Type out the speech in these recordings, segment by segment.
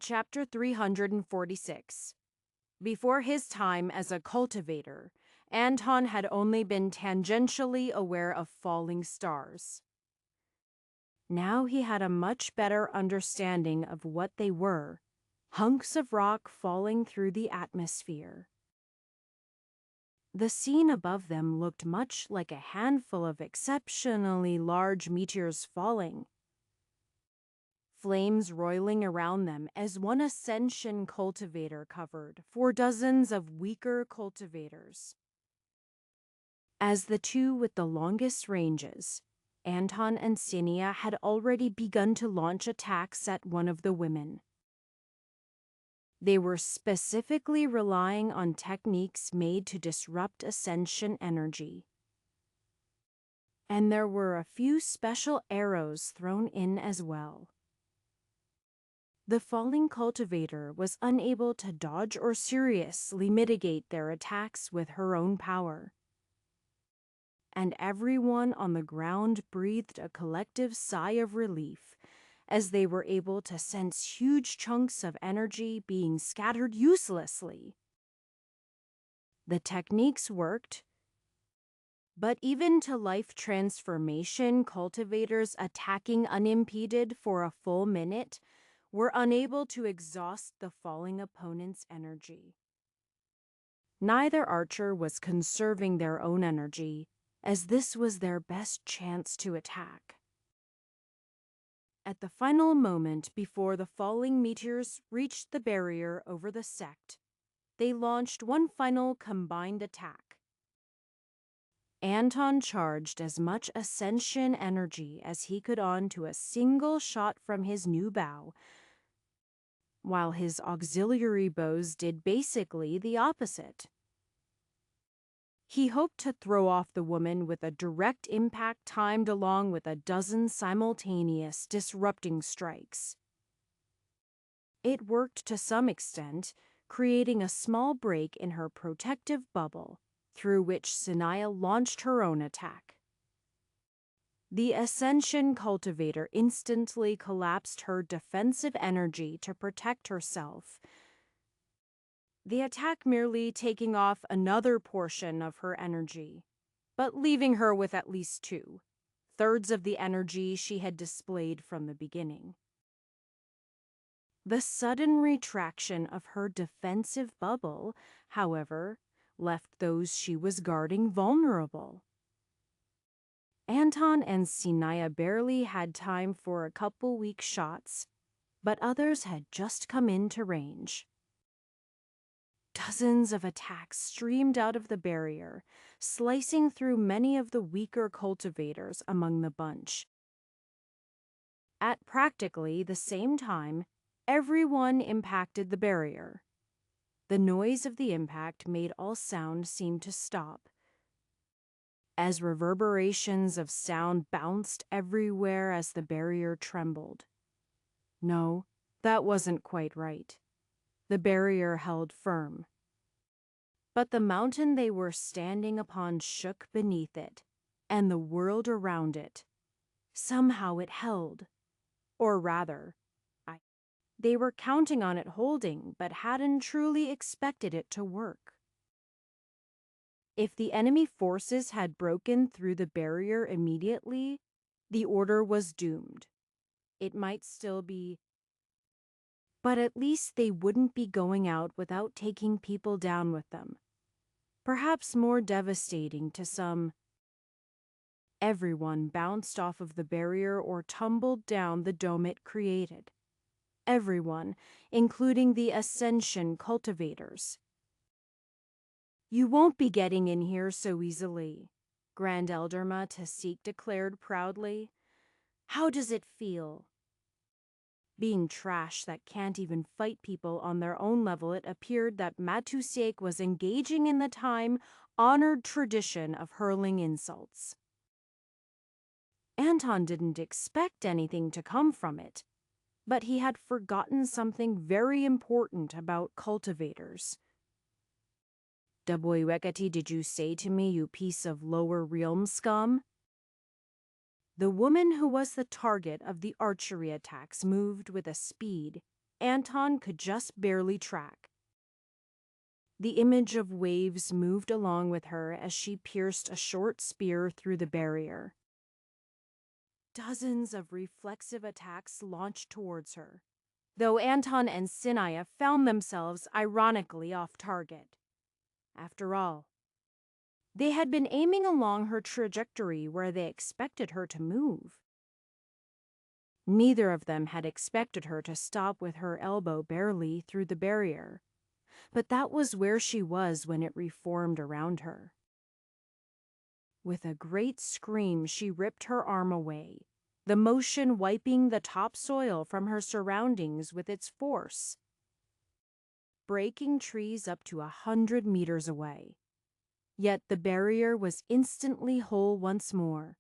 Chapter 346. Before his time as a cultivator, Anton had only been tangentially aware of falling stars. Now he had a much better understanding of what they were, hunks of rock falling through the atmosphere. The scene above them looked much like a handful of exceptionally large meteors falling, flames roiling around them as one ascension cultivator covered for dozens of weaker cultivators. As the two with the longest ranges, Anton and Sinia had already begun to launch attacks at one of the women. They were specifically relying on techniques made to disrupt ascension energy. And there were a few special arrows thrown in as well. The falling cultivator was unable to dodge or seriously mitigate their attacks with her own power. And everyone on the ground breathed a collective sigh of relief as they were able to sense huge chunks of energy being scattered uselessly. The techniques worked, but even to life transformation cultivators attacking unimpeded for a full minute were unable to exhaust the falling opponent's energy. Neither archer was conserving their own energy, as this was their best chance to attack. At the final moment before the falling meteors reached the barrier over the sect, they launched one final combined attack. Anton charged as much ascension energy as he could onto a single shot from his new bow, while his auxiliary bows did basically the opposite. He hoped to throw off the woman with a direct impact timed along with a dozen simultaneous disrupting strikes. It worked to some extent, creating a small break in her protective bubble, through which Sinia launched her own attack. The Ascension cultivator instantly collapsed her defensive energy to protect herself, the attack merely taking off another portion of her energy, but leaving her with at least 2/3 of the energy she had displayed from the beginning. The sudden retraction of her defensive bubble, however, left those she was guarding vulnerable. Anton and Sinia barely had time for a couple weak shots, but others had just come into range. Dozens of attacks streamed out of the barrier, slicing through many of the weaker cultivators among the bunch. At practically the same time, everyone impacted the barrier. The noise of the impact made all sound seem to stop, as reverberations of sound bounced everywhere as the barrier trembled. No, that wasn't quite right. The barrier held firm. But the mountain they were standing upon shook beneath it, and the world around it. Somehow it held. Or rather, they were counting on it holding, but hadn't truly expected it to work. If the enemy forces had broken through the barrier immediately, the order was doomed. It might still be, but at least they wouldn't be going out without taking people down with them. Perhaps more devastating to some. Everyone bounced off of the barrier or tumbled down the dome it created. Everyone, including the Ascension cultivators. "You won't be getting in here so easily," Grand Elderma Tasik declared proudly. "How does it feel?" Being trash that can't even fight people on their own level, it appeared that Matusek was engaging in the time-honored tradition of hurling insults. Anton didn't expect anything to come from it, but he had forgotten something very important about cultivators. "Daboywekati, did you say to me, you piece of lower realm scum?" The woman who was the target of the archery attacks moved with a speed Anton could just barely track. The image of waves moved along with her as she pierced a short spear through the barrier. Dozens of reflexive attacks launched towards her, though Anton and Sinaya found themselves ironically off target. After all, they had been aiming along her trajectory where they expected her to move. Neither of them had expected her to stop with her elbow barely through the barrier, but that was where she was when it reformed around her. With a great scream, she ripped her arm away, the motion wiping the topsoil from her surroundings with its force, breaking trees up to 100 meters away. Yet the barrier was instantly whole once more.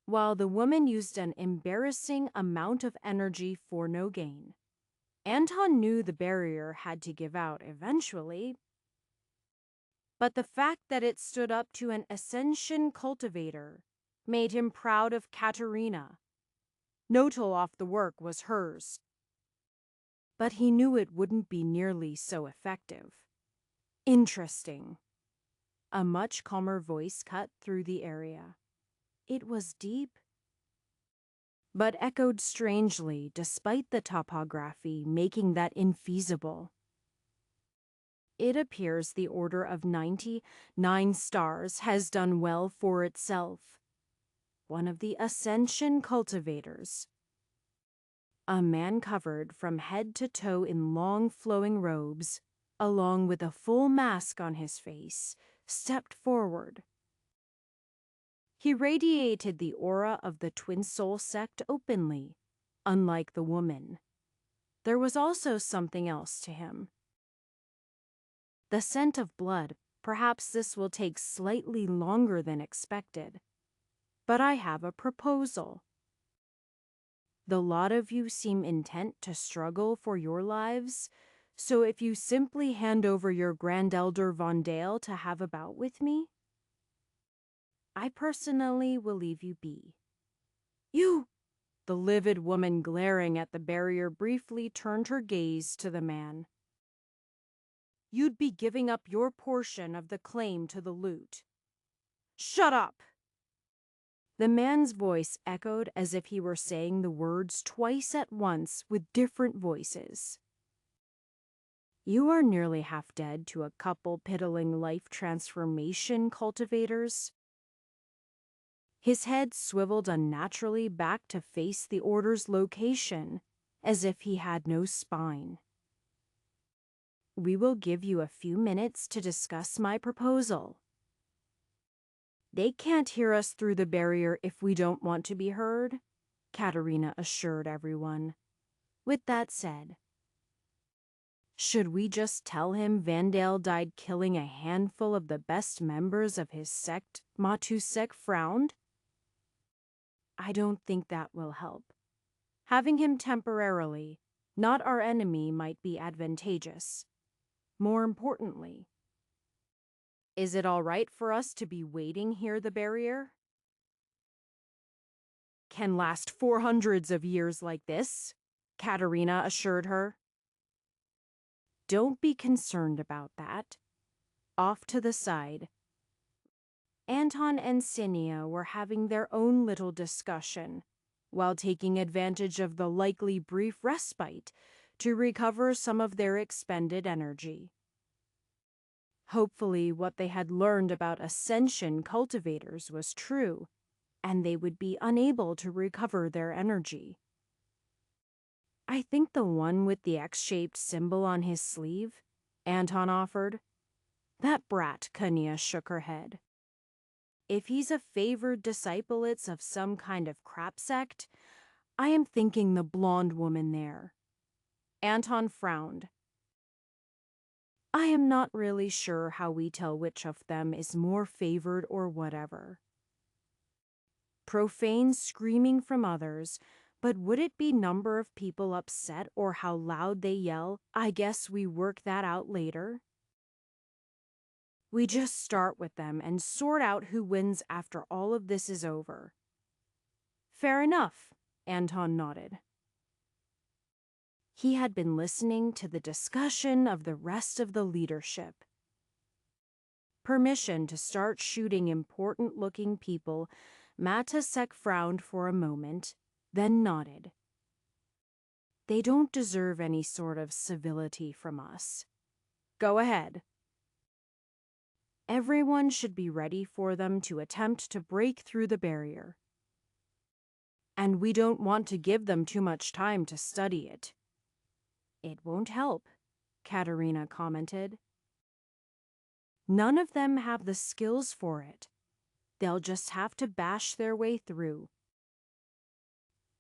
While the woman used an embarrassing amount of energy for no gain, Anton knew the barrier had to give out eventually. But the fact that it stood up to an Ascension cultivator made him proud of Katerina. No toll off the work was hers. But he knew it wouldn't be nearly so effective. Interesting. A much calmer voice cut through the area. It was deep, but echoed strangely despite the topography making that infeasible. It appears the Order of 99 Stars has done well for itself. One of the Ascension cultivators, a man covered from head to toe in long flowing robes, along with a full mask on his face, stepped forward. He radiated the aura of the Twin Soul sect openly, unlike the woman. There was also something else to him. The scent of blood. Perhaps this will take slightly longer than expected. But I have a proposal. The lot of you seem intent to struggle for your lives, so if you simply hand over your Grand Elder Von Dale to have a bout with me, I personally will leave you be. You! The livid woman glaring at the barrier briefly turned her gaze to the man. You'd be giving up your portion of the claim to the loot. Shut up! The man's voice echoed as if he were saying the words twice at once with different voices. You are nearly half dead to a couple piddling life transformation cultivators. His head swiveled unnaturally back to face the Order's location, as if he had no spine. We will give you a few minutes to discuss my proposal. They can't hear us through the barrier if we don't want to be heard, Katerina assured everyone. With that said, should we just tell him Vandale died killing a handful of the best members of his sect? Matusek frowned. I don't think that will help. Having him temporarily, not our enemy, might be advantageous. More importantly, is it all right for us to be waiting here the barrier? Can last 400s of years like this, Katerina assured her. Don't be concerned about that. Off to the side, Anton and Sinia were having their own little discussion, while taking advantage of the likely brief respite to recover some of their expended energy. Hopefully, what they had learned about Ascension cultivators was true, and they would be unable to recover their energy. I think the one with the X-shaped symbol on his sleeve, Anton offered. That brat, Kania shook her head. If he's a favored disciples of some kind of crap sect, I am thinking the blonde woman there. Anton frowned. I am not really sure how we tell which of them is more favored or whatever. Profane screaming from others, but would it be number of people upset or how loud they yell? I guess we work that out later. We just start with them and sort out who wins after all of this is over. Fair enough, Anton nodded. He had been listening to the discussion of the rest of the leadership. Permission to start shooting important-looking people, Matasek frowned for a moment, then nodded. They don't deserve any sort of civility from us. Go ahead. Everyone should be ready for them to attempt to break through the barrier. And we don't want to give them too much time to study it. It won't help, Katerina commented. None of them have the skills for it. They'll just have to bash their way through.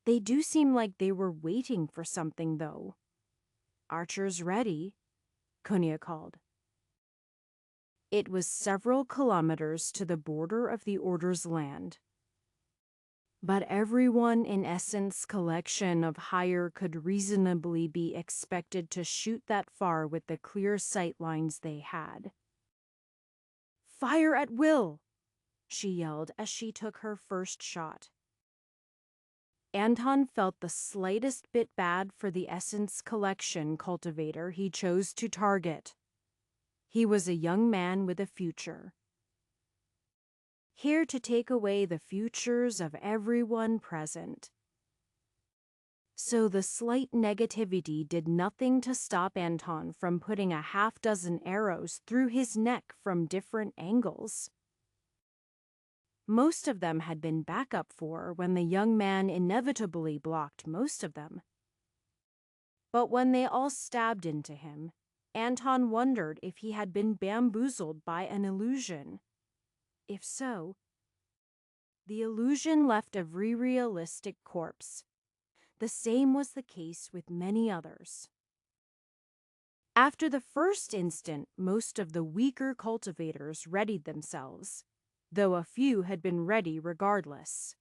They do seem like they were waiting for something, though. Archers ready, Kunia called. It was several kilometers to the border of the Order's land. But everyone in Essence collection of hire could reasonably be expected to shoot that far with the clear sight lines they had. Fire at will, she yelled as she took her first shot. Anton felt the slightest bit bad for the Essence collection cultivator he chose to target. He was a young man with a future. Here to take away the futures of everyone present. So the slight negativity did nothing to stop Anton from putting a half-dozen arrows through his neck from different angles. Most of them had been backup for when the young man inevitably blocked most of them. But when they all stabbed into him, Anton wondered if he had been bamboozled by an illusion. If so, the illusion left a realistic corpse. The same was the case with many others. After the first instant, most of the weaker cultivators readied themselves, though a few had been ready regardless.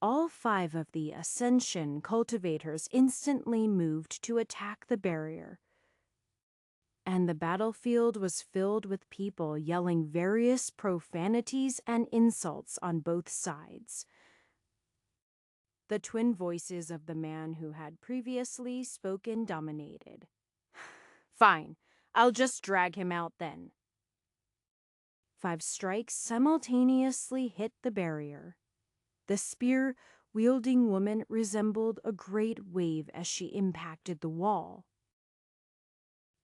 All 5 of the Ascension cultivators instantly moved to attack the barrier, and the battlefield was filled with people yelling various profanities and insults on both sides. The twin voices of the man who had previously spoken dominated. Fine, I'll just drag him out then. 5 strikes simultaneously hit the barrier. The spear-wielding woman resembled a great wave as she impacted the wall.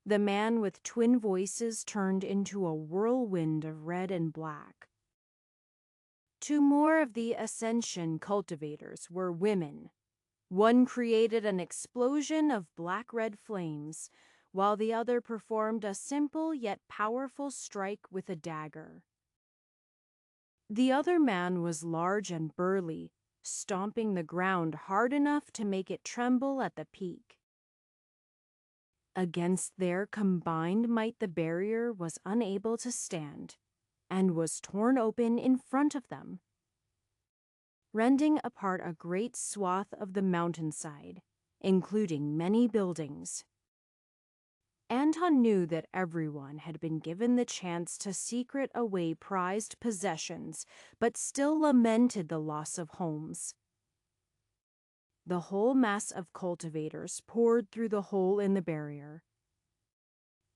The man with twin voices turned into a whirlwind of red and black. 2 more of the Ascension cultivators were women. One created an explosion of black-red flames, while the other performed a simple yet powerful strike with a dagger. The other man was large and burly, stomping the ground hard enough to make it tremble at the peak. Against their combined might, the barrier was unable to stand, and was torn open in front of them, rending apart a great swath of the mountainside, including many buildings. Anton knew that everyone had been given the chance to secret away prized possessions, but still lamented the loss of homes. The whole mass of cultivators poured through the hole in the barrier,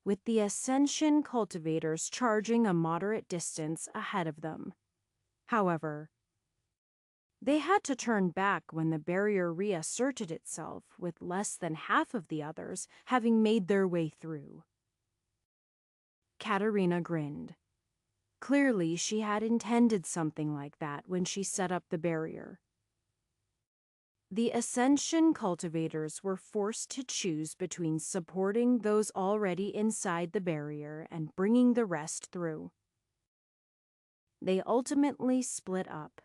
with the Ascension cultivators charging a moderate distance ahead of them. However, they had to turn back when the barrier reasserted itself, with less than half of the others having made their way through. Katerina grinned. Clearly, she had intended something like that when she set up the barrier. The Ascension cultivators were forced to choose between supporting those already inside the barrier and bringing the rest through. They ultimately split up,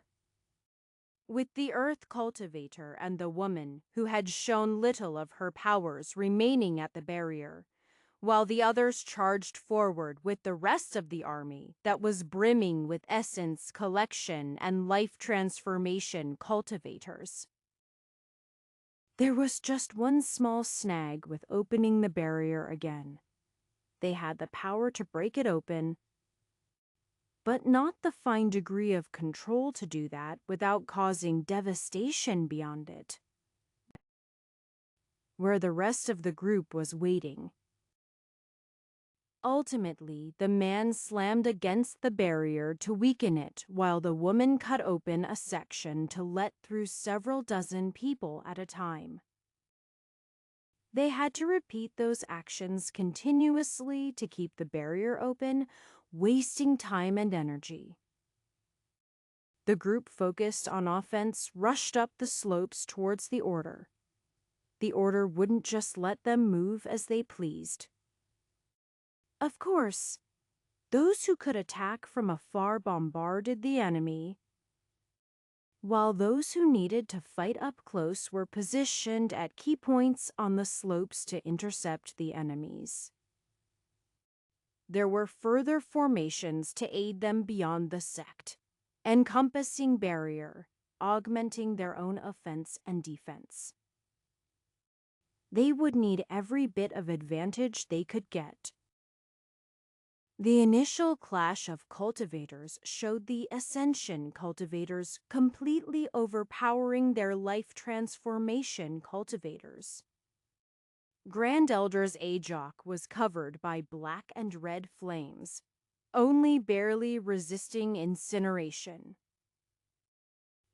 with the Earth cultivator and the woman who had shown little of her powers remaining at the barrier, while the others charged forward with the rest of the army that was brimming with essence collection and life transformation cultivators. There was just one small snag with opening the barrier again. They had the power to break it open, but not the fine degree of control to do that without causing devastation beyond it. where the rest of the group was waiting. Ultimately, the man slammed against the barrier to weaken it while the woman cut open a section to let through several dozen people at a time. They had to repeat those actions continuously to keep the barrier open, wasting time and energy. The group focused on offense rushed up the slopes towards the Order. The Order wouldn't just let them move as they pleased. Of course, those who could attack from afar bombarded the enemy, while those who needed to fight up close were positioned at key points on the slopes to intercept the enemies. There were further formations to aid them beyond the sect, encompassing barrier, augmenting their own offense and defense. They would need every bit of advantage they could get. The initial clash of cultivators showed the Ascension cultivators completely overpowering their life transformation cultivators. Grand Elder's Ajok was covered by black and red flames, only barely resisting incineration.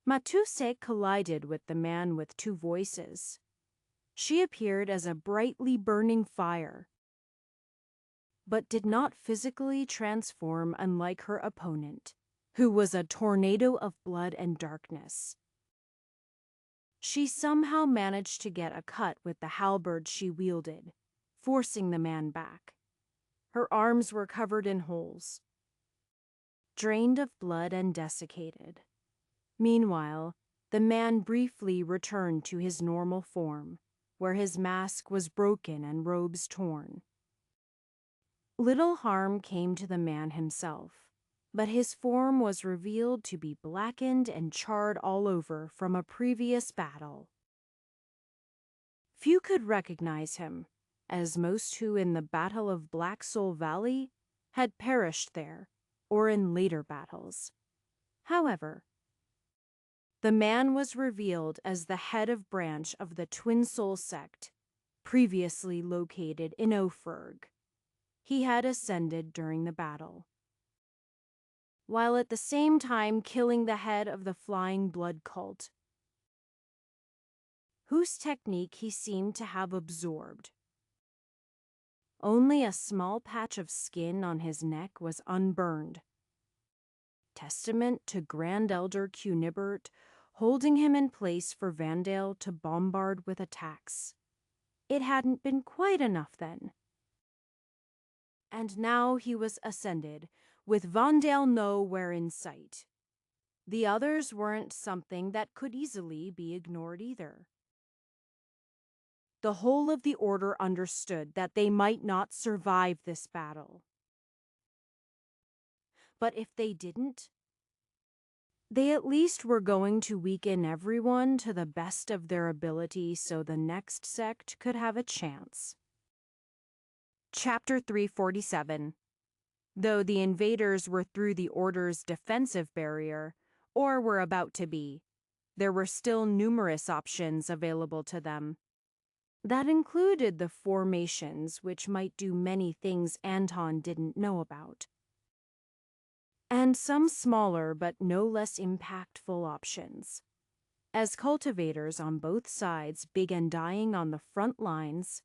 Matusek collided with the man with two voices. She appeared as a brightly burning fire, but did not physically transform unlike her opponent, who was a tornado of blood and darkness. She somehow managed to get a cut with the halberd she wielded, forcing the man back. Her arms were covered in holes, drained of blood and desiccated. Meanwhile, the man briefly returned to his normal form, where his mask was broken and robes torn. Little harm came to the man himself, but his form was revealed to be blackened and charred all over from a previous battle. Few could recognize him, as most who in the Battle of Black Soul Valley had perished there or in later battles. However, the man was revealed as the head of branch of the Twin Soul sect, previously located in Ophirg. He had ascended during the battle, while at the same time killing the head of the Flying Blood cult, whose technique he seemed to have absorbed. Only a small patch of skin on his neck was unburned, testament to Grand Elder Cunibert holding him in place for Vandale to bombard with attacks. It hadn't been quite enough then. And now he was ascended, with Vandale nowhere in sight. The others weren't something that could easily be ignored either. The whole of the Order understood that they might not survive this battle. But if they didn't, they at least were going to weaken everyone to the best of their ability so the next sect could have a chance. Chapter 347. Though the invaders were through the Order's defensive barrier, or were about to be, there were still numerous options available to them. That included the formations, which might do many things Anton didn't know about, and some smaller but no less impactful options. As cultivators on both sides began dying on the front lines,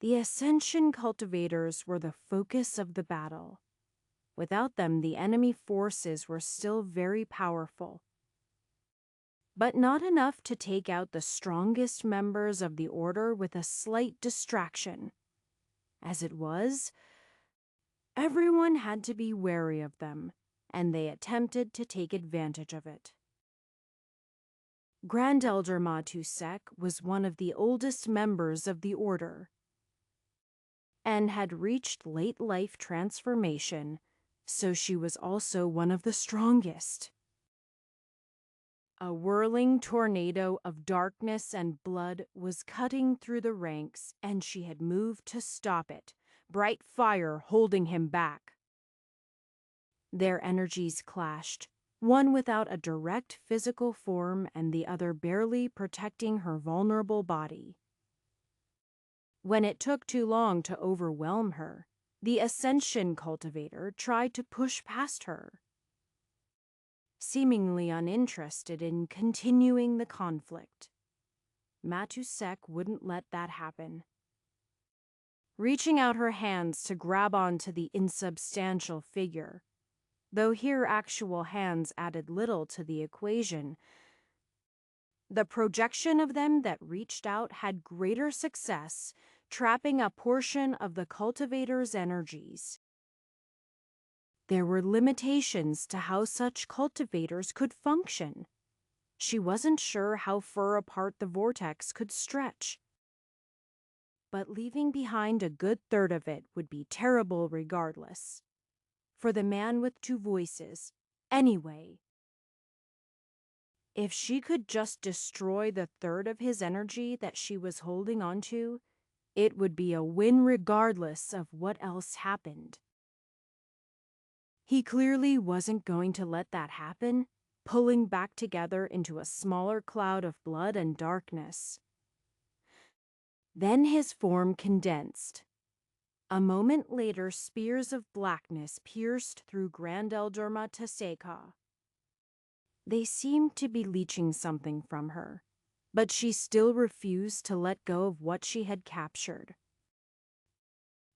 the Ascension cultivators were the focus of the battle. Without them, the enemy forces were still very powerful, but not enough to take out the strongest members of the Order with a slight distraction. As it was, everyone had to be wary of them, and they attempted to take advantage of it. Grand Elder Matusek was one of the oldest members of the Order, and had reached late life transformation, so she was also one of the strongest. A whirling tornado of darkness and blood was cutting through the ranks, and she had moved to stop it, bright fire holding him back. Their energies clashed, one without a direct physical form and the other barely protecting her vulnerable body. When it took too long to overwhelm her, the Ascension cultivator tried to push past her, seemingly uninterested in continuing the conflict. Matusek wouldn't let that happen. Reaching out her hands to grab onto the insubstantial figure, though here actual hands added little to the equation, the projection of them that reached out had greater success, trapping a portion of the cultivator's energies. There were limitations to how such cultivators could function. She wasn't sure how far apart the vortex could stretch. But leaving behind a good third of it would be terrible regardless. For the man with two voices, anyway. If she could just destroy the third of his energy that she was holding onto, it would be a win regardless of what else happened. He clearly wasn't going to let that happen, pulling back together into a smaller cloud of blood and darkness. Then his form condensed. A moment later, spears of blackness pierced through Grandelderma Taseka. They seemed to be leeching something from her, but she still refused to let go of what she had captured.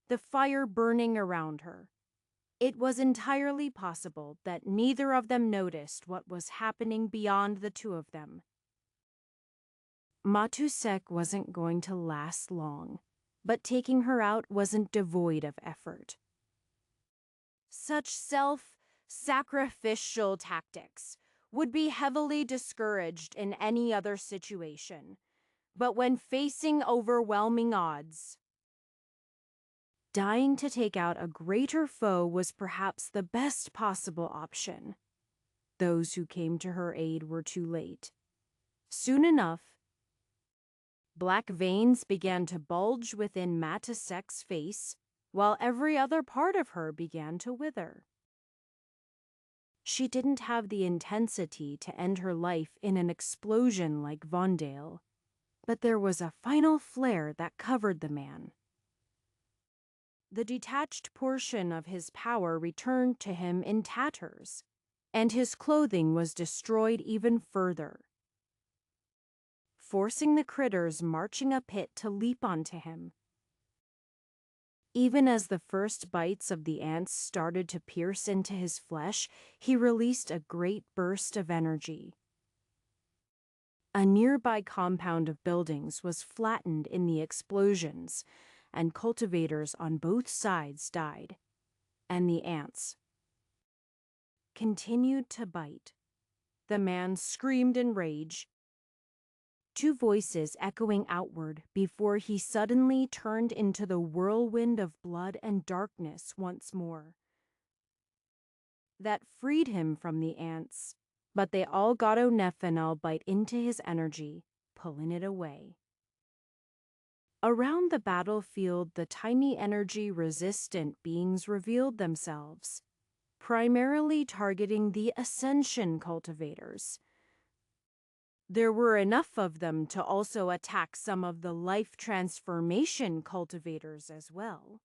The fire burning around her. It was entirely possible that neither of them noticed what was happening beyond the two of them. Matusek wasn't going to last long, but taking her out wasn't devoid of effort. Such self-sacrificial tactics would be heavily discouraged in any other situation, but when facing overwhelming odds, dying to take out a greater foe was perhaps the best possible option. Those who came to her aid were too late. Soon enough, black veins began to bulge within Matusek's face, while every other part of her began to wither. She didn't have the intensity to end her life in an explosion like Vondale, but there was a final flare that covered the man. The detached portion of his power returned to him in tatters, and his clothing was destroyed even further, forcing the critters marching up it to leap onto him. Even as the first bites of the ants started to pierce into his flesh, he released a great burst of energy. A nearby compound of buildings was flattened in the explosions, and cultivators on both sides died, and the ants continued to bite. The man screamed in rage, two voices echoing outward before he suddenly turned into the whirlwind of blood and darkness once more. That freed him from the ants, but they all got Onephenol bite into his energy, pulling it away. Around the battlefield, the tiny energy-resistant beings revealed themselves, primarily targeting the Ascension cultivators. There were enough of them to also attack some of the life transformation cultivators as well.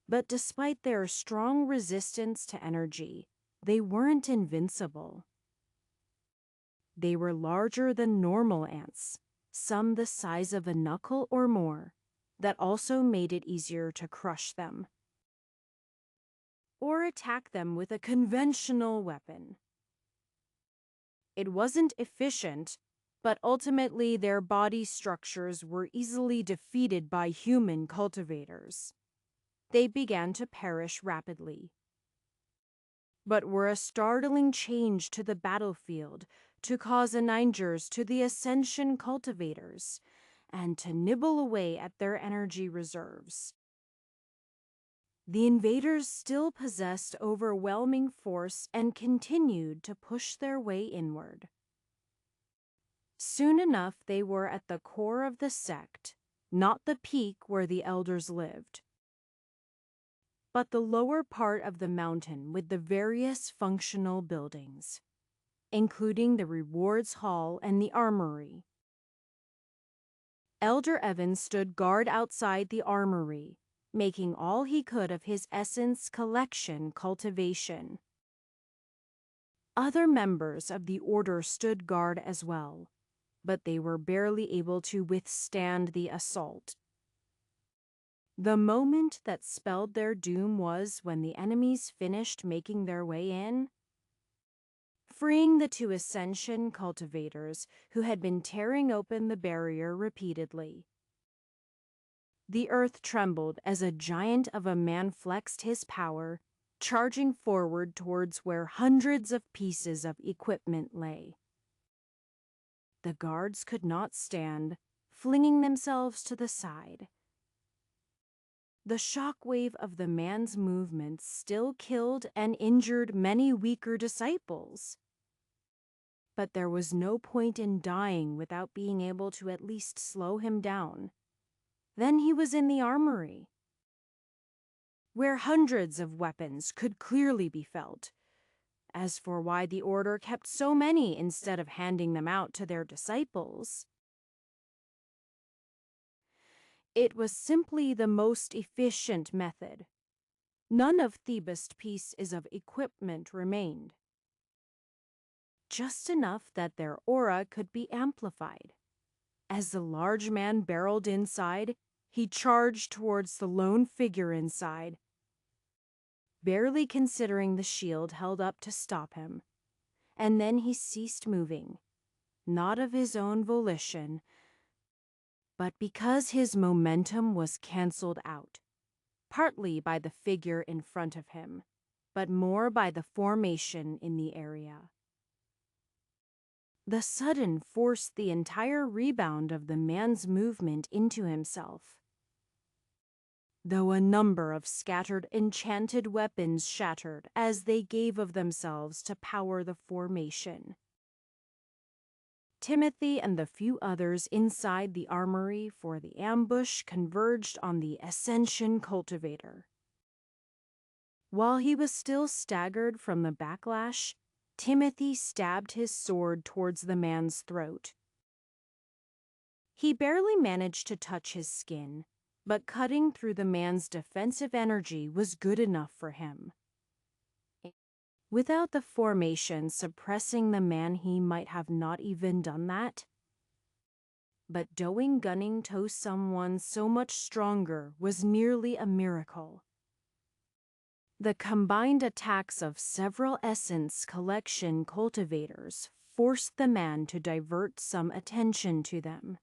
But despite their strong resistance to energy, they weren't invincible. They were larger than normal ants, some the size of a knuckle or more, that also made it easier to crush them or attack them with a conventional weapon. It wasn't efficient, but ultimately their body structures were easily defeated by human cultivators. They began to perish rapidly, but were a startling change to the battlefield to cause aningers to the Ascension cultivators and to nibble away at their energy reserves. The invaders still possessed overwhelming force and continued to push their way inward. Soon enough, they were at the core of the sect, not the peak where the elders lived, but the lower part of the mountain with the various functional buildings, including the rewards hall and the armory. Elder Evan stood guard outside the armory, making all he could of his essence collection cultivation. Other members of the order stood guard as well, but they were barely able to withstand the assault. The moment that spelled their doom was when the enemies finished making their way in, freeing the two Ascension cultivators who had been tearing open the barrier repeatedly. The earth trembled as a giant of a man flexed his power, charging forward towards where hundreds of pieces of equipment lay. The guards could not stand, flinging themselves to the side. The shockwave of the man's movements still killed and injured many weaker disciples. But there was no point in dying without being able to at least slow him down. Then he was in the armory, where hundreds of weapons could clearly be felt. As for why the order kept so many instead of handing them out to their disciples, it was simply the most efficient method. None of Thebes' pieces of equipment remained. Just enough that their aura could be amplified. As the large man barreled inside, he charged towards the lone figure inside, barely considering the shield held up to stop him. And then he ceased moving, not of his own volition, but because his momentum was cancelled out, partly by the figure in front of him, but more by the formation in the area. The sudden forced the entire rebound of the man's movement into himself. Though a number of scattered enchanted weapons shattered as they gave of themselves to power the formation. Timothy and the few others inside the armory for the ambush converged on the Ascension Cultivator. While he was still staggered from the backlash, Timothy stabbed his sword towards the man's throat. He barely managed to touch his skin, but cutting through the man's defensive energy was good enough for him. Without the formation suppressing the man, he might have not even done that. But doing gunning to someone so much stronger was nearly a miracle. The combined attacks of several essence collection cultivators forced the man to divert some attention to them.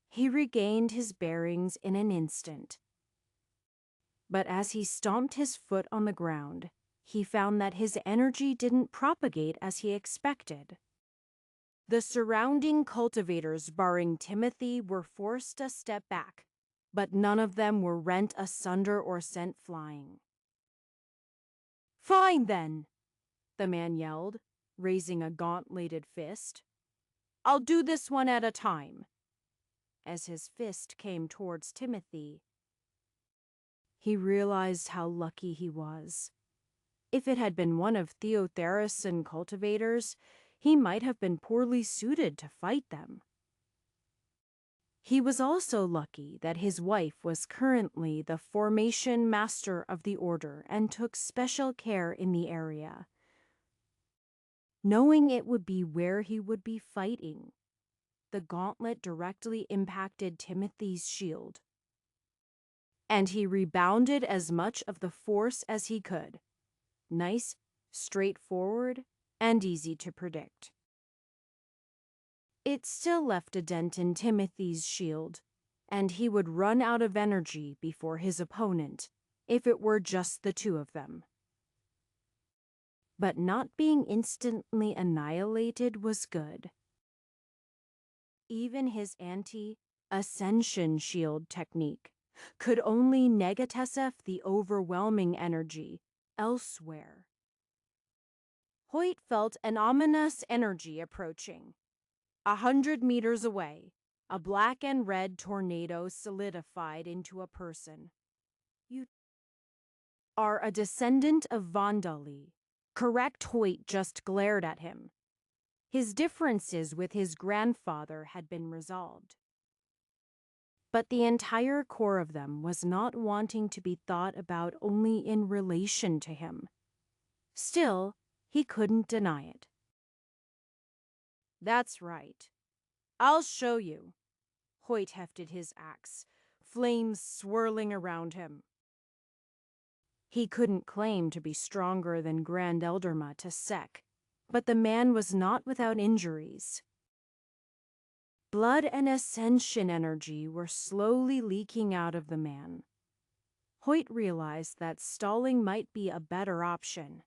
He regained his bearings in an instant. But as he stomped his foot on the ground, he found that his energy didn't propagate as he expected. The surrounding cultivators barring Timothy were forced a step back, but none of them were rent asunder or sent flying. "Fine, then," the man yelled, raising a gauntleted fist. "I'll do this one at a time." As his fist came towards Timothy, he realized how lucky he was. If it had been one of Theotherus' cultivators, he might have been poorly suited to fight them. He was also lucky that his wife was currently the formation master of the order and took special care in the area. Knowing it would be where he would be fighting, the gauntlet directly impacted Timothy's shield, and he rebounded as much of the force as he could. Nice, straightforward, and easy to predict. It still left a dent in Timothy's shield, and he would run out of energy before his opponent if it were just the two of them. But not being instantly annihilated was good. Even his anti-ascension shield technique could only negative the overwhelming energy elsewhere. Hoyt felt an ominous energy approaching. 100 meters away, a black and red tornado solidified into a person. "You are a descendant of Vandali." Correct. Hoyt just glared at him. His differences with his grandfather had been resolved. But the entire core of them was not wanting to be thought about only in relation to him. Still, he couldn't deny it. "That's right. I'll show you." Hoyt hefted his axe, flames swirling around him. He couldn't claim to be stronger than Grand Elderma to Sek, but the man was not without injuries. Blood and ascension energy were slowly leaking out of the man. Hoyt realized that stalling might be a better option,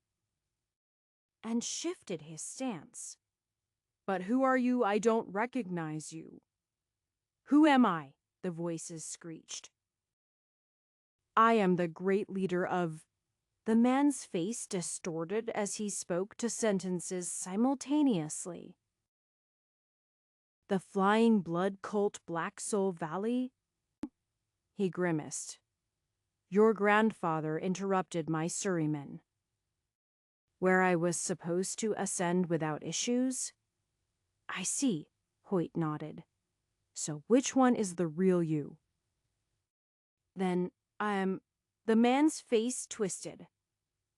and shifted his stance. "But who are you? I don't recognize you." "Who am I?" the voices screeched. "I am the great leader of—" The man's face distorted as he spoke two sentences simultaneously. "The Flying Blood Cult Black Soul Valley?" He grimaced. "Your grandfather interrupted my Surreyman." "Where I was supposed to ascend without issues?" "I see," Hoyt nodded. "So which one is the real you?" "Then I'm—" The man's face twisted.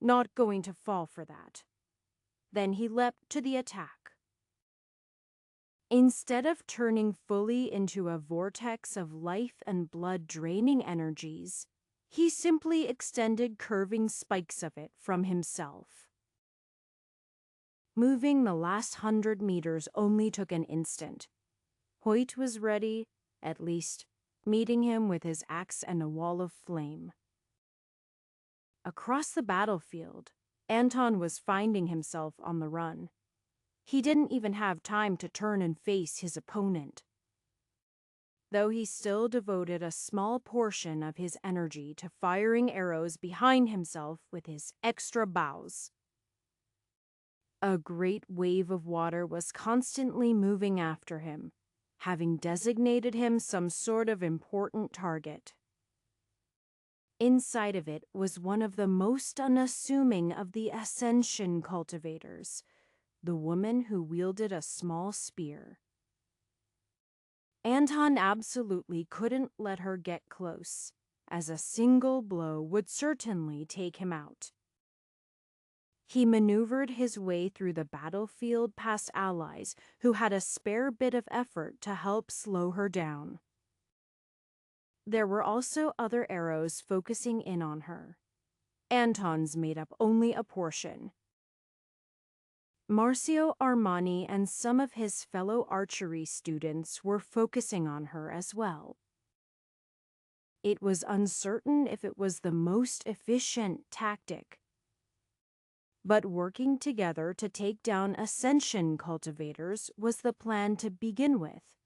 "Not going to fall for that." Then he leapt to the attack. Instead of turning fully into a vortex of life and blood-draining energies, he simply extended curving spikes of it from himself. Moving the last 100 meters only took an instant. Hoyt was ready, at least, meeting him with his axe and a wall of flame. Across the battlefield, Anton was finding himself on the run. He didn't even have time to turn and face his opponent, though he still devoted a small portion of his energy to firing arrows behind himself with his extra bows. A great wave of water was constantly moving after him, having designated him some sort of important target. Inside of it was one of the most unassuming of the Ascension cultivators, the woman who wielded a small spear. Anton absolutely couldn't let her get close, as a single blow would certainly take him out. He maneuvered his way through the battlefield past allies who had a spare bit of effort to help slow her down. There were also other arrows focusing in on her. Anton's made up only a portion. Marcio Armani and some of his fellow archery students were focusing on her as well. It was uncertain if it was the most efficient tactic, but working together to take down Ascension cultivators was the plan to begin with.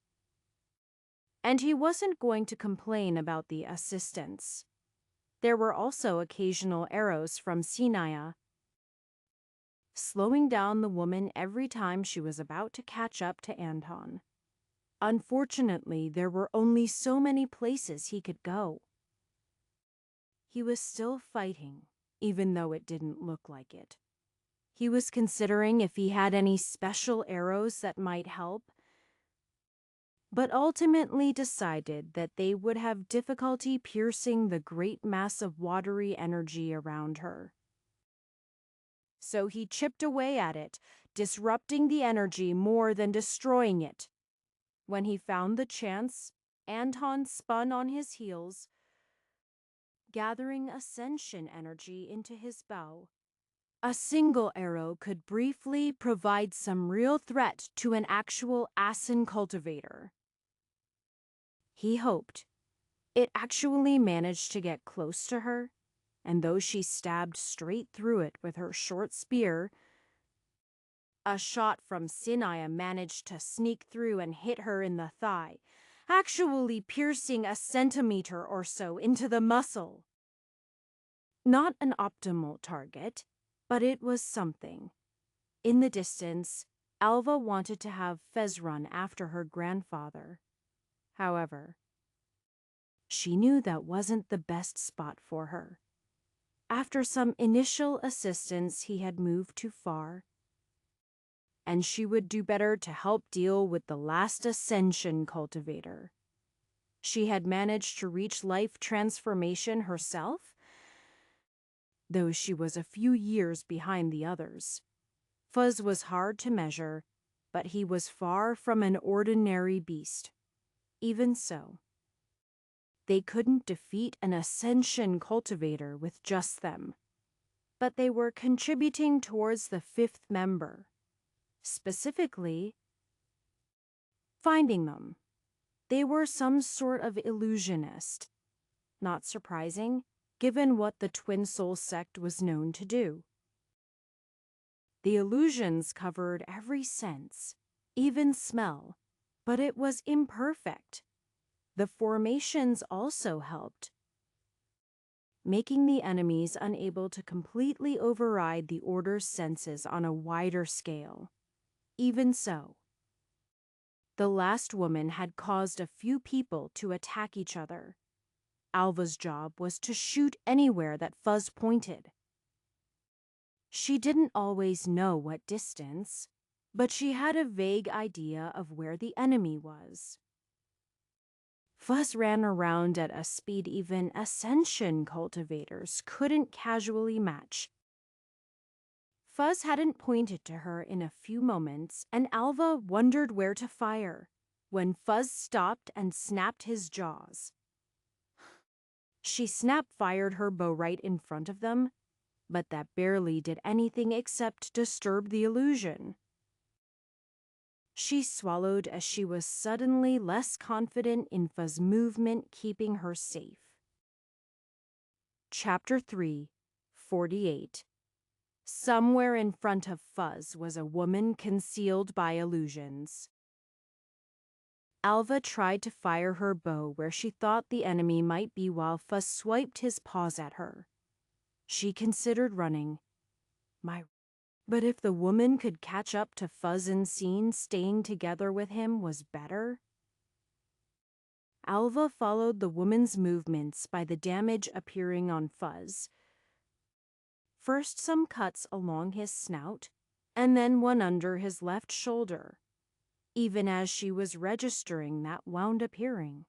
And he wasn't going to complain about the assistance. There were also occasional arrows from Sinaya, slowing down the woman every time she was about to catch up to Anton. Unfortunately, there were only so many places he could go. He was still fighting, even though it didn't look like it. He was considering if he had any special arrows that might help, but ultimately decided that they would have difficulty piercing the great mass of watery energy around her. So he chipped away at it, disrupting the energy more than destroying it. When he found the chance, Anton spun on his heels, gathering ascension energy into his bow. A single arrow could briefly provide some real threat to an actual Asin cultivator. He hoped. It actually managed to get close to her, and though she stabbed straight through it with her short spear, a shot from Sinaya managed to sneak through and hit her in the thigh, actually piercing a centimeter or so into the muscle. Not an optimal target, but it was something. In the distance, Alva wanted to have Fez run after her grandfather. However, she knew that wasn't the best spot for her. After some initial assistance, he had moved too far, and she would do better to help deal with the last Ascension cultivator. She had managed to reach life transformation herself, though she was a few years behind the others. Fuzz was hard to measure, but he was far from an ordinary beast. Even so, they couldn't defeat an ascension cultivator with just them, but they were contributing towards the fifth member, specifically, finding them. They were some sort of illusionist. Not surprising, given what the Twin Soul sect was known to do. The illusions covered every sense, even smell, but it was imperfect. The formations also helped, making the enemies unable to completely override the Order's senses on a wider scale. Even so, the last woman had caused a few people to attack each other. Alva's job was to shoot anywhere that Fuzz pointed. She didn't always know what distance, but she had a vague idea of where the enemy was. Fuzz ran around at a speed even ascension cultivators couldn't casually match. Fuzz hadn't pointed to her in a few moments, and Alva wondered where to fire, when Fuzz stopped and snapped his jaws. She snap-fired her bow right in front of them, but that barely did anything except disturb the illusion. She swallowed as she was suddenly less confident in Fuzz's movement keeping her safe. Chapter 3, 48. Somewhere in front of Fuzz was a woman concealed by illusions. Alva tried to fire her bow where she thought the enemy might be while Fuzz swiped his paws at her. She considered running. But if the woman could catch up to Fuzz and Scene, staying together with him was better. Alva followed the woman's movements by the damage appearing on Fuzz. First some cuts along his snout, and then one under his left shoulder. Even as she was registering that wound appearing.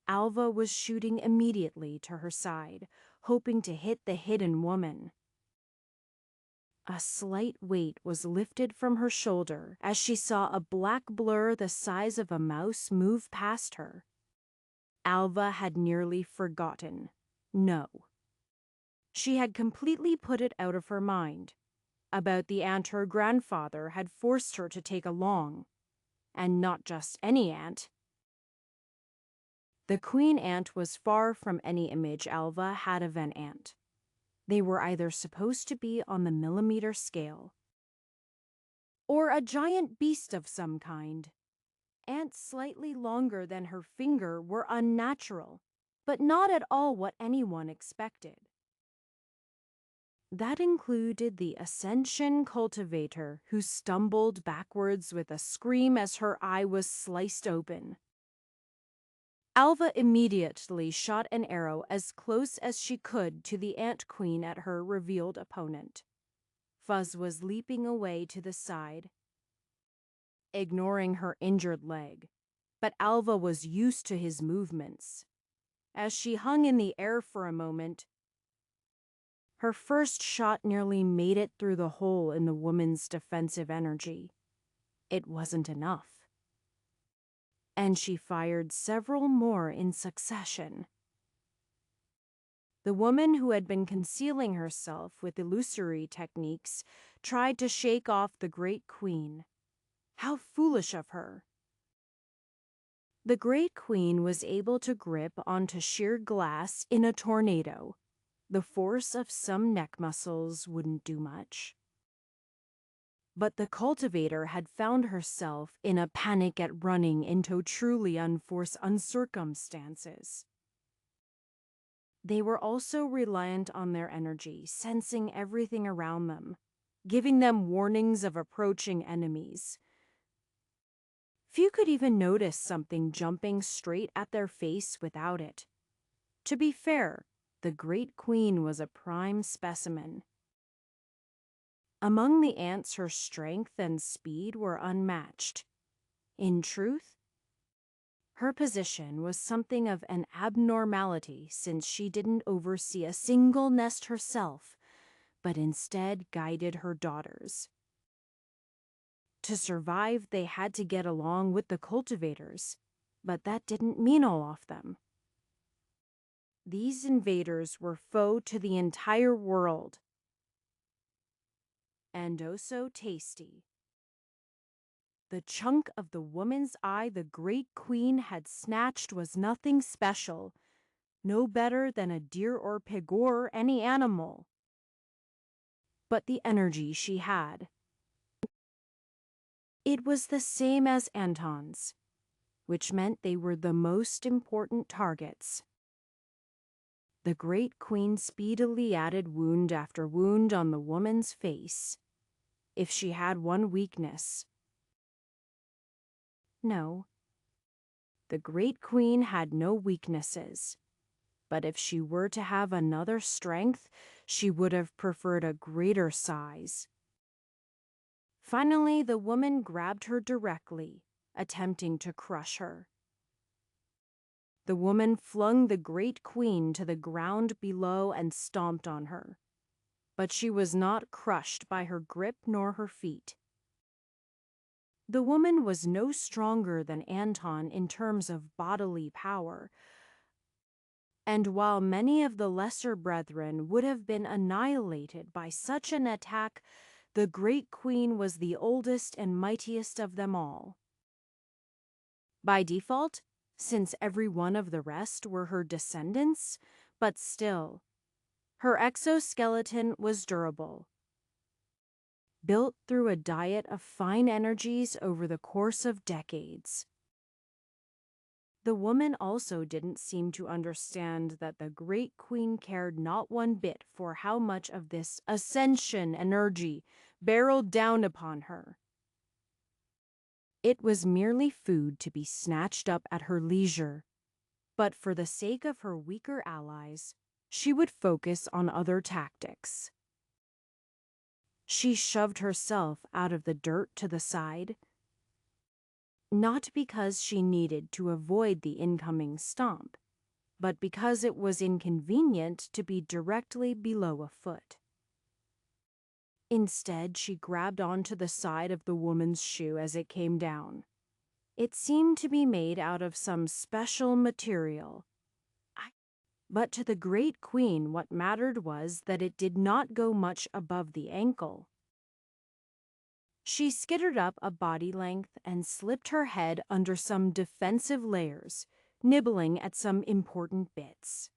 Alva was shooting immediately to her side, hoping to hit the hidden woman. A slight weight was lifted from her shoulder as she saw a black blur the size of a mouse move past her. Alva had nearly forgotten. No. She had completely put it out of her mind. About the ant her grandfather had forced her to take along. And not just any ant. The queen ant was far from any image Alva had of an ant. They were either supposed to be on the millimeter scale, or a giant beast of some kind. Ants slightly longer than her finger were unnatural, but not at all what anyone expected. That included the Ascension Cultivator, who stumbled backwards with a scream as her eye was sliced open. Alva immediately shot an arrow as close as she could to the ant queen at her revealed opponent. Fuzz was leaping away to the side, ignoring her injured leg, but Alva was used to his movements. As she hung in the air for a moment, her first shot nearly made it through the hole in the woman's defensive energy. It wasn't enough. And she fired several more in succession. The woman who had been concealing herself with illusory techniques tried to shake off the Great Queen. How foolish of her! The Great Queen was able to grip onto sheer glass in a tornado. The force of some neck muscles wouldn't do much. But the cultivator had found herself in a panic at running into truly unforced circumstances. They were also reliant on their energy, sensing everything around them, giving them warnings of approaching enemies. Few could even notice something jumping straight at their face without it. To be fair, the Great Queen was a prime specimen. Among the ants, her strength and speed were unmatched. In truth, Her position was something of an abnormality since she didn't oversee a single nest herself, but instead guided her daughters. To survive, they had to get along with the cultivators, but that didn't mean all of them. These invaders were foe to the entire world. And oh so tasty. The chunk of the woman's eye the great queen had snatched was nothing special, no better than a deer or pig or any animal. But the energy she had. It was the same as Anton's, which meant they were the most important targets. The great queen speedily added wound after wound on the woman's face. If she had one weakness. No. The great queen had no weaknesses. But if she were to have another strength, she would have preferred a greater size. Finally, the woman grabbed her directly, attempting to crush her. The woman flung the great queen to the ground below and stomped on her. But she was not crushed by her grip nor her feet. The woman was no stronger than Anton in terms of bodily power, and while many of the lesser brethren would have been annihilated by such an attack, the great queen was the oldest and mightiest of them all. By default, since every one of the rest were her descendants, but still, her exoskeleton was durable. Built through a diet of fine energies over the course of decades. The woman also didn't seem to understand that the great queen cared not one bit for how much of this ascension energy barreled down upon her. It was merely food to be snatched up at her leisure, but for the sake of her weaker allies, she would focus on other tactics. She shoved herself out of the dirt to the side, not because she needed to avoid the incoming stomp, but because it was inconvenient to be directly below a foot. Instead, she grabbed onto the side of the woman's shoe as it came down. It seemed to be made out of some special material. But to the great queen, what mattered was that it did not go much above the ankle. She skittered up a body length and slipped her head under some defensive layers, nibbling at some important bits.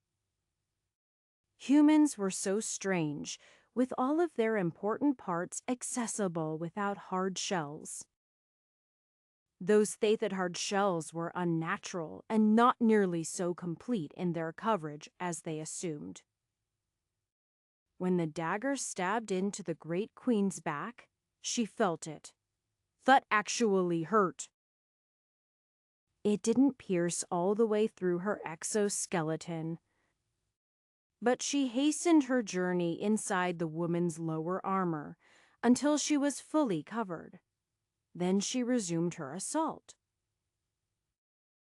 Humans were so strange, with all of their important parts accessible without hard shells. Those Thathid hard shells were unnatural and not nearly so complete in their coverage as they assumed. When the dagger stabbed into the great queen's back, she felt it. That actually hurt. It didn't pierce all the way through her exoskeleton, but she hastened her journey inside the woman's lower armor until she was fully covered. Then she resumed her assault.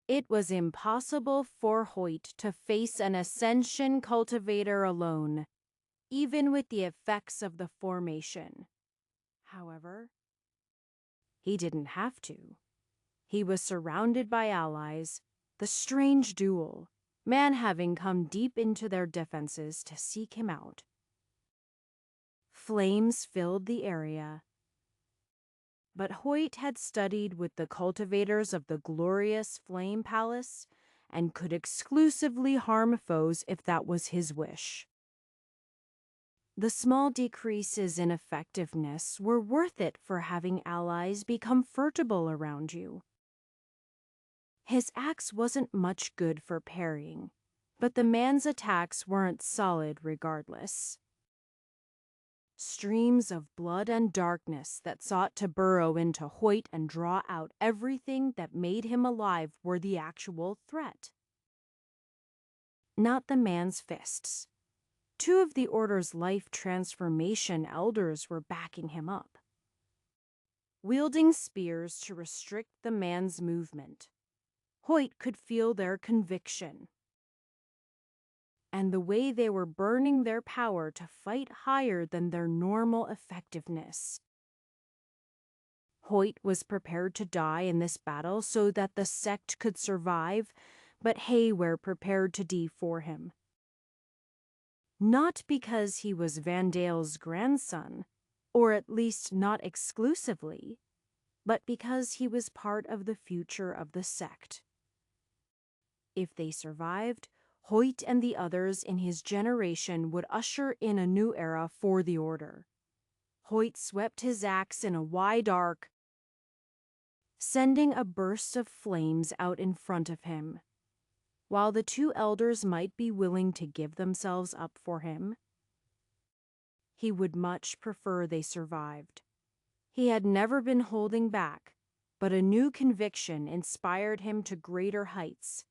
It was impossible for Hoyt to face an ascension cultivator alone, even with the effects of the formation. However, he didn't have to. He was surrounded by allies, the strange duel, man having come deep into their defenses to seek him out. Flames filled the area, but Hoyt had studied with the cultivators of the glorious Flame Palace and could exclusively harm foes if that was his wish. The small decreases in effectiveness were worth it for having allies be comfortable around you. His axe wasn't much good for parrying, but the man's attacks weren't solid regardless. Streams of blood and darkness that sought to burrow into Hoyt and draw out everything that made him alive were the actual threat. Not the man's fists. Two of the Order's life transformation elders were backing him up, wielding spears to restrict the man's movement. Hoyt could feel their conviction and the way they were burning their power to fight higher than their normal effectiveness. Hoyt was prepared to die in this battle so that the sect could survive, but Hay were prepared to die for him. Not because he was Vandale's grandson, or at least not exclusively, but because he was part of the future of the sect. If they survived, Hoyt and the others in his generation would usher in a new era for the Order. Hoyt swept his axe in a wide arc, sending a burst of flames out in front of him. While the two elders might be willing to give themselves up for him, he would much prefer they survived. He had never been holding back, but a new conviction inspired him to greater heights.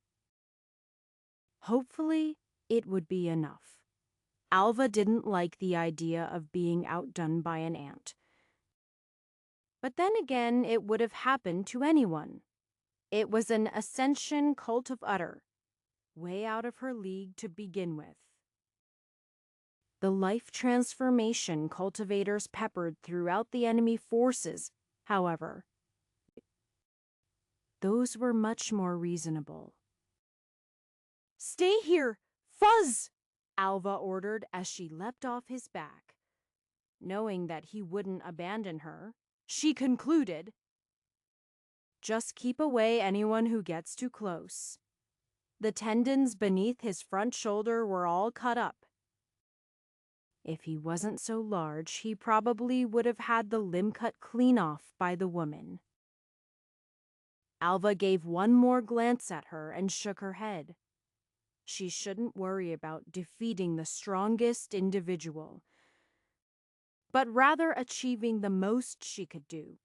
Hopefully, it would be enough. Alva didn't like the idea of being outdone by an ant. But then again, it would have happened to anyone. It was an ascension cult of utter, way out of her league to begin with. The life transformation cultivators peppered throughout the enemy forces, however, those were much more reasonable. "Stay here! Fuzz!" Alva ordered as she leapt off his back. Knowing that he wouldn't abandon her, she concluded, "Just keep away anyone who gets too close." The tendons beneath his front shoulder were all cut up. If he wasn't so large, he probably would have had the limb cut clean off by the woman. Alva gave one more glance at her and shook her head. She shouldn't worry about defeating the strongest individual, but rather achieving the most she could do.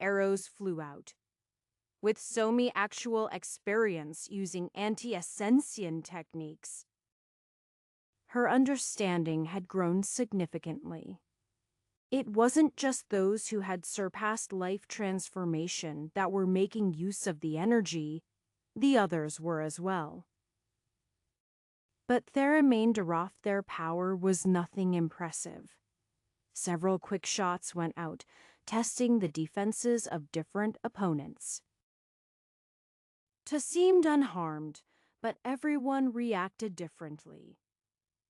Arrows flew out. With Somi actual experience using anti-ascension techniques, her understanding had grown significantly. It wasn't just those who had surpassed life transformation that were making use of the energy, the others were as well. But Theramane Daroth, their power was nothing impressive. Several quick shots went out, testing the defenses of different opponents. Ta seemed unharmed, but everyone reacted differently.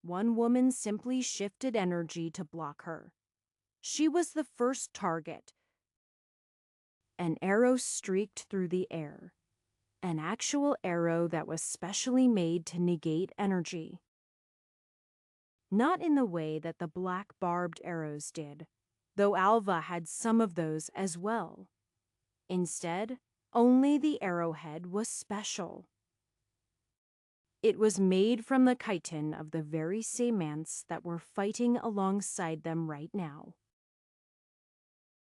One woman simply shifted energy to block her. She was the first target. An arrow streaked through the air. An actual arrow that was specially made to negate energy. Not in the way that the black barbed arrows did, though Alva had some of those as well. Instead, only the arrowhead was special. It was made from the chitin of the very same ants that were fighting alongside them right now.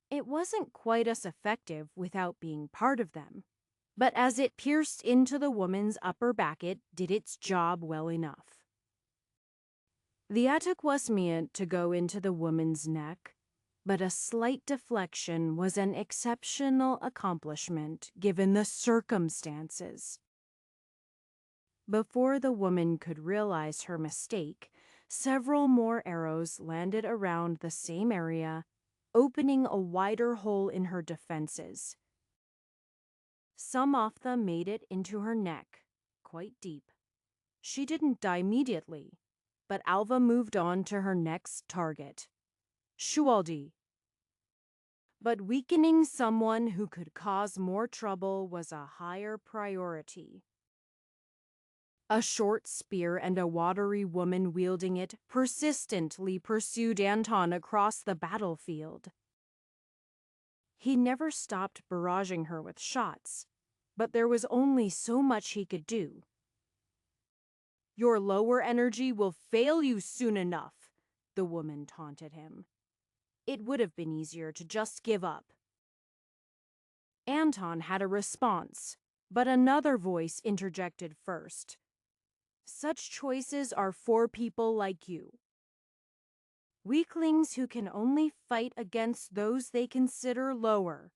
It wasn't quite as effective without being part of them, but as it pierced into the woman's upper back, it did its job well enough. The attack was meant to go into the woman's neck, but a slight deflection was an exceptional accomplishment given the circumstances. Before the woman could realize her mistake, several more arrows landed around the same area, opening a wider hole in her defenses. Some of them made it into her neck, quite deep. She didn't die immediately, but Alva moved on to her next target, Shualdi. But weakening someone who could cause more trouble was a higher priority. A short spear and a watery woman wielding it persistently pursued Anton across the battlefield. He never stopped barraging her with shots, but there was only so much he could do. "Your lower energy will fail you soon enough," the woman taunted him. It would have been easier to just give up. Anton had a response, but another voice interjected first. "Such choices are for people like you. Weaklings who can only fight against those they consider lower."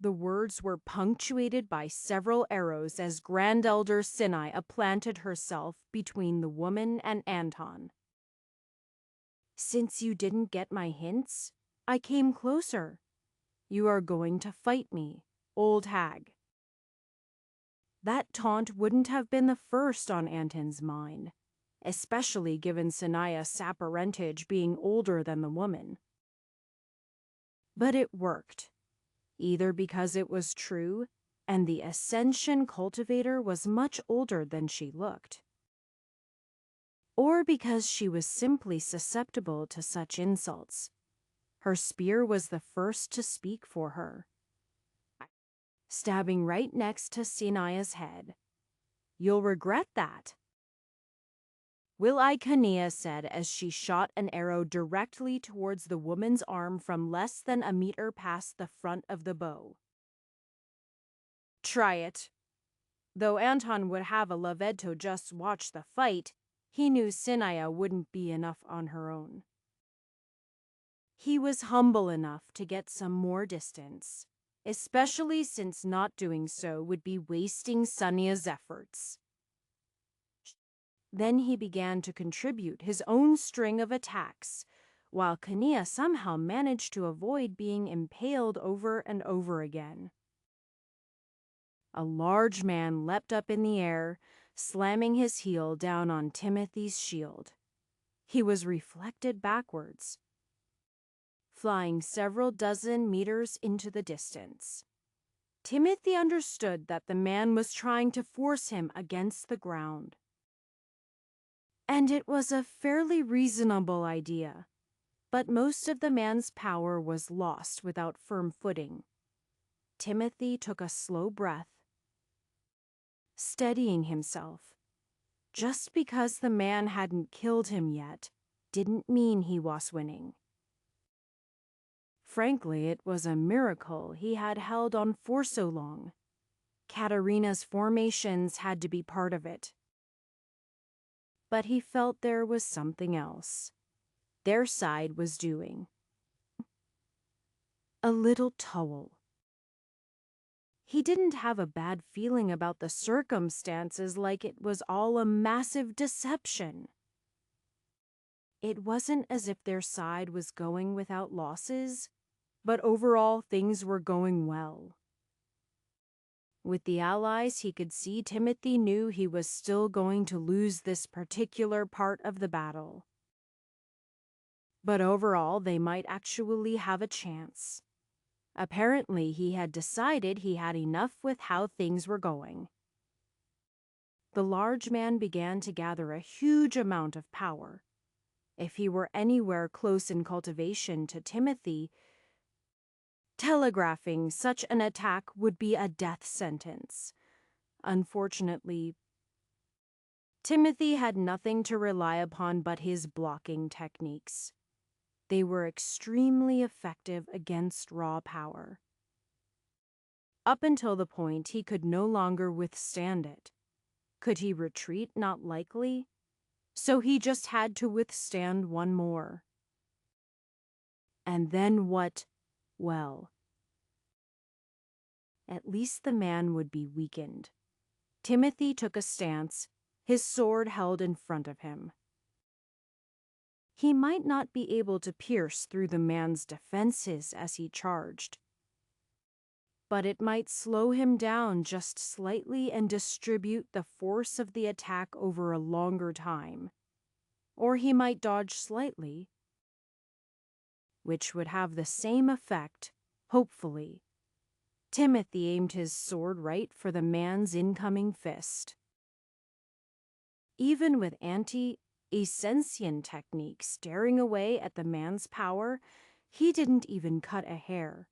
The words were punctuated by several arrows as Grand Elder Sinai planted herself between the woman and Anton. Since you didn't get my hints, I came closer. You are going to fight me, old hag. That taunt wouldn't have been the first on Anton's mind, especially given Sinaya's saparentage being older than the woman. But it worked, either because it was true and the Ascension cultivator was much older than she looked, or because she was simply susceptible to such insults. Her spear was the first to speak for her, stabbing right next to Sinaya's head. You'll regret that. Will-I Kania said as she shot an arrow directly towards the woman's arm from less than a meter past the front of the bow. Try it. Though Anton would have a Loved to just watch the fight, he knew Sinaya wouldn't be enough on her own. He was humble enough to get some more distance, especially since not doing so would be wasting Sania's efforts. Then he began to contribute his own string of attacks, while Kania somehow managed to avoid being impaled over and over again. A large man leapt up in the air, slamming his heel down on Timothy's shield. He was reflected backwards, flying several dozen meters into the distance. Timothy understood that the man was trying to force him against the ground. And it was a fairly reasonable idea, but most of the man's power was lost without firm footing. Timothy took a slow breath, steadying himself. Just because the man hadn't killed him yet didn't mean he was winning. Frankly, it was a miracle he had held on for so long. Katerina's formations had to be part of it. But he felt there was something else their side was doing. A little towel. He didn't have a bad feeling about the circumstances, like it was all a massive deception. It wasn't as if their side was going without losses, but overall things were going well. With the Allies, he could see Timothy knew he was still going to lose this particular part of the battle. But overall, they might actually have a chance. Apparently, he had decided he had enough with how things were going. The large man began to gather a huge amount of power. If he were anywhere close in cultivation to Timothy, telegraphing such an attack would be a death sentence. Unfortunately, Timothy had nothing to rely upon but his blocking techniques. They were extremely effective against raw power. Up until the point he could no longer withstand it. Could he retreat? Not likely. So he just had to withstand one more. And then what? Well, at least the man would be weakened. Timothy took a stance, his sword held in front of him. He might not be able to pierce through the man's defenses as he charged, but it might slow him down just slightly and distribute the force of the attack over a longer time. Or he might dodge slightly, which would have the same effect, hopefully. Timothy aimed his sword right for the man's incoming fist. Even with anti-Ascension technique staring away at the man's power, he didn't even cut a hair.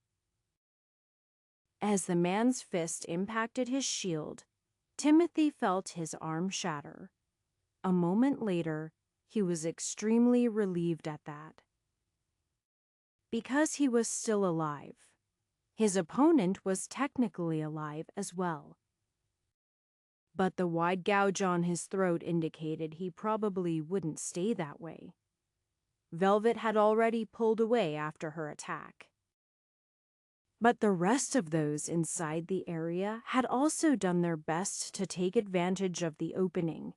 As the man's fist impacted his shield, Timothy felt his arm shatter. A moment later, he was extremely relieved at that. Because he was still alive. His opponent was technically alive as well. But the wide gouge on his throat indicated he probably wouldn't stay that way. Velvet had already pulled away after her attack. But the rest of those inside the area had also done their best to take advantage of the opening,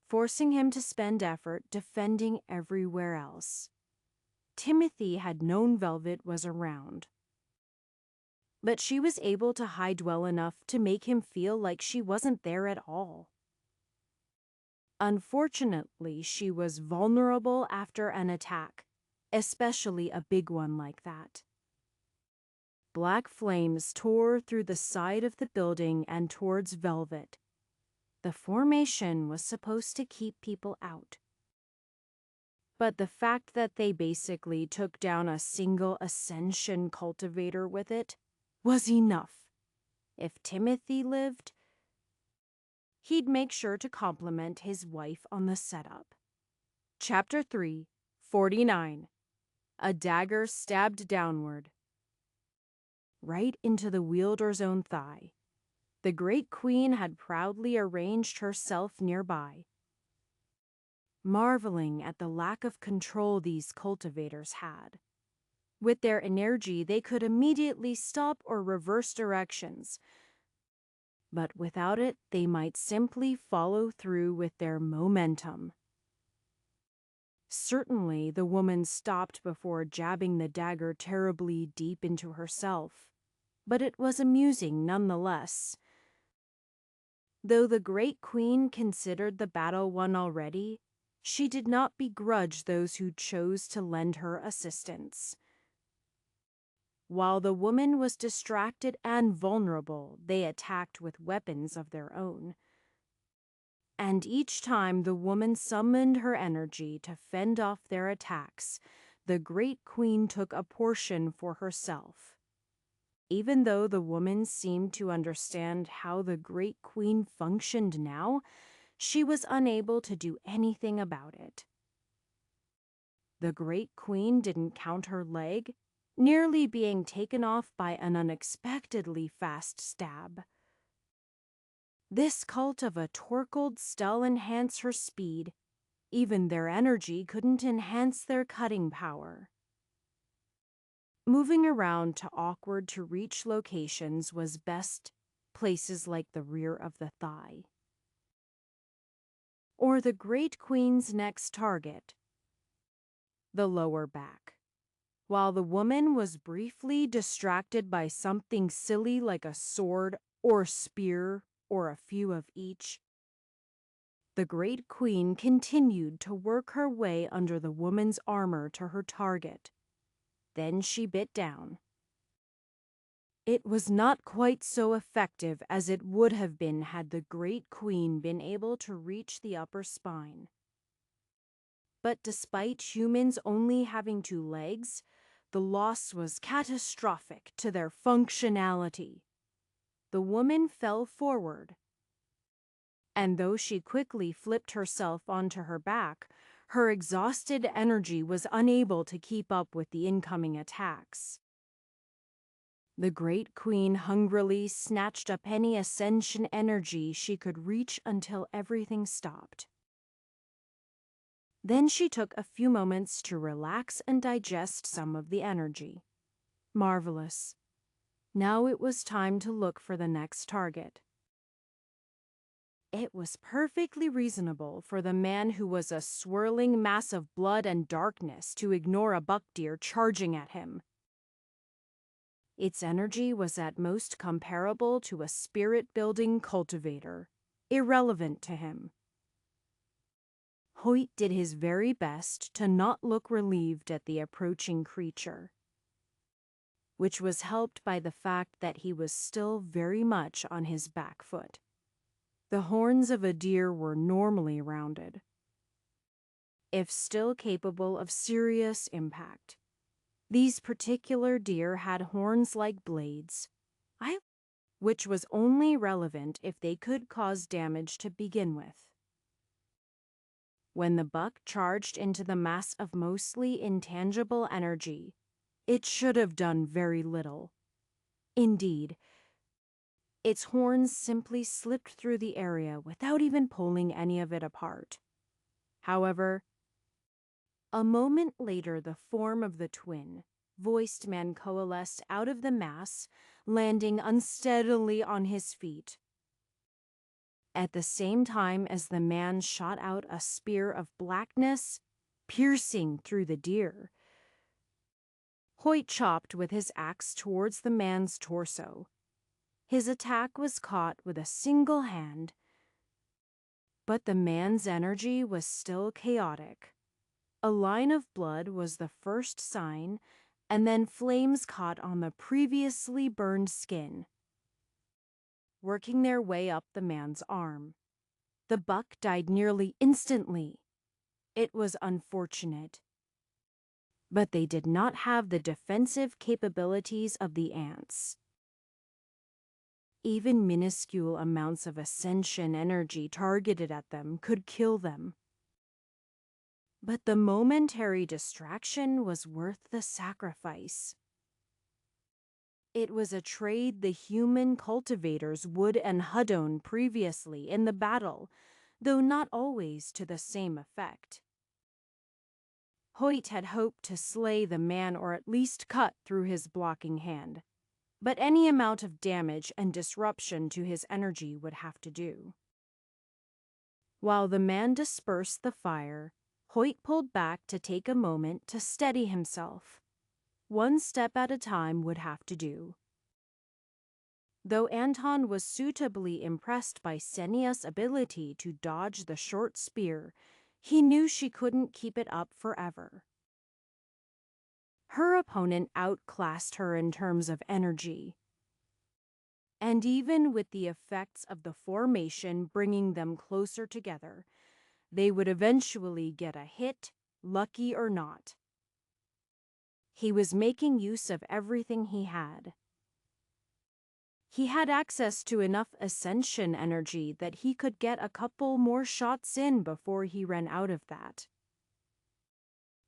forcing him to spend effort defending everywhere else. Timothy had known Velvet was around, but she was able to hide well enough to make him feel like she wasn't there at all. Unfortunately, she was vulnerable after an attack, especially a big one like that. Black flames tore through the side of the building and towards Velvet. The formation was supposed to keep people out. But the fact that they basically took down a single Ascension cultivator with it was enough. If Timothy lived, he'd make sure to compliment his wife on the setup. Chapter 3, 49. A dagger stabbed downward. Right into the wielder's own thigh. The Great Queen had proudly arranged herself nearby, marveling at the lack of control these cultivators had. With their energy, they could immediately stop or reverse directions, but without it, they might simply follow through with their momentum. Certainly, the woman stopped before jabbing the dagger terribly deep into herself, but it was amusing nonetheless. Though the Great Queen considered the battle won already, she did not begrudge those who chose to lend her assistance. While the woman was distracted and vulnerable, they attacked with weapons of their own. And each time the woman summoned her energy to fend off their attacks, the Great Queen took a portion for herself. Even though the woman seemed to understand how the Great Queen functioned now, she was unable to do anything about it. The Great Queen didn't count her leg, nearly being taken off by an unexpectedly fast stab. This cult of a torkled still enhanced her speed. Even their energy couldn't enhance their cutting power. Moving around to awkward-to-reach locations was best, places like the rear of the thigh. Or the Great Queen's next target, the lower back. While the woman was briefly distracted by something silly like a sword or spear or a few of each, the Great Queen continued to work her way under the woman's armor to her target. Then she bit down. It was not quite so effective as it would have been had the Great Queen been able to reach the upper spine. But despite humans only having 2 legs, the loss was catastrophic to their functionality. The woman fell forward, and though she quickly flipped herself onto her back, her exhausted energy was unable to keep up with the incoming attacks. The Great Queen hungrily snatched up any ascension energy she could reach until everything stopped. Then she took a few moments to relax and digest some of the energy. Marvelous. Now it was time to look for the next target. It was perfectly reasonable for the man who was a swirling mass of blood and darkness to ignore a buck deer charging at him. Its energy was at most comparable to a spirit-building cultivator, irrelevant to him. Hoyt did his very best to not look relieved at the approaching creature, which was helped by the fact that he was still very much on his back foot. The horns of a deer were normally rounded, if still capable of serious impact. These particular deer had horns like blades, which was only relevant if they could cause damage to begin with. When the buck charged into the mass of mostly intangible energy, it should have done very little. Indeed, its horns simply slipped through the area without even pulling any of it apart. However, a moment later the form of the twin, voiced man coalesced out of the mass, landing unsteadily on his feet. At the same time as the man shot out a spear of blackness, piercing through the deer. Hoyt chopped with his axe towards the man's torso. His attack was caught with a single hand, but the man's energy was still chaotic. A line of blood was the first sign, and then flames caught on the previously burned skin, working their way up the man's arm. The buck died nearly instantly. It was unfortunate, but they did not have the defensive capabilities of the ants. Even minuscule amounts of ascension energy targeted at them could kill them. But the momentary distraction was worth the sacrifice. It was a trade the human cultivators would and Hudon previously in the battle, though not always to the same effect. Hoyt had hoped to slay the man or at least cut through his blocking hand, but any amount of damage and disruption to his energy would have to do. While the man dispersed the fire, Hoyt pulled back to take a moment to steady himself. One step at a time would have to do. Though Anton was suitably impressed by Senia's ability to dodge the short spear, he knew she couldn't keep it up forever. Her opponent outclassed her in terms of energy. And even with the effects of the formation bringing them closer together, they would eventually get a hit, lucky or not. He was making use of everything he had. He had access to enough ascension energy that he could get a couple more shots in before he ran out of that.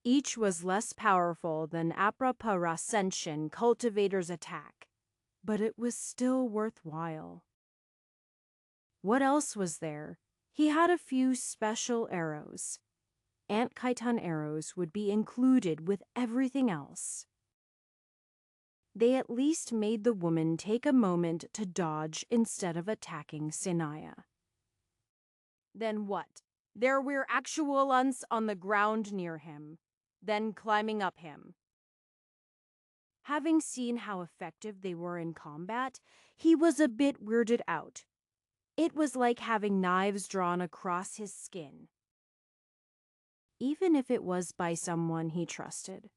Each was less powerful than Ascension Cultivator's attack, but it was still worthwhile. What else was there? He had a few special arrows. Ant Chiton arrows would be included with everything else. They at least made the woman take a moment to dodge instead of attacking Senia. Then what? There were actual ants on the ground near him, then climbing up him. Having seen how effective they were in combat, he was a bit weirded out. It was like having knives drawn across his skin, even if it was by someone he trusted.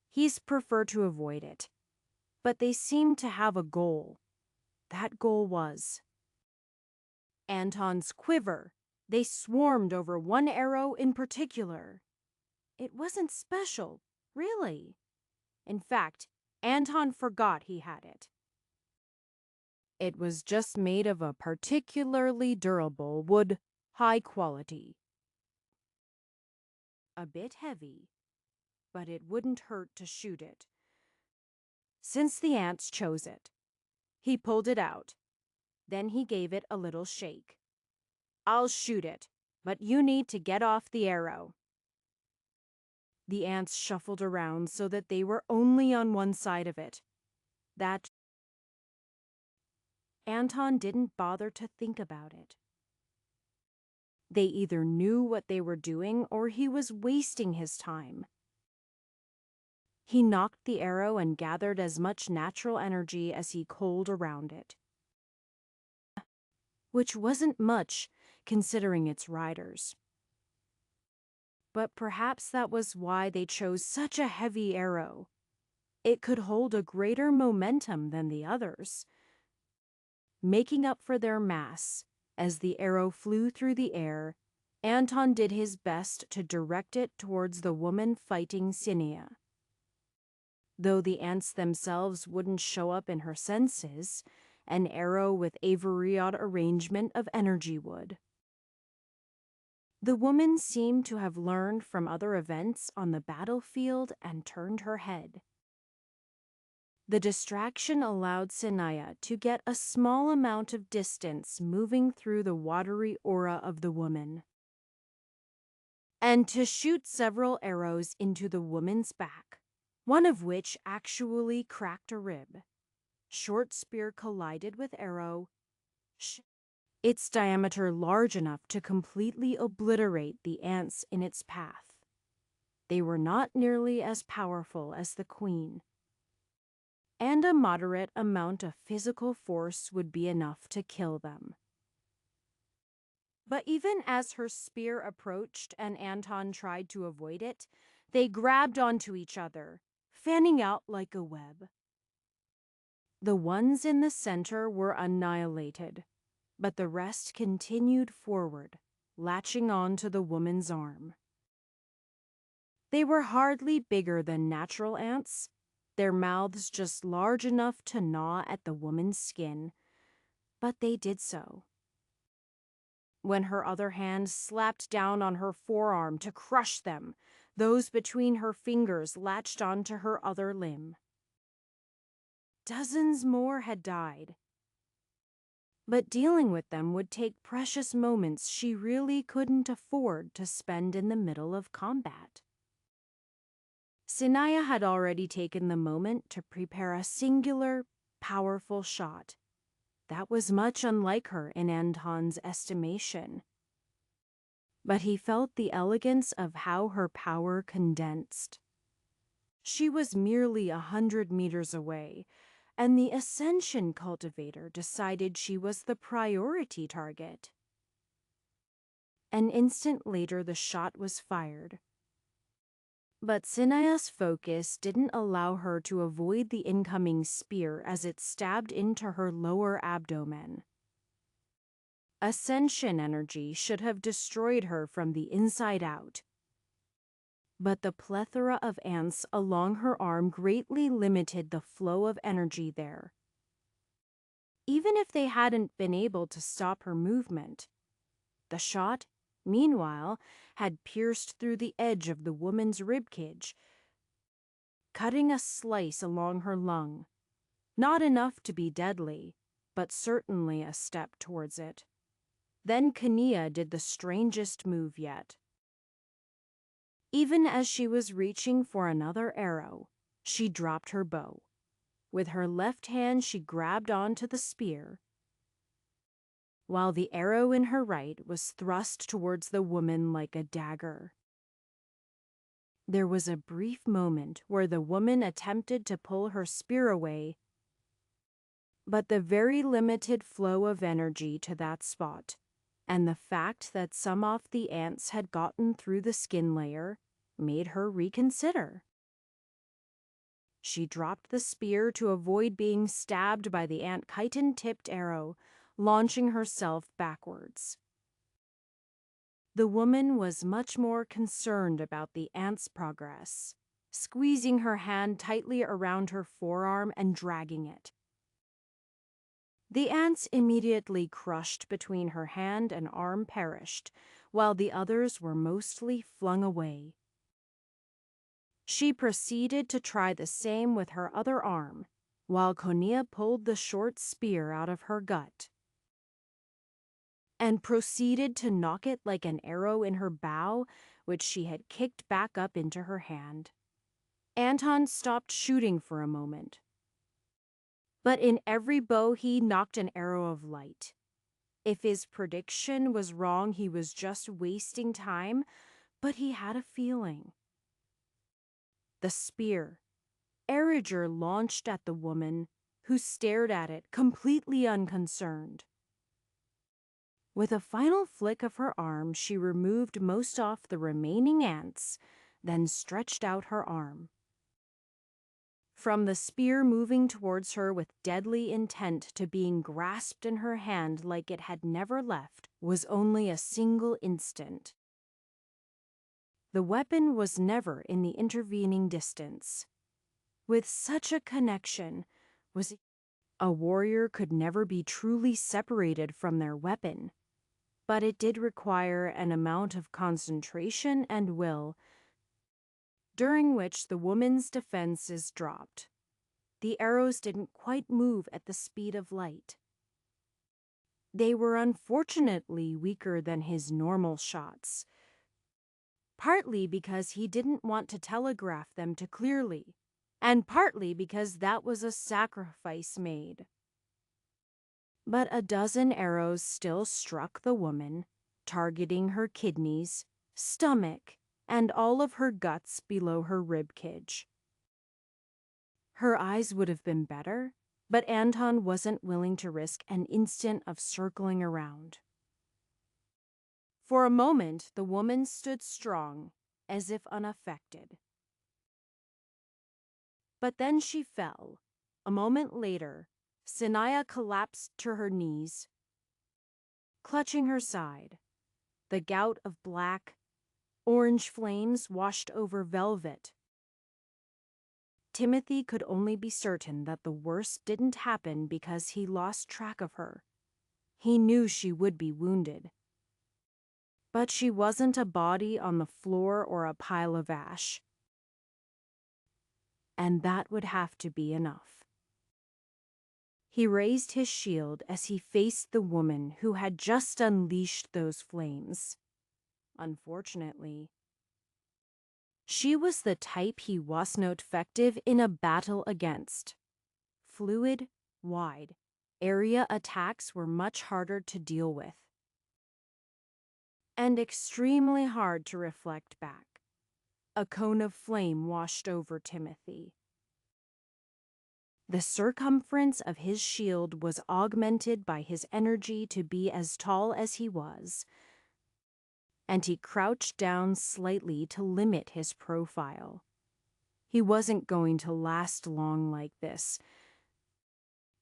He's preferred to avoid it, but they seemed to have a goal. That goal was Anton's quiver. They swarmed over one arrow in particular. It wasn't special, really. In fact, Anton forgot he had it. It was just made of a particularly durable wood, high quality. A bit heavy, but it wouldn't hurt to shoot it. Since the ants chose it, he pulled it out. Then he gave it a little shake. I'll shoot it, but you need to get off the arrow. The ants shuffled around so that they were only on one side of it. That Anton didn't bother to think about it. They either knew what they were doing or he was wasting his time. He knocked the arrow and gathered as much natural energy as he coiled around it, which wasn't much considering its riders. But perhaps that was why they chose such a heavy arrow. It could hold a greater momentum than the others. Making up for their mass, as the arrow flew through the air, Anton did his best to direct it towards the woman fighting Senia. Though the ants themselves wouldn't show up in her senses, an arrow with a varied arrangement of energy would. The woman seemed to have learned from other events on the battlefield and turned her head. The distraction allowed Senia to get a small amount of distance moving through the watery aura of the woman. and to shoot several arrows into the woman's back, one of which actually cracked a rib. Short spear collided with arrow, its diameter large enough to completely obliterate the ants in its path. They were not nearly as powerful as the queen, and a moderate amount of physical force would be enough to kill them. But even as her spear approached and Anton tried to avoid it, they grabbed onto each other, fanning out like a web. The ones in the center were annihilated, but the rest continued forward, latching on to the woman's arm. They were hardly bigger than natural ants, their mouths just large enough to gnaw at the woman's skin, but they did so. When her other hand slapped down on her forearm to crush them, those between her fingers latched onto her other limb. Dozens more had died, but dealing with them would take precious moments she really couldn't afford to spend in the middle of combat. Sinaya had already taken the moment to prepare a singular, powerful shot. That was much unlike her in Anton's estimation. But he felt the elegance of how her power condensed. She was merely 100 meters away, and the Ascension Cultivator decided she was the priority target. An instant later, the shot was fired. But Sinaya's focus didn't allow her to avoid the incoming spear as it stabbed into her lower abdomen. Ascension energy should have destroyed her from the inside out. But the plethora of ants along her arm greatly limited the flow of energy there. Even if they hadn't been able to stop her movement, the shot, meanwhile, had pierced through the edge of the woman's ribcage, cutting a slice along her lung. Not enough to be deadly, but certainly a step towards it. Then Kania did the strangest move yet. Even as she was reaching for another arrow, she dropped her bow. With her left hand, she grabbed onto the spear, while the arrow in her right was thrust towards the woman like a dagger. There was a brief moment where the woman attempted to pull her spear away, but the very limited flow of energy to that spot, and the fact that some of the ants had gotten through the skin layer, made her reconsider. She dropped the spear to avoid being stabbed by the ant chitin-tipped arrow, launching herself backwards. The woman was much more concerned about the ant's progress, squeezing her hand tightly around her forearm and dragging it. The ants immediately crushed between her hand and arm perished, while the others were mostly flung away. She proceeded to try the same with her other arm, while Konia pulled the short spear out of her gut and proceeded to knock it like an arrow in her bow, which she had kicked back up into her hand. Anton stopped shooting for a moment, but in every bow he knocked an arrow of light. If his prediction was wrong, he was just wasting time, but he had a feeling. The spear, Eriger launched at the woman, who stared at it completely unconcerned. With a final flick of her arm, she removed most off the remaining ants, then stretched out her arm. From the spear moving towards her with deadly intent to being grasped in her hand like it had never left was only a single instant. The weapon was never in the intervening distance. With such a connection, a warrior could never be truly separated from their weapon, but it did require an amount of concentration and will, during which the woman's defenses dropped. The arrows didn't quite move at the speed of light. They were unfortunately weaker than his normal shots, partly because he didn't want to telegraph them too clearly, and partly because that was a sacrifice made. But a dozen arrows still struck the woman, targeting her kidneys, stomach, and all of her guts below her rib cage. Her eyes would have been better, but Anton wasn't willing to risk an instant of circling around. For a moment, the woman stood strong, as if unaffected. But then she fell. A moment later, Sanaya collapsed to her knees, clutching her side. The gout of black, orange flames washed over velvet. Timothy could only be certain that the worst didn't happen because he lost track of her. He knew she would be wounded. But she wasn't a body on the floor or a pile of ash. And that would have to be enough. He raised his shield as he faced the woman who had just unleashed those flames. Unfortunately, she was the type he was not effective in a battle against. Fluid, wide, area attacks were much harder to deal with. And extremely hard to reflect back. A cone of flame washed over Timothy. The circumference of his shield was augmented by his energy to be as tall as he was, and he crouched down slightly to limit his profile. He wasn't going to last long like this,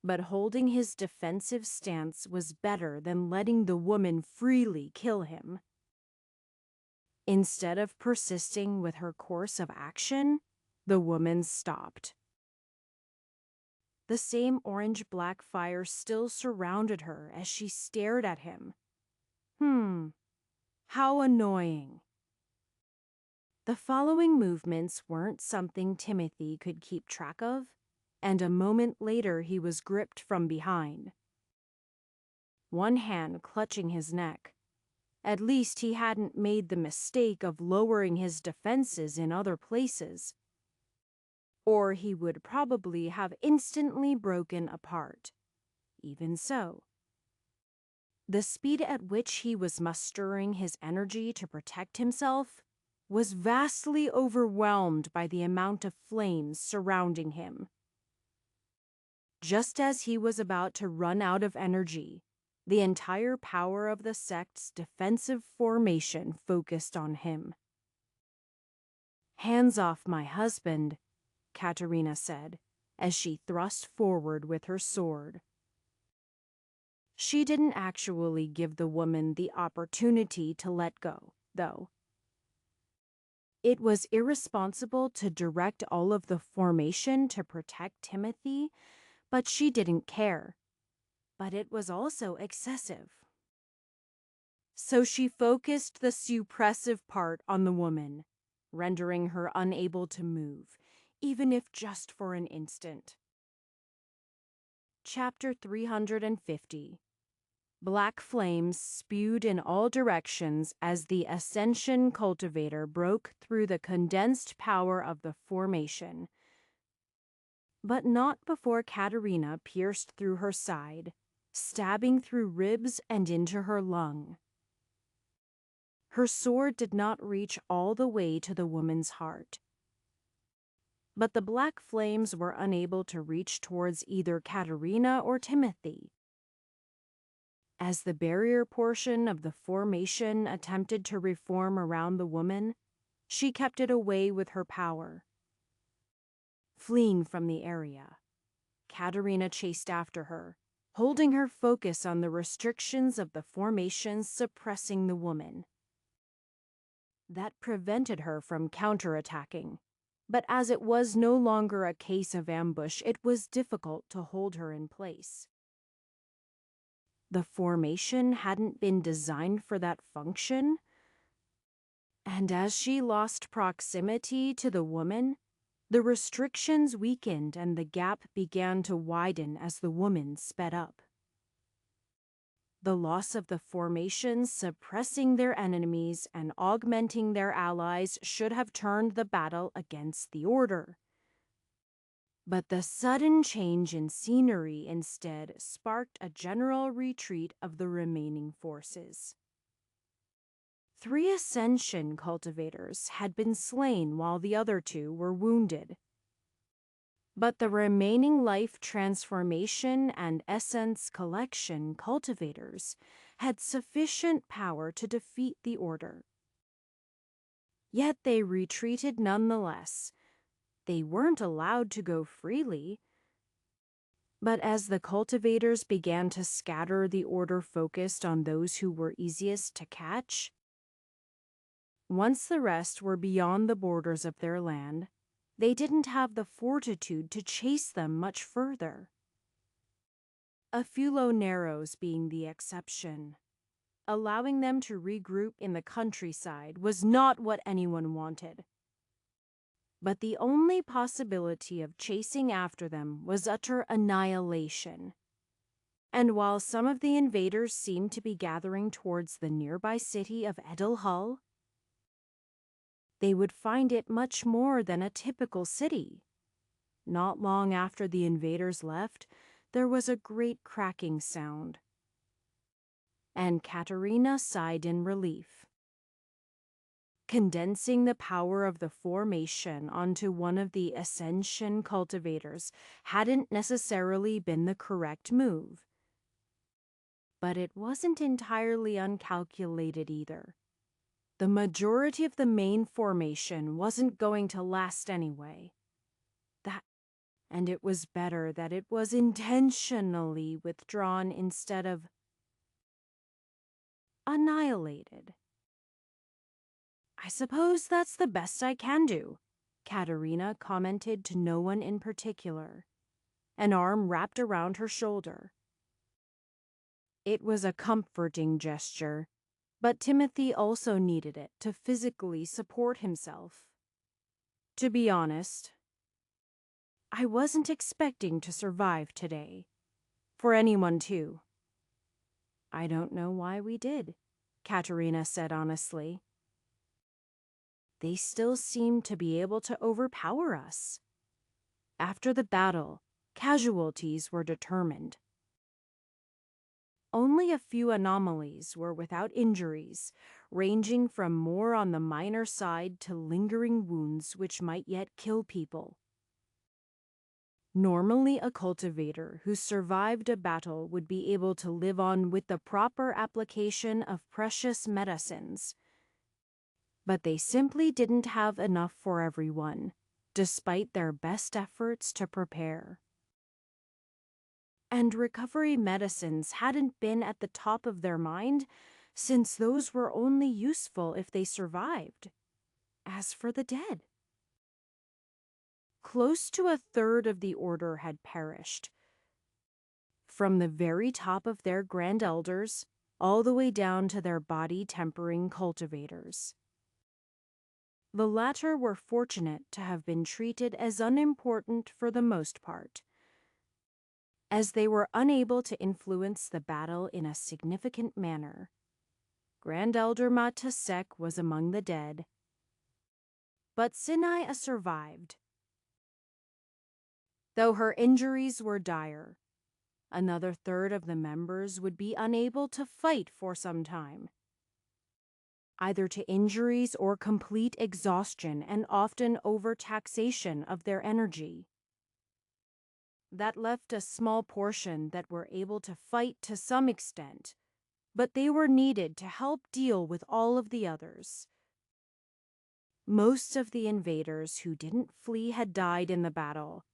but holding his defensive stance was better than letting the woman freely kill him. Instead of persisting with her course of action, the woman stopped. The same orange-black fire still surrounded her as she stared at him. How annoying. The following movements weren't something Timothy could keep track of, and a moment later he was gripped from behind. One hand clutching his neck. At least he hadn't made the mistake of lowering his defenses in other places. Or he would probably have instantly broken apart. Even so, the speed at which he was mustering his energy to protect himself was vastly overwhelmed by the amount of flames surrounding him. Just as he was about to run out of energy, the entire power of the sect's defensive formation focused on him. "Hands off my husband," Katerina said, as she thrust forward with her sword. She didn't actually give the woman the opportunity to let go, though. It was irresponsible to direct all of the formation to protect Timothy, but she didn't care. But it was also excessive. So she focused the suppressive part on the woman, rendering her unable to move, even if just for an instant. Chapter 350. Black flames spewed in all directions as the Ascension Cultivator broke through the condensed power of the formation. But not before Katerina pierced through her side, stabbing through ribs and into her lung. Her sword did not reach all the way to the woman's heart. But the black flames were unable to reach towards either Katerina or Timothy. As the barrier portion of the formation attempted to reform around the woman, she kept it away with her power. Fleeing from the area, Katerina chased after her, holding her focus on the restrictions of the formation suppressing the woman. That prevented her from counterattacking, but as it was no longer a case of ambush, it was difficult to hold her in place. The formation hadn't been designed for that function, and as she lost proximity to the woman, the restrictions weakened and the gap began to widen as the woman sped up. The loss of the formations suppressing their enemies and augmenting their allies should have turned the battle against the order. But the sudden change in scenery instead sparked a general retreat of the remaining forces. 3 Ascension cultivators had been slain while the other 2 were wounded. But the remaining life transformation and essence collection cultivators had sufficient power to defeat the order. Yet they retreated nonetheless. They weren't allowed to go freely. But as the cultivators began to scatter, the order focused on those who were easiest to catch. Once the rest were beyond the borders of their land, they didn't have the fortitude to chase them much further. A few low narrows being the exception. Allowing them to regroup in the countryside was not what anyone wanted. But the only possibility of chasing after them was utter annihilation. And while some of the invaders seemed to be gathering towards the nearby city of Edelhull, they would find it much more than a typical city. Not long after the invaders left, there was a great cracking sound. And Katerina sighed in relief. Condensing the power of the formation onto one of the Ascension cultivators hadn't necessarily been the correct move. But it wasn't entirely uncalculated either. The majority of the main formation wasn't going to last anyway. And it was better that it was intentionally withdrawn instead of annihilated. I suppose that's the best I can do, Katerina commented to no one in particular, an arm wrapped around her shoulder. It was a comforting gesture, but Timothy also needed it to physically support himself. To be honest, I wasn't expecting to survive today. For anyone, too. I don't know why we did, Katerina said honestly. They still seemed to be able to overpower us. After the battle, casualties were determined. Only a few anomalies were without injuries, ranging from more on the minor side to lingering wounds which might yet kill people. Normally, a cultivator who survived a battle would be able to live on with the proper application of precious medicines. But they simply didn't have enough for everyone, despite their best efforts to prepare. And recovery medicines hadn't been at the top of their mind, since those were only useful if they survived. As for the dead, close to a third of the order had perished. From the very top of their grand elders, all the way down to their body-tempering cultivators. The latter were fortunate to have been treated as unimportant for the most part, as they were unable to influence the battle in a significant manner. Grand Elder Matasek was among the dead, but Sinai survived. Though her injuries were dire, another third of the members would be unable to fight for some time, either to injuries or complete exhaustion and often overtaxation of their energy. That left a small portion that were able to fight to some extent, but they were needed to help deal with all of the others. Most of the invaders who didn't flee had died in the battle,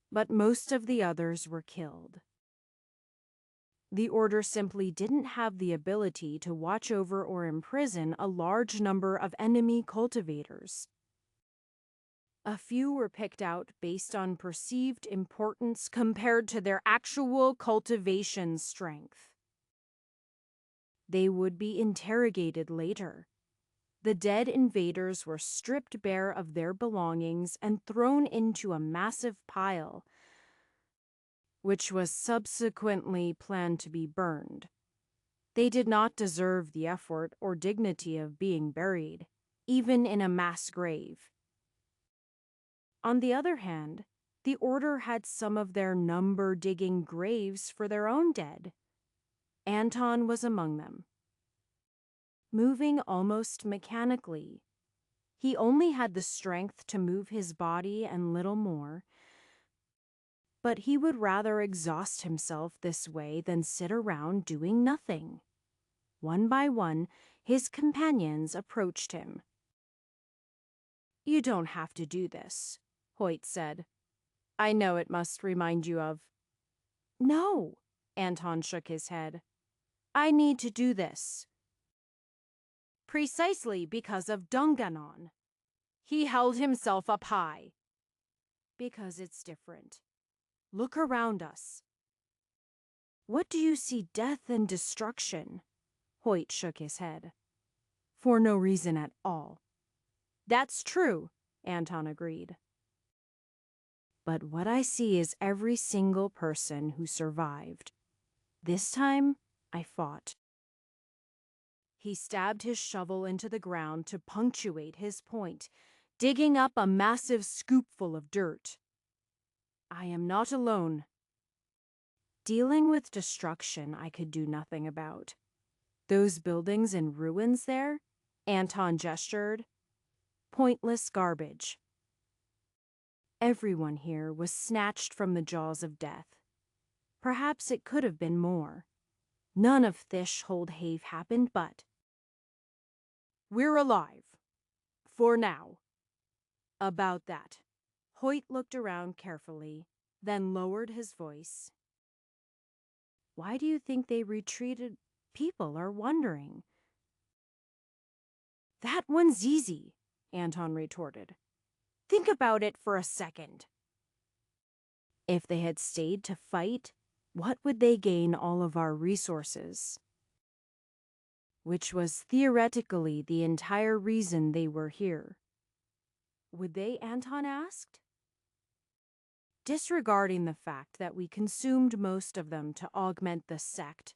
but most of the others were killed. The Order simply didn't have the ability to watch over or imprison a large number of enemy cultivators. A few were picked out based on perceived importance compared to their actual cultivation strength. They would be interrogated later. The dead invaders were stripped bare of their belongings and thrown into a massive pile, which was subsequently planned to be burned. They did not deserve the effort or dignity of being buried, even in a mass grave. On the other hand, the Order had some of their number-digging graves for their own dead. Anton was among them. Moving almost mechanically, he only had the strength to move his body and little more, but he would rather exhaust himself this way than sit around doing nothing. One by one, his companions approached him. "You don't have to do this," Hoyt said. "I know it must remind you of—" "No," Anton shook his head. "I need to do this. Precisely because of Dunganon. He held himself up high. Because it's different. Look around us." "What do you see? Death and destruction?" Hoyt shook his head. "For no reason at all." "That's true," Anton agreed. "But what I see is every single person who survived. This time, I fought." He stabbed his shovel into the ground to punctuate his point, digging up a massive scoopful of dirt. "I am not alone. Dealing with destruction I could do nothing about. Those buildings in ruins there," Anton gestured, "pointless garbage. Everyone here was snatched from the jaws of death. Perhaps it could have been more. None of this Holdhave happened, but we're alive. For now. About that." Hoyt looked around carefully, then lowered his voice. "Why do you think they retreated? People are wondering." "That one's easy," Anton retorted. "Think about it for a second. If they had stayed to fight, what would they gain all of our resources? Which was theoretically the entire reason they were here. Would they?" Anton asked. "Disregarding the fact that we consumed most of them to augment the sect,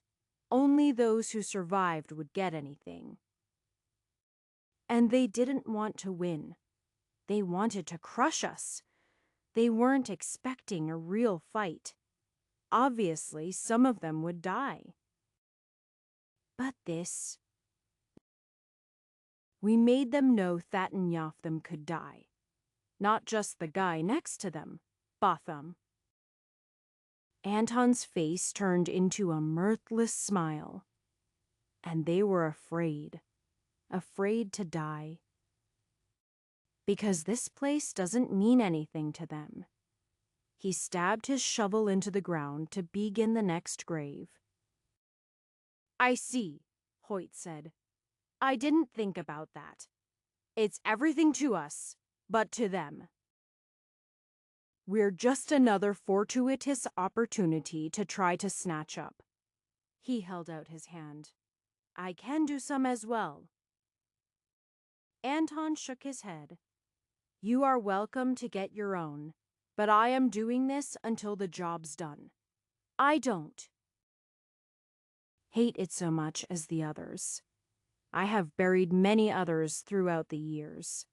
only those who survived would get anything. And they didn't want to win. They wanted to crush us. They weren't expecting a real fight. Obviously, some of them would die. But this... We made them know Thatten Yotham could die. Not just the guy next to them, Botham." Anton's face turned into a mirthless smile. "And they were afraid. Afraid to die. Because this place doesn't mean anything to them." He stabbed his shovel into the ground to begin the next grave. "I see," Hoyt said. "I didn't think about that. It's everything to us, but to them. We're just another fortuitous opportunity to try to snatch up." He held out his hand. "I can do some as well." Anton shook his head. "You are welcome to get your own, but I am doing this until the job's done. I don't hate it so much as the others. I have buried many others throughout the years."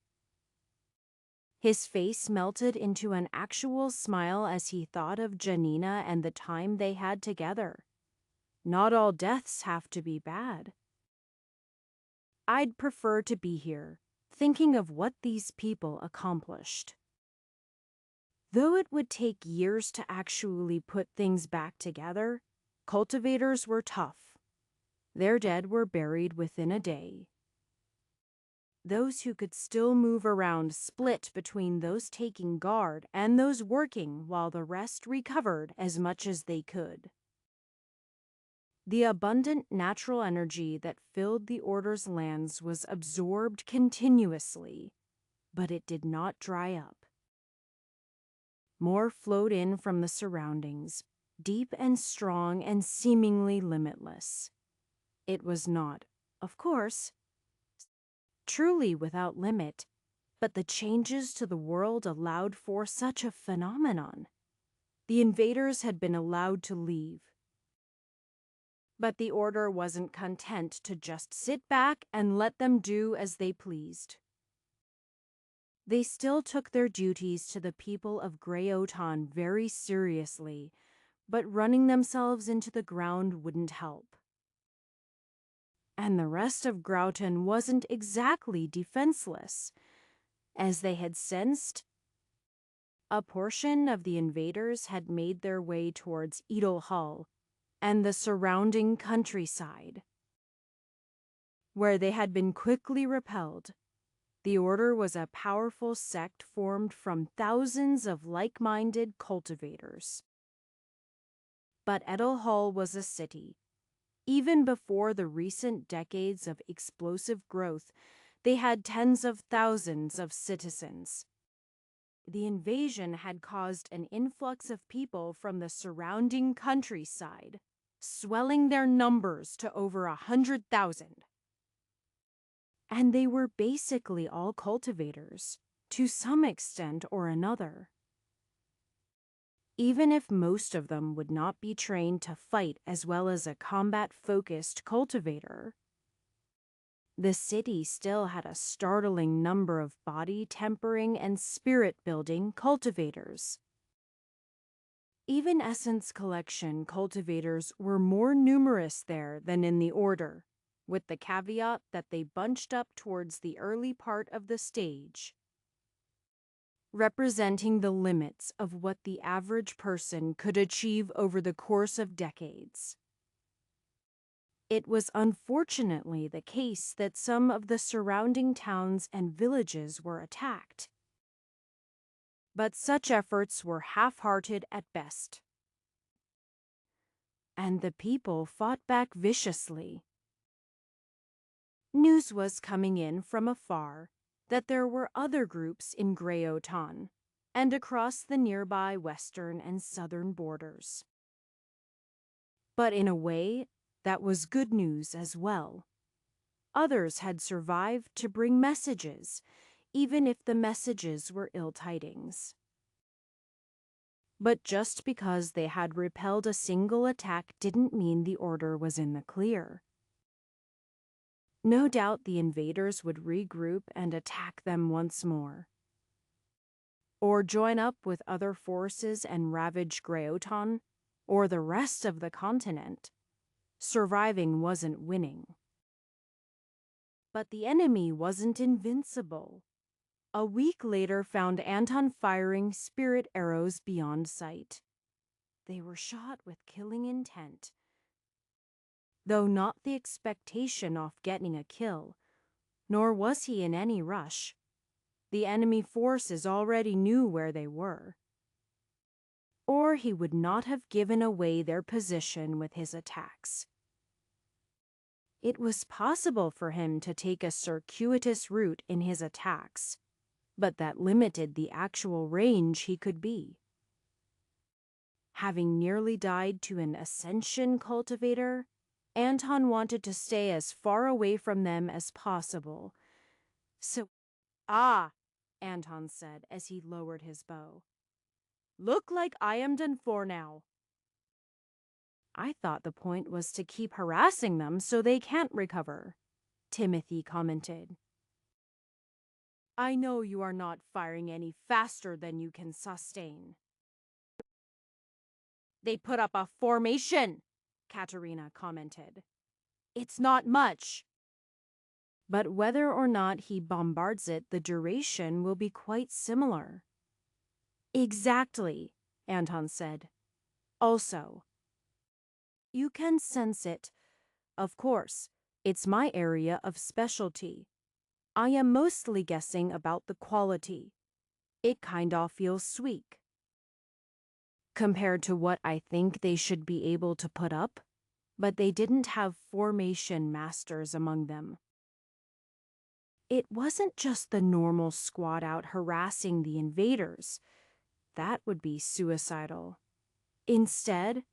His face melted into an actual smile as he thought of Janina and the time they had together. Not all deaths have to be bad. "I'd prefer to be here, thinking of what these people accomplished. Though it would take years to actually put things back together, cultivators were tough. Their dead were buried within a day. Those who could still move around split between those taking guard and those working while the rest recovered as much as they could. The abundant natural energy that filled the Order's lands was absorbed continuously, but it did not dry up. More flowed in from the surroundings, deep and strong and seemingly limitless. It was not, of course, truly without limit, but the changes to the world allowed for such a phenomenon. The invaders had been allowed to leave. But the Order wasn't content to just sit back and let them do as they pleased. They still took their duties to the people of Greyotan very seriously, but running themselves into the ground wouldn't help. And the rest of Grauton wasn't exactly defenseless. As they had sensed, a portion of the invaders had made their way towards Idle and the surrounding countryside. Where they had been quickly repelled, the Order was a powerful sect formed from thousands of like-minded cultivators. But Idle was a city. Even before the recent decades of explosive growth, they had tens of thousands of citizens. The invasion had caused an influx of people from the surrounding countryside, swelling their numbers to over 100,000. And they were basically all cultivators, to some extent or another. Even if most of them would not be trained to fight as well as a combat-focused cultivator, the city still had a startling number of body-tempering and spirit-building cultivators. Even Essence Collection cultivators were more numerous there than in the Order, with the caveat that they bunched up towards the early part of the stage, representing the limits of what the average person could achieve over the course of decades. It was unfortunately the case that some of the surrounding towns and villages were attacked. But such efforts were half-hearted at best. And the people fought back viciously. News was coming in from afar that there were other groups in Greyotan and across the nearby western and southern borders. But in a way, that was good news as well. Others had survived to bring messages, even if the messages were ill tidings. But just because they had repelled a single attack didn't mean the Order was in the clear. No doubt the invaders would regroup and attack them once more. Or join up with other forces and ravage Greyotan, or the rest of the continent. Surviving wasn't winning. But the enemy wasn't invincible. A week later found Anton firing spirit arrows beyond sight. They were shot with killing intent. Though not the expectation of getting a kill, nor was he in any rush. The enemy forces already knew where they were. Or he would not have given away their position with his attacks. It was possible for him to take a circuitous route in his attacks, but that limited the actual range he could be. Having nearly died to an Ascension cultivator, Anton wanted to stay as far away from them as possible. So, Anton said as he lowered his bow. Look like I am done for now. I thought the point was to keep harassing them so they can't recover, Timothy commented. I know you are not firing any faster than you can sustain. They put up a formation, Katerina commented. It's not much. But whether or not he bombards it, the duration will be quite similar. Exactly, Anton said. Also, you can sense it. Of course, it's my area of specialty. I am mostly guessing about the quality. It kind of feels sweet. Compared to what I think they should be able to put up, but they didn't have formation masters among them. It wasn't just the normal squad out harassing the invaders. That would be suicidal. Instead,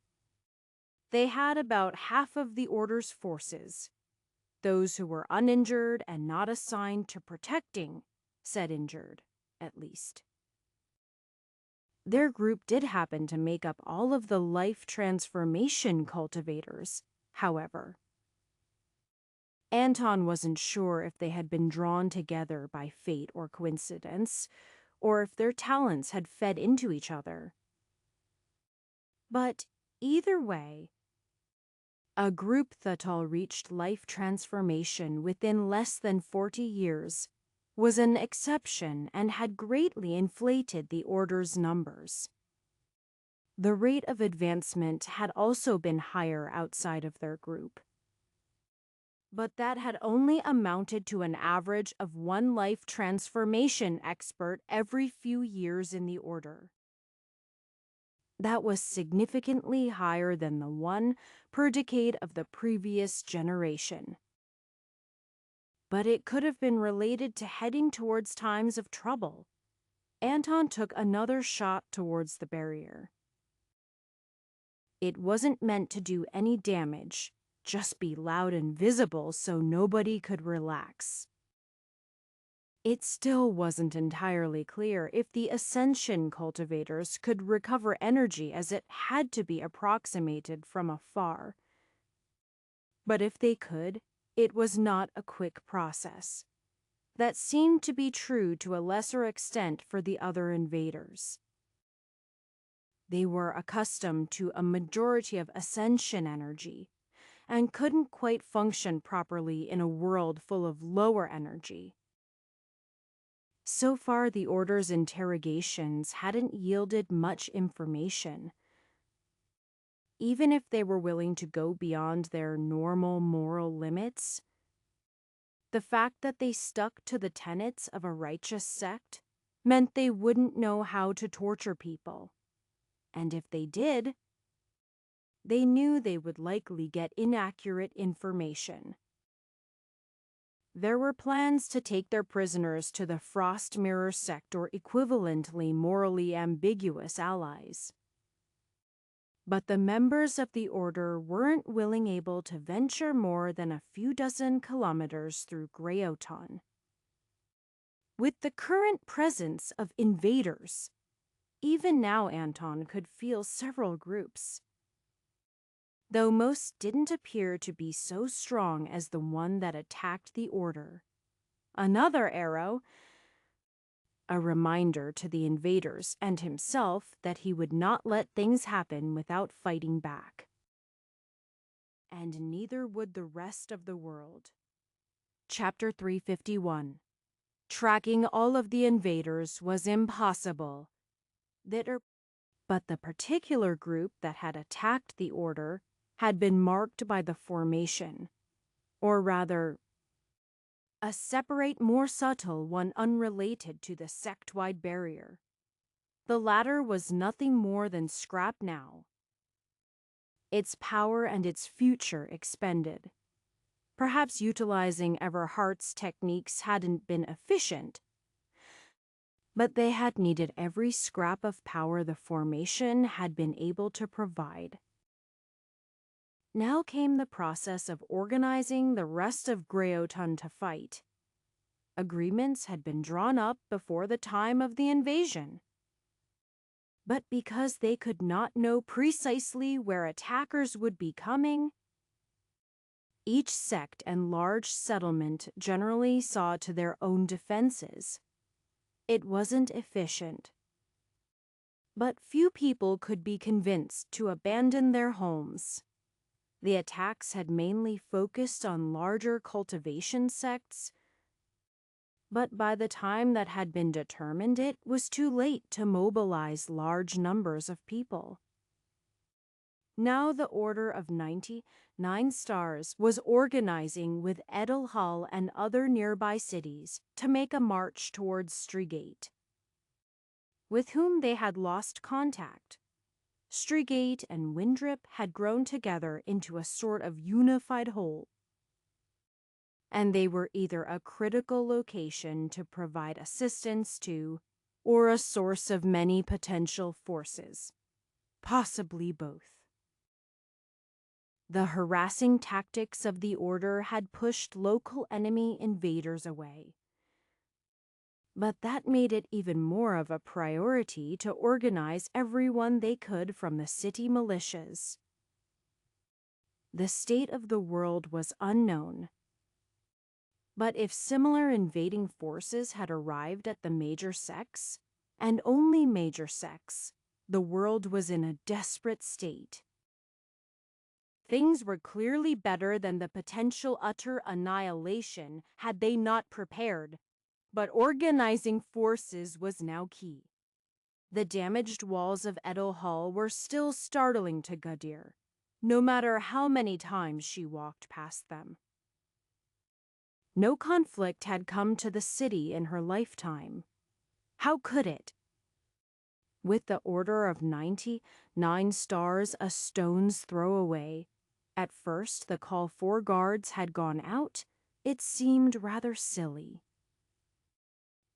they had about half of the Order's forces. Those who were uninjured and not assigned to protecting, said injured, at least. Their group did happen to make up all of the life transformation cultivators. however. Anton wasn't sure if they had been drawn together by fate or coincidence, or if their talents had fed into each other. But either way, a group that all reached life transformation within less than 40 years was an exception and had greatly inflated the Order's numbers. The rate of advancement had also been higher outside of their group, but that had only amounted to an average of one life transformation expert every few years in the Order. That was significantly higher than the one per decade of the previous generation. But it could have been related to heading towards times of trouble. Anton took another shot towards the barrier. It wasn't meant to do any damage, just be loud and visible so nobody could relax. It still wasn't entirely clear if the Ascension cultivators could recover energy, as it had to be approximated from afar. But if they could, it was not a quick process. That seemed to be true to a lesser extent for the other invaders. They were accustomed to a majority of Ascension energy and couldn't quite function properly in a world full of lower energy. So far, the Order's interrogations hadn't yielded much information. Even if they were willing to go beyond their normal moral limits, the fact that they stuck to the tenets of a righteous sect meant they wouldn't know how to torture people. And if they did, they knew they would likely get inaccurate information. There were plans to take their prisoners to the Frost Mirror sect or equivalently morally ambiguous allies. But the members of the Order weren't able to venture more than a few dozen kilometers through Greyoton. With the current presence of invaders, even now Anton could feel several groups, though most didn't appear to be so strong as the one that attacked the Order. Another arrow, a reminder to the invaders and himself that he would not let things happen without fighting back. And neither would the rest of the world. Chapter 351. Tracking all of the invaders was impossible. But the particular group that had attacked the Order had been marked by the formation, or rather, a separate, more subtle one unrelated to the sect-wide barrier. The latter was nothing more than scrap now, its power and its future expended. Perhaps utilizing Everhart's techniques hadn't been efficient, but they had needed every scrap of power the formation had been able to provide. Now came the process of organizing the rest of Greyoton to fight. Agreements had been drawn up before the time of the invasion. But because they could not know precisely where attackers would be coming, each sect and large settlement generally saw to their own defenses. It wasn't efficient. But few people could be convinced to abandon their homes. The attacks had mainly focused on larger cultivation sects, but by the time that had been determined, it was too late to mobilize large numbers of people. Now the Order of 99 Stars was organizing with Edelhall and other nearby cities to make a march towards Streegate, with whom they had lost contact. Streegate and Windrip had grown together into a sort of unified whole, and they were either a critical location to provide assistance to, or a source of many potential forces, possibly both. The harassing tactics of the Order had pushed local enemy invaders away, but that made it even more of a priority to organize everyone they could from the city militias. The state of the world was unknown. But if similar invading forces had arrived at the major sects, and only major sects, the world was in a desperate state. Things were clearly better than the potential utter annihilation had they not prepared, but organizing forces was now key. The damaged walls of Edel Hall were still startling to Gadir, no matter how many times she walked past them. No conflict had come to the city in her lifetime. How could it? With the order of 99 stars a stone's throw away, at first the call for guards had gone out, it seemed rather silly.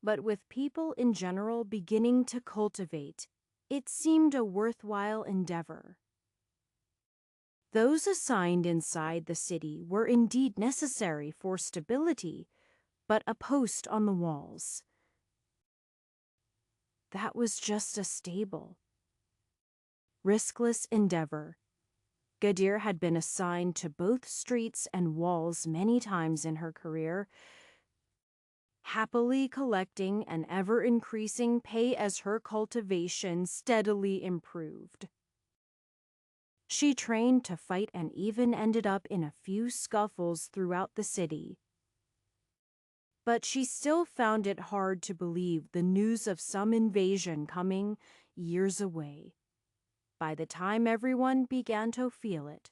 But with people in general beginning to cultivate, it seemed a worthwhile endeavor. Those assigned inside the city were indeed necessary for stability, but a post on the walls. That was just a stable. Riskless endeavor. Gadir had been assigned to both streets and walls many times in her career, happily collecting an ever-increasing pay as her cultivation steadily improved. She trained to fight and even ended up in a few scuffles throughout the city. But she still found it hard to believe the news of some invasion coming years away, by the time everyone began to feel it.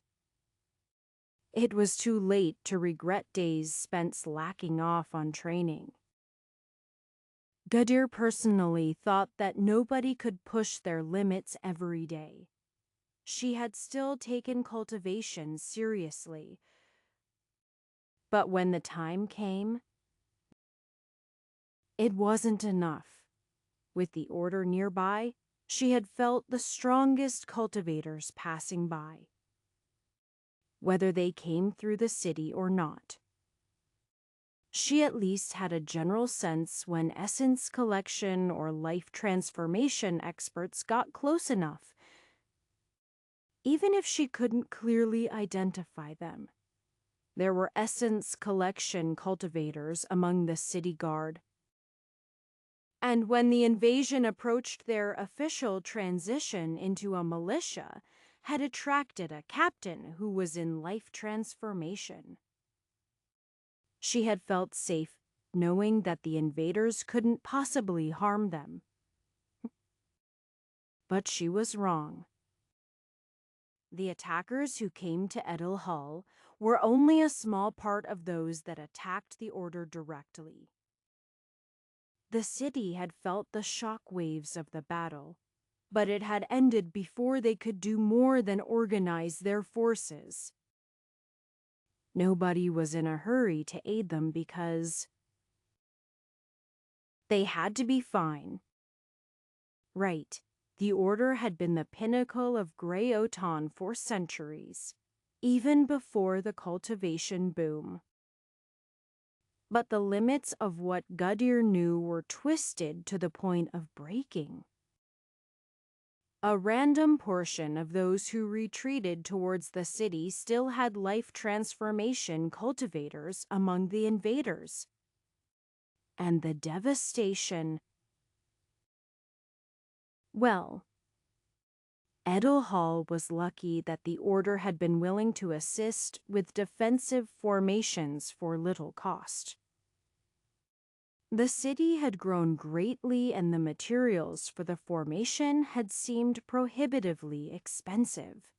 It was too late to regret days spent slacking off on training. Gadir personally thought that nobody could push their limits every day. She had still taken cultivation seriously. But when the time came, it wasn't enough. With the order nearby, she had felt the strongest cultivators passing by, whether they came through the city or not. She at least had a general sense when essence collection or life transformation experts got close enough, even if she couldn't clearly identify them. There were essence collection cultivators among the city guard. And when the invasion approached their official transition into a militia, had attracted a captain who was in life transformation. She had felt safe knowing that the invaders couldn't possibly harm them. But she was wrong. The attackers who came to Edel Hall were only a small part of those that attacked the order directly. The city had felt the shock waves of the battle, but it had ended before they could do more than organize their forces. Nobody was in a hurry to aid them because they had to be fine. Right, the order had been the pinnacle of Grey Oton for centuries, even before the cultivation boom. But the limits of what Gadir knew were twisted to the point of breaking. A random portion of those who retreated towards the city still had life transformation cultivators among the invaders. And the devastation. Well, Edel Hall was lucky that the order had been willing to assist with defensive formations for little cost. The city had grown greatly and the materials for the formation had seemed prohibitively expensive.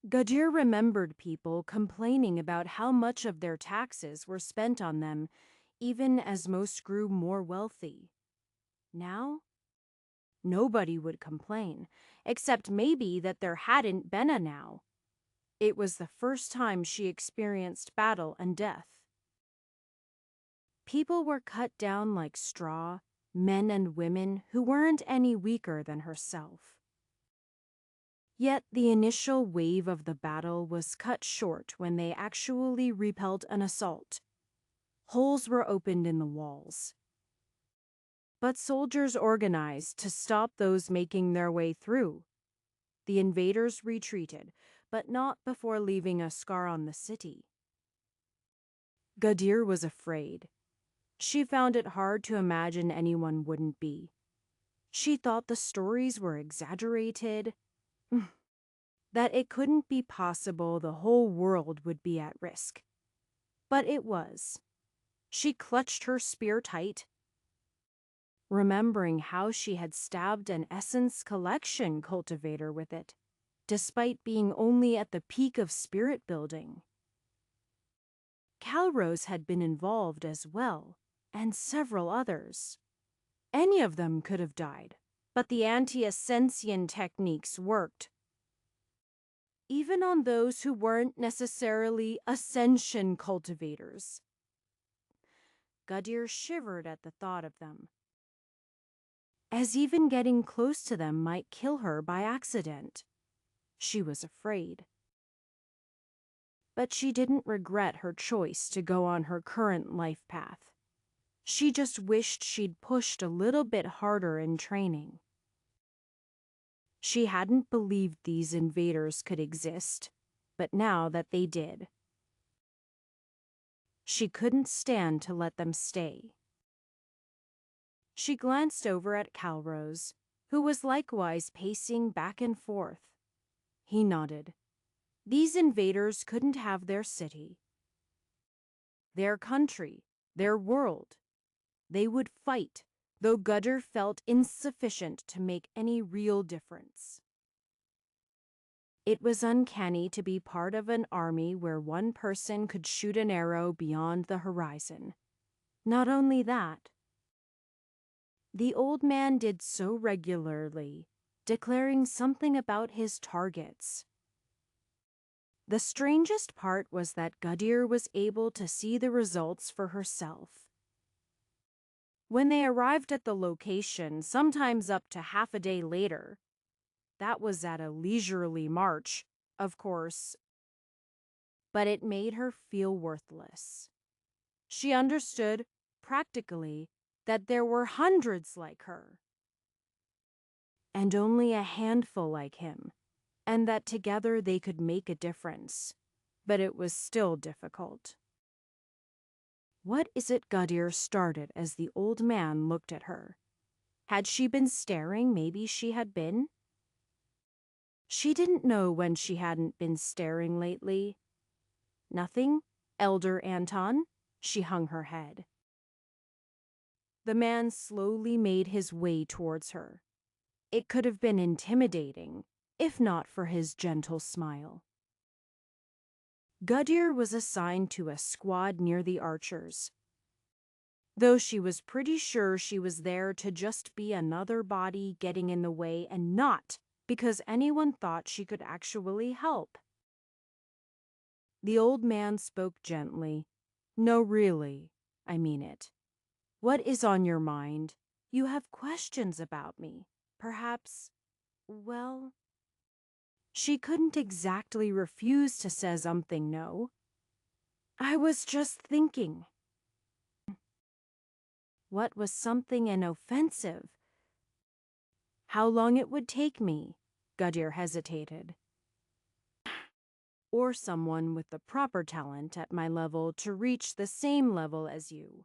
Gadir remembered people complaining about how much of their taxes were spent on them, even as most grew more wealthy. Now, nobody would complain, except maybe that there hadn't been a now. It was the first time she experienced battle and death. People were cut down like straw, men and women who weren't any weaker than herself. Yet the initial wave of the battle was cut short when they actually repelled an assault. Holes were opened in the walls. But soldiers organized to stop those making their way through. The invaders retreated, but not before leaving a scar on the city. Gadir was afraid. She found it hard to imagine anyone wouldn't be. She thought the stories were exaggerated, that it couldn't be possible the whole world would be at risk. But it was. She clutched her spear tight, remembering how she had stabbed an essence collection cultivator with it, despite being only at the peak of spirit building. Calrose had been involved as well, and several others. Any of them could have died, but the anti-ascension techniques worked, even on those who weren't necessarily ascension cultivators. Gadir shivered at the thought of them, as even getting close to them might kill her by accident. She was afraid. But she didn't regret her choice to go on her current life path. She just wished she'd pushed a little bit harder in training. She hadn't believed these invaders could exist, but now that they did, she couldn't stand to let them stay. She glanced over at Calrose, who was likewise pacing back and forth. He nodded. These invaders couldn't have their city, their country, their world. They would fight, though Gadir felt insufficient to make any real difference. It was uncanny to be part of an army where one person could shoot an arrow beyond the horizon. Not only that, the old man did so regularly, declaring something about his targets. The strangest part was that Gadir was able to see the results for herself. When they arrived at the location, sometimes up to half a day later, that was at a leisurely march, of course, but it made her feel worthless. She understood, practically, that there were hundreds like her, and only a handful like him, and that together they could make a difference. But it was still difficult. What is it Gadir started as the old man looked at her? Had she been staring? Maybe she had been. She didn't know when she hadn't been staring lately. Nothing, Elder Anton? She hung her head. The man slowly made his way towards her. It could have been intimidating, if not for his gentle smile. Gadir was assigned to a squad near the archers, though she was pretty sure she was there to just be another body getting in the way and not because anyone thought she could actually help. The old man spoke gently. No, really, I mean it. What is on your mind? You have questions about me. Perhaps, well... She couldn't exactly refuse to say something, no. I was just thinking. What was something inoffensive? How long it would take me, Gadir hesitated. Or someone with the proper talent at my level to reach the same level as you.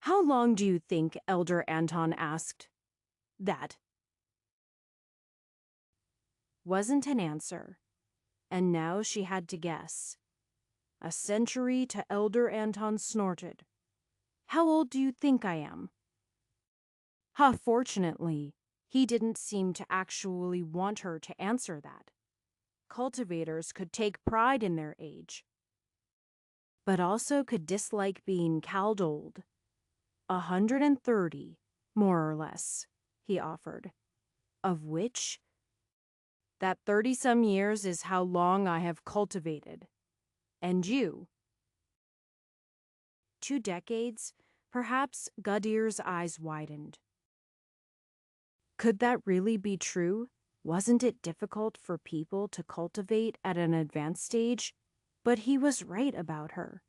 How long do you think? Elder Anton asked. That wasn't an answer, and now she had to guess. A century to Elder Anton snorted. How old do you think I am? Fortunately, he didn't seem to actually want her to answer that. Cultivators could take pride in their age, but also could dislike being called old. 130, more or less, he offered. Of which, that 30-some years is how long I have cultivated. And you? 2 decades? Perhaps. Gadir's eyes widened. Could that really be true? Wasn't it difficult for people to cultivate at an advanced stage? But he was right about her.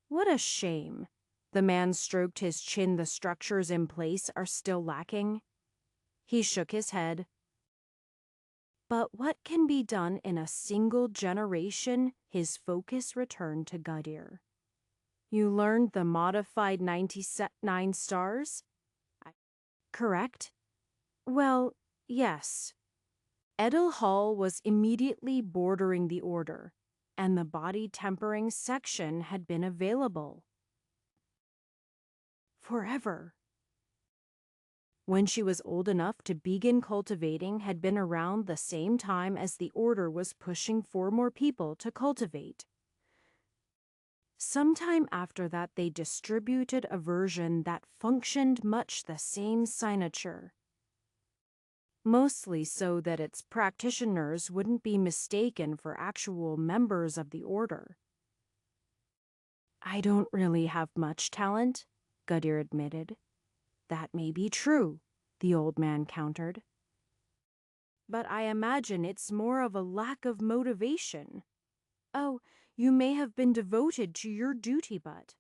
What a shame. The man stroked his chin. The structures in place are still lacking. He shook his head. But what can be done in a single generation? His focus returned to Gudir. You learned the modified 99 stars? Correct? Well, yes. Edel Hall was immediately bordering the order, and the body tempering section had been available. Forever. When she was old enough to begin cultivating had been around the same time as the order was pushing for more people to cultivate. Sometime after that, they distributed a version that functioned much the same signature, mostly so that its practitioners wouldn't be mistaken for actual members of the order. I don't really have much talent, Gudir admitted. That may be true, the old man countered. But I imagine it's more of a lack of motivation. Oh, you may have been devoted to your duty, but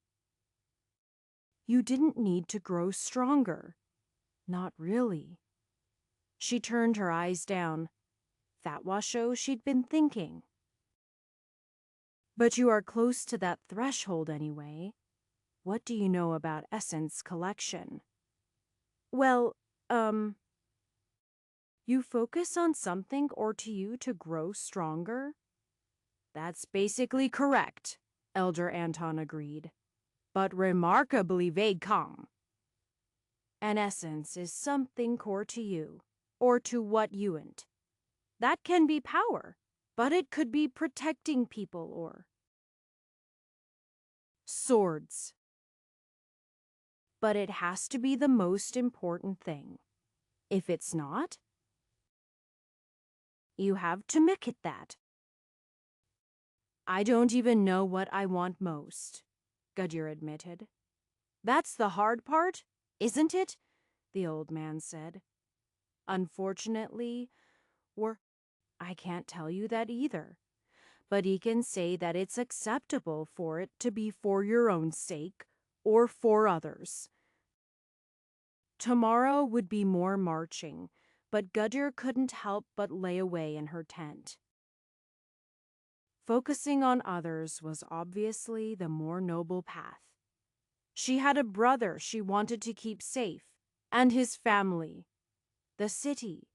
you didn't need to grow stronger. Not really. She turned her eyes down. That was so she'd been thinking. But you are close to that threshold anyway. What do you know about essence collection? Well, you focus on something or to you to grow stronger? That's basically correct, Elder Anton agreed. But remarkably vague. An essence is something core to you, or to what you ain't. That can be power, but it could be protecting people or swords. But it has to be the most important thing. If it's not, you have to make it that. I don't even know what I want most, Gudir admitted. That's the hard part, isn't it? The old man said. Unfortunately, I can't tell you that either. But he can say that it's acceptable for it to be for your own sake or for others. Tomorrow would be more marching, but Gudir couldn't help but lay away in her tent. Focusing on others was obviously the more noble path. She had a brother she wanted to keep safe, and his family, the city,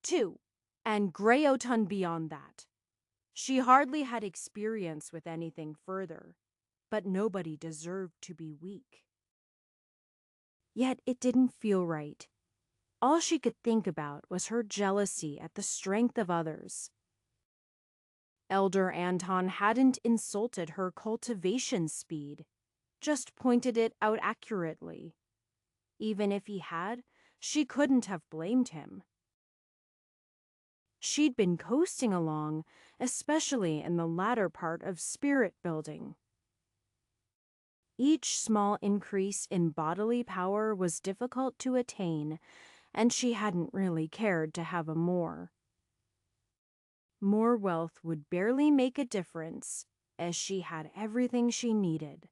too, and Greyoton beyond that. She hardly had experience with anything further, but nobody deserved to be weak. Yet it didn't feel right. All she could think about was her jealousy at the strength of others. Elder Anton hadn't insulted her cultivation speed, just pointed it out accurately. Even if he had, she couldn't have blamed him. She'd been coasting along, especially in the latter part of spirit building. Each small increase in bodily power was difficult to attain, and she hadn't really cared to have a more. More wealth would barely make a difference, as she had everything she needed.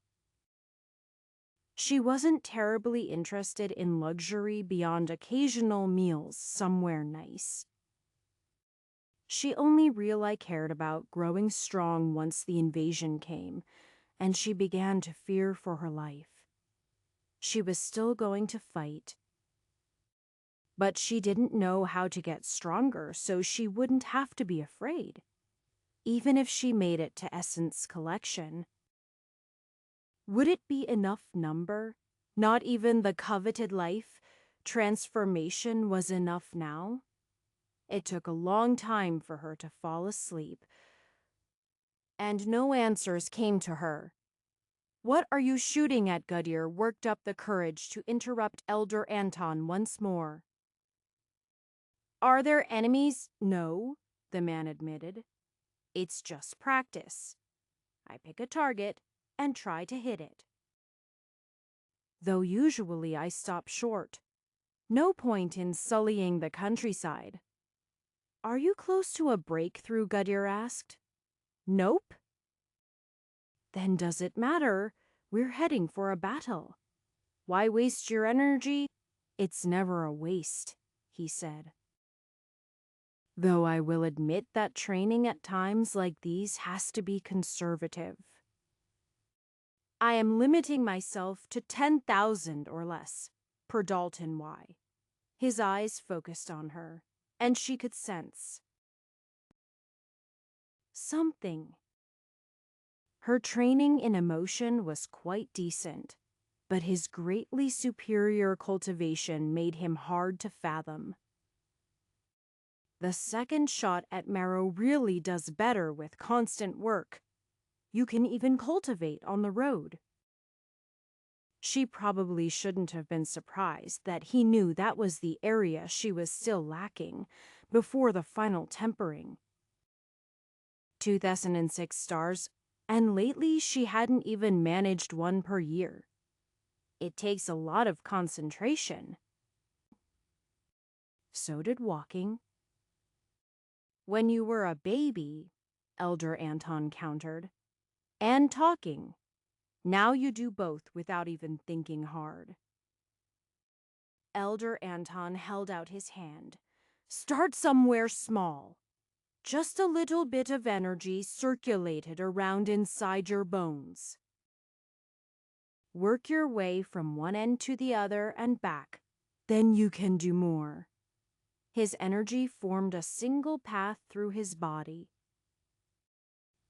She wasn't terribly interested in luxury beyond occasional meals somewhere nice. She only really cared about growing strong once the invasion came, and she began to fear for her life. She was still going to fight, but she didn't know how to get stronger so she wouldn't have to be afraid, even if she made it to Essence Collection. Would it be enough number? Not even the coveted life, transformation was enough now? It took a long time for her to fall asleep, and no answers came to her. What are you shooting at? Gudir worked up the courage to interrupt Elder Anton once more. Are there enemies? No, the man admitted. It's just practice. I pick a target and try to hit it. Though usually I stop short. No point in sullying the countryside. Are you close to a breakthrough? Gudir asked. Nope. Then does it matter? We're heading for a battle. Why waste your energy? It's never a waste, he said. though I will admit that training at times like these has to be conservative. I am limiting myself to 10,000 or less, per Dalton Y. His eyes focused on her, and she could sense something. Her training in emotion was quite decent, but his greatly superior cultivation made him hard to fathom. The second shot at marrow really does better with constant work. You can even cultivate on the road. She probably shouldn't have been surprised that he knew that was the area she was still lacking before the final tempering. 2006 stars, and lately she hadn't even managed one per year. It takes a lot of concentration. So did walking. When you were a baby, Elder Anton countered, and talking. Now you do both without even thinking hard. Elder Anton held out his hand. Start somewhere small. Just a little bit of energy circulated around inside your bones. Work your way from one end to the other and back. Then you can do more. His energy formed a single path through his body,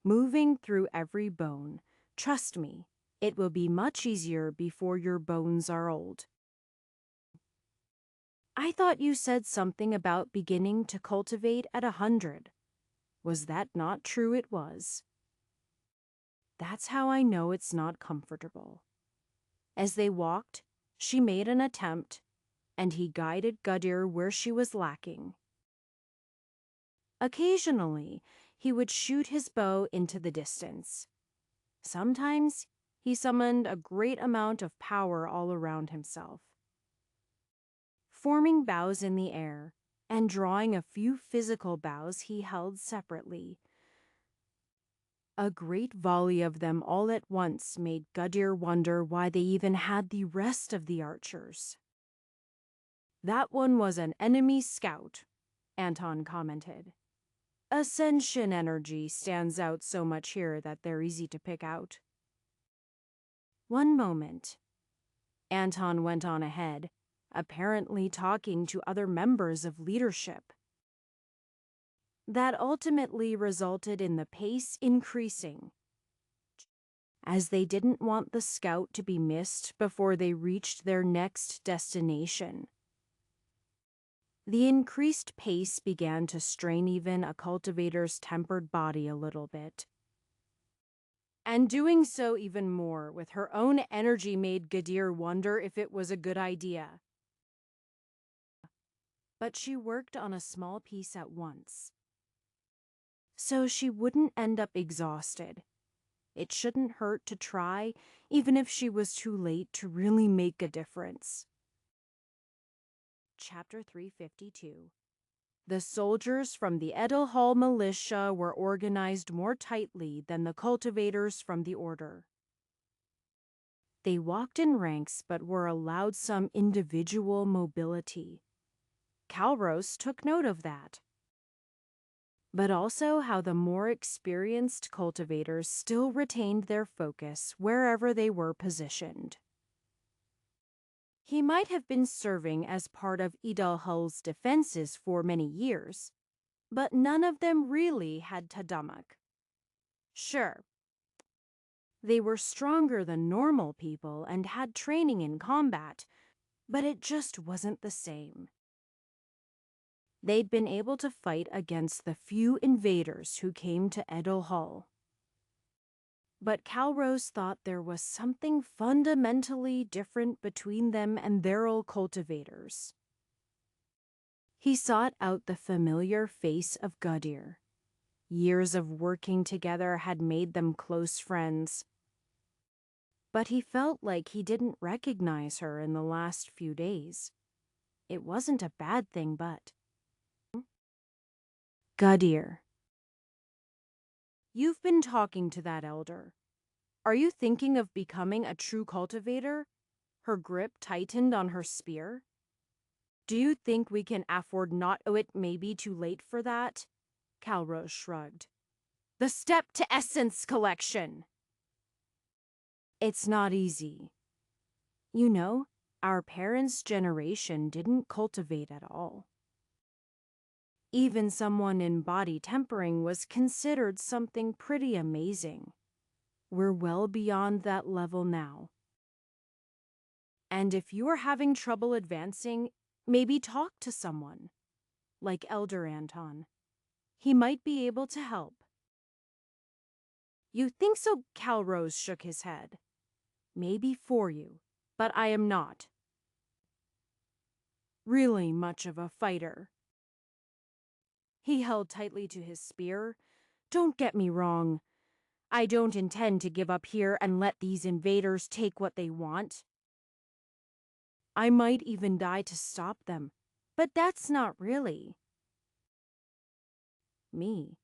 moving through every bone. Trust me, it will be much easier before your bones are old. I thought you said something about beginning to cultivate at 100. Was that not true? It was. That's how I know it's not comfortable. As they walked, she made an attempt, and he guided Gadir where she was lacking. Occasionally, he would shoot his bow into the distance. Sometimes, he summoned a great amount of power all around himself, forming bows in the air and drawing a few physical bows he held separately. A great volley of them all at once made Gadir wonder why they even had the rest of the archers. That one was an enemy scout, Anton commented. Ascension energy stands out so much here that they're easy to pick out. One moment. Anton went on ahead, apparently talking to other members of leadership. That ultimately resulted in the pace increasing, as they didn't want the scout to be missed before they reached their next destination. The increased pace began to strain even a cultivator's tempered body a little bit. And doing so even more with her own energy made Gadir wonder if it was a good idea. But she worked on a small piece at once, so she wouldn't end up exhausted. It shouldn't hurt to try, even if she was too late to really make a difference. Chapter 352. The soldiers from the Edelhall militia were organized more tightly than the cultivators from the order. They walked in ranks but were allowed some individual mobility. Calros took note of that, but also how the more experienced cultivators still retained their focus wherever they were positioned. He might have been serving as part of Edelhull's defenses for many years, but none of them really had Tadamak. Sure, they were stronger than normal people and had training in combat, but it just wasn't the same. They'd been able to fight against the few invaders who came to Edelhall. But Calrose thought there was something fundamentally different between them and their old cultivators. He sought out the familiar face of Gadir. Years of working together had made them close friends. But he felt like he didn't recognize her in the last few days. It wasn't a bad thing, but... Gadir. You've been talking to that elder. Are you thinking of becoming a true cultivator? Her grip tightened on her spear. Do you think we can afford not? Oh, it may be too late for that? Calrose shrugged. The Step to Essence collection. It's not easy. You know, our parents' generation didn't cultivate at all. Even someone in body tempering was considered something pretty amazing. We're well beyond that level now. And if you're having trouble advancing, maybe talk to someone, like Elder Anton. He might be able to help. You think so? Calrose shook his head. Maybe for you, but I am not really much of a fighter. He held tightly to his spear. Don't get me wrong. I don't intend to give up here and let these invaders take what they want. I might even die to stop them, but that's not really me.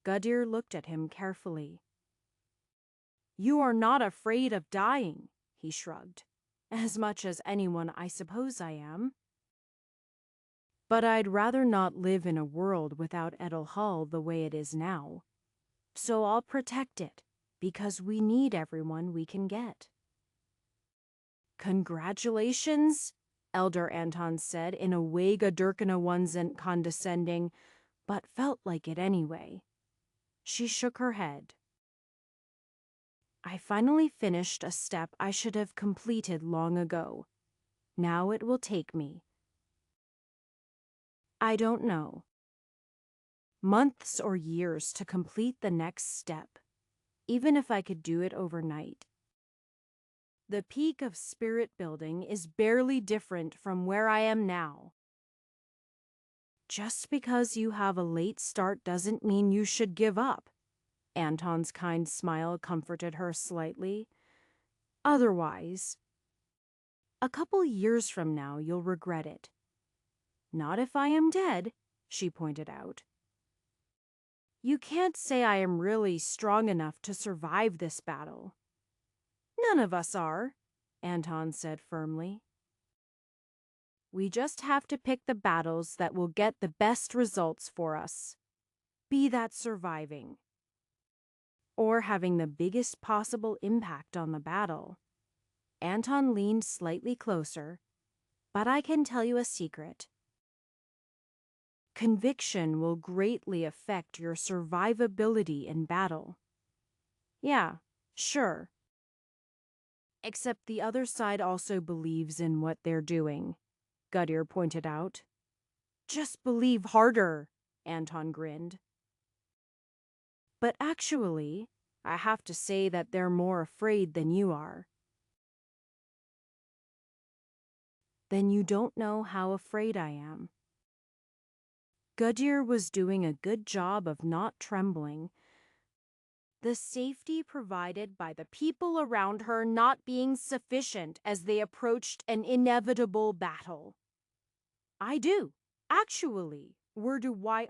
Gudir looked at him carefully. You are not afraid of dying, he shrugged. As much as anyone, I suppose I am. But I'd rather not live in a world without Edelhall the way it is now. So I'll protect it, because we need everyone we can get. Congratulations, Elder Anton said in a way Gadurkina wasn't condescending, but felt like it anyway. She shook her head. I finally finished a step I should have completed long ago. Now it will take me. I don't know. Months or years to complete the next step, even if I could do it overnight. The peak of spirit building is barely different from where I am now. Just because you have a late start doesn't mean you should give up. Anton's kind smile comforted her slightly. Otherwise, a couple years from now you'll regret it. Not if I am dead, she pointed out. You can't say I am really strong enough to survive this battle. None of us are, Anton said firmly. We just have to pick the battles that will get the best results for us. Be that surviving, or having the biggest possible impact on the battle. Anton leaned slightly closer, but I can tell you a secret. Conviction will greatly affect your survivability in battle. Yeah, sure. Except the other side also believes in what they're doing, Gudir pointed out. Just believe harder, Anton grinned. But actually, I have to say that they're more afraid than you are. Then you don't know how afraid I am. Gudir was doing a good job of not trembling. The safety provided by the people around her not being sufficient as they approached an inevitable battle. I do, actually. Where do why?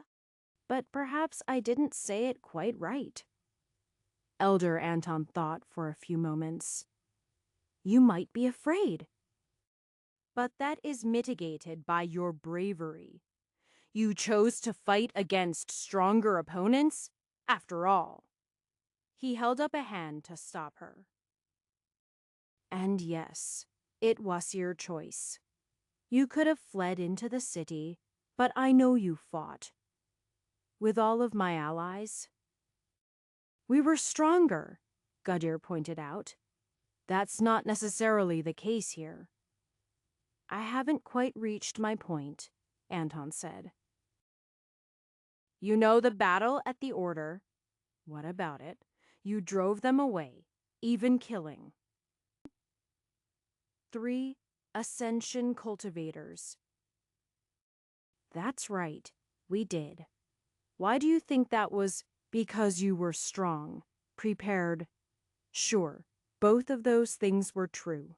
But perhaps I didn't say it quite right. Elder Anton thought for a few moments. You might be afraid. But that is mitigated by your bravery. You chose to fight against stronger opponents, after all. He held up a hand to stop her. And yes, it was your choice. You could have fled into the city, but I know you fought. With all of my allies. We were stronger, Gudir pointed out. That's not necessarily the case here. I haven't quite reached my point, Anton said. You know the battle at the Order. What about it? You drove them away, even killing 3 Ascension Cultivators. That's right, we did. Why do you think that was? Because you were strong, prepared. Sure, both of those things were true.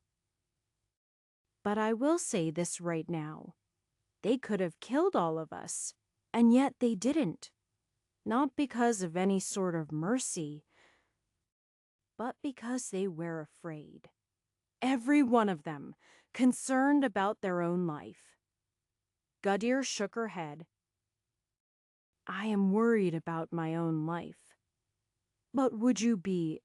But I will say this right now. They could have killed all of us, and yet they didn't. Not because of any sort of mercy, but because they were afraid. Every one of them, concerned about their own life. Gudir shook her head. I am worried about my own life. But would you be...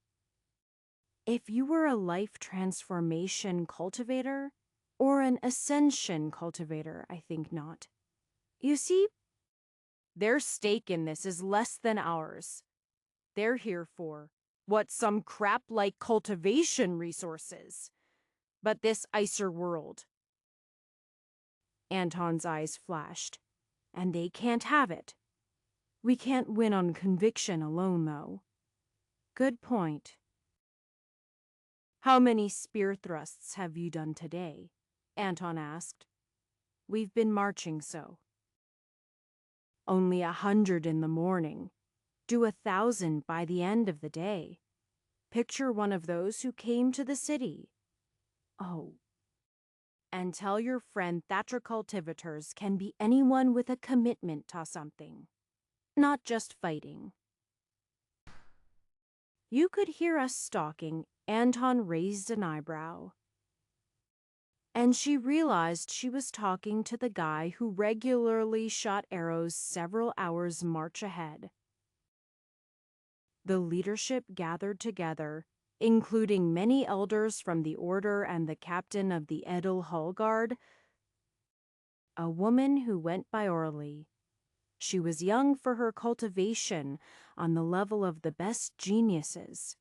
If you were a life transformation cultivator or an ascension cultivator, I think not. You see, their stake in this is less than ours. They're here for, some crap like cultivation resources. But this Icer world. Anton's eyes flashed. And they can't have it. We can't win on conviction alone, though. Good point. How many spear thrusts have you done today? Anton asked. We've been marching so. Only 100 in the morning. Do 1,000 by the end of the day. Picture one of those who came to the city. Oh. And tell your friend Thatcher cultivators can be anyone with a commitment to something. Not just fighting. You could hear us stalking. Anton raised an eyebrow. And she realized she was talking to the guy who regularly shot arrows several hours' march ahead. The leadership gathered together, including many elders from the order and the captain of the Edel Hull Guard, a woman who went by Orly. She was young for her cultivation on the level of the best geniuses.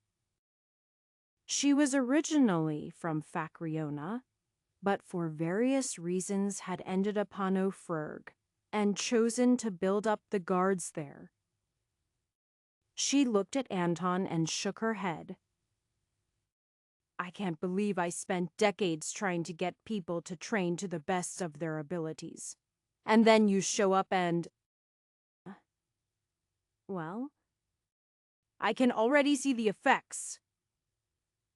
She was originally from Facriona, but for various reasons had ended upon Ofrurg and chosen to build up the guards there. She looked at Anton and shook her head. I can't believe I spent decades trying to get people to train to the best of their abilities. And then you show up and... Well, I can already see the effects.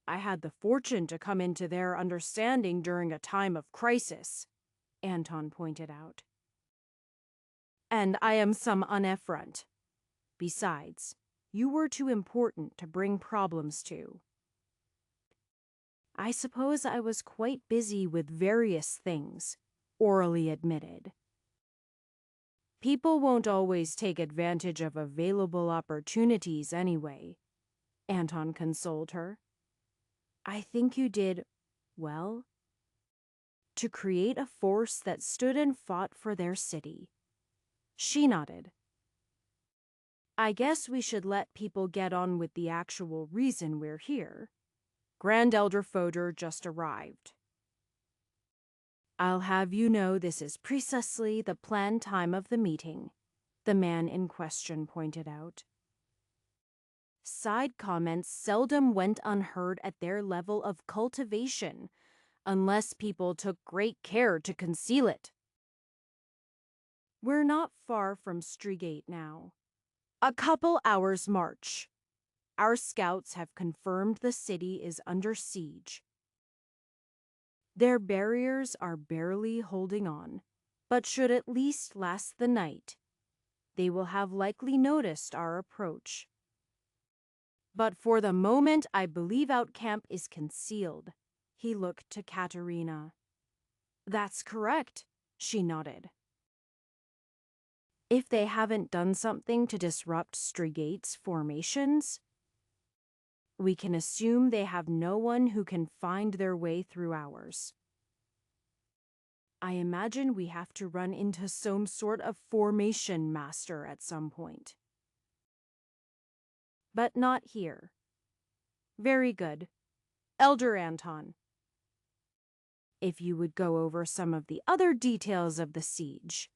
I had the fortune to come into their understanding during a time of crisis, Anton pointed out. And I am some unephrunt. Besides, you were too important to bring problems to. I suppose I was quite busy with various things, Orally admitted. People won't always take advantage of available opportunities anyway, Anton consoled her. I think you did, well, to create a force that stood and fought for their city. She nodded. I guess we should let people get on with the actual reason we're here. Grand Elder Fodor just arrived. I'll have you know this is precisely the planned time of the meeting, the man in question pointed out. Side comments seldom went unheard at their level of cultivation, unless people took great care to conceal it. We're not far from Streegate now. A couple hours' march. Our scouts have confirmed the city is under siege. Their barriers are barely holding on, but should at least last the night. They will have likely noticed our approach. But for the moment, I believe our camp is concealed. He looked to Katerina. That's correct, she nodded. If they haven't done something to disrupt Streegate's formations, we can assume they have no one who can find their way through ours. I imagine we have to run into some sort of formation master at some point. But not here. Very good. Elder Anton. If you would go over some of the other details of the siege.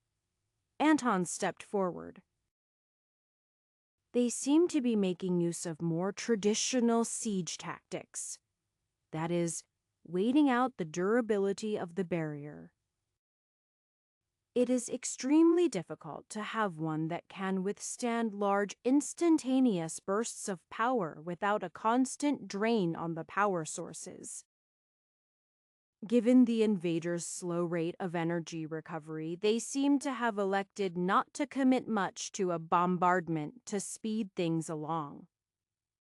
Anton stepped forward. They seem to be making use of more traditional siege tactics. That is, waiting out the durability of the barrier. It is extremely difficult to have one that can withstand large instantaneous bursts of power without a constant drain on the power sources. Given the invaders' slow rate of energy recovery, they seem to have elected not to commit much to a bombardment to speed things along.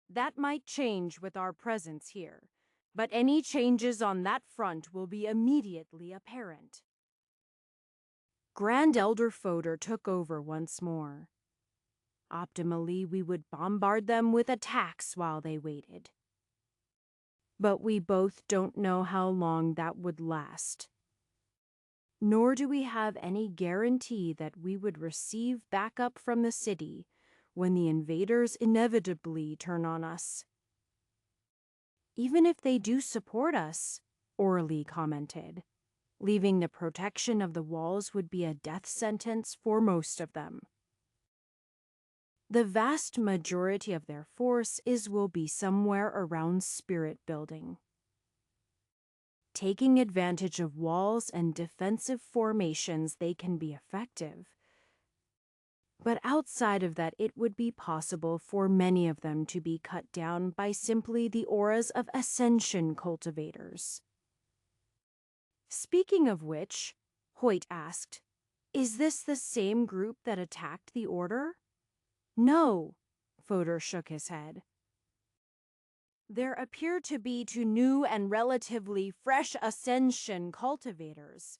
That might change with our presence here, but any changes on that front will be immediately apparent. Grand Elder Fodor took over once more. Optimally, we would bombard them with attacks while they waited. But we both don't know how long that would last. Nor do we have any guarantee that we would receive backup from the city when the invaders inevitably turn on us. Even if they do support us, Orly commented, leaving the protection of the walls would be a death sentence for most of them. The vast majority of their force will be somewhere around Spirit Building. Taking advantage of walls and defensive formations, they can be effective. But outside of that, it would be possible for many of them to be cut down by simply the auras of Ascension cultivators. Speaking of which, Hoyt asked, is this the same group that attacked the Order? No, Fodor shook his head. There appear to be two new and relatively fresh Ascension cultivators,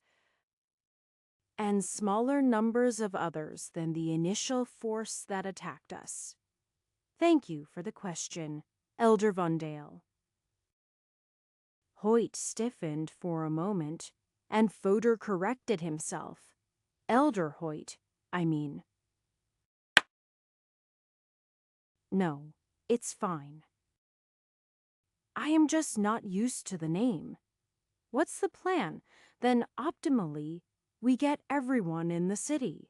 and smaller numbers of others than the initial force that attacked us. Thank you for the question, Elder Vondale. Hoyt stiffened for a moment, and Fodor corrected himself. Elder Hoyt, I mean. No, it's fine. I am just not used to the name. What's the plan? Then, optimally, we get everyone in the city.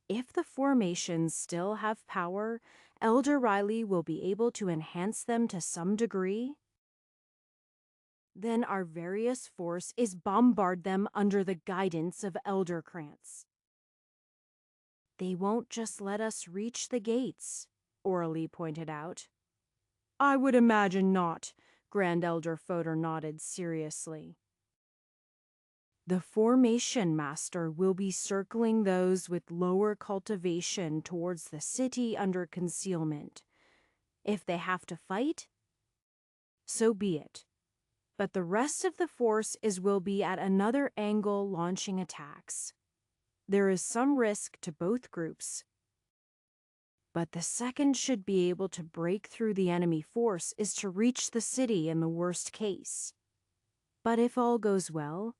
If the formations still have power, Elder Riley will be able to enhance them to some degree. Then our various force is bombard them under the guidance of Elder Krantz. They won't just let us reach the gates, Orly pointed out. I would imagine not, Grand Elder Fodor nodded seriously. The Formation Master will be circling those with lower cultivation towards the city under concealment. If they have to fight, so be it. But the rest of the force will be at another angle launching attacks. There is some risk to both groups, but the second should be able to break through the enemy force to reach the city in the worst case. But if all goes well,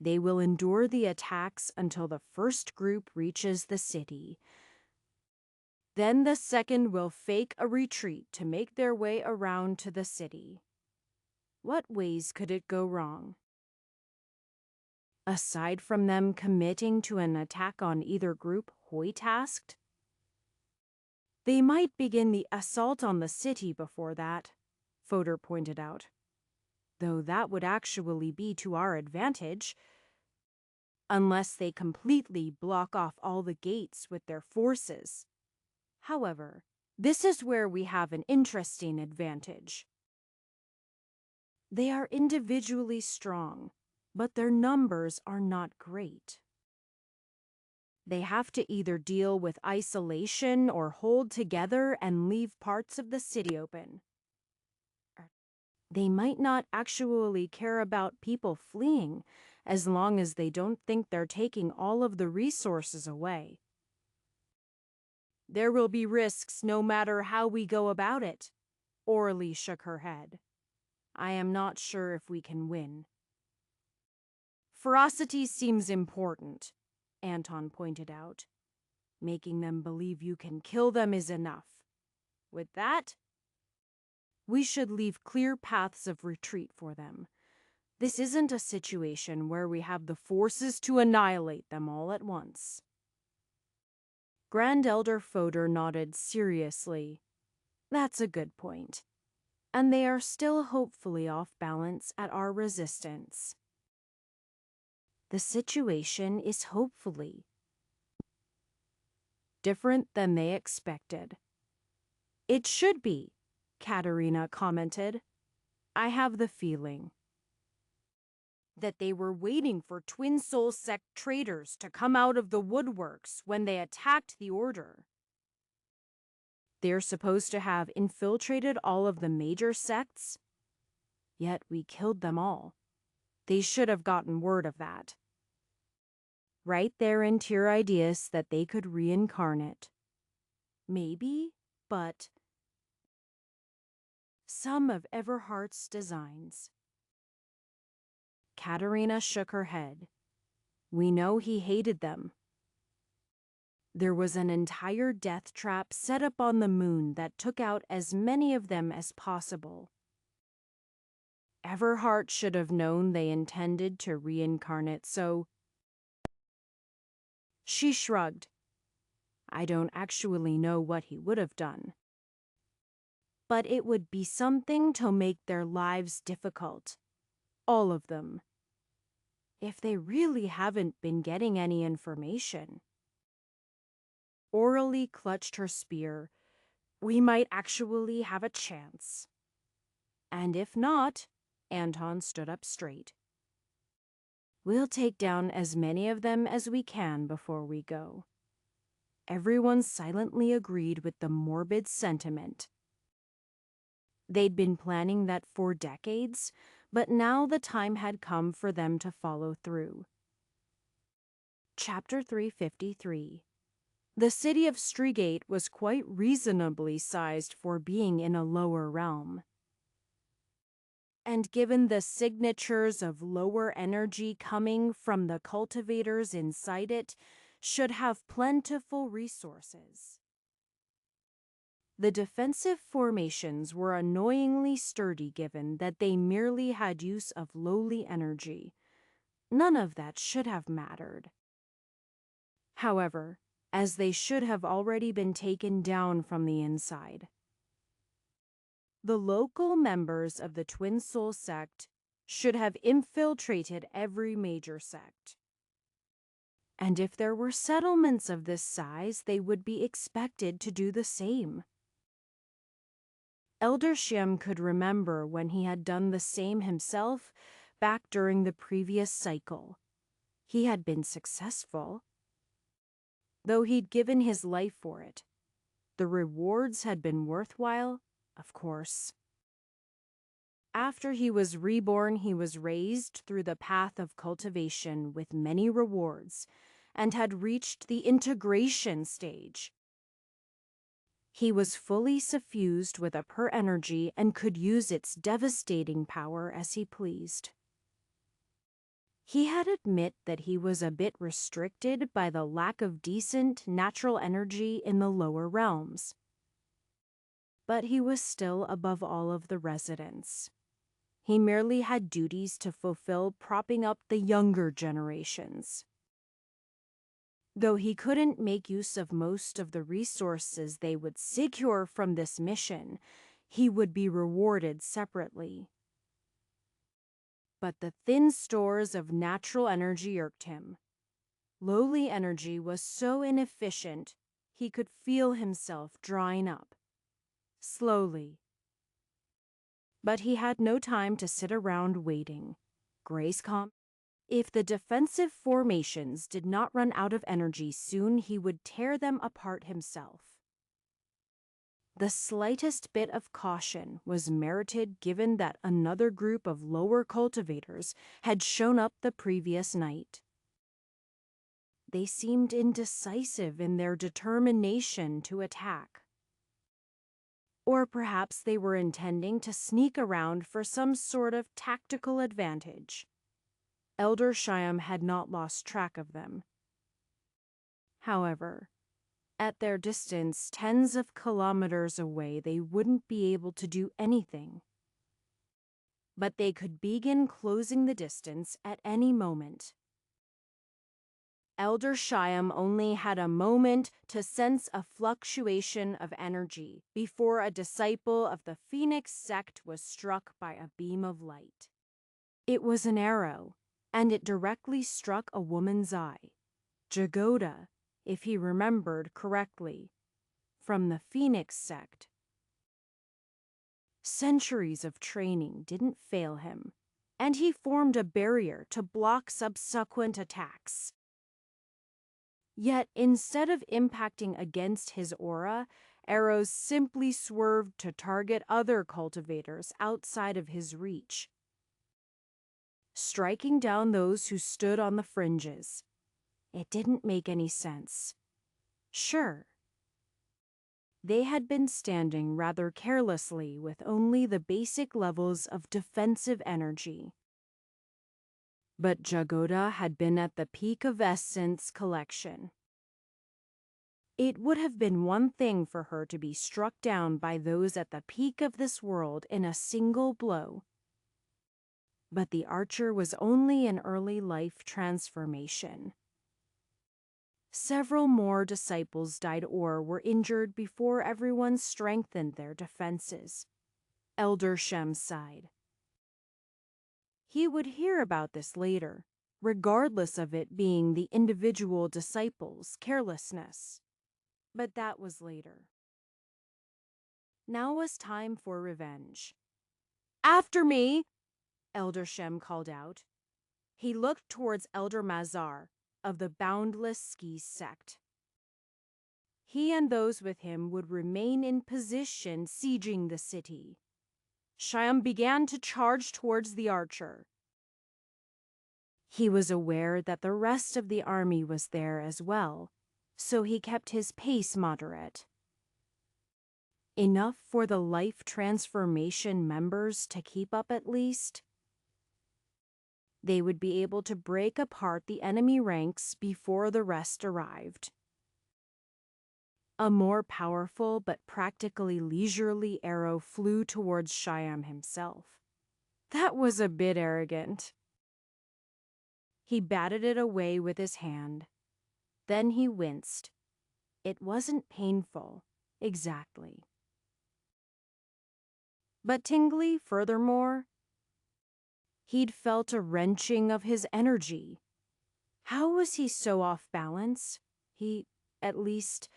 they will endure the attacks until the first group reaches the city. Then the second will fake a retreat to make their way around to the city. What ways could it go wrong? Aside from them committing to an attack on either group, Hoyt asked. They might begin the assault on the city before that, Fodor pointed out. Though that would actually be to our advantage, unless they completely block off all the gates with their forces. However, this is where we have an interesting advantage. They are individually strong, but their numbers are not great. They have to either deal with isolation or hold together and leave parts of the city open. They might not actually care about people fleeing, as long as they don't think they're taking all of the resources away. There will be risks no matter how we go about it. Orly shook her head. I am not sure if we can win. Ferocity seems important, Anton pointed out. Making them believe you can kill them is enough. With that, we should leave clear paths of retreat for them. This isn't a situation where we have the forces to annihilate them all at once. Grand Elder Fodor nodded seriously. That's a good point. And they are still hopefully off balance at our resistance. The situation is hopefully different than they expected. It should be, Katerina commented. I have the feeling that they were waiting for Twin Soul Sect traitors to come out of the woodworks when they attacked the Order. They're supposed to have infiltrated all of the major sects, yet we killed them all. They should have gotten word of that. right there in Tiridaeus that they could reincarnate. Maybe, but some of Everhart's designs. Katerina shook her head. We know he hated them. There was an entire death trap set up on the moon that took out as many of them as possible. Everhart should have known they intended to reincarnate, so... She shrugged. I don't actually know what he would have done. But it would be something to make their lives difficult. All of them. If they really haven't been getting any information. Orally clutched her spear. We might actually have a chance. And if not, Anton stood up straight. We'll take down as many of them as we can before we go. Everyone silently agreed with the morbid sentiment. They'd been planning that for decades, but now the time had come for them to follow through. Chapter 353. The city of Streegate was quite reasonably sized for being in a lower realm. And given the signatures of lower energy coming from the cultivators inside it, should have plentiful resources. The defensive formations were annoyingly sturdy given that they merely had use of lowly energy. None of that should have mattered. However, as they should have already been taken down from the inside. The local members of the Twin Soul sect should have infiltrated every major sect. And if there were settlements of this size, they would be expected to do the same. Elder Shem could remember when he had done the same himself back during the previous cycle. He had been successful, though he'd given his life for it. The rewards had been worthwhile, of course. After he was reborn, he was raised through the path of cultivation with many rewards, and had reached the integration stage. He was fully suffused with upper energy and could use its devastating power as he pleased. He had admit that he was a bit restricted by the lack of decent natural energy in the lower realms. But he was still above all of the residents. He merely had duties to fulfill propping up the younger generations. Though he couldn't make use of most of the resources they would secure from this mission, he would be rewarded separately. But the thin stores of natural energy irked him. Lowly energy was so inefficient, he could feel himself drying up. Slowly. But he had no time to sit around waiting. Grace-com. If the defensive formations did not run out of energy soon, he would tear them apart himself. The slightest bit of caution was merited given that another group of lower cultivators had shown up the previous night. They seemed indecisive in their determination to attack. Or perhaps they were intending to sneak around for some sort of tactical advantage. Elder Shyam had not lost track of them. However, at their distance, tens of kilometers away, they wouldn't be able to do anything. But they could begin closing the distance at any moment. Elder Shyam only had a moment to sense a fluctuation of energy before a disciple of the Phoenix sect was struck by a beam of light. It was an arrow, and it directly struck a woman's eye. Jagoda, if he remembered correctly, from the Phoenix sect. Centuries of training didn't fail him, and he formed a barrier to block subsequent attacks. Yet, instead of impacting against his aura, arrows simply swerved to target other cultivators outside of his reach, striking down those who stood on the fringes. It didn't make any sense. Sure, they had been standing rather carelessly with only the basic levels of defensive energy. But Jagoda had been at the peak of essence collection. It would have been one thing for her to be struck down by those at the peak of this world in a single blow. But the archer was only an early life transformation. Several more disciples died or were injured before everyone strengthened their defenses. Elder Shem sighed. He would hear about this later, regardless of it being the individual disciples' carelessness. But that was later. Now was time for revenge. "After me!" Elder Shem called out. He looked towards Elder Mazar of the Boundless Ski sect. He and those with him would remain in position sieging the city. Shyam began to charge towards the archer. He was aware that the rest of the army was there as well, so he kept his pace moderate. Enough for the life transformation members to keep up at least. They would be able to break apart the enemy ranks before the rest arrived. A more powerful but practically leisurely arrow flew towards Shyam himself. That was a bit arrogant. He batted it away with his hand. Then he winced. It wasn't painful, exactly. But tingly, furthermore. He'd felt a wrenching of his energy. How was he so off balance? He, at least,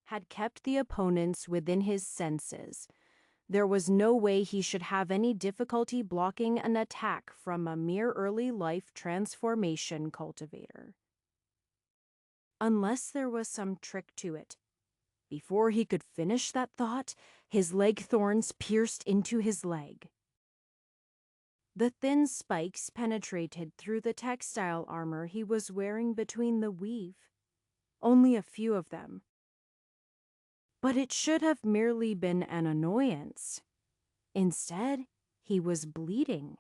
had kept the opponents within his senses. There was no way he should have any difficulty blocking an attack from a mere early life transformation cultivator. Unless there was some trick to it. Before he could finish that thought, his leg thorns pierced into his leg. The thin spikes penetrated through the textile armor he was wearing between the weave. Only a few of them. But it should have merely been an annoyance. Instead, he was bleeding.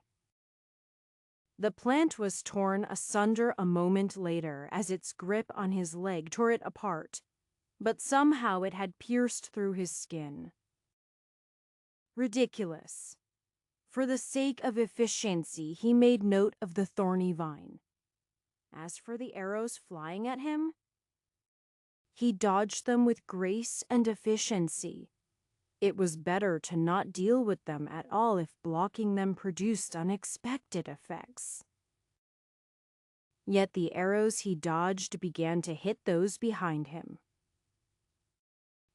The plant was torn asunder a moment later as its grip on his leg tore it apart, but somehow it had pierced through his skin. Ridiculous. For the sake of efficiency, he made note of the thorny vine. As for the arrows flying at him, he dodged them with grace and efficiency. It was better to not deal with them at all if blocking them produced unexpected effects. Yet the arrows he dodged began to hit those behind him.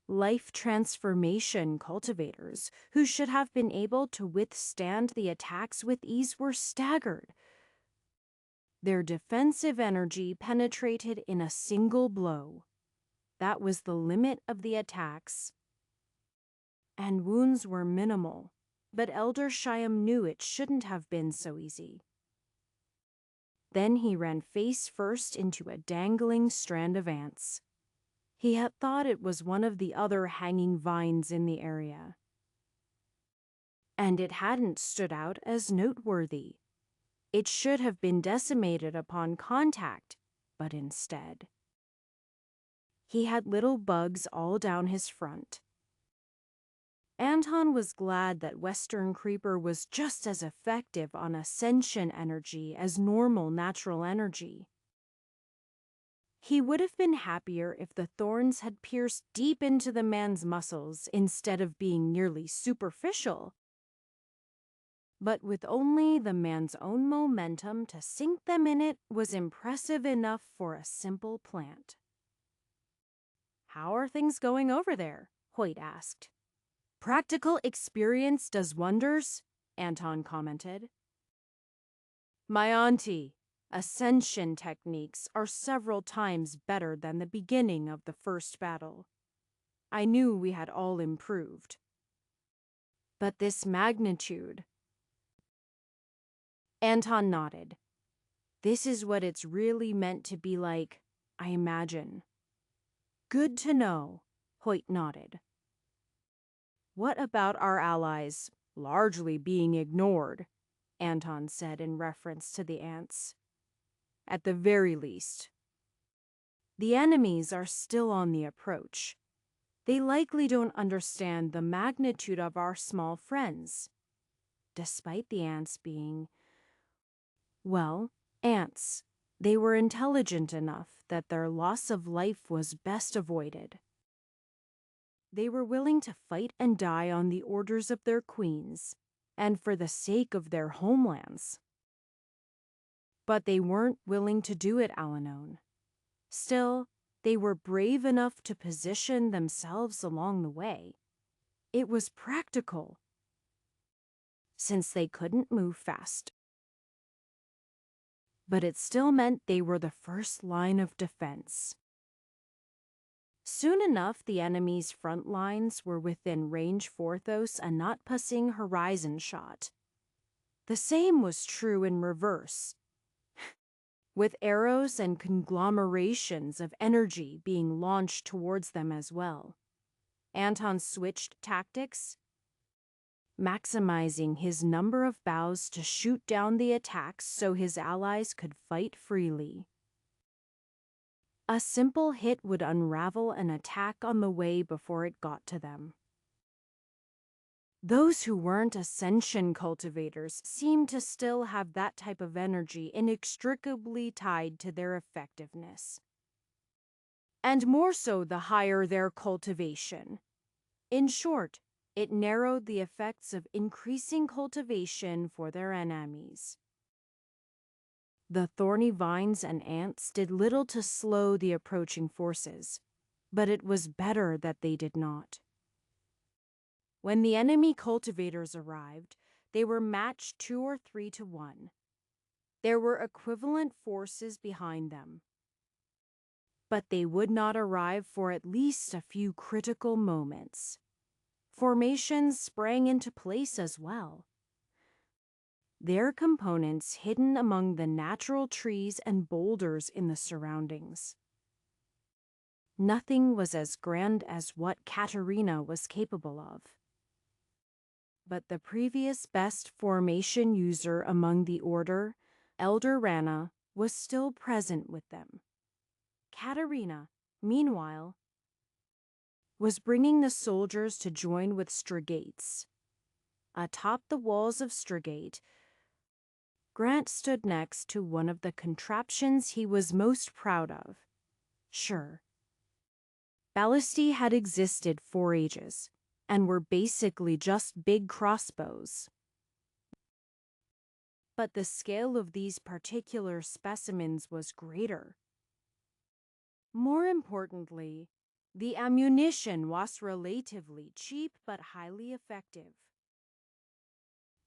Life transformation cultivators, who should have been able to withstand the attacks with ease, were staggered. Their defensive energy penetrated in a single blow. That was the limit of the attacks. And wounds were minimal, but Elder Shyam knew it shouldn't have been so easy. Then he ran face first into a dangling strand of ants. He had thought it was one of the other hanging vines in the area. And it hadn't stood out as noteworthy. It should have been decimated upon contact, but instead, he had little bugs all down his front. Anton was glad that Western Creeper was just as effective on ascension energy as normal natural energy. He would have been happier if the thorns had pierced deep into the man's muscles instead of being nearly superficial. But with only the man's own momentum to sink them in it was impressive enough for a simple plant. "How are things going over there?" Hoyt asked. "Practical experience does wonders," Anton commented. "My auntie, ascension techniques are several times better than the beginning of the first battle. I knew we had all improved. But this magnitude..." Anton nodded. This is what it's really meant to be like, I imagine. Good to know, Hoyt nodded. What about our allies largely being ignored? Anton said in reference to the ants. At the very least. The enemies are still on the approach. They likely don't understand the magnitude of our small friends, despite the ants being, well, ants. They were intelligent enough that their loss of life was best avoided. They were willing to fight and die on the orders of their queens, and for the sake of their homelands. But they weren't willing to do it alone. Still, they were brave enough to position themselves along the way. It was practical, since they couldn't move fast. But it still meant they were the first line of defense. Soon enough, the enemy's front lines were within range Forthos a not-passing horizon shot. The same was true in reverse, with arrows and conglomerations of energy being launched towards them as well. Anton switched tactics, maximizing his number of bows to shoot down the attacks so his allies could fight freely. A simple hit would unravel an attack on the way before it got to them. Those who weren't ascension cultivators seemed to still have that type of energy inextricably tied to their effectiveness. And more so the higher their cultivation. In short, it narrowed the effects of increasing cultivation for their enemies. The thorny vines and ants did little to slow the approaching forces, but it was better that they did not. When the enemy cultivators arrived, they were matched 2 or 3 to 1. There were equivalent forces behind them. But they would not arrive for at least a few critical moments. Formations sprang into place as well. Their components hidden among the natural trees and boulders in the surroundings. Nothing was as grand as what Katerina was capable of. But the previous best formation user among the Order, Elder Rana, was still present with them. Katerina, meanwhile, was bringing the soldiers to join with Strigates. Atop the walls of Strigate, Grant stood next to one of the contraptions he was most proud of. Sure, ballistae had existed for ages, and were basically just big crossbows. But the scale of these particular specimens was greater. More importantly, the ammunition was relatively cheap but highly effective.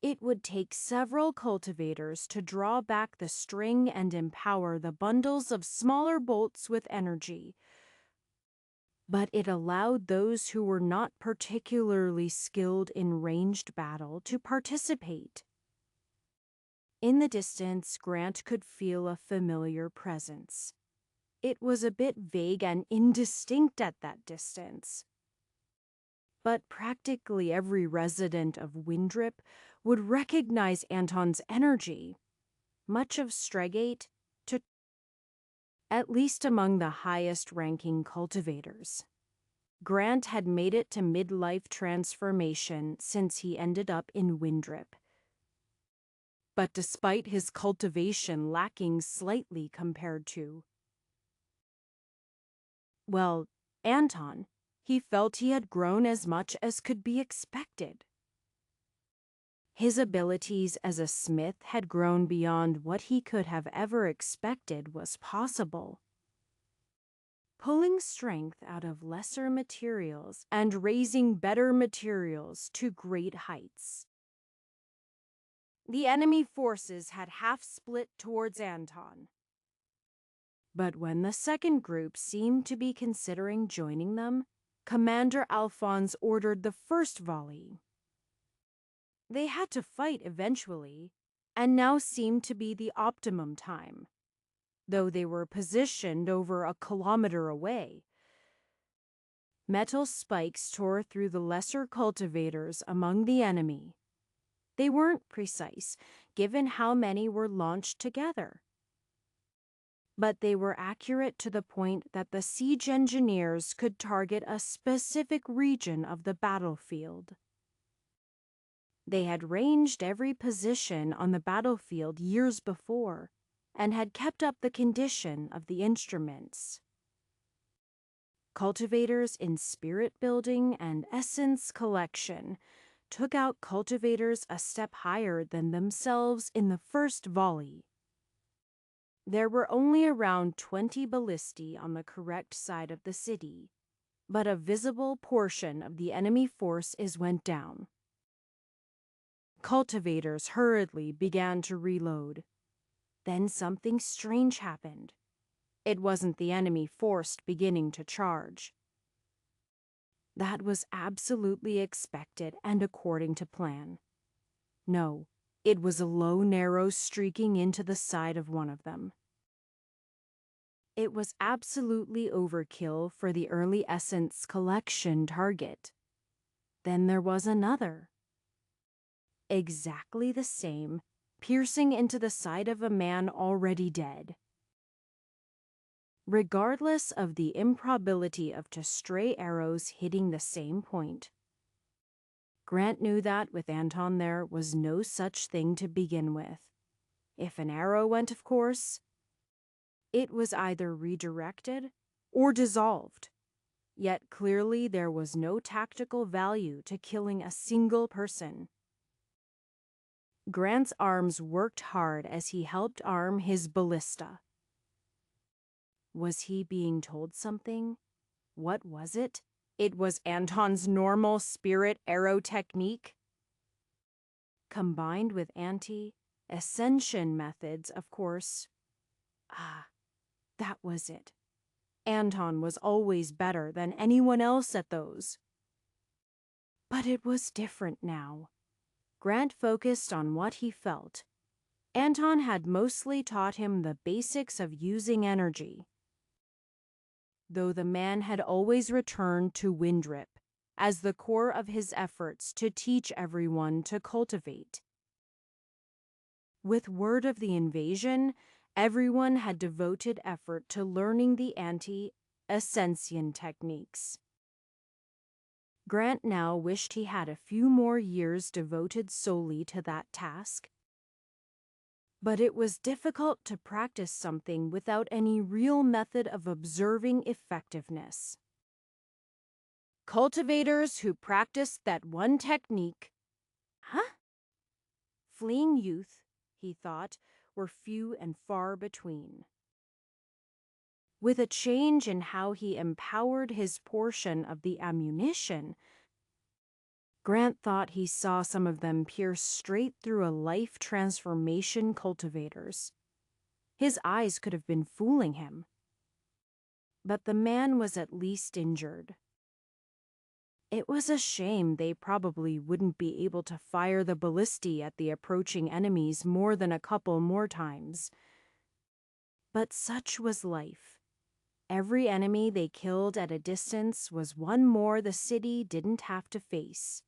It would take several cultivators to draw back the string and empower the bundles of smaller bolts with energy, but it allowed those who were not particularly skilled in ranged battle to participate. In the distance, Grant could feel a familiar presence. It was a bit vague and indistinct at that distance. But practically every resident of Windrip would recognize Anton's energy, much of Stregate, at least among the highest-ranking cultivators. Grant had made it to midlife transformation since he ended up in Windrip. But despite his cultivation lacking slightly compared to, well, Anton, he felt he had grown as much as could be expected. His abilities as a smith had grown beyond what he could have ever expected was possible. Pulling strength out of lesser materials and raising better materials to great heights. The enemy forces had half split towards Anton. But when the second group seemed to be considering joining them, Commander Alphonse ordered the first volley. They had to fight eventually, and now seemed to be the optimum time, though they were positioned over a kilometer away. Metal spikes tore through the lesser cultivators among the enemy. They weren't precise, given how many were launched together. But they were accurate to the point that the siege engineers could target a specific region of the battlefield. They had ranged every position on the battlefield years before and had kept up the condition of the instruments. Cultivators in spirit building and essence collection took out cultivators a step higher than themselves in the first volley. There were only around 20 ballistae on the correct side of the city, but a visible portion of the enemy forces went down. Cultivators hurriedly began to reload. Then something strange happened. It wasn't the enemy force beginning to charge. That was absolutely expected and according to plan. No, it was a low narrow streaking into the side of one of them. It was absolutely overkill for the early essence collection target. Then there was another. Exactly the same, piercing into the side of a man already dead. Regardless of the improbability of two stray arrows hitting the same point. Grant knew that with Anton there was no such thing to begin with. If an arrow went, of course, it was either redirected or dissolved. Yet clearly there was no tactical value to killing a single person. Grant's arms worked hard as he helped arm his ballista. Was he being told something? What was it? It was Anton's normal spirit arrow technique. Combined with anti-ascension methods, of course. That was it. Anton was always better than anyone else at those. But it was different now. Grant focused on what he felt. Anton had mostly taught him the basics of using energy. Though the man had always returned to Windrip as the core of his efforts to teach everyone to cultivate. With word of the invasion, everyone had devoted effort to learning the anti-ascension techniques. Grant now wished he had a few more years devoted solely to that task. But it was difficult to practice something without any real method of observing effectiveness. Cultivators who practiced that one technique, fleeing youth, he thought, were few and far between. With a change in how he empowered his portion of the ammunition, Grant thought he saw some of them pierce straight through a life transformation cultivators. His eyes could have been fooling him. But the man was at least injured. It was a shame they probably wouldn't be able to fire the ballistae at the approaching enemies more than a couple more times. But such was life. Every enemy they killed at a distance was one more the city didn't have to face.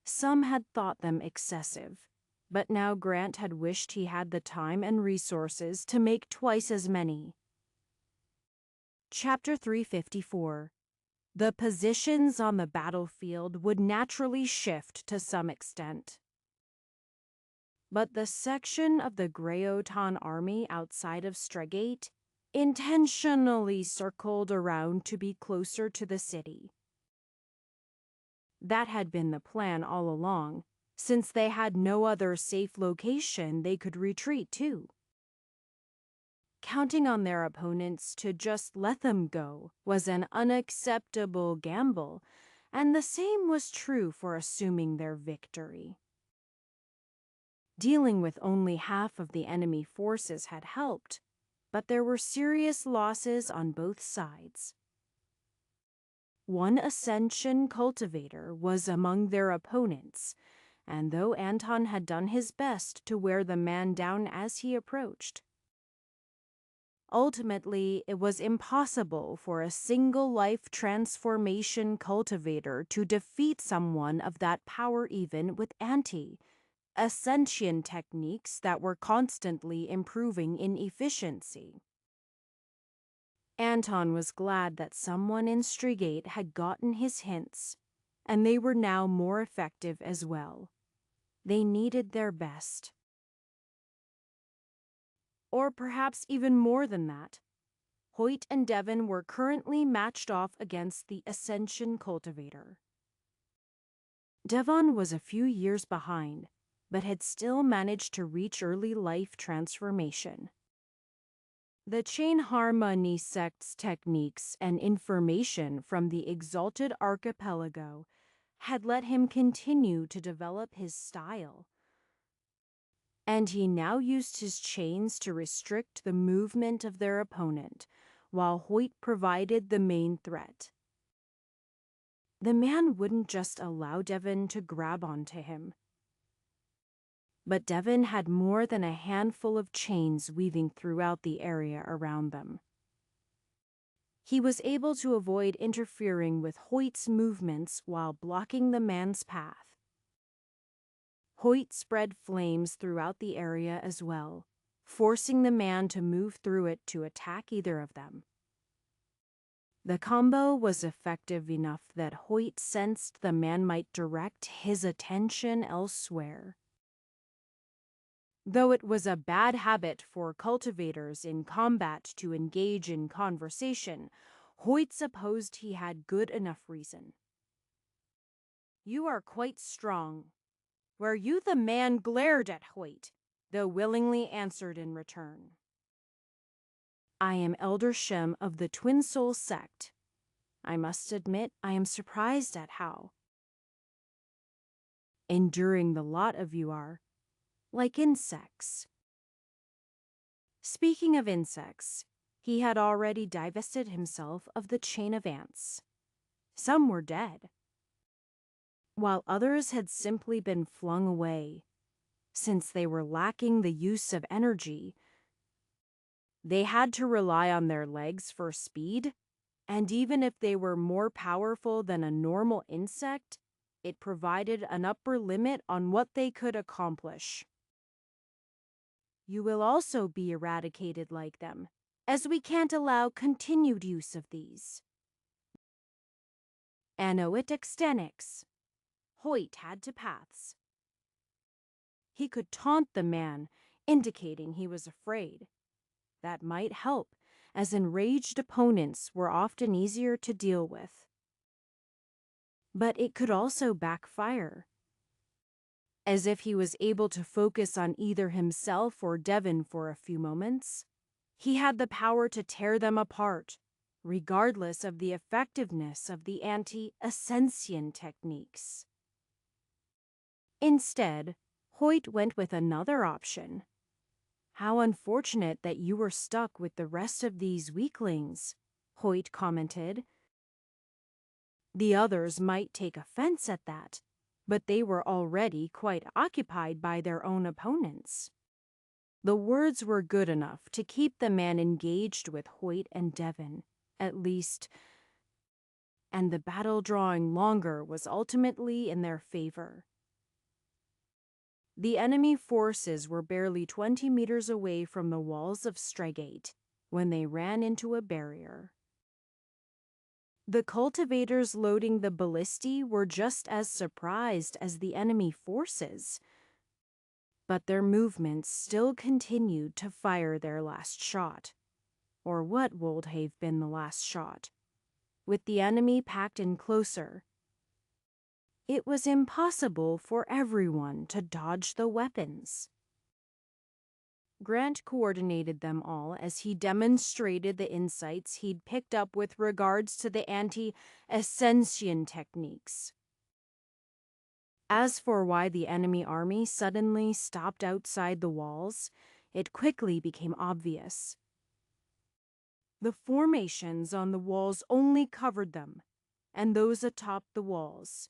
Some had thought them excessive, but now Grant had wished he had the time and resources to make twice as many. Chapter 354. The positions on the battlefield would naturally shift to some extent. But the section of the Greyotan army outside of Stregate intentionally circled around to be closer to the city. That had been the plan all along, since they had no other safe location they could retreat to. Counting on their opponents to just let them go was an unacceptable gamble, and the same was true for assuming their victory. Dealing with only half of the enemy forces had helped, but there were serious losses on both sides. One Ascension cultivator was among their opponents, and though Anton had done his best to wear the man down as he approached, ultimately it was impossible for a single life transformation cultivator to defeat someone of that power even with anti-ascension techniques that were constantly improving in efficiency. Anton was glad that someone in Strigate had gotten his hints, and they were now more effective as well. They needed their best. Or perhaps even more than that. Hoyt and Devon were currently matched off against the Ascension Cultivator. Devon was a few years behind, but had still managed to reach early life transformation. The Chain Harmony sect's techniques and information from the Exalted Archipelago had let him continue to develop his style, and he now used his chains to restrict the movement of their opponent, while Hoyt provided the main threat. The man wouldn't just allow Devon to grab onto him. But Devon had more than a handful of chains weaving throughout the area around them. He was able to avoid interfering with Hoyt's movements while blocking the man's path. Hoyt spread flames throughout the area as well, forcing the man to move through it to attack either of them. The combo was effective enough that Hoyt sensed the man might direct his attention elsewhere. Though it was a bad habit for cultivators in combat to engage in conversation, Hoyt supposed he had good enough reason. "You are quite strong." Were you the man glared at Hoyt, though willingly answered in return. "I am Elder Shem of the Twin Soul sect. I must admit I am surprised at how enduring the lot of you are, like insects." Speaking of insects, he had already divested himself of the chain of ants. Some were dead, while others had simply been flung away. Since they were lacking the use of energy, they had to rely on their legs for speed, and even if they were more powerful than a normal insect, it provided an upper limit on what they could accomplish. "You will also be eradicated like them, as we can't allow continued use of these." Anoitextenics. Hoyt had to paths. He could taunt the man, indicating he was afraid. That might help, as enraged opponents were often easier to deal with. But it could also backfire. As if he was able to focus on either himself or Devon for a few moments, he had the power to tear them apart, regardless of the effectiveness of the anti-ascension techniques. Instead, Hoyt went with another option. "How unfortunate that you were stuck with the rest of these weaklings," Hoyt commented. The others might take offense at that, but they were already quite occupied by their own opponents. The words were good enough to keep the man engaged with Hoyt and Devon, at least, and the battle drawing longer was ultimately in their favor. The enemy forces were barely 20 meters away from the walls of Strigate when they ran into a barrier. The cultivators loading the ballistae were just as surprised as the enemy forces, but their movements still continued to fire their last shot, or what would have been the last shot. With the enemy packed in closer, it was impossible for everyone to dodge the weapons. Grant coordinated them all as he demonstrated the insights he'd picked up with regards to the anti-ascension techniques. As for why the enemy army suddenly stopped outside the walls, it quickly became obvious. The formations on the walls only covered them, and those atop the walls.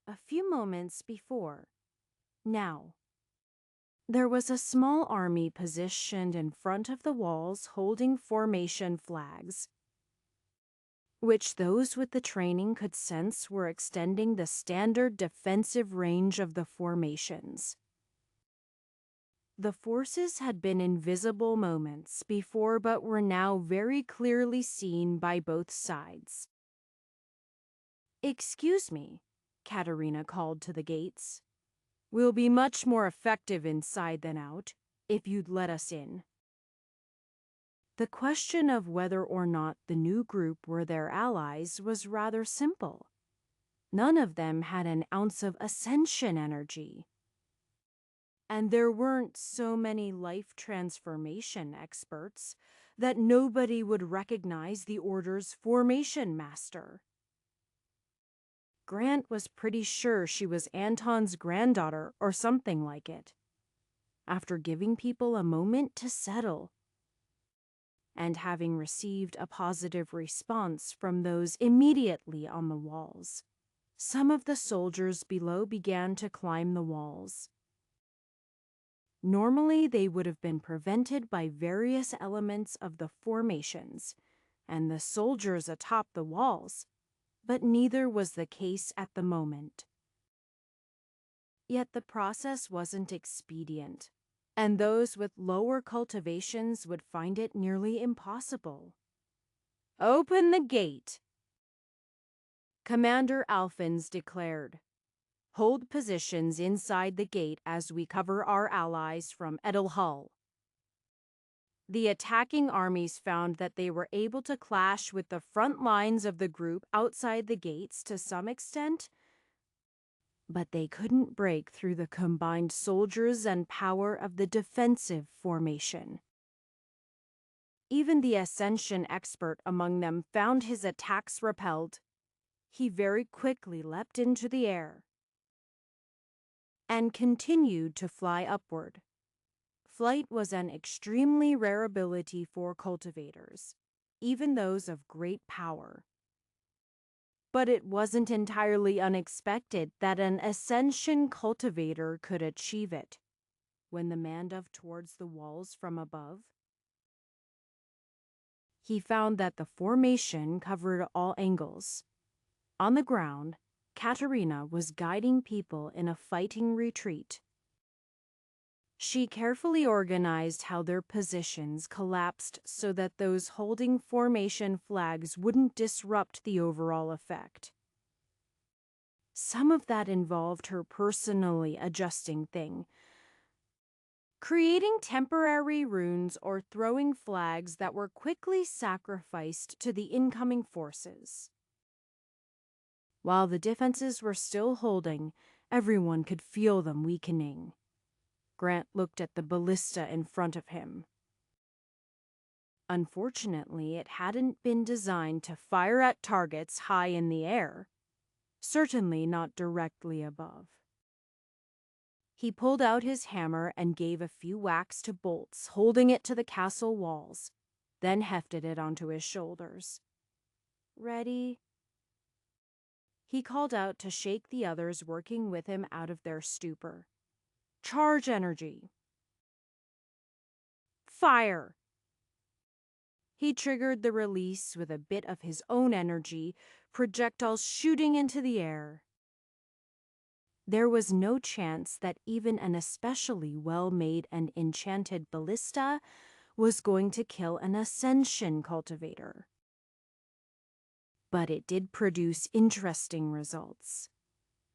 a few moments before. Now, there was a small army positioned in front of the walls holding formation flags, which those with the training could sense were extending the standard defensive range of the formations. The forces had been invisible moments before but were now very clearly seen by both sides. "Excuse me," Katerina called to the gates. "We'll be much more effective inside than out, if you'd let us in." The question of whether or not the new group were their allies was rather simple. None of them had an ounce of ascension energy. And there weren't so many life transformation experts that nobody would recognize the Order's formation master. Grant was pretty sure she was Anton's granddaughter or something like it. After giving people a moment to settle, and having received a positive response from those immediately on the walls, some of the soldiers below began to climb the walls. Normally, they would have been prevented by various elements of the formations and the soldiers atop the walls, but neither was the case at the moment. Yet the process wasn't expedient, and those with lower cultivations would find it nearly impossible. "Open the gate," Commander Alphins declared. "Hold positions inside the gate as we cover our allies from Edelhull." The attacking armies found that they were able to clash with the front lines of the group outside the gates to some extent, but they couldn't break through the combined soldiers and power of the defensive formation. Even the ascension expert among them found his attacks repelled. He very quickly leapt into the air and continued to fly upward. Flight was an extremely rare ability for cultivators, even those of great power. But it wasn't entirely unexpected that an ascension cultivator could achieve it. When the man dove towards the walls from above, he found that the formation covered all angles. On the ground, Katerina was guiding people in a fighting retreat. She carefully organized how their positions collapsed so that those holding formation flags wouldn't disrupt the overall effect. Some of that involved her personally adjusting things, creating temporary runes or throwing flags that were quickly sacrificed to the incoming forces. While the defenses were still holding, everyone could feel them weakening. Grant looked at the ballista in front of him. Unfortunately, it hadn't been designed to fire at targets high in the air, certainly not directly above. He pulled out his hammer and gave a few whacks to bolts, holding it to the castle walls, then hefted it onto his shoulders. "Ready?" He called out to shake the others working with him out of their stupor. "Charge energy. Fire!" He triggered the release with a bit of his own energy, projectiles shooting into the air. There was no chance that even an especially well-made and enchanted ballista was going to kill an ascension cultivator. But it did produce interesting results.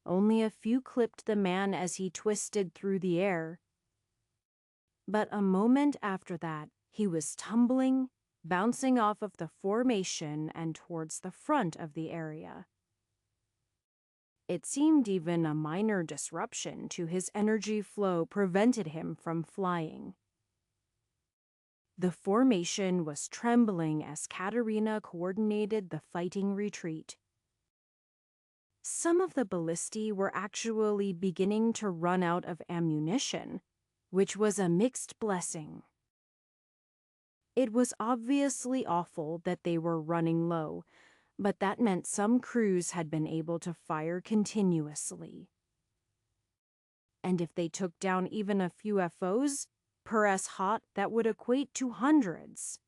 Only a few clipped the man as he twisted through the air. But a moment after that, he was tumbling, bouncing off of the formation and towards the front of the area. It seemed even a minor disruption to his energy flow prevented him from flying. The formation was trembling as Katerina coordinated the fighting retreat. Some of the ballistae were actually beginning to run out of ammunition, which was a mixed blessing. It was obviously awful that they were running low, But that meant some crews had been able to fire continuously. And if they took down even a few FOs per S-hot, that would equate to hundreds.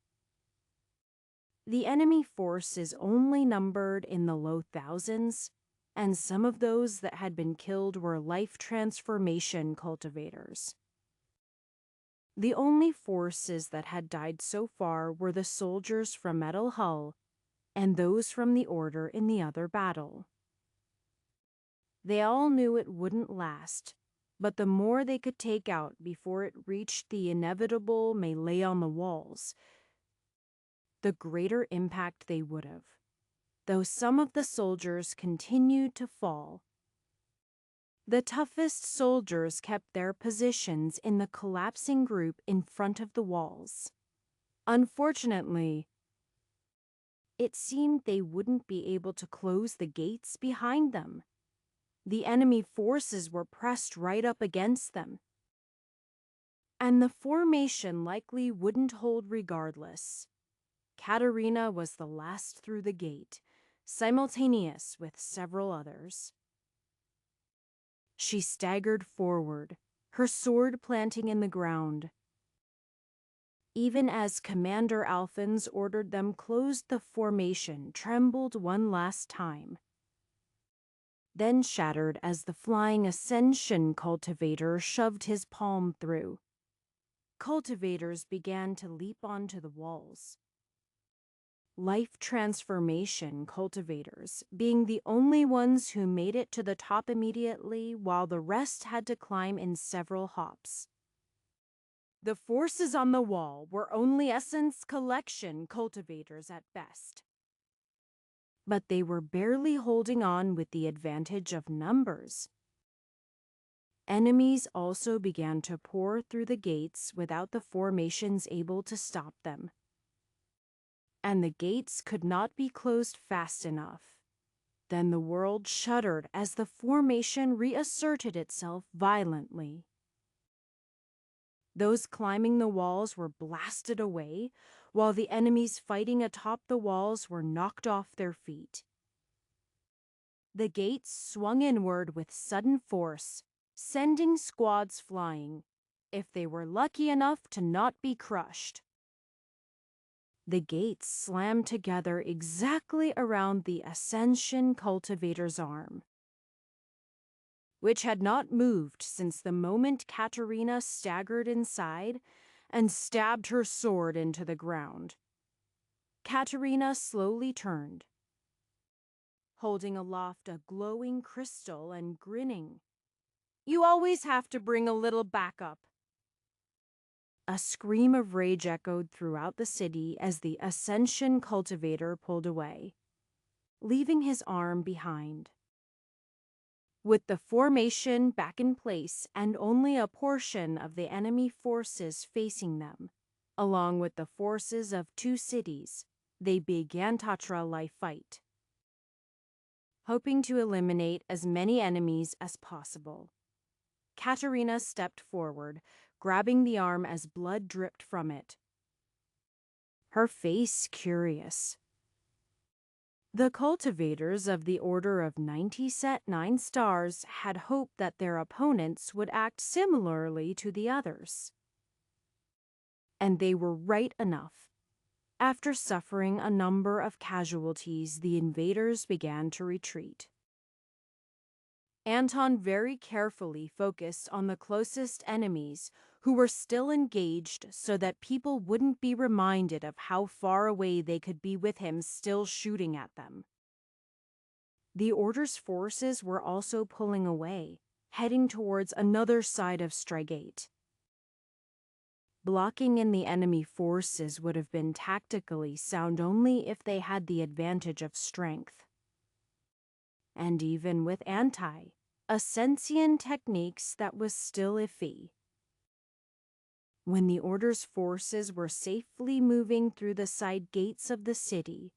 The enemy force is only numbered in the low thousands, and some of those that had been killed were life transformation cultivators. The only forces that had died so far were the soldiers from Metal Hull and those from the Order in the other battle. They all knew it wouldn't last, but the more they could take out before it reached the inevitable melee on the walls, the greater impact they would have, though some of the soldiers continued to fall. The toughest soldiers kept their positions in the collapsing group in front of the walls. Unfortunately, it seemed they wouldn't be able to close the gates behind them. The enemy forces were pressed right up against them, and the formation likely wouldn't hold regardless. Katerina was the last through the gate, simultaneous with several others. She staggered forward, her sword planting in the ground. Even as Commander Alphons ordered them closed, the formation trembled one last time, then shattered as the flying Ascension cultivator shoved his palm through. Cultivators began to leap onto the walls. Life transformation cultivators being the only ones who made it to the top immediately, while the rest had to climb in several hops. The forces on the wall were only Essence Collection cultivators at best. But they were barely holding on with the advantage of numbers. Enemies also began to pour through the gates without the formations able to stop them. And the gates could not be closed fast enough. Then the world shuddered as the formation reasserted itself violently. Those climbing the walls were blasted away, while the enemies fighting atop the walls were knocked off their feet. The gates swung inward with sudden force, sending squads flying, if they were lucky enough to not be crushed. The gates slammed together exactly around the Ascension cultivator's arm, which had not moved since the moment Katerina staggered inside and stabbed her sword into the ground. Katerina slowly turned, holding aloft a glowing crystal and grinning. "You always have to bring a little backup." A scream of rage echoed throughout the city as the Ascension cultivator pulled away, leaving his arm behind. With the formation back in place and only a portion of the enemy forces facing them, along with the forces of two cities, they began Tatra-like fight, hoping to eliminate as many enemies as possible. Katerina stepped forward, grabbing the arm as blood dripped from it, her face curious. The cultivators of the Order of 90 set 9 stars had hoped that their opponents would act similarly to the others. And they were right enough. After suffering a number of casualties, the invaders began to retreat. Anton very carefully focused on the closest enemies who were still engaged so that people wouldn't be reminded of how far away they could be with him still shooting at them. The Order's forces were also pulling away, heading towards another side of Strygate. Blocking in the enemy forces would have been tactically sound only if they had the advantage of strength. And even with anti-Ascension techniques, that was still iffy. When the Order's forces were safely moving through the side gates of the city,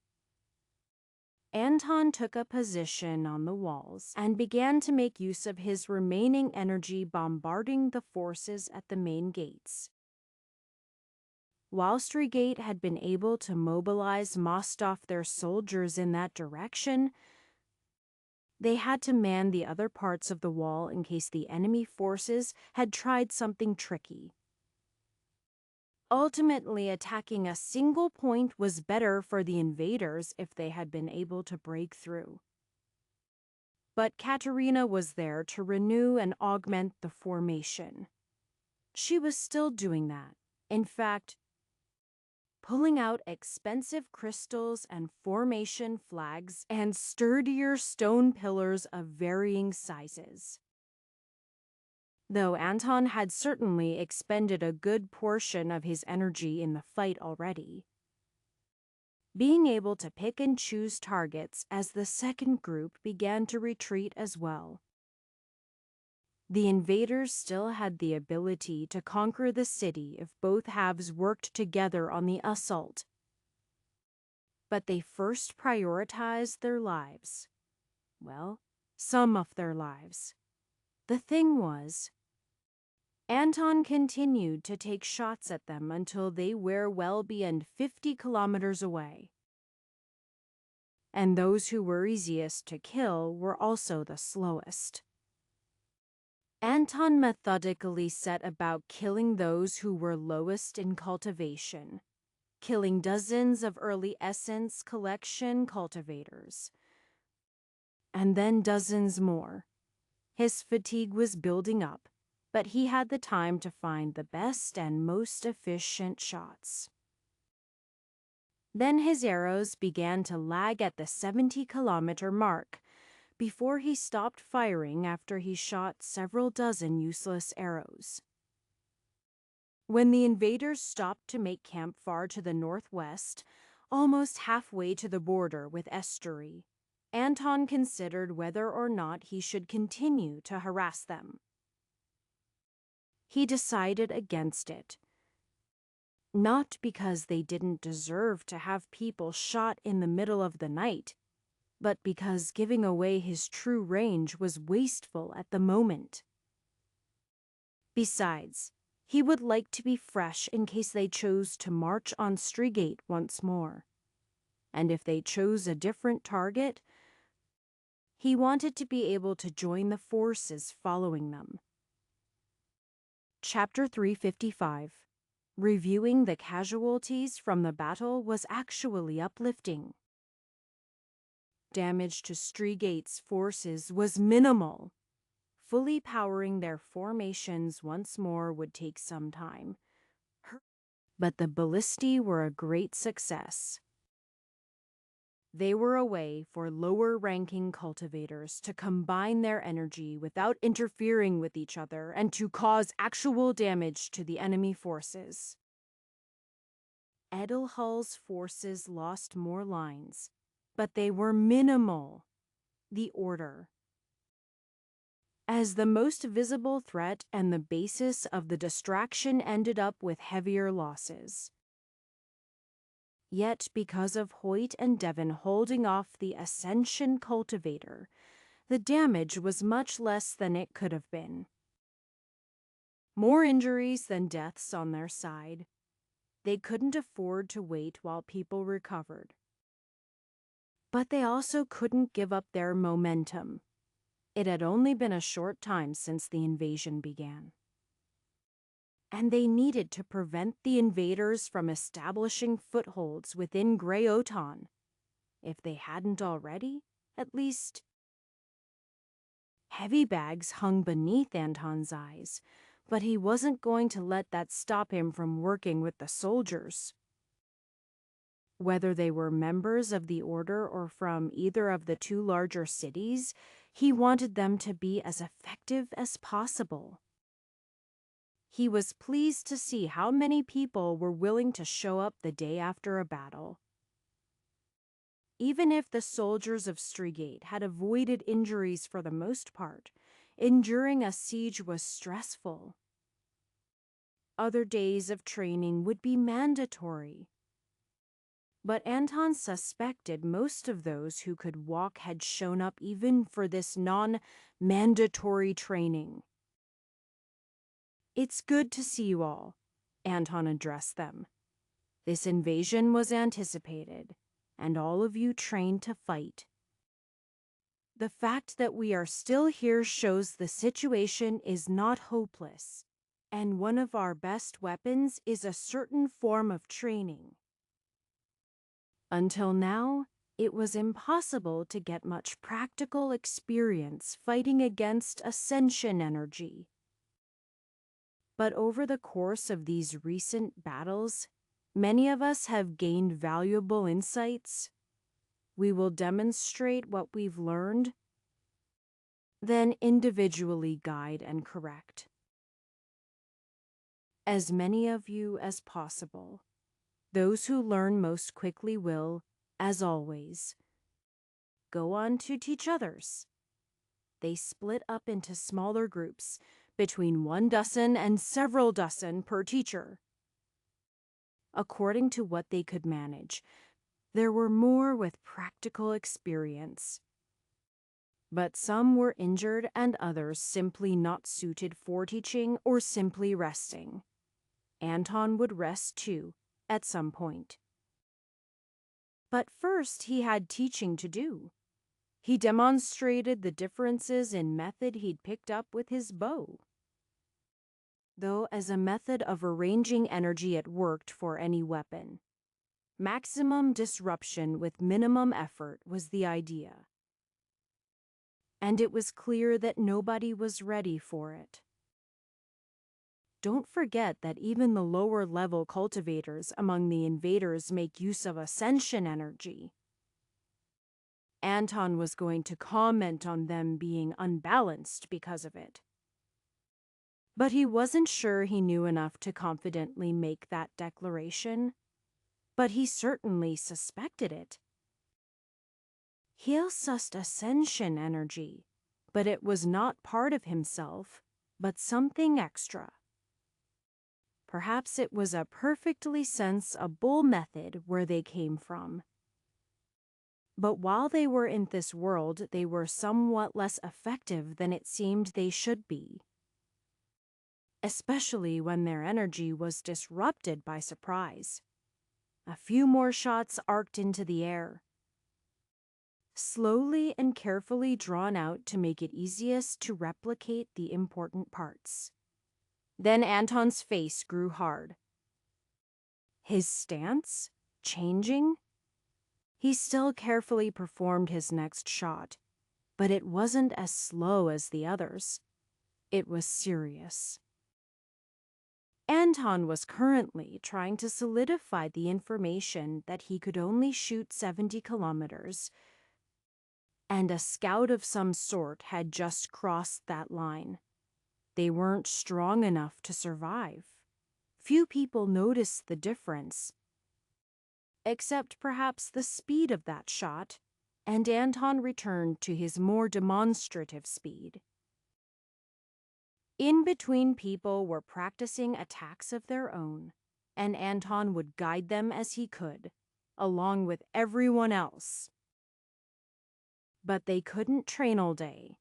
Anton took a position on the walls and began to make use of his remaining energy bombarding the forces at the main gates. While Streigate had been able to mobilize most of their soldiers in that direction, they had to man the other parts of the wall in case the enemy forces had tried something tricky. Ultimately, attacking a single point was better for the invaders if they had been able to break through. But Katerina was there to renew and augment the formation. She was still doing that. In fact, pulling out expensive crystals and formation flags and sturdier stone pillars of varying sizes. Though Anton had certainly expended a good portion of his energy in the fight already, being able to pick and choose targets as the second group began to retreat as well. The invaders still had the ability to conquer the city if both halves worked together on the assault. But they first prioritized their lives. Well, some of their lives. The thing was, Anton continued to take shots at them until they were well beyond 50 kilometers away. And those who were easiest to kill were also the slowest. Anton methodically set about killing those who were lowest in cultivation, killing dozens of early essence collection cultivators, and then dozens more. His fatigue was building up, but he had the time to find the best and most efficient shots. Then his arrows began to lag at the 70-kilometer mark, before he stopped firing after he shot several dozen useless arrows. When the invaders stopped to make camp far to the northwest, almost halfway to the border with Estuary, Anton considered whether or not he should continue to harass them. He decided against it, not because they didn't deserve to have people shot in the middle of the night, but because giving away his true range was wasteful at the moment. Besides, he would like to be fresh in case they chose to march on Streigate once more. And if they chose a different target, he wanted to be able to join the forces following them. Chapter 355. Reviewing the casualties from the battle was actually uplifting. Damage to Streigate's forces was minimal. Fully powering their formations once more would take some time. But the ballistae were a great success. They were a way for lower-ranking cultivators to combine their energy without interfering with each other and to cause actual damage to the enemy forces. Edelhull's forces lost more lines, but they were minimal. The Order, as the most visible threat and the basis of the distraction, ended up with heavier losses. Yet because of Hoyt and Devon holding off the Ascension Cultivator, the damage was much less than it could have been. More injuries than deaths on their side. They couldn't afford to wait while people recovered. But they also couldn't give up their momentum. It had only been a short time since the invasion began. And they needed to prevent the invaders from establishing footholds within Grey Oton. If they hadn't already, at least. Heavy bags hung beneath Anton's eyes, but he wasn't going to let that stop him from working with the soldiers. Whether they were members of the Order or from either of the two larger cities, he wanted them to be as effective as possible. He was pleased to see how many people were willing to show up the day after a battle. Even if the soldiers of Streigate had avoided injuries for the most part, enduring a siege was stressful. Other days of training would be mandatory. But Anton suspected most of those who could walk had shown up even for this non-mandatory training. "It's good to see you all," Anton addressed them. This invasion was anticipated, and all of you trained to fight. The fact that we are still here shows the situation is not hopeless, and one of our best weapons is a certain form of training. Until now, it was impossible to get much practical experience fighting against ascension energy. But over the course of these recent battles, many of us have gained valuable insights. We will demonstrate what we've learned, then individually guide and correct as many of you as possible. Those who learn most quickly will, as always, go on to teach others. They split up into smaller groups, between 1 dozen and several dozen per teacher. According to what they could manage, there were more with practical experience. But some were injured and others simply not suited for teaching or simply resting. Anton would rest too, at some point. But first he had teaching to do. He demonstrated the differences in method he'd picked up with his bow. Though as a method of arranging energy it worked for any weapon. Maximum disruption with minimum effort was the idea. And it was clear that nobody was ready for it. Don't forget that even the lower-level cultivators among the invaders make use of ascension energy. Anton was going to comment on them being unbalanced because of it. But he wasn't sure he knew enough to confidently make that declaration. But he certainly suspected it. He sussed ascension energy, but it was not part of himself, but something extra. Perhaps it was a perfectly sensible method where they came from. But while they were in this world, they were somewhat less effective than it seemed they should be. Especially when their energy was disrupted by surprise. A few more shots arced into the air. Slowly and carefully drawn out to make it easiest to replicate the important parts. Then Anton's face grew hard. His stance changing? He still carefully performed his next shot, but it wasn't as slow as the others. It was serious. Anton was currently trying to solidify the information that he could only shoot 70 kilometers, and a scout of some sort had just crossed that line. They weren't strong enough to survive. Few people noticed the difference, except perhaps the speed of that shot, and Anton returned to his more demonstrative speed. In between, people were practicing attacks of their own, and Anton would guide them as he could, along with everyone else. But they couldn't train all day.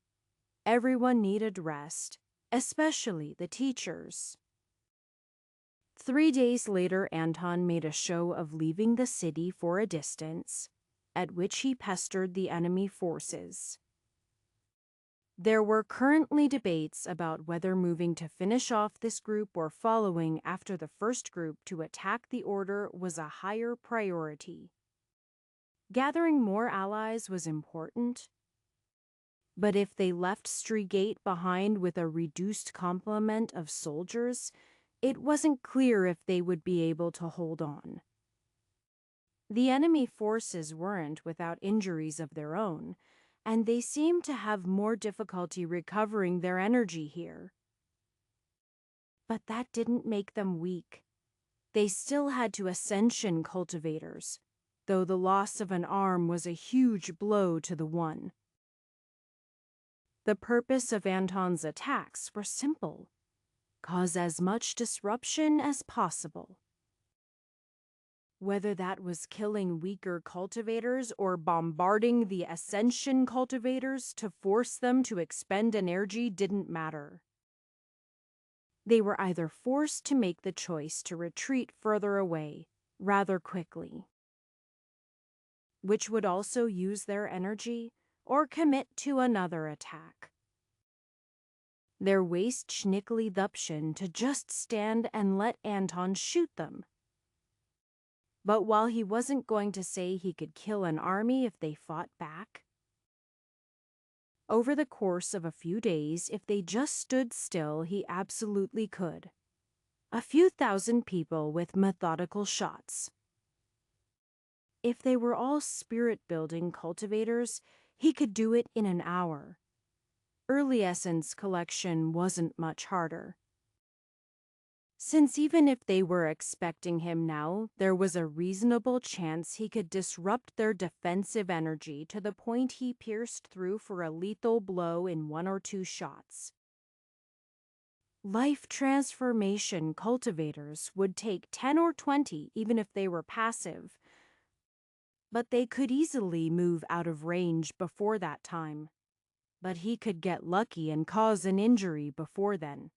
Everyone needed rest, especially the teachers. 3 days later, Anton made a show of leaving the city for a distance, at which he pestered the enemy forces. There were currently debates about whether moving to finish off this group or following after the first group to attack the order was a higher priority. Gathering more allies was important, but if they left Streegate behind with a reduced complement of soldiers, it wasn't clear if they would be able to hold on. The enemy forces weren't without injuries of their own, and they seemed to have more difficulty recovering their energy here. But that didn't make them weak. They still had to ascension cultivators, though the loss of an arm was a huge blow to the one. The purpose of Anton's attacks were simple: cause as much disruption as possible. Whether that was killing weaker cultivators or bombarding the ascension cultivators to force them to expend energy didn't matter. They were either forced to make the choice to retreat further away rather quickly, which would also use their energy or commit to another attack. Their waste schnickly the option to just stand and let Anton shoot them. But while he wasn't going to say he could kill an army if they fought back, over the course of a few days, if they just stood still, he absolutely could. A few thousand people with methodical shots. If they were all spirit-building cultivators, he could do it in an hour. Early essence collection wasn't much harder. Since even if they were expecting him now, there was a reasonable chance he could disrupt their defensive energy to the point he pierced through for a lethal blow in 1 or 2 shots. Life transformation cultivators would take 10 or 20 even if they were passive, but they could easily move out of range before that time. But he could get lucky and cause an injury before then,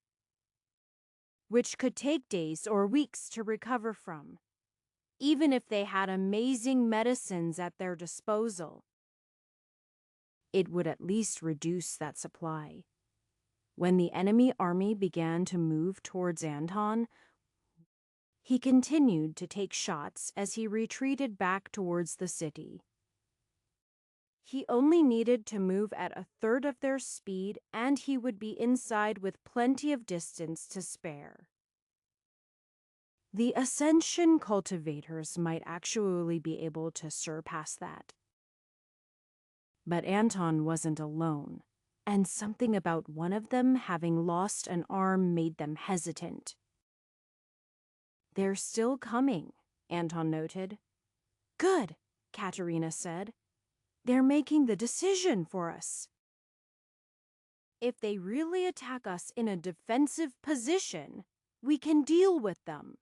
which could take days or weeks to recover from, even if they had amazing medicines at their disposal. It would at least reduce that supply. When the enemy army began to move towards Anton, he continued to take shots as he retreated back towards the city. He only needed to move at a third of their speed, and he would be inside with plenty of distance to spare. The Ascension cultivators might actually be able to surpass that. But Anton wasn't alone, and something about one of them having lost an arm made them hesitant. "They're still coming," Anton noted. "Good," Katerina said. "They're making the decision for us. If they really attack us in a defensive position, we can deal with them.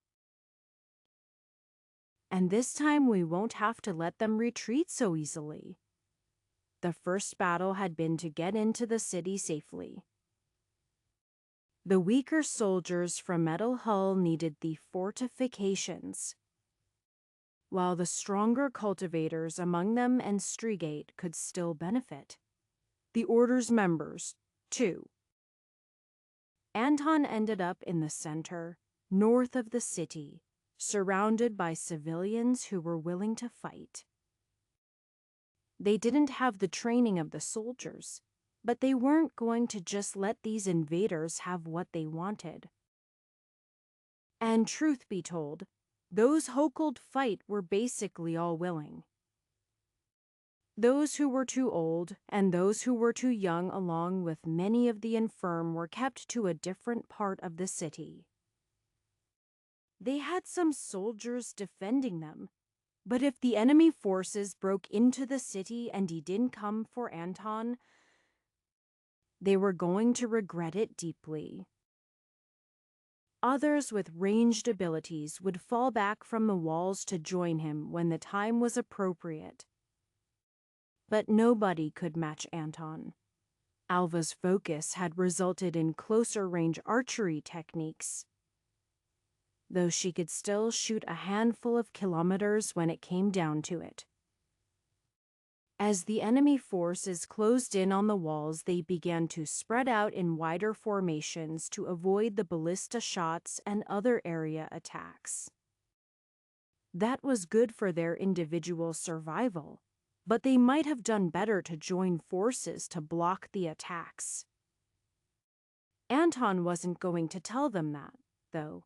And this time we won't have to let them retreat so easily." The first battle had been to get into the city safely. The weaker soldiers from Metal Hull needed the fortifications, while the stronger cultivators among them and Streegate could still benefit. The Order's members, too. Anton ended up in the center, north of the city, surrounded by civilians who were willing to fight. They didn't have the training of the soldiers, but they weren't going to just let these invaders have what they wanted. And truth be told, those who could fight were basically all willing. Those who were too old and those who were too young, along with many of the infirm, were kept to a different part of the city. They had some soldiers defending them, but if the enemy forces broke into the city and he didn't come for Anton, they were going to regret it deeply. Others with ranged abilities would fall back from the walls to join him when the time was appropriate. But nobody could match Anton. Alva's focus had resulted in closer-range archery techniques, though she could still shoot a handful of kilometers when it came down to it. As the enemy forces closed in on the walls, they began to spread out in wider formations to avoid the ballista shots and other area attacks. That was good for their individual survival, but they might have done better to join forces to block the attacks. Anton wasn't going to tell them that, though.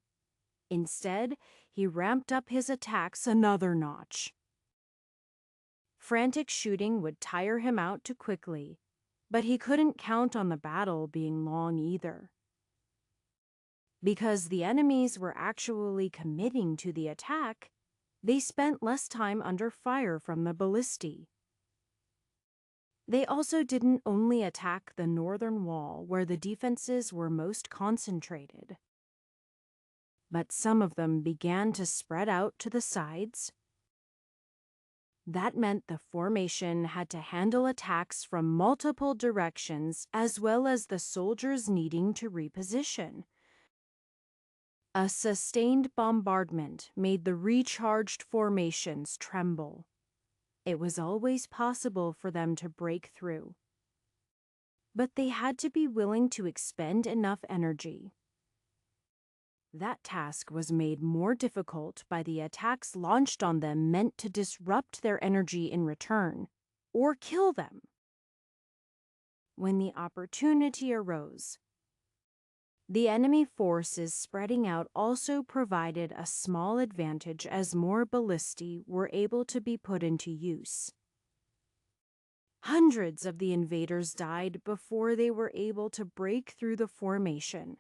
Instead, he ramped up his attacks another notch. Frantic shooting would tire him out too quickly, but he couldn't count on the battle being long either. Because the enemies were actually committing to the attack, they spent less time under fire from the ballistae. They also didn't only attack the northern wall where the defenses were most concentrated, but some of them began to spread out to the sides. That meant the formation had to handle attacks from multiple directions, as well as the soldiers needing to reposition. A sustained bombardment made the recharged formations tremble. It was always possible for them to break through. But they had to be willing to expend enough energy. That task was made more difficult by the attacks launched on them meant to disrupt their energy in return, or kill them. When the opportunity arose, the enemy forces spreading out also provided a small advantage as more ballistae were able to be put into use. Hundreds of the invaders died before they were able to break through the formation,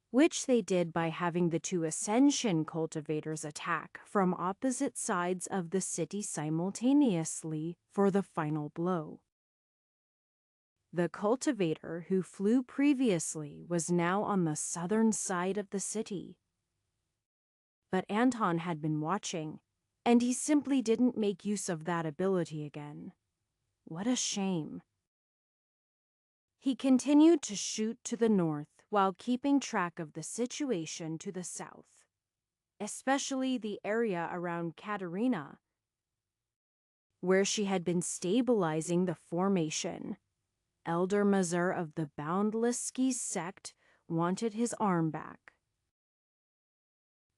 which they did by having the two Ascension cultivators attack from opposite sides of the city simultaneously for the final blow. The cultivator who flew previously was now on the southern side of the city. But Anton had been watching, and he simply didn't make use of that ability again. What a shame. He continued to shoot to the north while keeping track of the situation to the south, especially the area around Katerina, where she had been stabilizing the formation. Elder Mazur of the Boundless Ski sect wanted his arm back.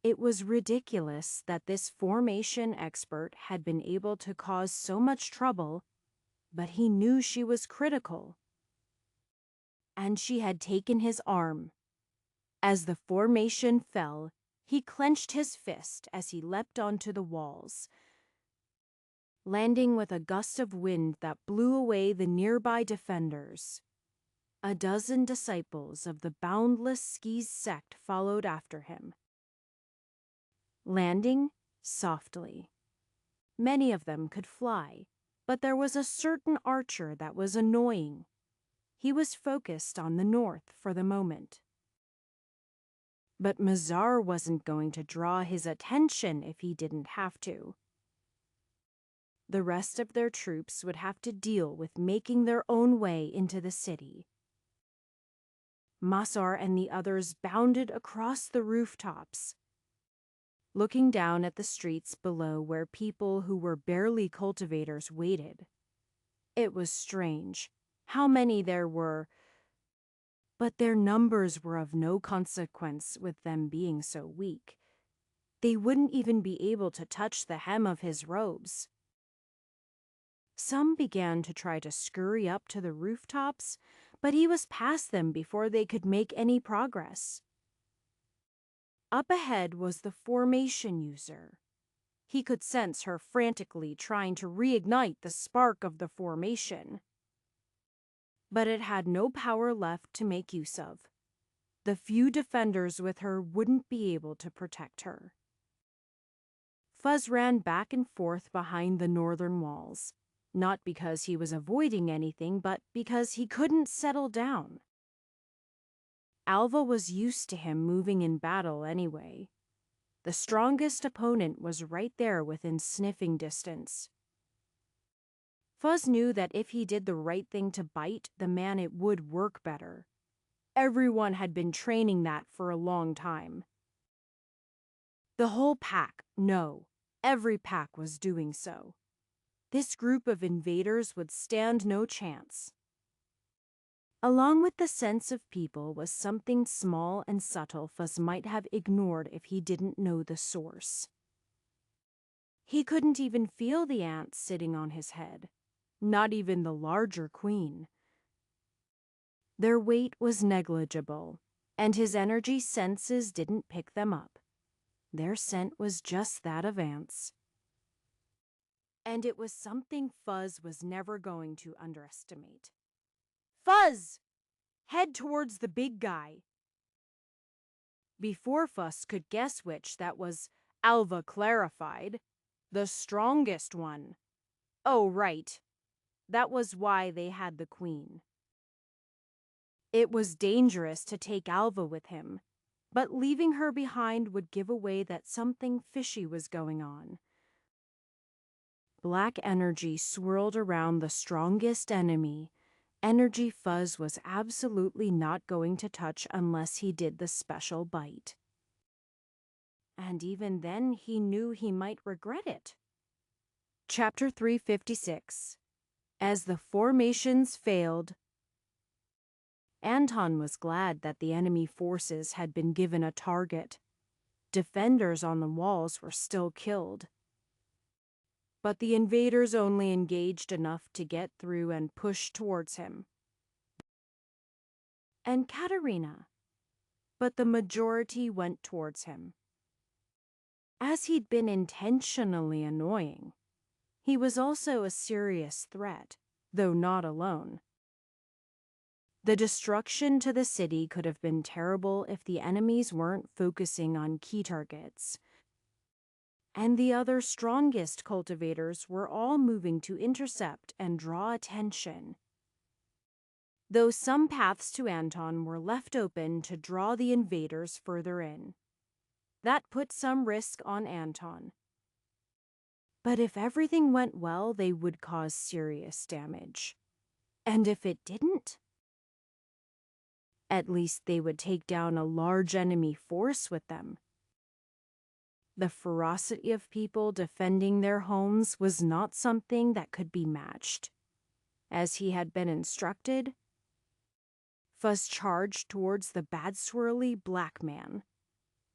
It was ridiculous that this formation expert had been able to cause so much trouble, but he knew she was critical. And she had taken his arm. As the formation fell, he clenched his fist as he leapt onto the walls, landing with a gust of wind that blew away the nearby defenders. A dozen disciples of the Boundless Ski's sect followed after him, landing softly. Many of them could fly, but there was a certain archer that was annoying. He was focused on the north for the moment. But Mazar wasn't going to draw his attention if he didn't have to. The rest of their troops would have to deal with making their own way into the city. Mazar and the others bounded across the rooftops, looking down at the streets below where people who were barely cultivators waited. It was strange how many there were, but their numbers were of no consequence with them being so weak. They wouldn't even be able to touch the hem of his robes. Some began to try to scurry up to the rooftops, but he was past them before they could make any progress. Up ahead was the formation user. He could sense her frantically trying to reignite the spark of the formation. But it had no power left to make use of. The few defenders with her wouldn't be able to protect her. Fuzz ran back and forth behind the northern walls, not because he was avoiding anything, but because he couldn't settle down. Alva was used to him moving in battle anyway. The strongest opponent was right there within sniffing distance. Fuzz knew that if he did the right thing to bite the man, it would work better. Everyone had been training that for a long time. The whole pack, no, every pack was doing so. This group of invaders would stand no chance. Along with the sense of people was something small and subtle Fuzz might have ignored if he didn't know the source. He couldn't even feel the ants sitting on his head, not even the larger queen. Their weight was negligible, and his energy senses didn't pick them up. Their scent was just that of ants. And it was something Fuzz was never going to underestimate. Fuzz! Head towards the big guy. Before Fuzz could guess which, that was Alva clarified. The strongest one. Oh, right. That was why they had the queen. It was dangerous to take Alva with him, but leaving her behind would give away that something fishy was going on. Black energy swirled around the strongest enemy, energy Fuzz was absolutely not going to touch unless he did the special bite. And even then, he knew he might regret it. Chapter 356. As the formations failed, Anton was glad that the enemy forces had been given a target. Defenders on the walls were still killed. But the invaders only engaged enough to get through and push towards him. And Katerina. But the majority went towards him. As he'd been intentionally annoying, he was also a serious threat, though not alone. The destruction to the city could have been terrible if the enemies weren't focusing on key targets. And the other strongest cultivators were all moving to intercept and draw attention. Though some paths to Anton were left open to draw the invaders further in. That put some risk on Anton. But if everything went well, they would cause serious damage. And if it didn't? At least they would take down a large enemy force with them. The ferocity of people defending their homes was not something that could be matched. As he had been instructed, Fuzz charged towards the bad swirly black man,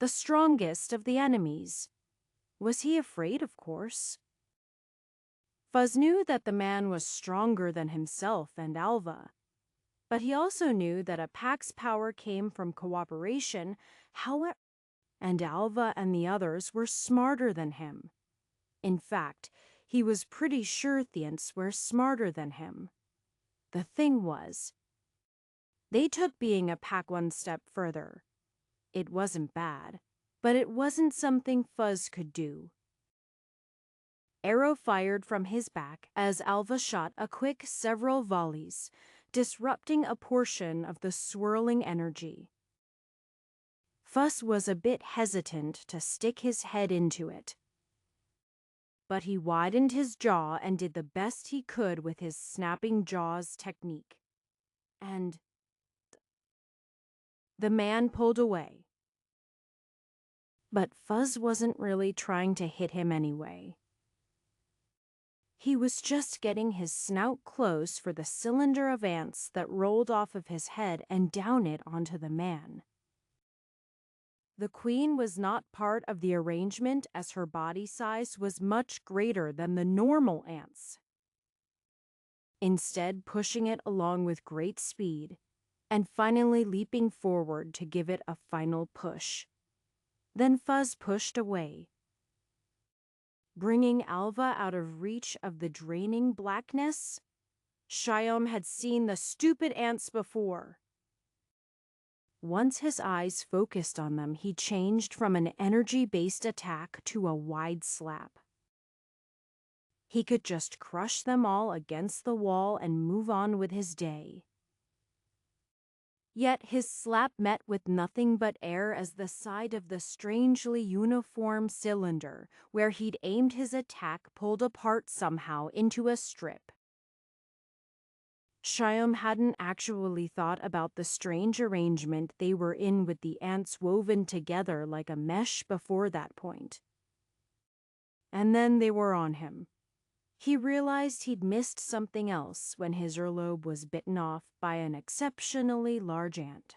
the strongest of the enemies. Was he afraid, of course? Fuzz knew that the man was stronger than himself and Alva, but he also knew that a pack's power came from cooperation, and Alva and the others were smarter than him. In fact, he was pretty sure Thients were smarter than him. The thing was, they took being a pack one step further. It wasn't bad, but it wasn't something Fuzz could do. Arrow fired from his back as Alva shot a quick several volleys, disrupting a portion of the swirling energy. Fuzz was a bit hesitant to stick his head into it. But he widened his jaw and did the best he could with his snapping jaws technique. And the man pulled away. But Fuzz wasn't really trying to hit him anyway. He was just getting his snout close for the cylinder of ants that rolled off of his head and down it onto the man. The queen was not part of the arrangement as her body size was much greater than the normal ants. Instead, pushing it along with great speed, and finally leaping forward to give it a final push. Then Fuzz pushed away, bringing Alva out of reach of the draining blackness. Shyam had seen the stupid ants before. Once his eyes focused on them, he changed from an energy-based attack to a wide slap. He could just crush them all against the wall and move on with his day. Yet his slap met with nothing but air as the side of the strangely uniform cylinder where he'd aimed his attack pulled apart somehow into a strip. Shyam hadn't actually thought about the strange arrangement they were in with the ants woven together like a mesh before that point. And then they were on him. He realized he'd missed something else when his earlobe was bitten off by an exceptionally large ant.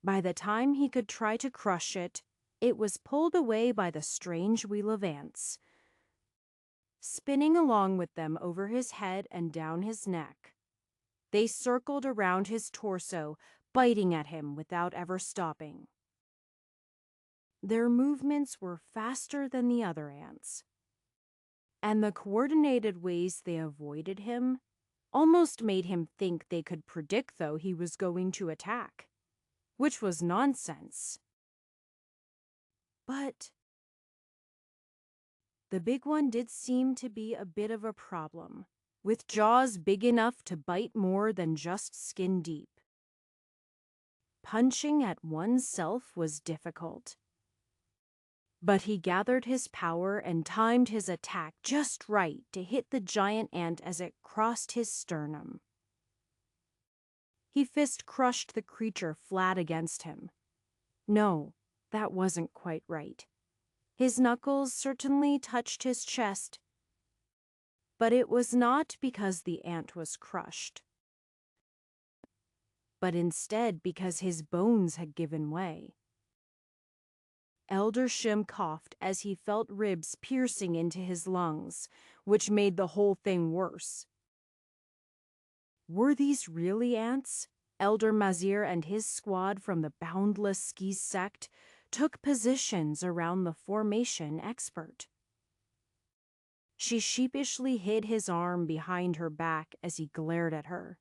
By the time he could try to crush it, it was pulled away by the strange wheel of ants, spinning along with them over his head and down his neck. They circled around his torso, biting at him without ever stopping. Their movements were faster than the other ants, and the coordinated ways they avoided him almost made him think they could predict though he was going to attack, which was nonsense. But the big one did seem to be a bit of a problem, with jaws big enough to bite more than just skin deep. Punching at oneself was difficult. But he gathered his power and timed his attack just right to hit the giant ant as it crossed his sternum. He fist-crushed the creature flat against him. No, that wasn't quite right. His knuckles certainly touched his chest, but it was not because the ant was crushed, but instead because his bones had given way. Elder Shim coughed as he felt ribs piercing into his lungs, which made the whole thing worse. Were these really ants? Elder Mazir and his squad from the Boundless Skis sect took positions around the formation expert. She sheepishly hid his arm behind her back as he glared at her.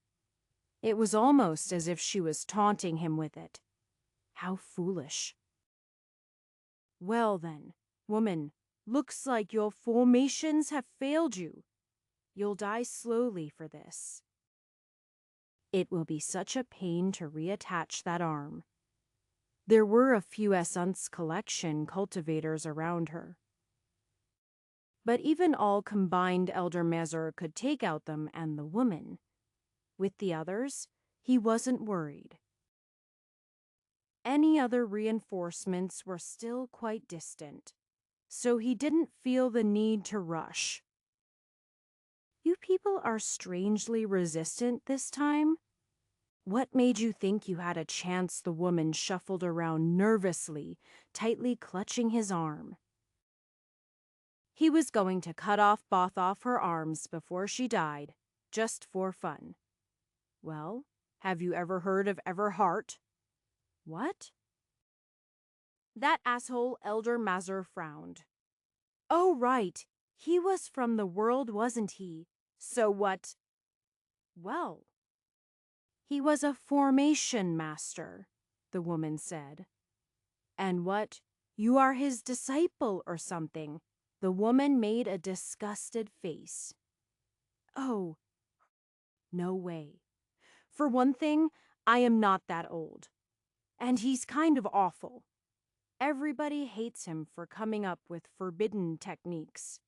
It was almost as if she was taunting him with it. How foolish. Well then, woman, looks like your formations have failed you. You'll die slowly for this. It will be such a pain to reattach that arm. There were a few Essence Collection cultivators around her. But even all combined, Elder Mazur could take out them and the woman. With the others, he wasn't worried. Any other reinforcements were still quite distant, so he didn't feel the need to rush. You people are strangely resistant this time? What made you think you had a chance? The woman shuffled around nervously, tightly clutching his arm. He was going to cut off both of her arms before she died, just for fun. Well, have you ever heard of Everhart? What? That asshole Elder Mazur frowned. Oh, right. He was from the world, wasn't he? So what? Well, he was a formation master, the woman said. And what? You are his disciple or something? The woman made a disgusted face. Oh, no way. For one thing, I am not that old. And he's kind of awful. Everybody hates him for coming up with forbidden techniques.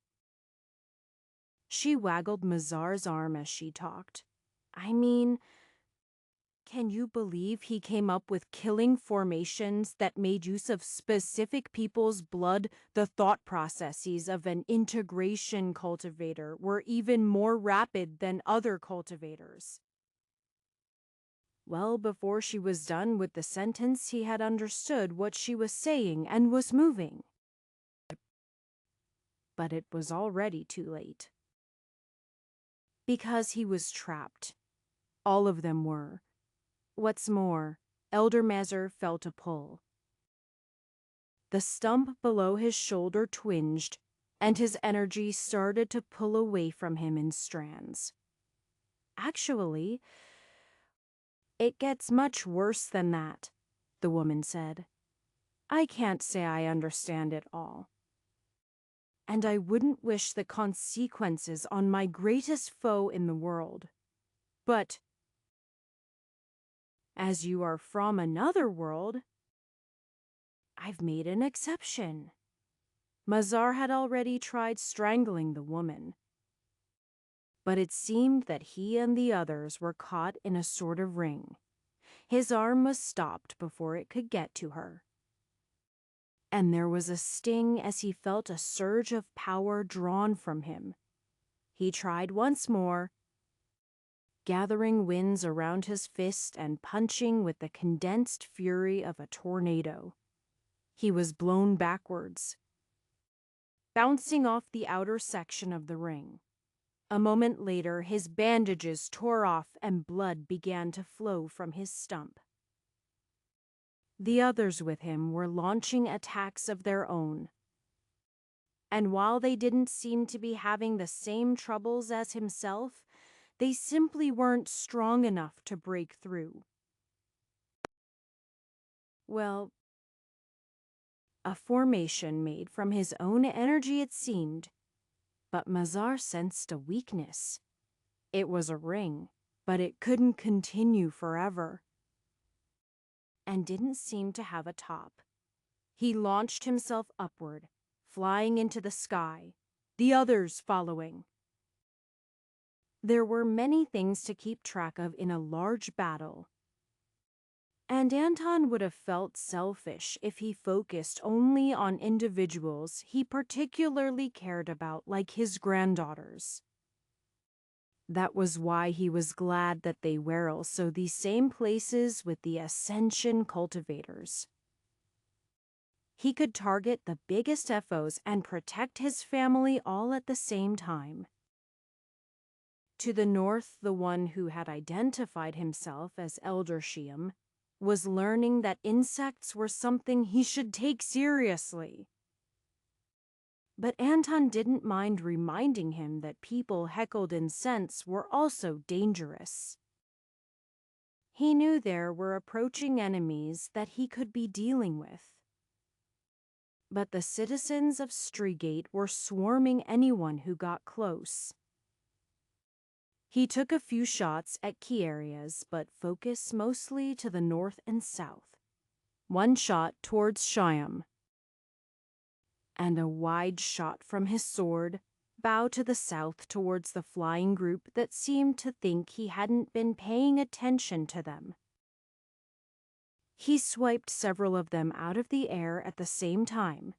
She waggled Mazar's arm as she talked. I mean, can you believe he came up with killing formations that made use of specific people's blood? The thought processes of an integration cultivator were even more rapid than other cultivators. Well before she was done with the sentence, he had understood what she was saying and was moving. But it was already too late. Because he was trapped. All of them were. What's more, Elder Mazur felt a pull. The stump below his shoulder twinged, and his energy started to pull away from him in strands. Actually, it gets much worse than that, the woman said. I can't say I understand it all. And I wouldn't wish the consequences on my greatest foe in the world. But as you are from another world, I've made an exception. Mazar had already tried strangling the woman. But it seemed that he and the others were caught in a sort of ring. His arm was stopped before it could get to her. And there was a sting as he felt a surge of power drawn from him. He tried once more, gathering winds around his fist and punching with the condensed fury of a tornado. He was blown backwards, bouncing off the outer section of the ring. A moment later, his bandages tore off and blood began to flow from his stump. The others with him were launching attacks of their own. And while they didn't seem to be having the same troubles as himself, they simply weren't strong enough to break through. Well, a formation made from his own energy it seemed, but Mazar sensed a weakness. It was a ring, but it couldn't continue forever, and didn't seem to have a top. He launched himself upward, flying into the sky, the others following. There were many things to keep track of in a large battle, and Anton would have felt selfish if he focused only on individuals he particularly cared about, like his granddaughters. That was why he was glad that they were also the same places with the Ascension cultivators. He could target the biggest FOs and protect his family all at the same time. To the north, the one who had identified himself as Elder Shiam was learning that insects were something he should take seriously. But Anton didn't mind reminding him that people heckled in scents were also dangerous. He knew there were approaching enemies that he could be dealing with. But the citizens of Streegate were swarming anyone who got close. He took a few shots at key areas, but focused mostly to the north and south. One shot towards Shiam, and a wide shot from his sword bow to the south towards the flying group that seemed to think he hadn't been paying attention to them. He swiped several of them out of the air at the same time,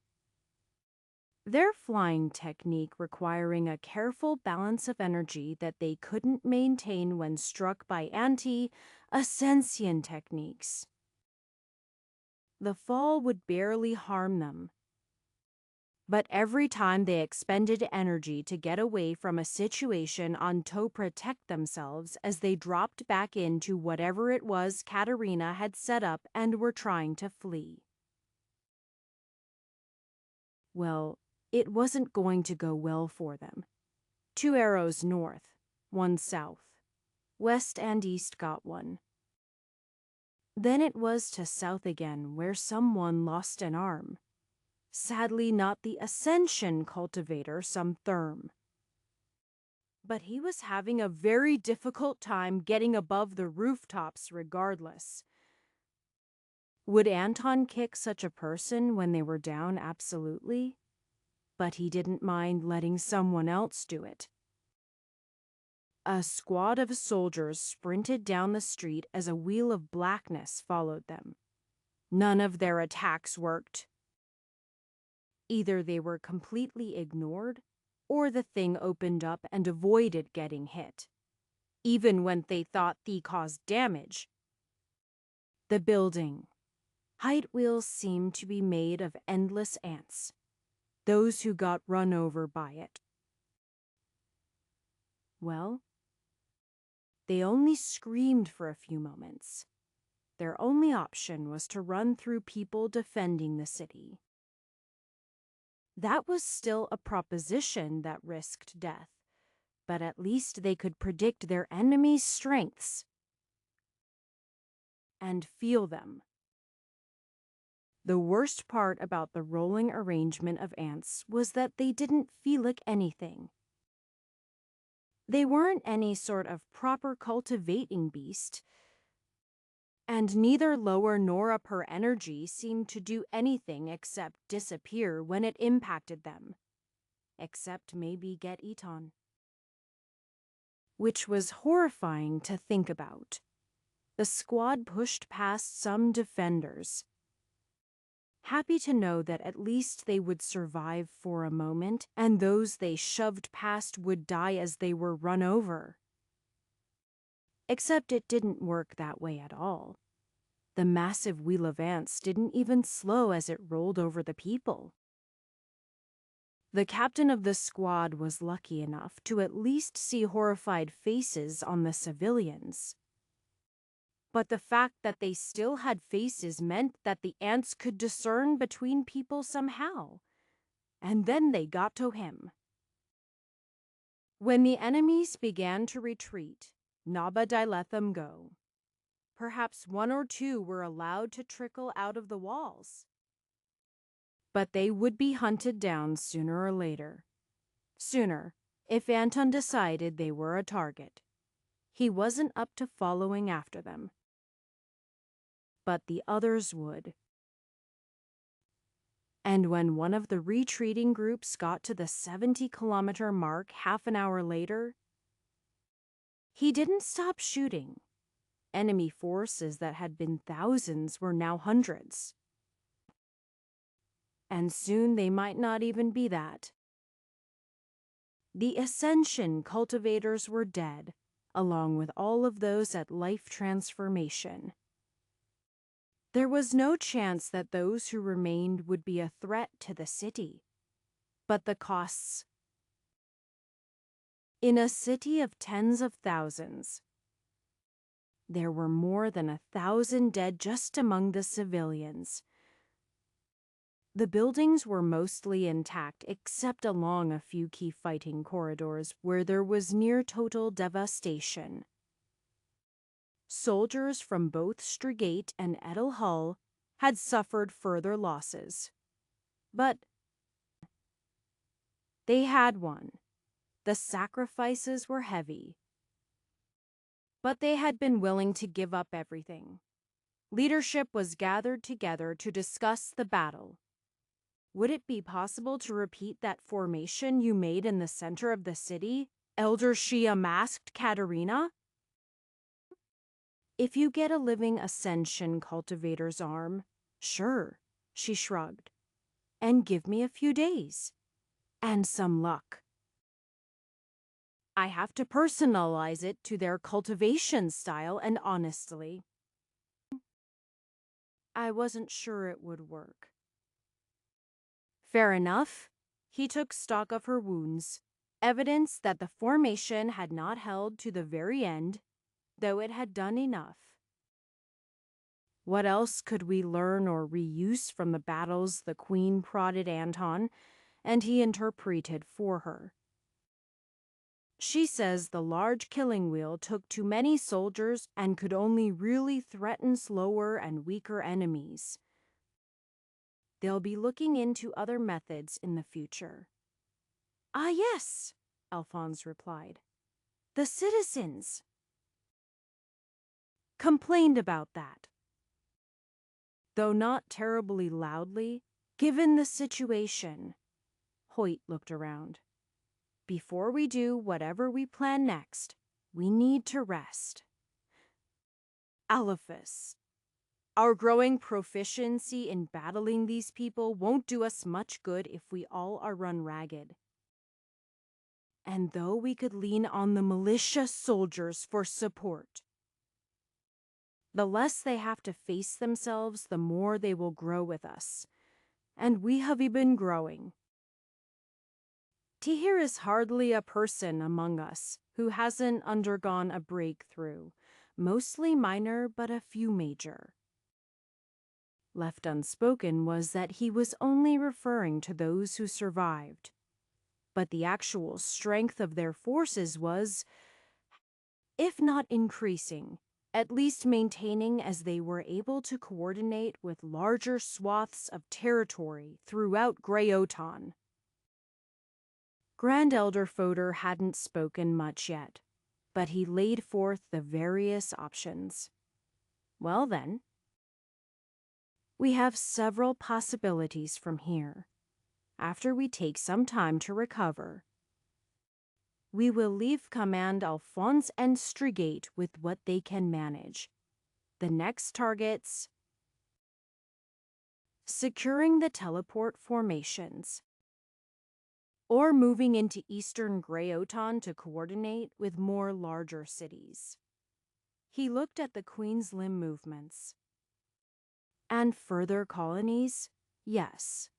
their flying technique requiring a careful balance of energy that they couldn't maintain when struck by anti-Ascension techniques. The fall would barely harm them, but every time they expended energy to get away from a situation to protect themselves as they dropped back into whatever it was Katerina had set up and were trying to flee. Well, it wasn't going to go well for them. 2 arrows north, 1 south. West and east got one. Then it was to south again, where someone lost an arm. Sadly, not the Ascension cultivator, some Therm. But he was having a very difficult time getting above the rooftops regardless. Would Anton kick such a person when they were down? Absolutely. But he didn't mind letting someone else do it. A squad of soldiers sprinted down the street as a wheel of blackness followed them. None of their attacks worked. Either they were completely ignored, or the thing opened up and avoided getting hit, even when they thought they caused damage. The building. Height wheels seemed to be made of endless ants, those who got run over by it. Well, they only screamed for a few moments. Their only option was to run through people defending the city. That was still a proposition that risked death, but at least they could predict their enemy's strengths and feel them. The worst part about the rolling arrangement of ants was that they didn't feel like anything. They weren't any sort of proper cultivating beast, and neither lower nor upper energy seemed to do anything except disappear when it impacted them, except maybe get eaten. Which was horrifying to think about. The squad pushed past some defenders, happy to know that at least they would survive for a moment, and those they shoved past would die as they were run over. Except it didn't work that way at all. The massive wheel of ants didn't even slow as it rolled over the people. The captain of the squad was lucky enough to at least see horrified faces on the civilians. But the fact that they still had faces meant that the ants could discern between people somehow. And then they got to him. When the enemies began to retreat, Nabadai let them go. Perhaps 1 or 2 were allowed to trickle out of the walls. But they would be hunted down sooner or later. Sooner, if Anton decided they were a target. He wasn't up to following after them. But the others would. And when one of the retreating groups got to the 70-kilometer mark half an hour later, he didn't stop shooting. Enemy forces that had been thousands were now hundreds. And soon they might not even be that. The Ascension cultivators were dead, along with all of those at Life Transformation. There was no chance that those who remained would be a threat to the city. But the costs. In a city of tens of thousands, there were more than 1,000 dead just among the civilians. The buildings were mostly intact except along a few key fighting corridors where there was near total devastation. Soldiers from both Strigate and Edelhull had suffered further losses. But they had won. The sacrifices were heavy. But they had been willing to give up everything. Leadership was gathered together to discuss the battle. Would it be possible to repeat that formation you made in the center of the city, Elder Shia masked Katerina? If you get a living Ascension cultivator's arm, sure, she shrugged. And give me a few days. And some luck. I have to personalize it to their cultivation style, and honestly, I wasn't sure it would work. Fair enough. He took stock of her wounds, evidence that the formation had not held to the very end, though it had done enough. What else could we learn or reuse from the battles the Queen prodded Anton, and he interpreted for her? She says the large killing wheel took too many soldiers and could only really threaten slower and weaker enemies. They'll be looking into other methods in the future. Ah, yes, Alphonse replied. The citizens complained about that. Though not terribly loudly, given the situation. Hoyt looked around. Before we do whatever we plan next, we need to rest. Alephus, our growing proficiency in battling these people won't do us much good if we all are run ragged. And though we could lean on the militia soldiers for support, the less they have to face themselves, the more they will grow with us. And we have been growing. Tahir is hardly a person among us who hasn't undergone a breakthrough, mostly minor but a few major. Left unspoken was that he was only referring to those who survived. But the actual strength of their forces was, if not increasing, at least maintaining as they were able to coordinate with larger swaths of territory throughout Greyotan. Grand Elder Fodor hadn't spoken much yet, but he laid forth the various options. Well then, we have several possibilities from here. After we take some time to recover, we will leave Command Alphonse and Strigate with what they can manage. The next targets: securing the teleport formations, or moving into eastern Greyotan to coordinate with more larger cities. He looked at the Queen's limb movements. And further colonies? Yes.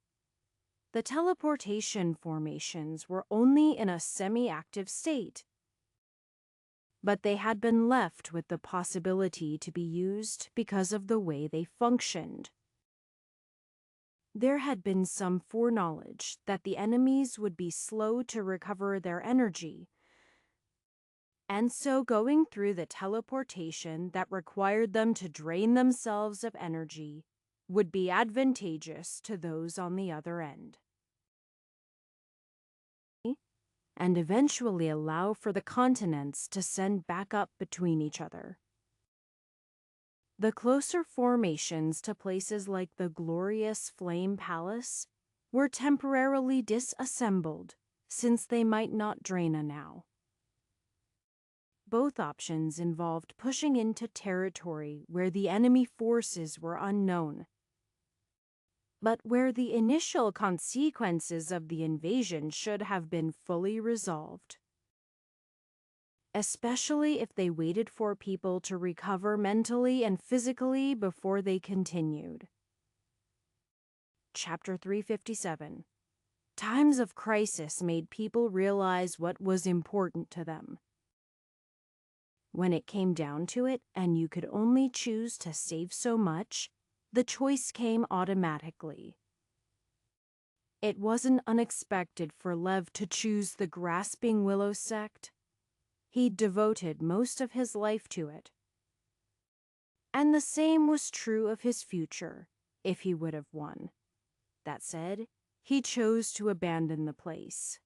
The teleportation formations were only in a semi-active state, but they had been left with the possibility to be used because of the way they functioned. There had been some foreknowledge that the enemies would be slow to recover their energy, and so going through the teleportation that required them to drain themselves of energy would be advantageous to those on the other end, and eventually allow for the continents to send backup between each other. The closer formations to places like the glorious Flame Palace were temporarily disassembled, since they might not drain now. Both options involved pushing into territory where the enemy forces were unknown, but where the initial consequences of the invasion should have been fully resolved, especially if they waited for people to recover mentally and physically before they continued. Chapter 357. Times of crisis made people realize what was important to them. When it came down to it, and you could only choose to save so much, the choice came automatically. It wasn't unexpected for Lev to choose the Grasping Willow sect. He'd devoted most of his life to it. And the same was true of his future, if he would have won. That said, he chose to abandon the place.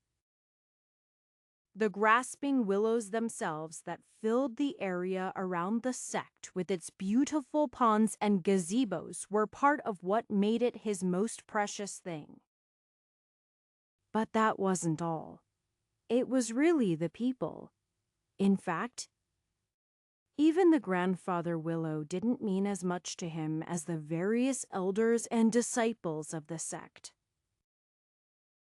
The grasping willows themselves that filled the area around the sect with its beautiful ponds and gazebos were part of what made it his most precious thing. But that wasn't all. It was really the people. In fact, even the grandfather willow didn't mean as much to him as the various elders and disciples of the sect.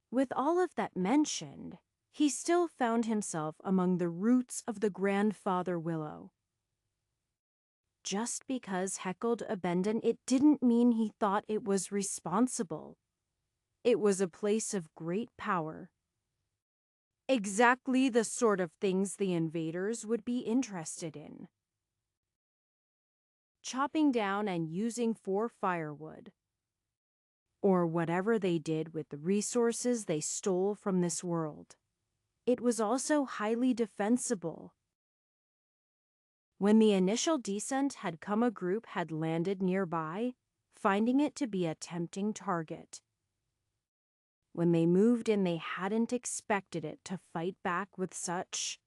With all of that mentioned, he still found himself among the roots of the grandfather willow. Just because heckled abandon it didn't mean he thought it was responsible. It was a place of great power. Exactly the sort of things the invaders would be interested in. Chopping down and using for firewood, or whatever they did with the resources they stole from this world. It was also highly defensible. When the initial descent had come, a group had landed nearby, finding it to be a tempting target. When they moved in, they hadn't expected it to fight back with such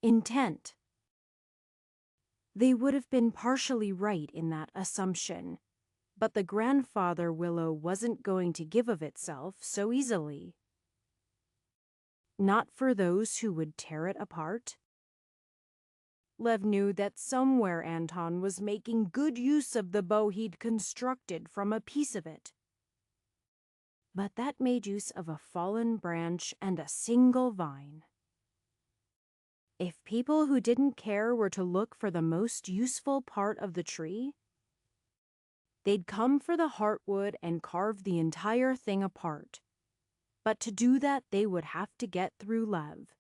intent. They would have been partially right in that assumption, but the grandfather willow wasn't going to give of itself so easily. Not for those who would tear it apart. Lev knew that somewhere Anton was making good use of the bow he'd constructed from a piece of it. But that made use of a fallen branch and a single vine. If people who didn't care were to look for the most useful part of the tree, they'd come for the heartwood and carve the entire thing apart. But to do that, they would have to get through Lev,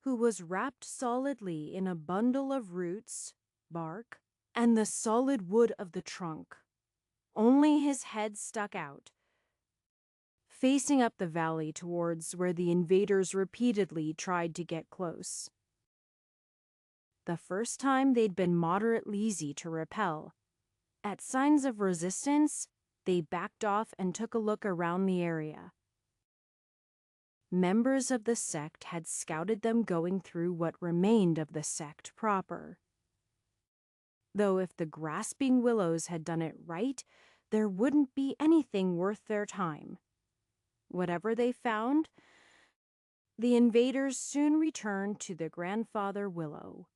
who was wrapped solidly in a bundle of roots, bark, and the solid wood of the trunk. Only his head stuck out, facing up the valley towards where the invaders repeatedly tried to get close. The first time they'd been moderately easy to repel. At signs of resistance, they backed off and took a look around the area. Members of the sect had scouted them going through what remained of the sect proper. Though if the grasping willows had done it right, there wouldn't be anything worth their time. Whatever they found, the invaders soon returned to the grandfather willow.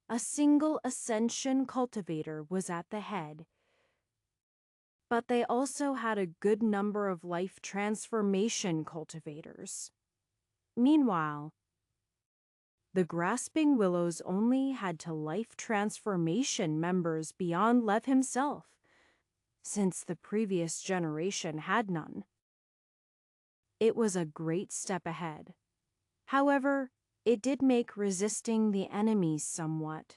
A single ascension cultivator was at the head, but they also had a good number of life transformation cultivators. Meanwhile, the grasping willows only had to life transformation members beyond Lev himself, since the previous generation had none. It was a great step ahead. However, it did make resisting the enemies somewhat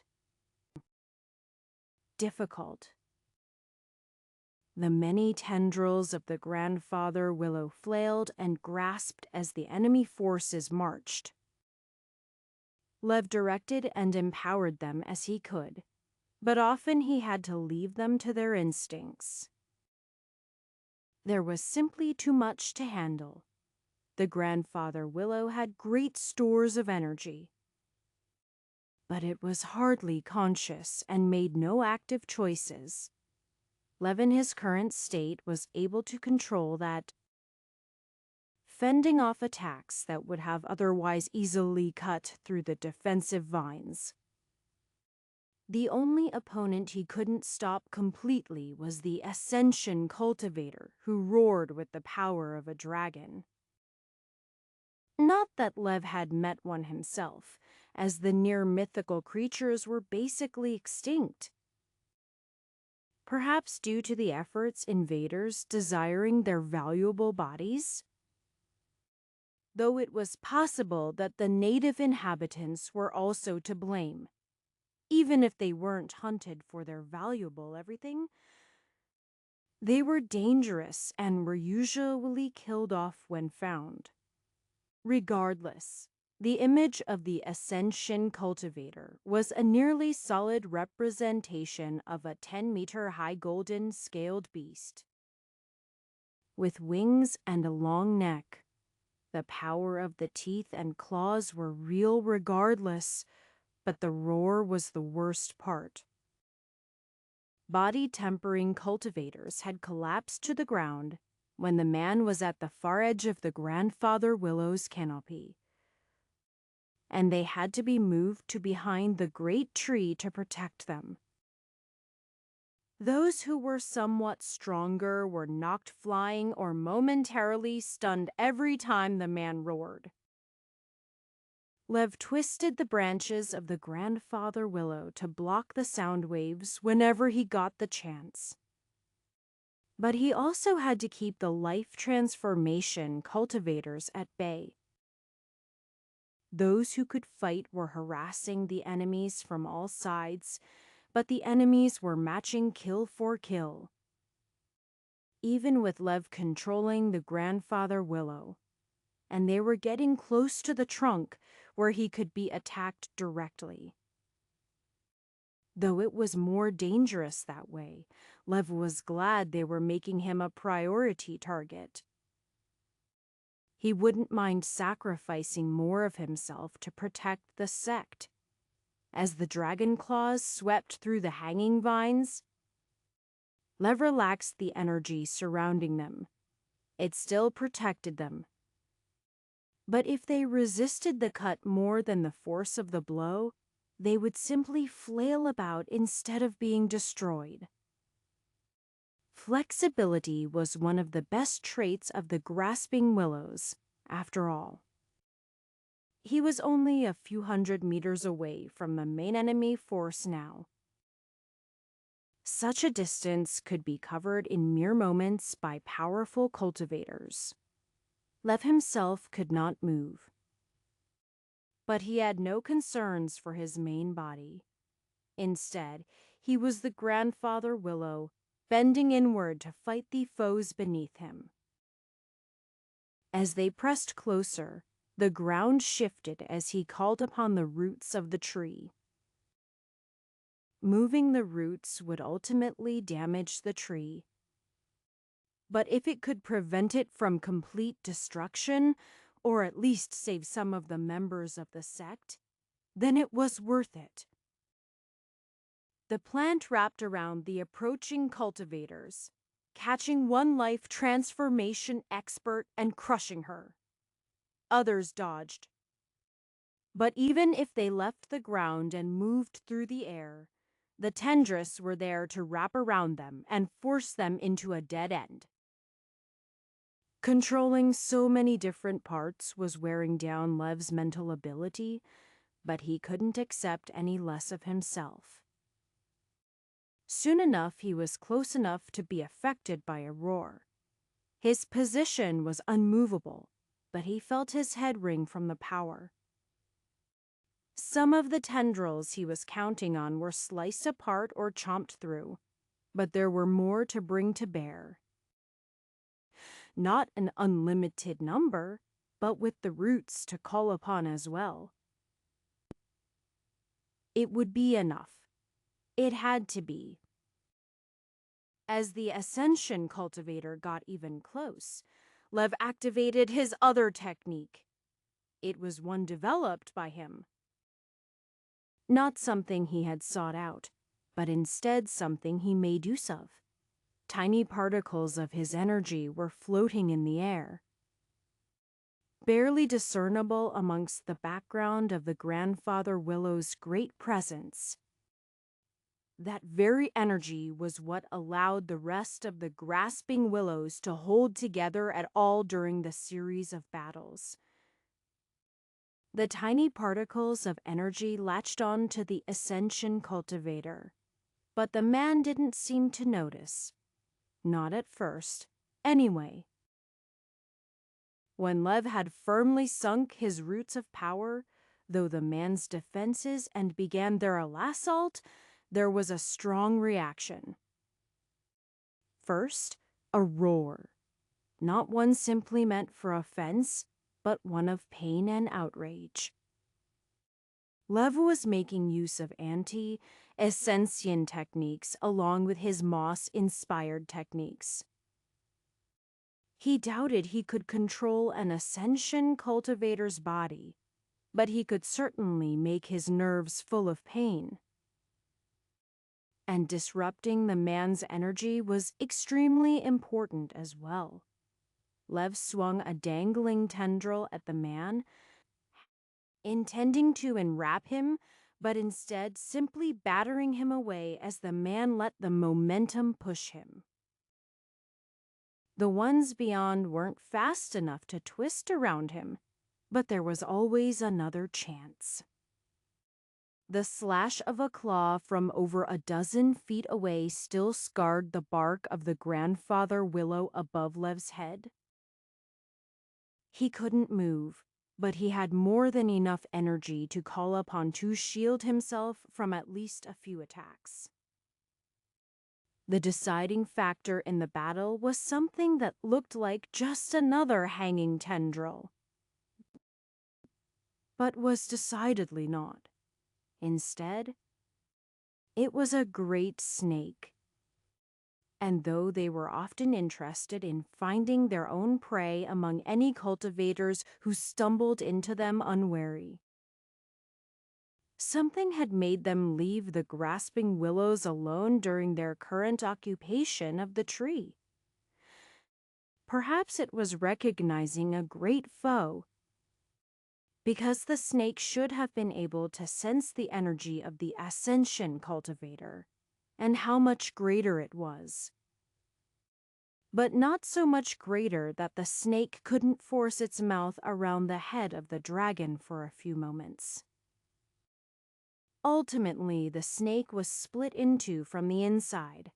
difficult. The many tendrils of the grandfather willow flailed and grasped as the enemy forces marched. Lev directed and empowered them as he could, but often he had to leave them to their instincts. There was simply too much to handle. The grandfather willow had great stores of energy, but it was hardly conscious and made no active choices. Lev in his current state was able to control that, fending off attacks that would have otherwise easily cut through the defensive vines. The only opponent he couldn't stop completely was the Ascension Cultivator, who roared with the power of a dragon. Not that Lev had met one himself, as the near-mythical creatures were basically extinct. Perhaps due to the efforts invaders desiring their valuable bodies? Though it was possible that the native inhabitants were also to blame. Even if they weren't hunted for their valuable everything, they were dangerous and were usually killed off when found. Regardless, the image of the Ascension Cultivator was a nearly solid representation of a 10-meter-high golden scaled beast. With wings and a long neck, the power of the teeth and claws were real regardless, but the roar was the worst part. Body-tempering cultivators had collapsed to the ground when the man was at the far edge of the grandfather willow's canopy, and they had to be moved to behind the great tree to protect them. Those who were somewhat stronger were knocked flying or momentarily stunned every time the man roared. Lev twisted the branches of the grandfather willow to block the sound waves whenever he got the chance. But he also had to keep the life transformation cultivators at bay. Those who could fight were harassing the enemies from all sides, but the enemies were matching kill for kill. Even with Lev controlling the grandfather willow, and they were getting close to the trunk where he could be attacked directly. Though it was more dangerous that way, Lev was glad they were making him a priority target. He wouldn't mind sacrificing more of himself to protect the sect. As the dragon claws swept through the hanging vines, Lev relaxed the energy surrounding them. It still protected them. But if they resisted the cut more than the force of the blow, they would simply flail about instead of being destroyed. Flexibility was one of the best traits of the grasping willows, after all. He was only a few hundred meters away from the main enemy force now. Such a distance could be covered in mere moments by powerful cultivators. Lev himself could not move. But he had no concerns for his main body. Instead, he was the grandfather willow, bending inward to fight the foes beneath him. As they pressed closer, the ground shifted as he called upon the roots of the tree. Moving the roots would ultimately damage the tree. But if it could prevent it from complete destruction, or at least save some of the members of the sect, then it was worth it. The plant wrapped around the approaching cultivators, catching one life transformation expert and crushing her. Others dodged. But even if they left the ground and moved through the air, the tendrils were there to wrap around them and force them into a dead end. Controlling so many different parts was wearing down Lev's mental ability, but he couldn't accept any less of himself. Soon enough, he was close enough to be affected by a roar. His position was unmovable, but he felt his head ring from the power. Some of the tendrils he was counting on were sliced apart or chomped through, but there were more to bring to bear. Not an unlimited number, but with the roots to call upon as well. It would be enough. It had to be. As the Ascension Cultivator got even close, Lev activated his other technique. It was one developed by him. Not something he had sought out, but instead something he made use of. Tiny particles of his energy were floating in the air, barely discernible amongst the background of the grandfather willow's great presence. That very energy was what allowed the rest of the grasping willows to hold together at all during the series of battles. The tiny particles of energy latched on to the Ascension Cultivator, but the man didn't seem to notice. Not at first, anyway. When Lev had firmly sunk his roots of power, though the man's defenses and began their assault, there was a strong reaction. First, a roar, not one simply meant for offense, but one of pain and outrage. Lev was making use of anti-Ascension techniques along with his Moss-inspired techniques. He doubted he could control an Ascension cultivator's body, but he could certainly make his nerves full of pain. And disrupting the man's energy was extremely important as well. Lev swung a dangling tendril at the man, intending to enwrap him, but instead simply battering him away as the man let the momentum push him. The ones beyond weren't fast enough to twist around him, but there was always another chance. The slash of a claw from over a dozen feet away still scarred the bark of the grandfather willow above Lev's head. He couldn't move, but he had more than enough energy to call upon to shield himself from at least a few attacks. The deciding factor in the battle was something that looked like just another hanging tendril, but was decidedly not. Instead, it was a great snake. And though they were often interested in finding their own prey among any cultivators who stumbled into them unwary, something had made them leave the grasping willows alone during their current occupation of the tree. Perhaps it was recognizing a great foe, because the snake should have been able to sense the energy of the Ascension cultivator and how much greater it was. But not so much greater that the snake couldn't force its mouth around the head of the dragon for a few moments. Ultimately, the snake was split into from the inside.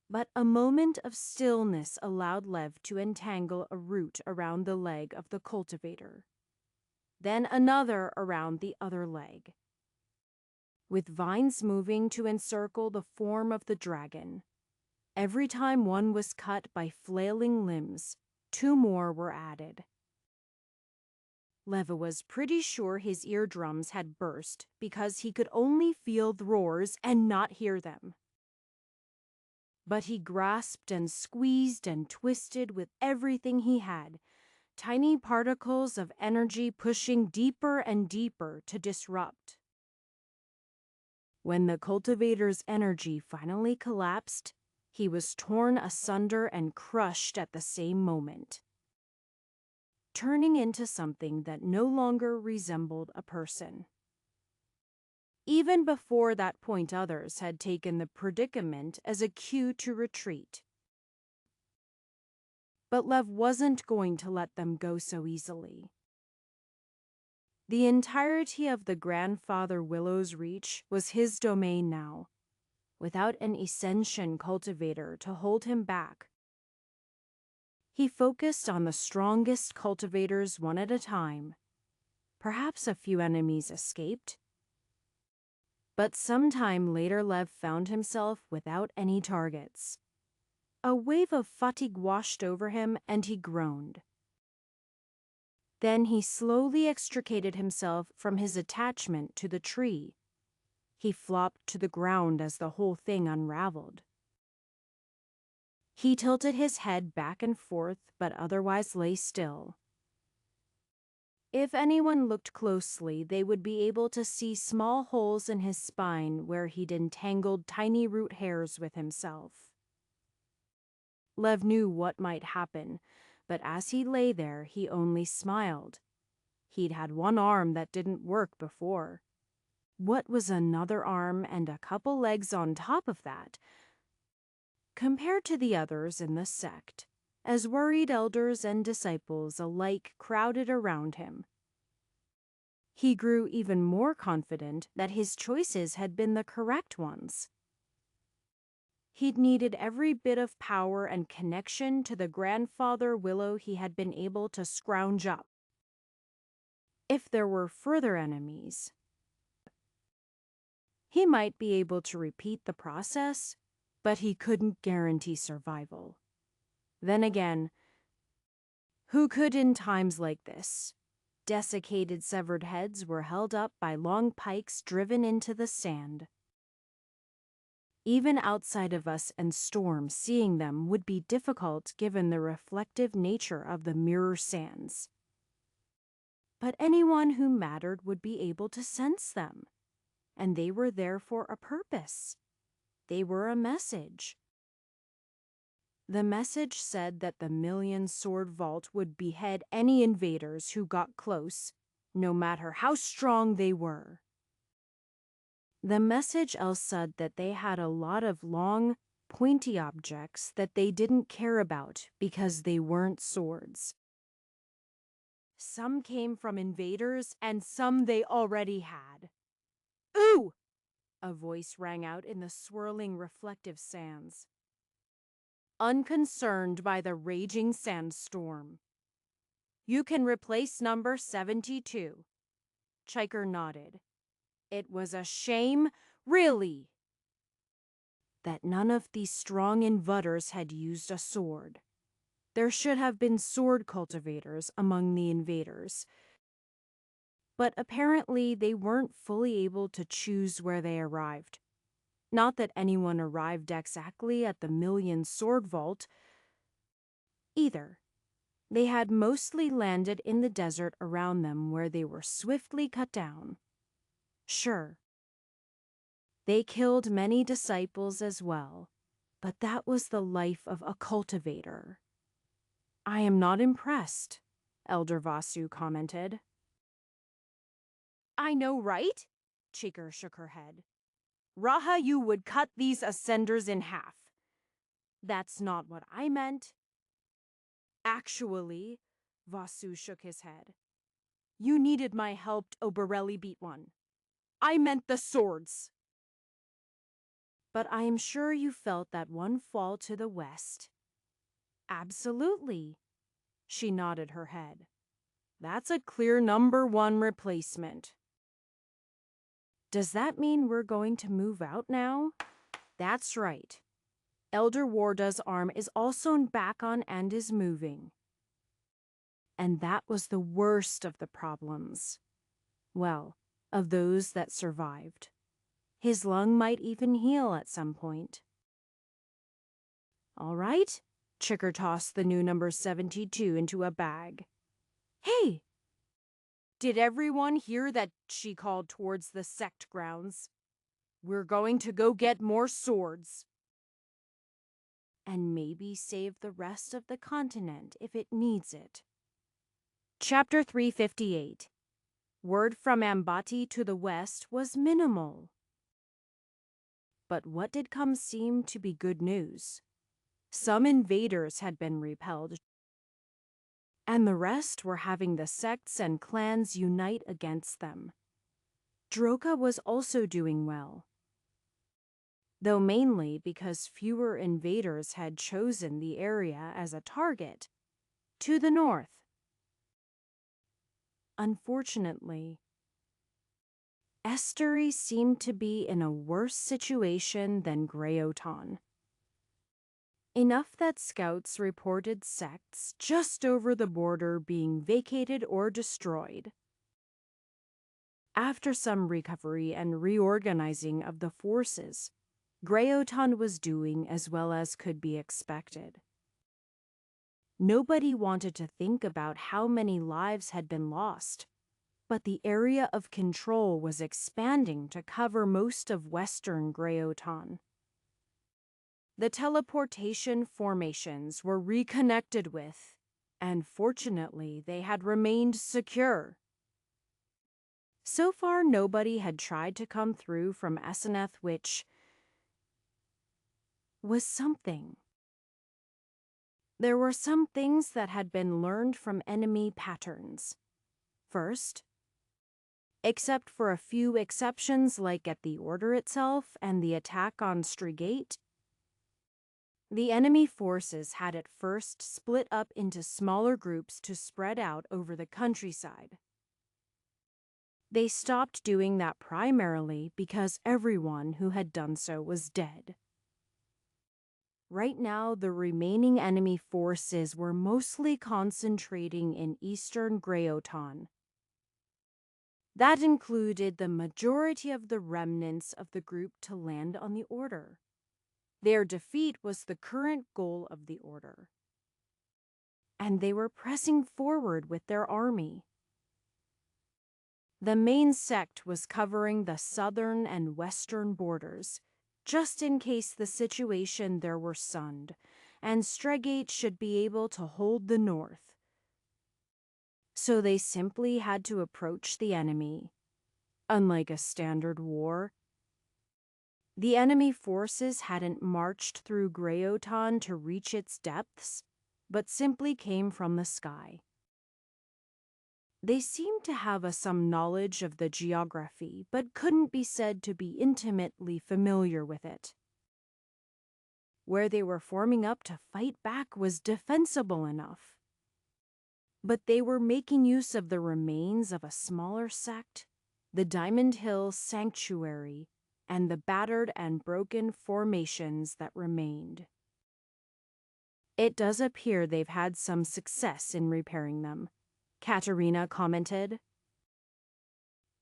But a moment of stillness allowed Lev to entangle a root around the leg of the cultivator, then another around the other leg, with vines moving to encircle the form of the dragon. Every time one was cut by flailing limbs, two more were added. Lev was pretty sure his eardrums had burst because he could only feel the roars and not hear them. But he grasped and squeezed and twisted with everything he had, tiny particles of energy pushing deeper and deeper to disrupt. When the cultivator's energy finally collapsed, he was torn asunder and crushed at the same moment, turning into something that no longer resembled a person. Even before that point, others had taken the predicament as a cue to retreat. But Lev wasn't going to let them go so easily. The entirety of the grandfather willow's reach was his domain now, without an Ascension cultivator to hold him back. He focused on the strongest cultivators one at a time. Perhaps a few enemies escaped. But sometime later Lev found himself without any targets. A wave of fatigue washed over him and he groaned. Then he slowly extricated himself from his attachment to the tree. He flopped to the ground as the whole thing unraveled. He tilted his head back and forth, but otherwise lay still. If anyone looked closely, they would be able to see small holes in his spine where he'd entangled tiny root hairs with himself. Lev knew what might happen, but as he lay there, he only smiled. He'd had one arm that didn't work before. What was another arm and a couple legs on top of that? Compared to the others in the sect, as worried elders and disciples alike crowded around him, he grew even more confident that his choices had been the correct ones. He'd needed every bit of power and connection to the grandfather willow he had been able to scrounge up. If there were further enemies, he might be able to repeat the process, but he couldn't guarantee survival. Then again, who could in times like this? Desiccated severed heads were held up by long pikes driven into the sand. Even outside of us and Storm, seeing them would be difficult given the reflective nature of the mirror sands. But anyone who mattered would be able to sense them, and they were there for a purpose. They were a message. The message said that the Million Sword Vault would behead any invaders who got close, no matter how strong they were. The message else said that they had a lot of long, pointy objects that they didn't care about because they weren't swords. Some came from invaders and some they already had. "Ooh!" a voice rang out in the swirling reflective sands. Unconcerned by the raging sandstorm. "You can replace number 72. Chiker nodded. It was a shame, really, that none of these strong invaders had used a sword. There should have been sword cultivators among the invaders, but apparently they weren't fully able to choose where they arrived. Not that anyone arrived exactly at the Million Sword Vault either. They had mostly landed in the desert around them where they were swiftly cut down. Sure, they killed many disciples as well, but that was the life of a cultivator. "I am not impressed," Elder Vasu commented. "I know, right?" Chiker shook her head. "Raha, you would cut these ascenders in half." "That's not what I meant." "Actually," Vasu shook his head, "you needed my help to Oberelli beat one. I meant the swords." "But I am sure you felt that one fall to the west." "Absolutely." She nodded her head. "That's a clear number one replacement." "Does that mean we're going to move out now?" "That's right. Elder Warda's arm is all sewn back on and is moving." And that was the worst of the problems. Well, of those that survived. His lung might even heal at some point. "All right." Chicker tossed the new number 72 into a bag. "Hey!" "Did everyone hear that?" she called towards the sect grounds. "We're going to go get more swords. And maybe save the rest of the continent if it needs it." Chapter 358. Word from Ambati to the west was minimal. But what did come seem to be good news? Some invaders had been repelled, and the rest were having the sects and clans unite against them. Droka was also doing well, though mainly because fewer invaders had chosen the area as a target. To the north. Unfortunately, Estery seemed to be in a worse situation than Greyoton. Enough that scouts reported sects just over the border being vacated or destroyed. After some recovery and reorganizing of the forces, Greyoton was doing as well as could be expected. Nobody wanted to think about how many lives had been lost, but the area of control was expanding to cover most of western Greyoton. The teleportation formations were reconnected with, and fortunately they had remained secure. So far nobody had tried to come through from Eseneth, which was something. There were some things that had been learned from enemy patterns. First, except for a few exceptions like at the Order itself and the attack on Strigate, the enemy forces had at first split up into smaller groups to spread out over the countryside. They stopped doing that primarily because everyone who had done so was dead. Right now, the remaining enemy forces were mostly concentrating in eastern Greyotan. That included the majority of the remnants of the group to land on the Order. Their defeat was the current goal of the Order. And they were pressing forward with their army. The main sect was covering the southern and western borders, just in case the situation there worsened, and Strigate should be able to hold the north. So they simply had to approach the enemy. Unlike a standard war, the enemy forces hadn't marched through Greyotan to reach its depths, but simply came from the sky. They seemed to have some knowledge of the geography, but couldn't be said to be intimately familiar with it. Where they were forming up to fight back was defensible enough. But they were making use of the remains of a smaller sect, the Diamond Hill Sanctuary, and the battered and broken formations that remained. It does appear they've had some success in repairing them, Katerina commented.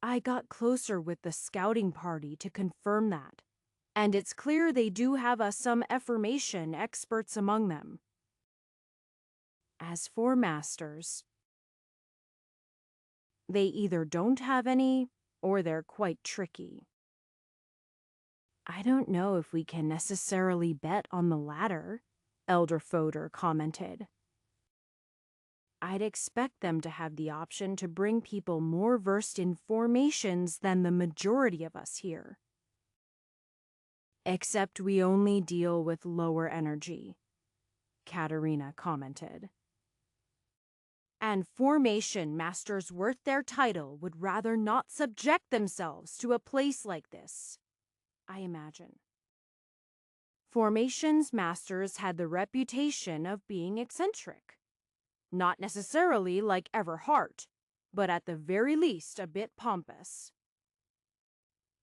I got closer with the scouting party to confirm that, and it's clear they do have some formation experts among them. As for masters, they either don't have any, or they're quite tricky. I don't know if we can necessarily bet on the latter, Elder Fodor commented. I'd expect them to have the option to bring people more versed in formations than the majority of us here. Except we only deal with lower energy, Katerina commented. And formation masters worth their title would rather not subject themselves to a place like this, I imagine. Formations masters had the reputation of being eccentric. Not necessarily like Everhart, but at the very least a bit pompous.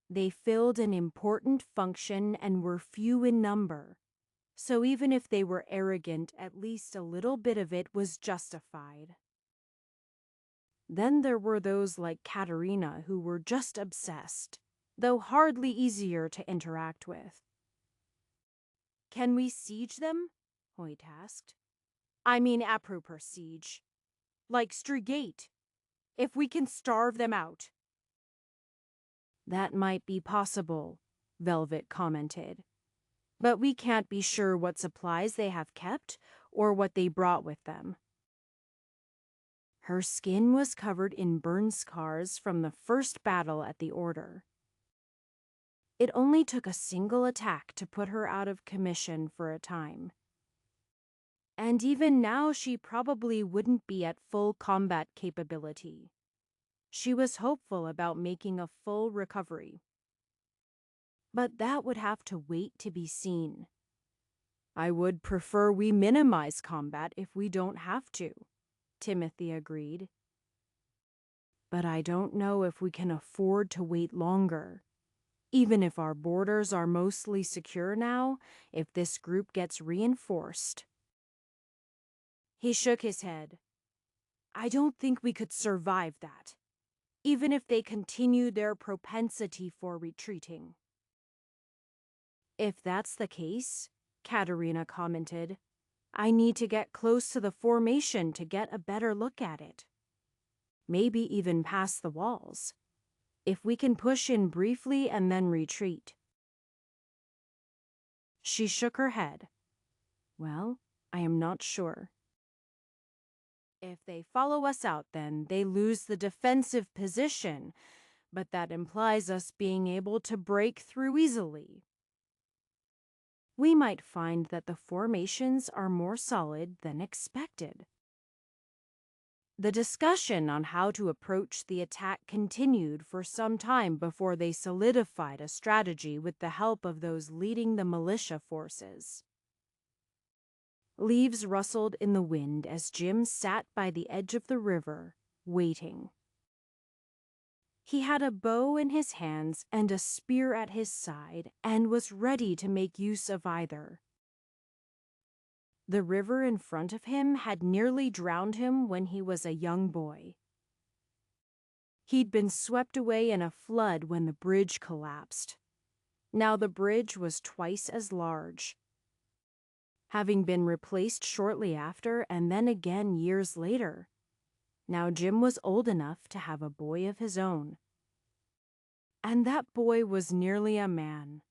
They filled an important function and were few in number, so even if they were arrogant, at least a little bit of it was justified. Then there were those like Katerina who were just obsessed, though hardly easier to interact with. Can we siege them? Hoyt asked. I mean approper siege. Like Strigate. If we can starve them out. That might be possible, Velvet commented. But we can't be sure what supplies they have kept or what they brought with them. Her skin was covered in burn scars from the first battle at the Order. It only took a single attack to put her out of commission for a time. And even now she probably wouldn't be at full combat capability. She was hopeful about making a full recovery. But that would have to wait to be seen. I would prefer we minimize combat if we don't have to, Timothy agreed. But I don't know if we can afford to wait longer. Even if our borders are mostly secure now, if this group gets reinforced. He shook his head. I don't think we could survive that, even if they continue their propensity for retreating. If that's the case, Katerina commented, I need to get close to the formation to get a better look at it. Maybe even past the walls. If we can push in briefly and then retreat. She shook her head. Well, I am not sure. If they follow us out, then they lose the defensive position, but that implies us being able to break through easily. We might find that the formations are more solid than expected. The discussion on how to approach the attack continued for some time before they solidified a strategy with the help of those leading the militia forces. Leaves rustled in the wind as Jim sat by the edge of the river, waiting. He had a bow in his hands and a spear at his side and was ready to make use of either. The river in front of him had nearly drowned him when he was a young boy. He'd been swept away in a flood when the bridge collapsed. Now the bridge was twice as large, having been replaced shortly after and then again years later. Now Jim was old enough to have a boy of his own. And that boy was nearly a man.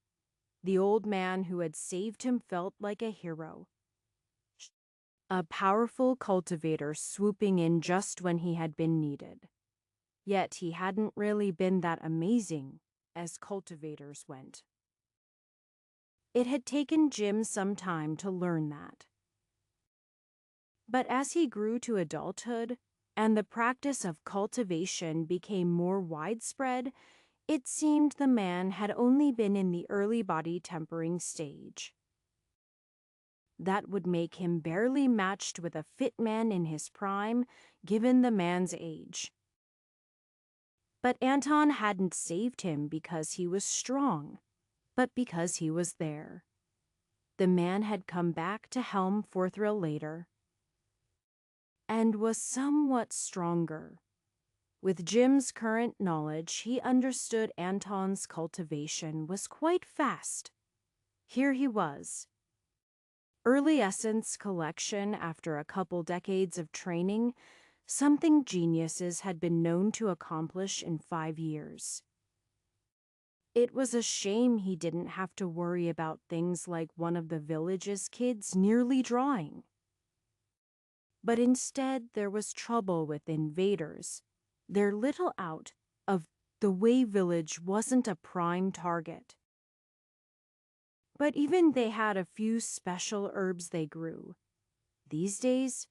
The old man who had saved him felt like a hero. A powerful cultivator swooping in just when he had been needed. Yet he hadn't really been that amazing as cultivators went. It had taken Jim some time to learn that. But as he grew to adulthood and the practice of cultivation became more widespread, it seemed the man had only been in the early body tempering stage. That would make him barely matched with a fit man in his prime, given the man's age. But Anton hadn't saved him because he was strong, but because he was there. The man had come back to helm Forthrill later, and was somewhat stronger. With Jim's current knowledge, he understood Anton's cultivation was quite fast. Here he was. Early essence collection after a couple decades of training, something geniuses had been known to accomplish in 5 years. It was a shame he didn't have to worry about things like one of the village's kids nearly drawing. But instead there was trouble with invaders. Their little out of the way village wasn't a prime target. But even they had a few special herbs they grew. These days,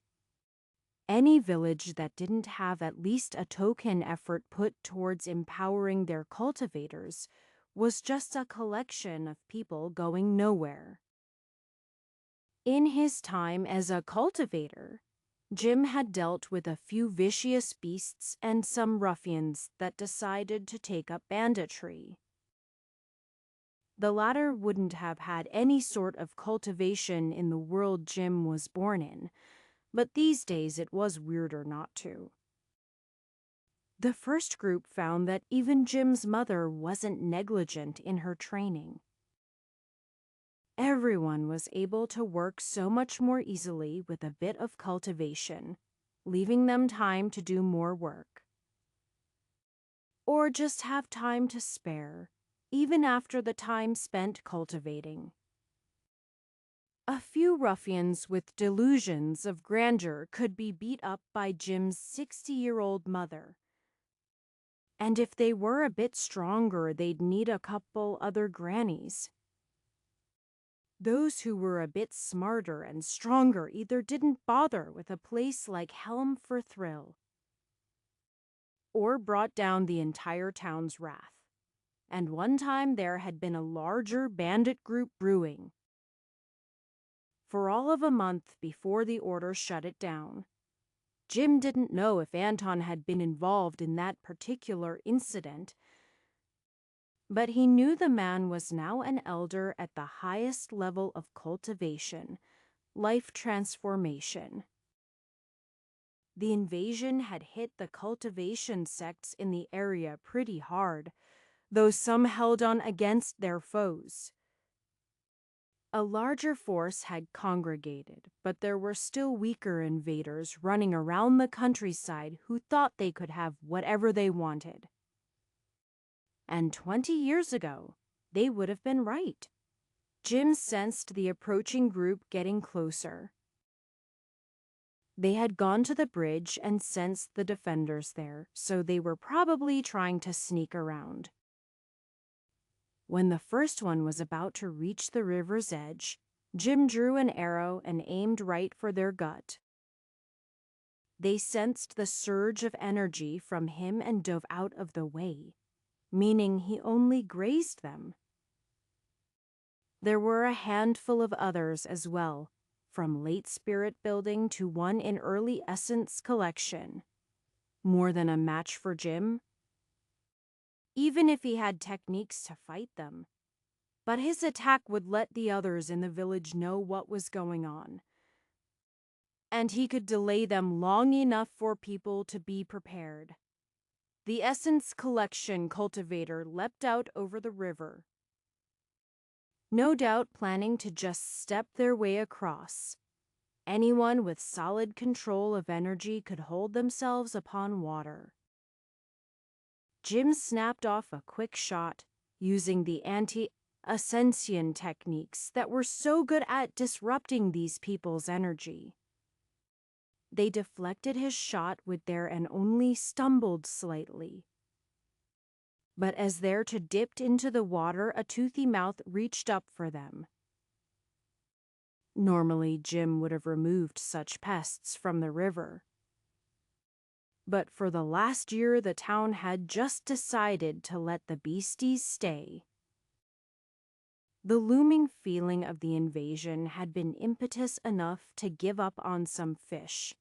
any village that didn't have at least a token effort put towards empowering their cultivators was just a collection of people going nowhere. In his time as a cultivator, Jim had dealt with a few vicious beasts and some ruffians that decided to take up banditry. The latter wouldn't have had any sort of cultivation in the world Jim was born in, but these days it was weirder not to. The first group found that even Jim's mother wasn't negligent in her training. Everyone was able to work so much more easily with a bit of cultivation, leaving them time to do more work. Or just have time to spare, even after the time spent cultivating. A few ruffians with delusions of grandeur could be beat up by Jim's 60-year-old mother. And if they were a bit stronger, they'd need a couple other grannies. Those who were a bit smarter and stronger either didn't bother with a place like Helm for Thrill, or brought down the entire town's wrath. And one time there had been a larger bandit group brewing. For all of a month before the order shut it down. Jim didn't know if Anton had been involved in that particular incident, but he knew the man was now an elder at the highest level of cultivation, life transformation. The invasion had hit the cultivation sects in the area pretty hard, though some held on against their foes. A larger force had congregated, but there were still weaker invaders running around the countryside who thought they could have whatever they wanted. And 20 years ago, they would have been right. Jim sensed the approaching group getting closer. They had gone to the bridge and sensed the defenders there, so they were probably trying to sneak around. When the first one was about to reach the river's edge, Jim drew an arrow and aimed right for their gut. They sensed the surge of energy from him and dove out of the way, meaning he only grazed them. There were a handful of others as well, from late spirit building to one in early essence collection. More than a match for Jim, even if he had techniques to fight them. But his attack would let the others in the village know what was going on, and he could delay them long enough for people to be prepared. The Essence Collection Cultivator leapt out over the river, no doubt planning to just step their way across. Anyone with solid control of energy could hold themselves upon water. Jim snapped off a quick shot, using the anti-ascension techniques that were so good at disrupting these people's energy. They deflected his shot with their and only stumbled slightly. But as their to dipped into the water, a toothy mouth reached up for them. Normally, Jim would have removed such pests from the river. But for the last year, the town had just decided to let the beasties stay. The looming feeling of the invasion had been impetus enough to give up on some fish.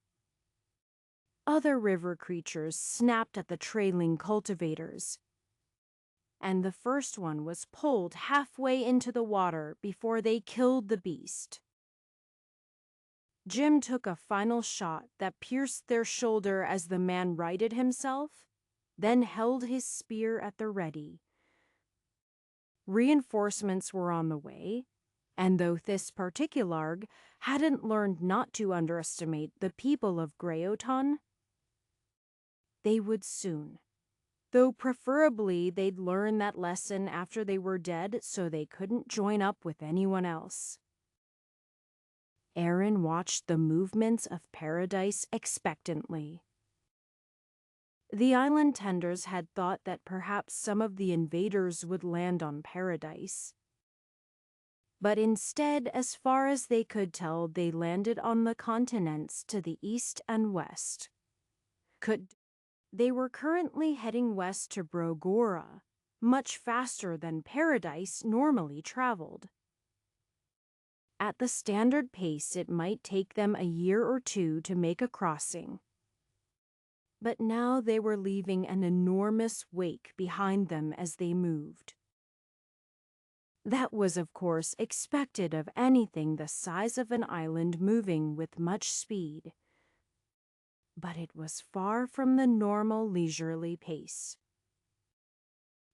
Other river creatures snapped at the trailing cultivators, and the first one was pulled halfway into the water before they killed the beast. Jim took a final shot that pierced their shoulder as the man righted himself, then held his spear at the ready. Reinforcements were on the way, and though this particularg hadn't learned not to underestimate the people of Greyoton, they would soon. Though preferably they'd learn that lesson after they were dead so they couldn't join up with anyone else. Aaron watched the movements of Paradise expectantly. The island tenders had thought that perhaps some of the invaders would land on Paradise. But instead, as far as they could tell, they landed on the continents to the east and west. They were currently heading west to Brogora, much faster than Paradise normally traveled. At the standard pace, it might take them a year or two to make a crossing. But now they were leaving an enormous wake behind them as they moved. That was, of course, expected of anything the size of an island moving with much speed. But it was far from the normal leisurely pace.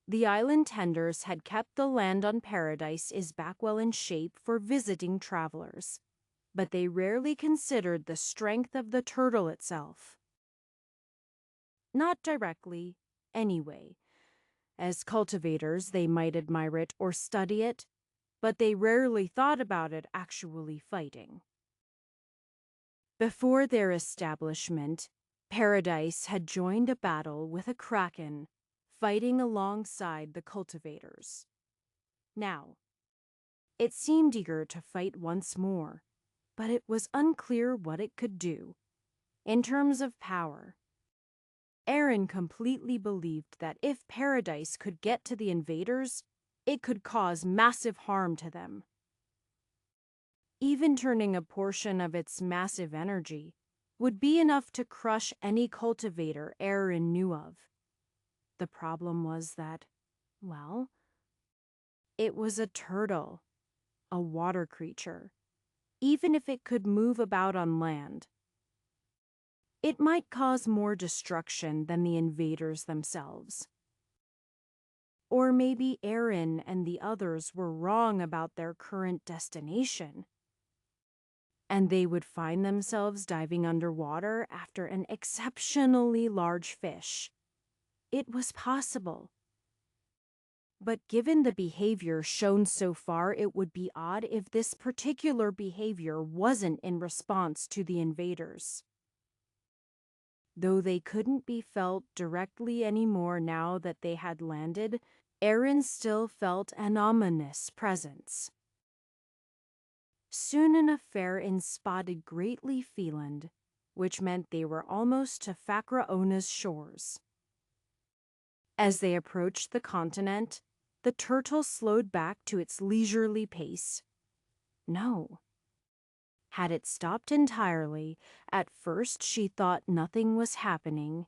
The island tenders had kept the land on Paradise is back well in shape for visiting travelers, but they rarely considered the strength of the turtle itself. Not directly, anyway. As cultivators, they might admire it or study it, but they rarely thought about it actually fighting. Before their establishment, Paradise had joined a battle with a kraken, fighting alongside the cultivators. Now, it seemed eager to fight once more, but it was unclear what it could do. In terms of power, Aaron completely believed that if Paradise could get to the invaders, it could cause massive harm to them. Even turning a portion of its massive energy would be enough to crush any cultivator Aaron knew of. The problem was that, well, it was a turtle, a water creature. Even if it could move about on land, it might cause more destruction than the invaders themselves. Or maybe Aaron and the others were wrong about their current destination, and they would find themselves diving underwater after an exceptionally large fish. It was possible. But given the behavior shown so far, it would be odd if this particular behavior wasn't in response to the invaders. Though they couldn't be felt directly anymore now that they had landed, Aaron still felt an ominous presence. Soon enough, Farin spotted Greatly Feeland, which meant they were almost to Fakraona's shores. As they approached the continent, the turtle slowed back to its leisurely pace. No. Had it stopped entirely, at first she thought nothing was happening.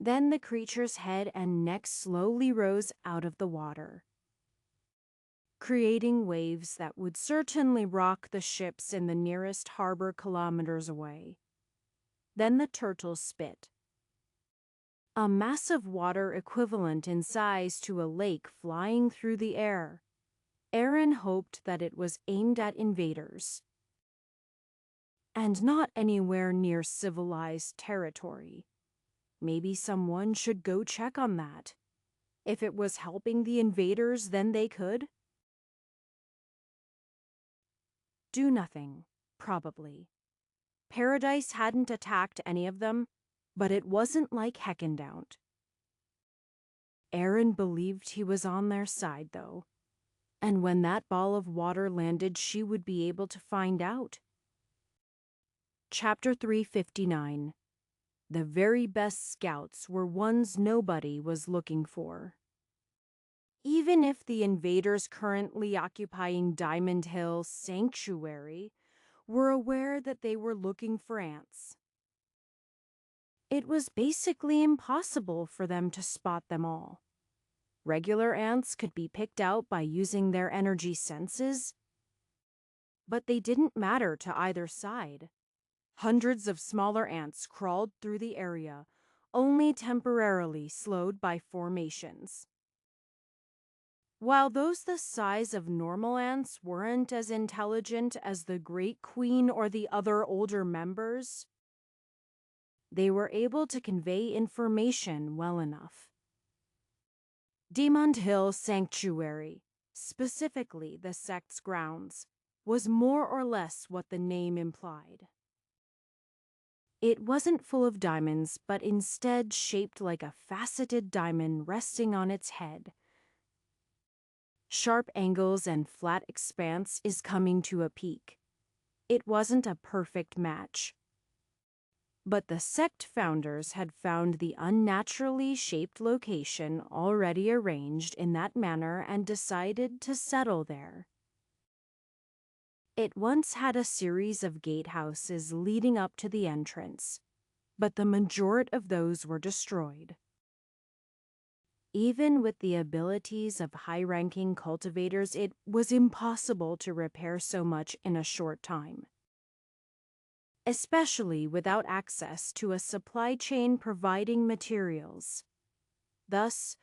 Then the creature's head and neck slowly rose out of the water, creating waves that would certainly rock the ships in the nearest harbor kilometers away. Then the turtle spit. A massive water equivalent in size to a lake flying through the air. Aaron hoped that it was aimed at invaders, and not anywhere near civilized territory. Maybe someone should go check on that. If it was helping the invaders, then they could. Do nothing, probably. Paradise hadn't attacked any of them, but it wasn't like Heckendown. Aaron believed he was on their side, though. And when that ball of water landed, she would be able to find out. Chapter 359. The very best scouts were ones nobody was looking for. Even if the invaders currently occupying Diamond Hill Sanctuary were aware that they were looking for ants, it was basically impossible for them to spot them all. Regular ants could be picked out by using their energy senses, but they didn't matter to either side. Hundreds of smaller ants crawled through the area, only temporarily slowed by formations. While those the size of normal ants weren't as intelligent as the Great Queen or the other older members, they were able to convey information well enough. Diamond Hill Sanctuary, specifically the sect's grounds, was more or less what the name implied. It wasn't full of diamonds, but instead shaped like a faceted diamond resting on its head. Sharp angles and flat expanse is coming to a peak. It wasn't a perfect match. But the sect founders had found the unnaturally shaped location already arranged in that manner and decided to settle there. It once had a series of gatehouses leading up to the entrance, but the majority of those were destroyed. Even with the abilities of high-ranking cultivators, it was impossible to repair so much in a short time, especially without access to a supply chain providing materials. Thus,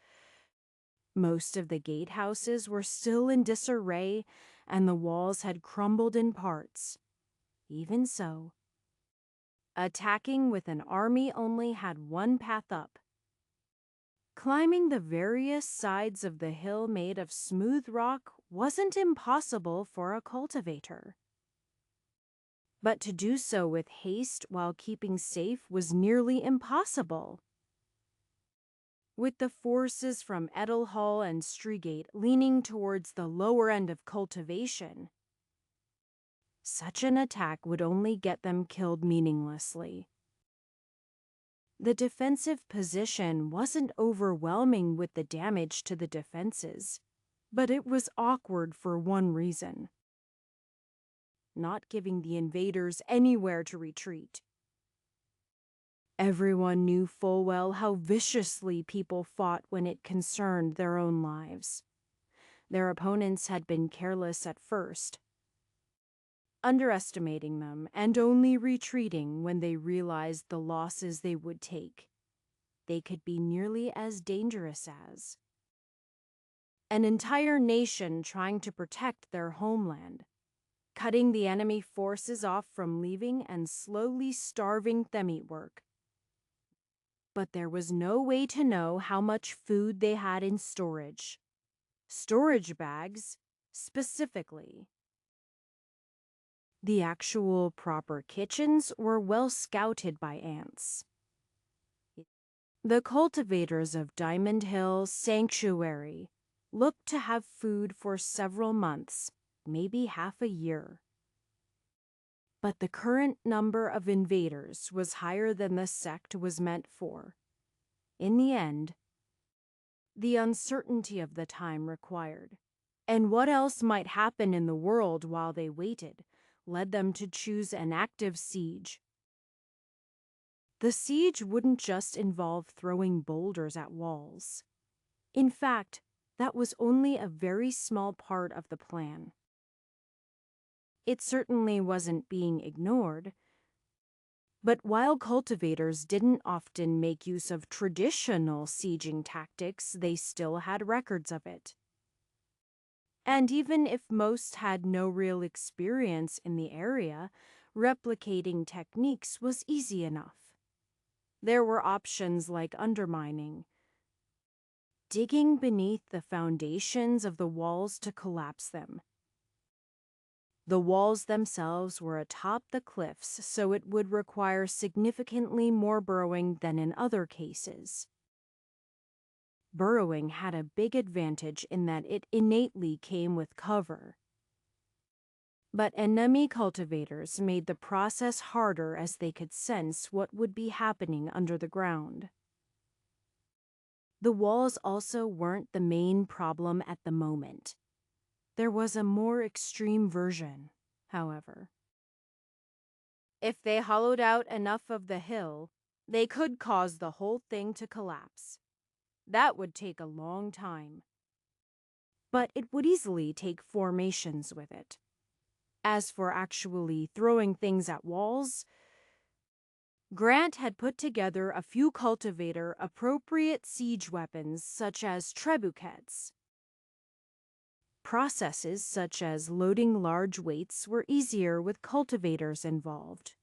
most of the gatehouses were still in disarray and the walls had crumbled in parts. Even so, attacking with an army only had one path up. Climbing the various sides of the hill made of smooth rock wasn't impossible for a cultivator. But to do so with haste while keeping safe was nearly impossible. With the forces from Edelhall and Streegate leaning towards the lower end of cultivation, such an attack would only get them killed meaninglessly. The defensive position wasn't overwhelming with the damage to the defenses, but it was awkward for one reason: not giving the invaders anywhere to retreat. Everyone knew full well how viciously people fought when it concerned their own lives. Their opponents had been careless at first, underestimating them and only retreating when they realized the losses they would take. They could be nearly as dangerous as an entire nation trying to protect their homeland, cutting the enemy forces off from leaving and slowly starving them eat work. But there was no way to know how much food they had in storage bags specifically. The actual proper kitchens were well scouted by ants. The cultivators of Diamond Hill Sanctuary looked to have food for several months, maybe half a year. But the current number of invaders was higher than the sect was meant for. In the end, the uncertainty of the time required, and what else might happen in the world while they waited, led them to choose an active siege. The siege wouldn't just involve throwing boulders at walls. In fact, that was only a very small part of the plan. It certainly wasn't being ignored. But while cultivators didn't often make use of traditional sieging tactics, they still had records of it. And even if most had no real experience in the area, replicating techniques was easy enough. There were options like undermining, digging beneath the foundations of the walls to collapse them. The walls themselves were atop the cliffs, so it would require significantly more burrowing than in other cases. Burrowing had a big advantage in that it innately came with cover. But enemy cultivators made the process harder as they could sense what would be happening under the ground. The walls also weren't the main problem at the moment. There was a more extreme version, however. If they hollowed out enough of the hill, they could cause the whole thing to collapse. That would take a long time. But it would easily take formations with it. As for actually throwing things at walls, Grant had put together a few cultivator-appropriate siege weapons such as trebuchets. Processes such as loading large weights were easier with cultivators involved.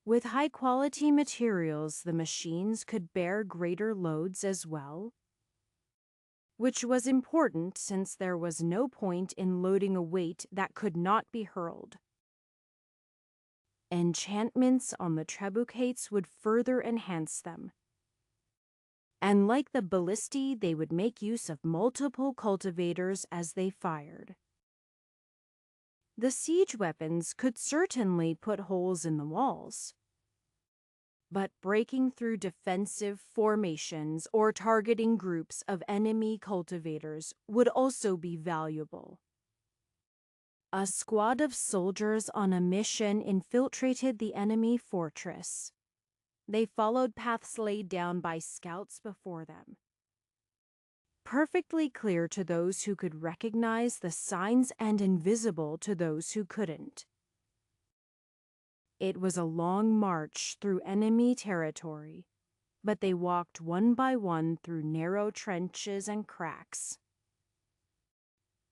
With high-quality materials, the machines could bear greater loads as well, which was important since there was no point in loading a weight that could not be hurled. Enchantments on the trebuchets would further enhance them. And like the ballistae, they would make use of multiple cultivators as they fired. The siege weapons could certainly put holes in the walls. But breaking through defensive formations or targeting groups of enemy cultivators would also be valuable. A squad of soldiers on a mission infiltrated the enemy fortress. They followed paths laid down by scouts before them, perfectly clear to those who could recognize the signs and invisible to those who couldn't. It was a long march through enemy territory, but they walked one by one through narrow trenches and cracks.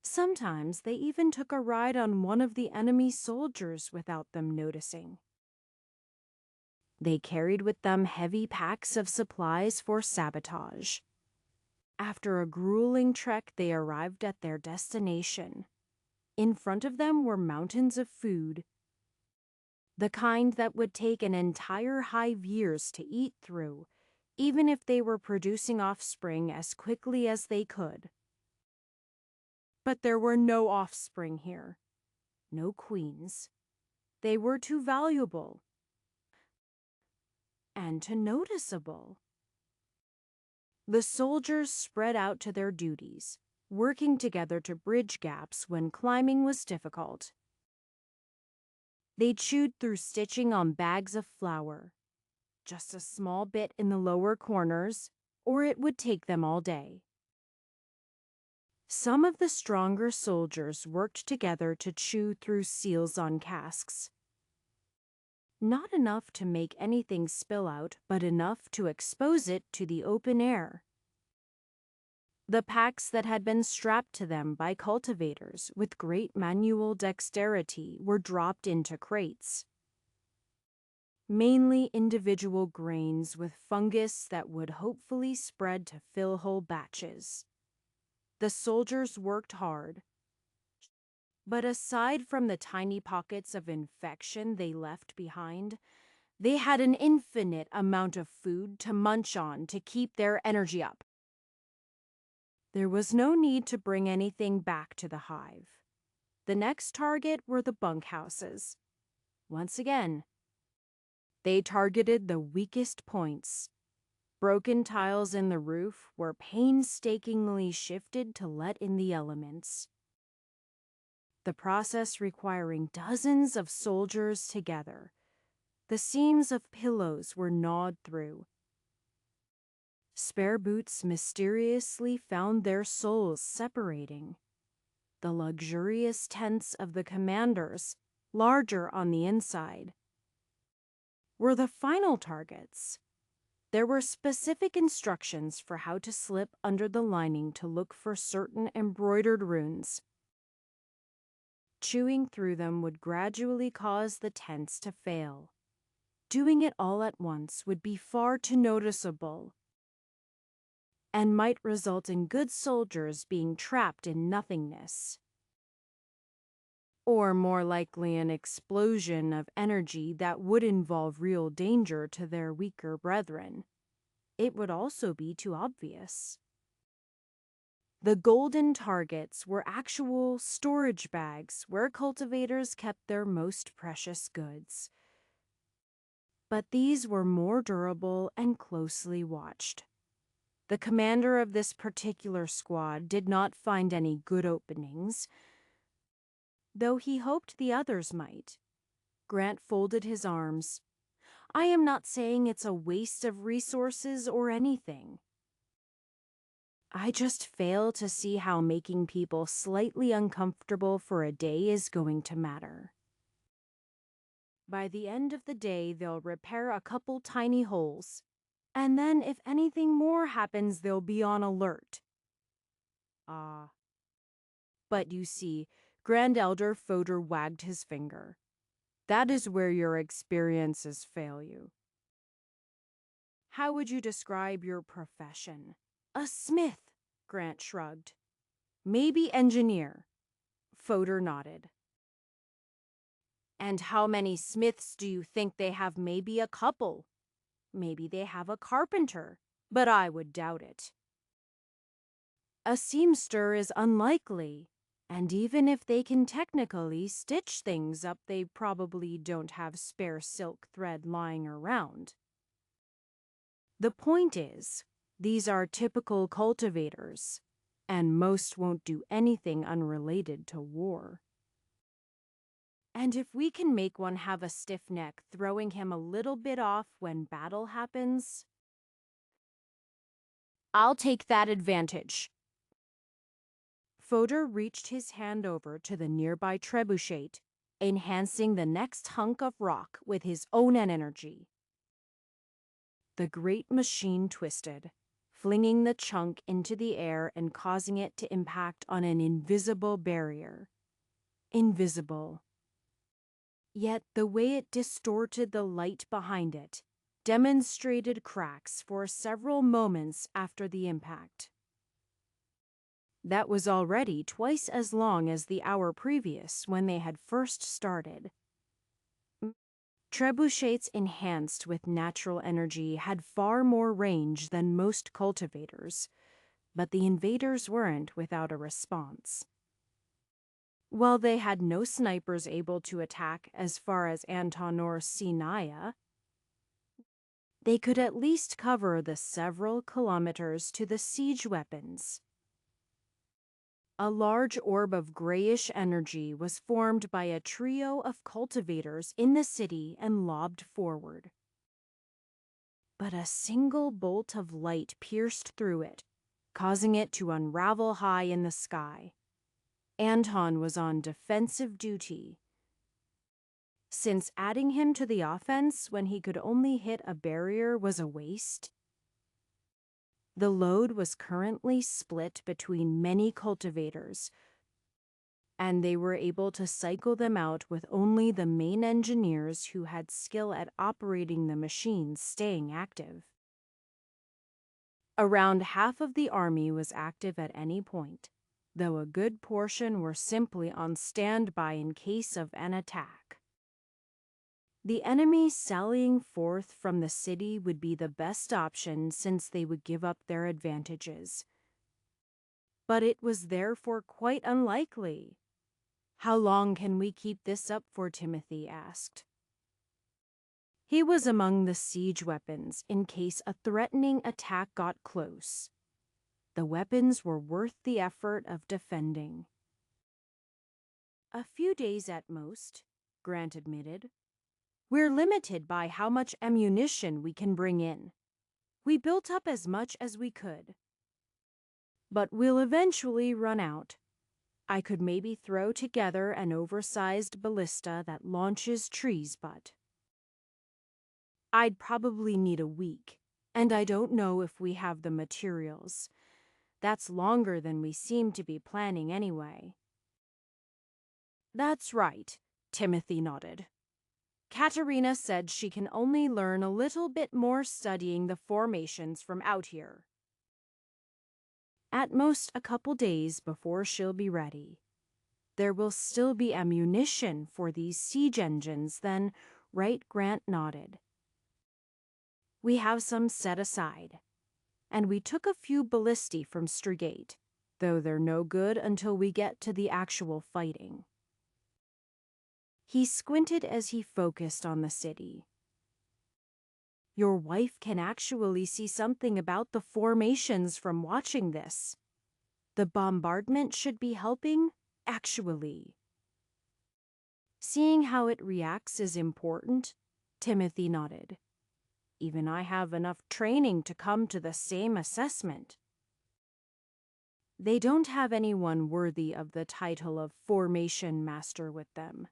Sometimes they even took a ride on one of the enemy soldiers without them noticing. They carried with them heavy packs of supplies for sabotage. After a grueling trek, they arrived at their destination. In front of them were mountains of food, the kind that would take an entire hive years to eat through, even if they were producing offspring as quickly as they could. But there were no offspring here, no queens. They were too valuable and too noticeable. The soldiers spread out to their duties, working together to bridge gaps when climbing was difficult. They chewed through stitching on bags of flour, just a small bit in the lower corners, or it would take them all day. Some of the stronger soldiers worked together to chew through seals on casks. Not enough to make anything spill out, but enough to expose it to the open air. The packs that had been strapped to them by cultivators with great manual dexterity were dropped into crates. mainly individual grains with fungus that would hopefully spread to fill whole batches. The soldiers worked hard, but aside from the tiny pockets of infection they left behind, they had an infinite amount of food to munch on to keep their energy up. There was no need to bring anything back to the hive. The next target were the bunkhouses. Once again, they targeted the weakest points. Broken tiles in the roof were painstakingly shifted to let in the elements, the process requiring dozens of soldiers together. The seams of pillows were gnawed through. Spare boots mysteriously found their soles separating. The luxurious tents of the commanders, larger on the inside, were the final targets. There were specific instructions for how to slip under the lining to look for certain embroidered runes. Chewing through them would gradually cause the tents to fail. Doing it all at once would be far too noticeable and might result in good soldiers being trapped in nothingness. Or more likely an explosion of energy that would involve real danger to their weaker brethren. It would also be too obvious. The golden targets were actual storage bags where cultivators kept their most precious goods. But these were more durable and closely watched. The commander of this particular squad did not find any good openings, though he hoped the others might. Grant folded his arms. I am not saying it's a waste of resources or anything. I just fail to see how making people slightly uncomfortable for a day is going to matter. By the end of the day, they'll repair a couple tiny holes, and then if anything more happens, they'll be on alert. But you see, Grand Elder Fodor wagged his finger. That is where your experiences fail you. How would you describe your profession? A smith, Grant shrugged. Maybe engineer. Fodor nodded. And how many smiths do you think they have? Maybe a couple. Maybe they have a carpenter, but I would doubt it. A seamster is unlikely, and even if they can technically stitch things up, they probably don't have spare silk thread lying around. The point is, these are typical cultivators, and most won't do anything unrelated to war. And if we can make one have a stiff neck, throwing him a little bit off when battle happens, I'll take that advantage. Fodor reached his hand over to the nearby trebuchet, enhancing the next hunk of rock with his own energy. The great machine twisted, flinging the chunk into the air and causing it to impact on an invisible barrier. Invisible. Yet the way it distorted the light behind it demonstrated cracks for several moments after the impact. That was already twice as long as the hour previous when they had first started. Trebuchets enhanced with natural energy had far more range than most cultivators, but the invaders weren't without a response. While they had no snipers able to attack as far as Anton or Sinaya, they could at least cover the several kilometers to the siege weapons. A large orb of grayish energy was formed by a trio of cultivators in the city and lobbed forward. But a single bolt of light pierced through it, causing it to unravel high in the sky. Anton was on defensive duty, since adding him to the offense when he could only hit a barrier was a waste. The load was currently split between many cultivators, and they were able to cycle them out with only the main engineers who had skill at operating the machines staying active. Around half of the army was active at any point, though a good portion were simply on standby in case of an attack. The enemy sallying forth from the city would be the best option since they would give up their advantages. But it was therefore quite unlikely. "How long can we keep this up for?" Timothy asked. He was among the siege weapons in case a threatening attack got close. The weapons were worth the effort of defending. "A few days at most," Grant admitted. "We're limited by how much ammunition we can bring in. We built up as much as we could. But we'll eventually run out. I could maybe throw together an oversized ballista that launches trees, but I'd probably need a week, and I don't know if we have the materials. That's longer than we seem to be planning anyway." "That's right," Timothy nodded. "Katerina said she can only learn a little bit more studying the formations from out here. At most a couple days before she'll be ready. There will still be ammunition for these siege engines then," right? Grant nodded. "We have some set aside. And we took a few ballistae from Strigate, though they're no good until we get to the actual fighting." He squinted as he focused on the city. "Your wife can actually see something about the formations from watching this. The bombardment should be helping, actually." "Seeing how it reacts is important," Timothy nodded. "Even I have enough training to come to the same assessment." "They don't have anyone worthy of the title of Formation Master with them."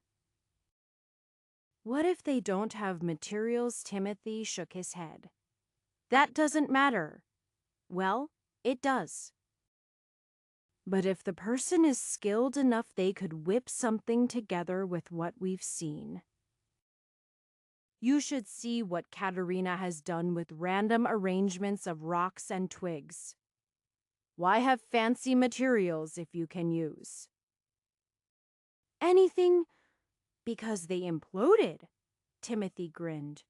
"What if they don't have materials?" Timothy shook his head. "That doesn't matter." "Well, it does. But if the person is skilled enough, they could whip something together with what we've seen. You should see what Katerina has done with random arrangements of rocks and twigs. Why have fancy materials if you can use anything? Because they imploded," Timothy grinned.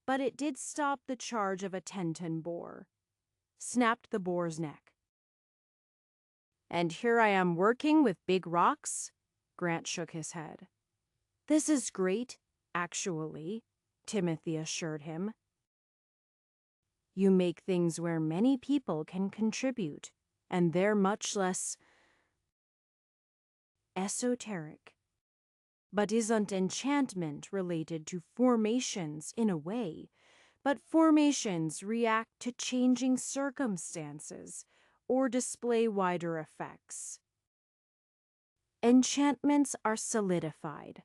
"But it did stop the charge of a 10-ton boar. Snapped the boar's neck." "And here I am working with big rocks?" Grant shook his head. "This is great, actually," Timothy assured him. "You make things where many people can contribute, and they're much less esoteric. But isn't enchantment related to formations in a way? But formations react to changing circumstances or display wider effects. Enchantments are solidified."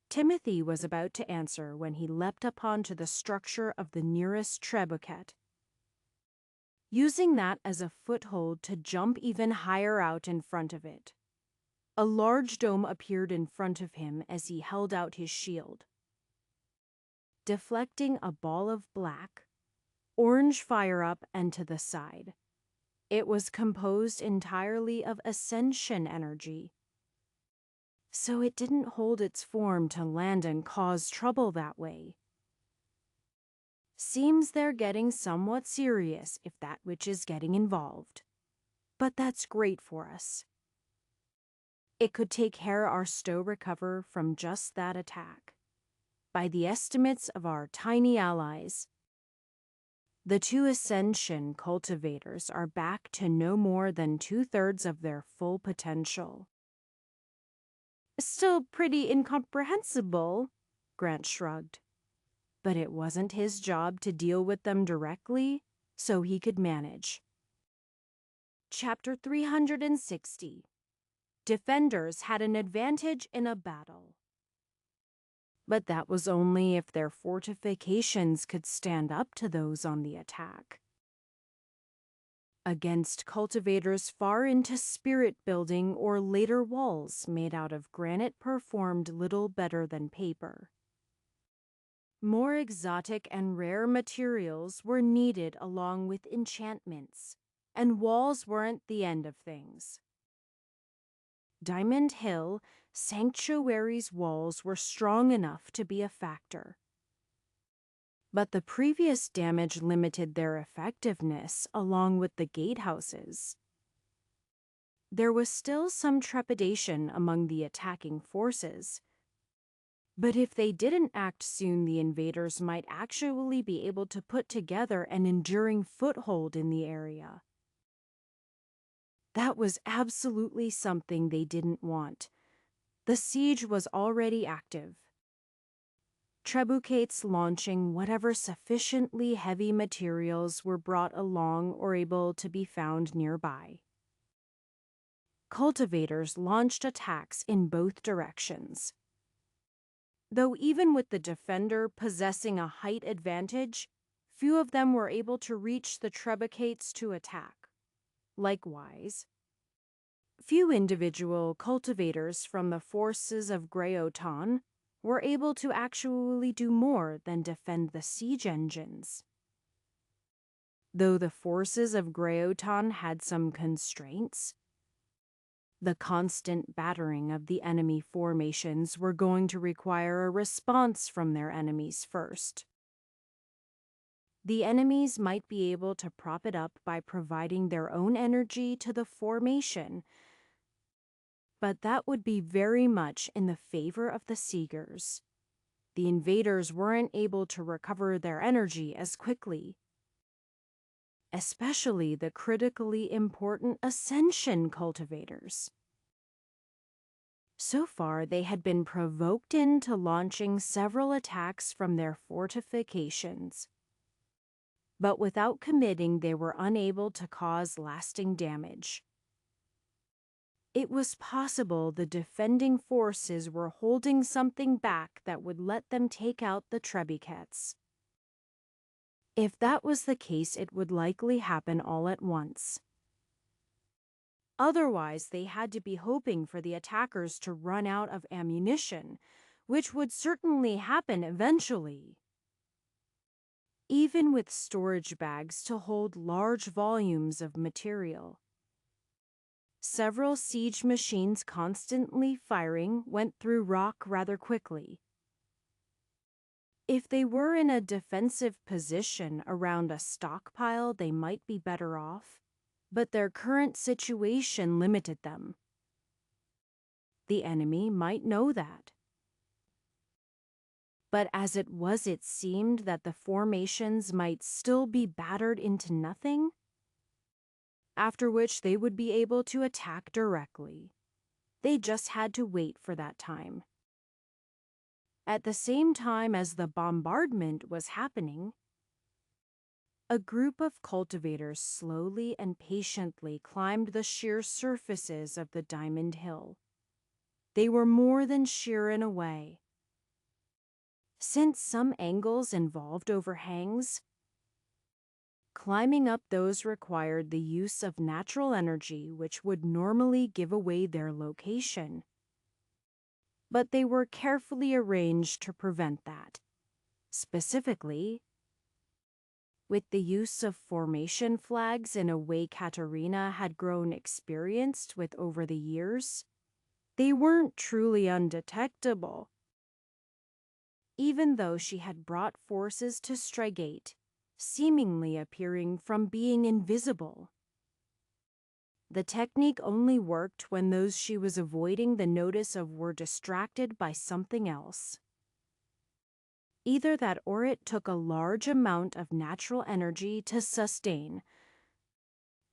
Timothy was about to answer when he leapt upon to the structure of the nearest trebuchet, using that as a foothold to jump even higher out in front of it. A large dome appeared in front of him as he held out his shield, deflecting a ball of black, orange fire up and to the side. It was composed entirely of ascension energy, so it didn't hold its form to land and cause trouble that way. Seems they're getting somewhat serious if that witch is getting involved. But that's great for us. It could take care our stow recover from just that attack. By the estimates of our tiny allies, the 2 Ascension cultivators are back to no more than 2/3 of their full potential. Still pretty incomprehensible, Grant shrugged. But it wasn't his job to deal with them directly, so he could manage. Chapter 360. Defenders had an advantage in a battle. But that was only if their fortifications could stand up to those on the attack. against cultivators far into spirit building or later walls made out of granite performed little better than paper. More exotic and rare materials were needed along with enchantments, and walls weren't the end of things. Diamond Hill Sanctuary's walls were strong enough to be a factor. But the previous damage limited their effectiveness along with the gatehouses. There was still some trepidation among the attacking forces. But if they didn't act soon, the invaders might actually be able to put together an enduring foothold in the area. That was absolutely something they didn't want. The siege was already active. Trebuchets launching whatever sufficiently heavy materials were brought along or able to be found nearby. Cultivators launched attacks in both directions. Though even with the defender possessing a height advantage, few of them were able to reach the trebuchets to attack. Likewise, few individual cultivators from the forces of Greoton were able to actually do more than defend the siege engines. Though the forces of Greoton had some constraints, the constant battering of the enemy formations were going to require a response from their enemies first. The enemies might be able to prop it up by providing their own energy to the formation, but that would be very much in the favor of the Siegers. The invaders weren't able to recover their energy as quickly, especially the critically important Ascension cultivators. So far, they had been provoked into launching several attacks from their fortifications. But without committing, they were unable to cause lasting damage. It was possible the defending forces were holding something back that would let them take out the trebuchets. If that was the case, it would likely happen all at once. Otherwise, they had to be hoping for the attackers to run out of ammunition, which would certainly happen eventually. Even with storage bags to hold large volumes of material. Several siege machines constantly firing went through rock rather quickly. If they were in a defensive position around a stockpile, they might be better off, but their current situation limited them. The enemy might know that. But as it was, it seemed that the formations might still be battered into nothing, after which they would be able to attack directly. They just had to wait for that time. At the same time as the bombardment was happening, a group of cultivators slowly and patiently climbed the sheer surfaces of the Diamond Hill. They were more than sheer in a way. Since some angles involved overhangs, climbing up those required the use of natural energy which would normally give away their location. But they were carefully arranged to prevent that. Specifically, with the use of formation flags in a way Katerina had grown experienced with over the years, they weren't truly undetectable. Even though she had brought forces to Strygate, seemingly appearing from being invisible. The technique only worked when those she was avoiding the notice of were distracted by something else. Either that or it took a large amount of natural energy to sustain,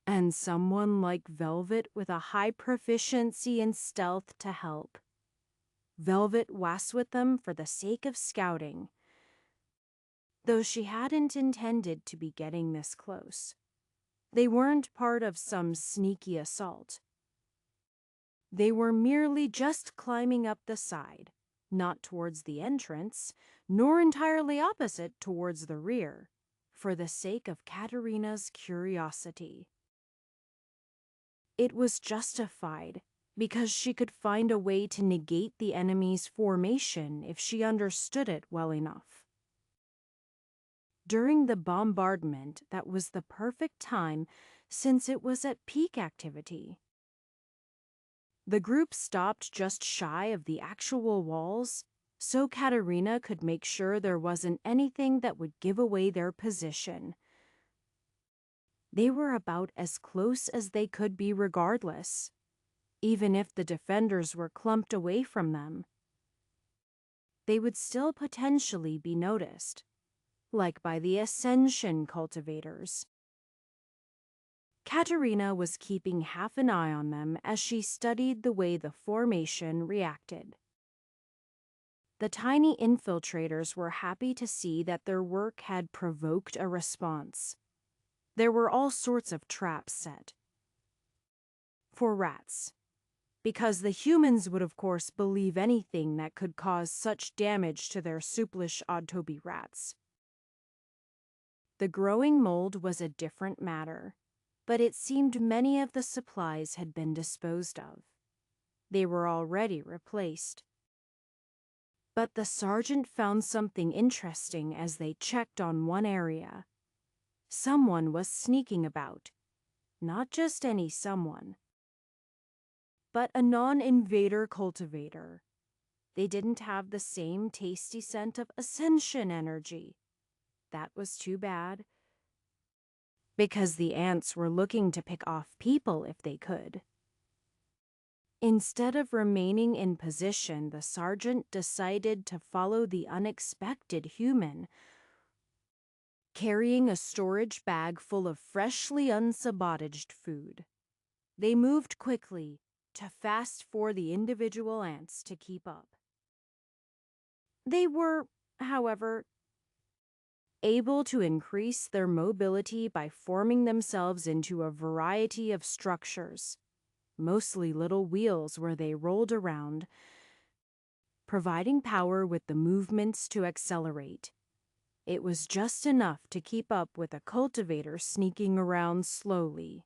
and someone like Velvet with a high proficiency in stealth to help. Velvet was with them for the sake of scouting, though she hadn't intended to be getting this close. They weren't part of some sneaky assault. They were merely just climbing up the side, not towards the entrance, nor entirely opposite towards the rear, for the sake of Katerina's curiosity. It was justified because she could find a way to negate the enemy's formation if she understood it well enough. During the bombardment, that was the perfect time since it was at peak activity. The group stopped just shy of the actual walls, so Katerina could make sure there wasn't anything that would give away their position. They were about as close as they could be regardless, even if the defenders were clumped away from them. They would still potentially be noticed, like by the Ascension cultivators. Katerina was keeping half an eye on them as she studied the way the formation reacted. The tiny infiltrators were happy to see that their work had provoked a response. There were all sorts of traps set. For rats, because the humans would of course believe anything that could cause such damage to their souplish Oddtoby rats. The growing mold was a different matter, but it seemed many of the supplies had been disposed of. They were already replaced. But the sergeant found something interesting as they checked on one area. Someone was sneaking about. Not just any someone, but a non-invader cultivator. They didn't have the same tasty scent of ascension energy. That was too bad, because the ants were looking to pick off people if they could. Instead of remaining in position, the sergeant decided to follow the unexpected human, carrying a storage bag full of freshly unsabotaged food. They moved quickly, too fast for the individual ants to keep up. They were, however, able to increase their mobility by forming themselves into a variety of structures, mostly little wheels where they rolled around, providing power with the movements to accelerate. It was just enough to keep up with a cultivator sneaking around slowly,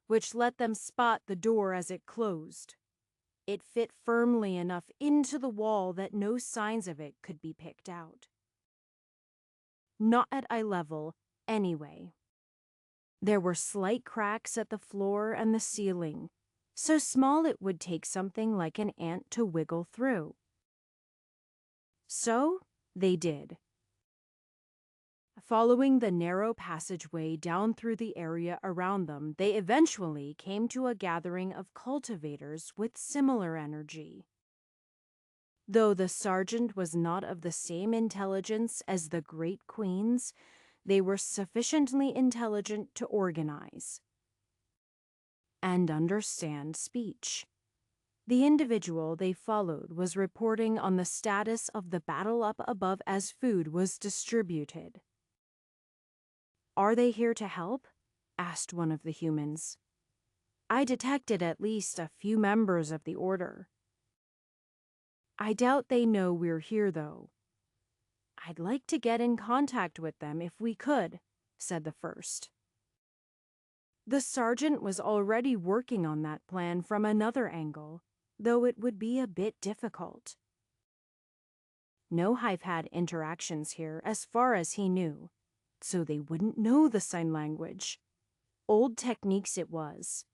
which let them spot the door as it closed. It fit firmly enough into the wall that no signs of it could be picked out. Not at eye level, anyway. There were slight cracks at the floor and the ceiling, so small it would take something like an ant to wiggle through. So they did. Following the narrow passageway down through the area around them, they eventually came to a gathering of cultivators with similar energy. Though the sergeant was not of the same intelligence as the great queens, they were sufficiently intelligent to organize and understand speech. The individual they followed was reporting on the status of the battle up above as food was distributed. "Are they here to help?" asked one of the humans. "I detected at least a few members of the order." "I doubt they know we're here, though." "I'd like to get in contact with them if we could," said the first. The sergeant was already working on that plan from another angle, though it would be a bit difficult. No hive had interactions here as far as he knew, so they wouldn't know the sign language. Old techniques it was.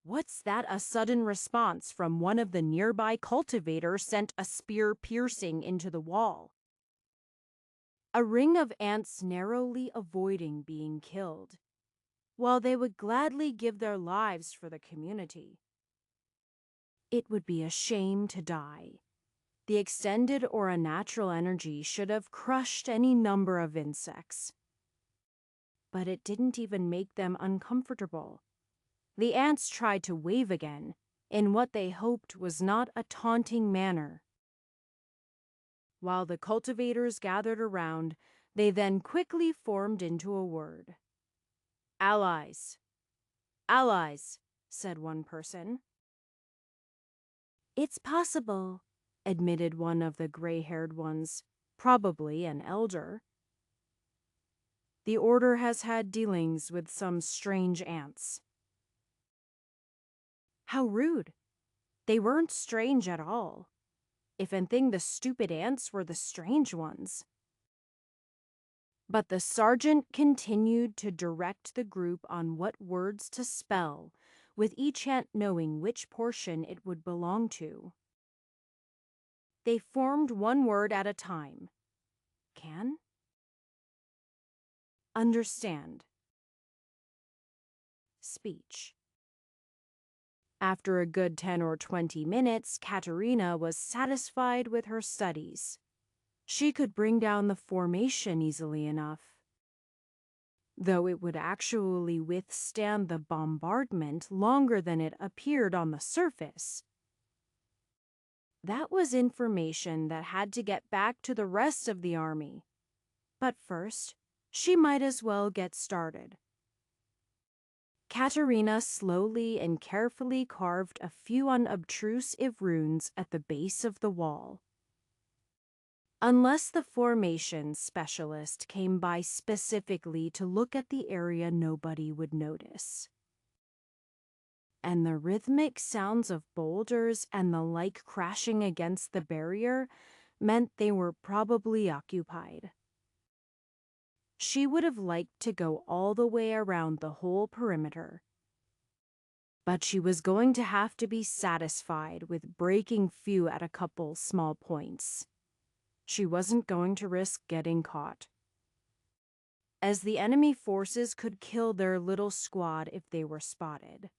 "What's that?" A sudden response from one of the nearby cultivators sent a spear piercing into the wall. A ring of ants narrowly avoiding being killed, while they would gladly give their lives for the community. It would be a shame to die. The extended or a natural energy should have crushed any number of insects. But it didn't even make them uncomfortable. The ants tried to wave again, in what they hoped was not a taunting manner. While the cultivators gathered around, they then quickly formed into a word. "Allies. Allies," said one person. "It's possible," admitted one of the gray-haired ones, probably an elder. The order has had dealings with some strange ants. How rude. They weren't strange at all. If anything, the stupid ants were the strange ones. But the sergeant continued to direct the group on what words to spell, with each ant knowing which portion it would belong to. They formed one word at a time. Can? Understand. Speech. After a good 10 or 20 minutes, Katerina was satisfied with her studies. She could bring down the formation easily enough, though it would actually withstand the bombardment longer than it appeared on the surface. That was information that had to get back to the rest of the army. But first, she might as well get started. Katerina slowly and carefully carved a few unobtrusive runes at the base of the wall. Unless the formation specialist came by specifically to look at the area, nobody would notice. And the rhythmic sounds of boulders and the like crashing against the barrier meant they were probably occupied. She would have liked to go all the way around the whole perimeter, but she was going to have to be satisfied with breaking few at a couple small points. She wasn't going to risk getting caught, as the enemy forces could kill their little squad if they were spotted.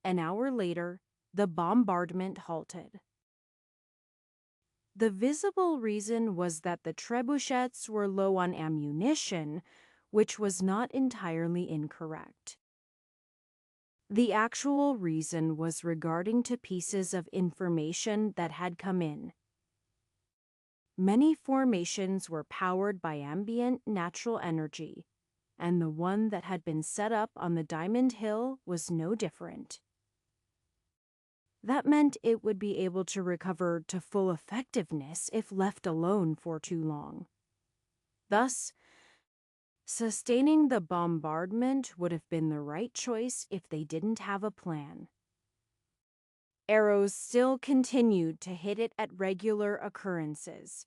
An hour later, the bombardment halted. The visible reason was that the trebuchets were low on ammunition, which was not entirely incorrect. The actual reason was regarding to pieces of information that had come in. Many formations were powered by ambient natural energy, and the one that had been set up on the Diamond Hill was no different. That meant it would be able to recover to full effectiveness if left alone for too long. Thus, sustaining the bombardment would have been the right choice if they didn't have a plan. Arrows still continued to hit it at regular occurrences.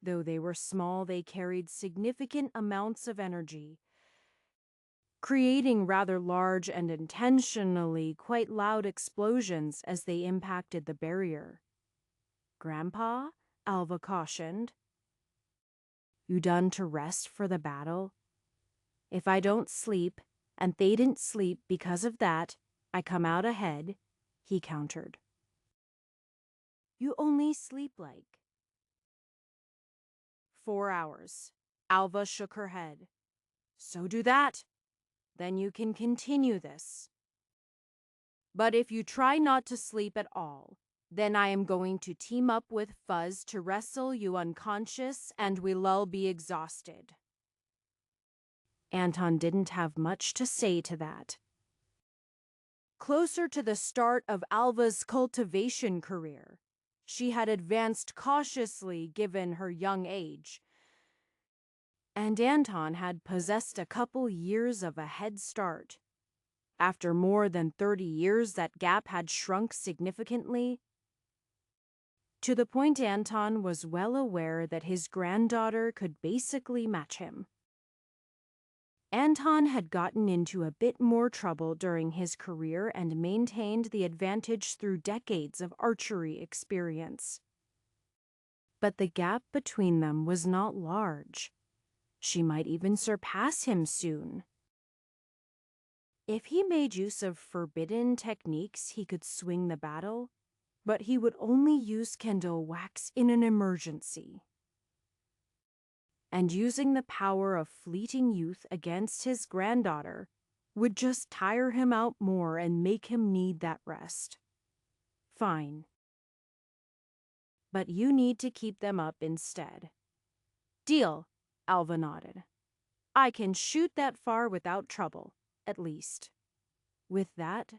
Though they were small, they carried significant amounts of energy, creating rather large and intentionally quite loud explosions as they impacted the barrier. "Grandpa," Alva cautioned, "you done to rest for the battle? If I don't sleep, and they didn't sleep because of that, I come out ahead," he countered. "You only sleep like 4 hours." Alva shook her head. "So do that. Then you can continue this. But if you try not to sleep at all, then I am going to team up with Fuzz to wrestle you unconscious and we'll all be exhausted." Anton didn't have much to say to that. Closer to the start of Alva's cultivation career, she had advanced cautiously given her young age, and Anton had possessed a couple years of a head start. After more than 30 years, that gap had shrunk significantly, to the point Anton was well aware that his granddaughter could basically match him. Anton had gotten into a bit more trouble during his career and maintained the advantage through decades of archery experience. But the gap between them was not large. She might even surpass him soon. If he made use of forbidden techniques, he could swing the battle, but he would only use Kendall wax in an emergency. And using the power of fleeting youth against his granddaughter would just tire him out more and make him need that rest. Fine. But you need to keep them up instead. Deal, Alva nodded. I can shoot that far without trouble, at least. With that,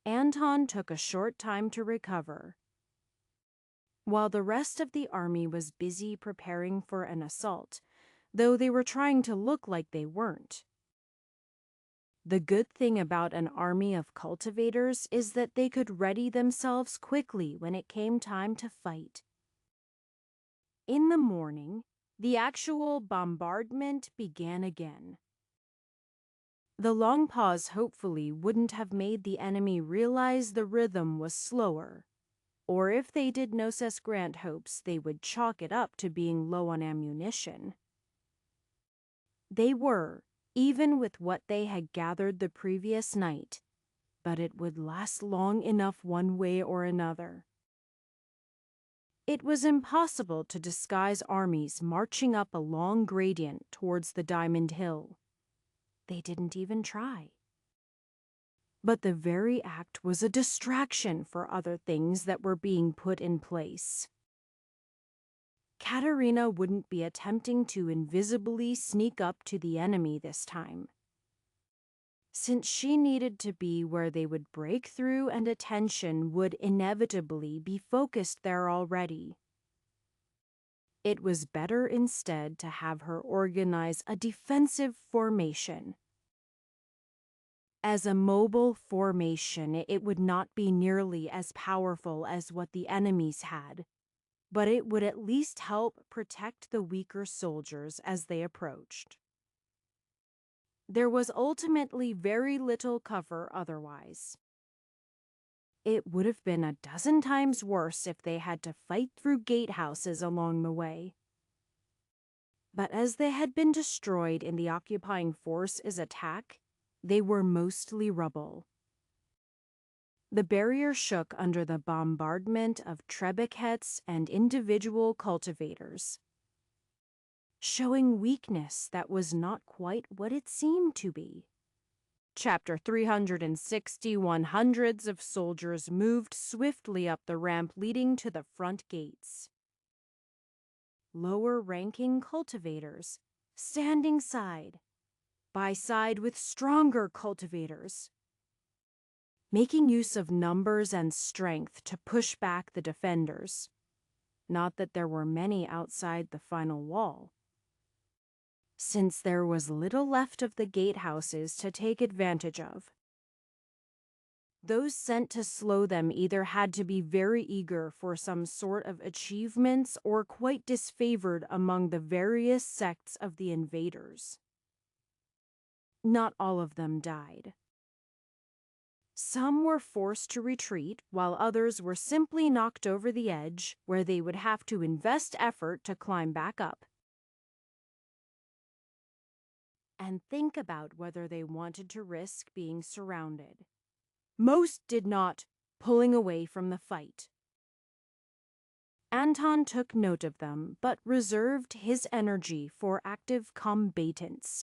Anton took a short time to recover. While the rest of the army was busy preparing for an assault, though they were trying to look like they weren't. The good thing about an army of cultivators is that they could ready themselves quickly when it came time to fight. In the morning, the actual bombardment began again. The long pause hopefully wouldn't have made the enemy realize the rhythm was slower, or if they did, Noses Grant hopes they would chalk it up to being low on ammunition. They were, even with what they had gathered the previous night, but it would last long enough one way or another. It was impossible to disguise armies marching up a long gradient towards the Diamond Hill. They didn't even try. But the very act was a distraction for other things that were being put in place. Katerina wouldn't be attempting to invisibly sneak up to the enemy this time, since she needed to be where they would break through and attention would inevitably be focused there already. It was better instead to have her organize a defensive formation. As a mobile formation, it would not be nearly as powerful as what the enemies had, but it would at least help protect the weaker soldiers as they approached. There was ultimately very little cover otherwise. It would have been a dozen times worse if they had to fight through gatehouses along the way. But as they had been destroyed in the occupying force's attack, they were mostly rubble. The barrier shook under the bombardment of trebuchets and individual cultivators, showing weakness that was not quite what it seemed to be. Chapter 361. Hundreds of soldiers moved swiftly up the ramp leading to the front gates. Lower-ranking cultivators, standing side by side with stronger cultivators, making use of numbers and strength to push back the defenders. Not that there were many outside the final wall, since there was little left of the gatehouses to take advantage of. Those sent to slow them either had to be very eager for some sort of achievements or quite disfavored among the various sects of the invaders. Not all of them died. Some were forced to retreat, while others were simply knocked over the edge, where they would have to invest effort to climb back up. And think about whether they wanted to risk being surrounded. Most did not, pulling away from the fight. Anton took note of them, but reserved his energy for active combatants.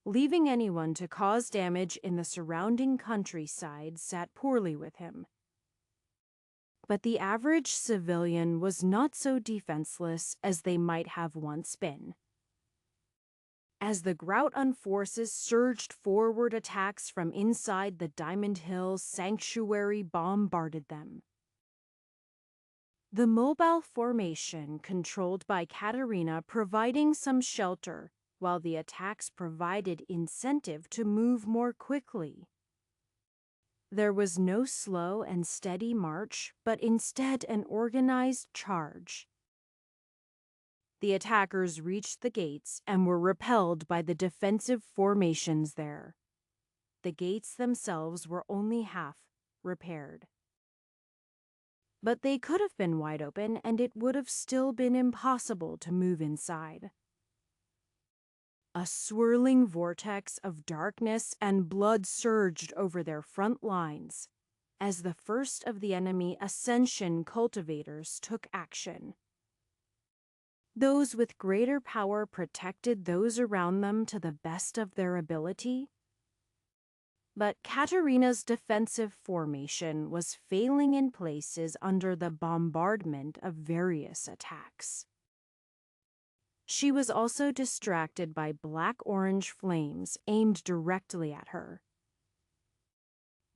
Leaving anyone to cause damage in the surrounding countryside sat poorly with him. But the average civilian was not so defenseless as they might have once been. As the Grout forces surged forward, attacks from inside the Diamond Hill sanctuary bombarded them. The mobile formation controlled by Katerina providing some shelter, while the attacks provided incentive to move more quickly. There was no slow and steady march, but instead an organized charge. The attackers reached the gates and were repelled by the defensive formations there. The gates themselves were only half repaired. But they could have been wide open, and it would have still been impossible to move inside. A swirling vortex of darkness and blood surged over their front lines as the first of the enemy Ascension cultivators took action. Those with greater power protected those around them to the best of their ability. But Katerina's defensive formation was failing in places under the bombardment of various attacks. She was also distracted by black-orange flames aimed directly at her.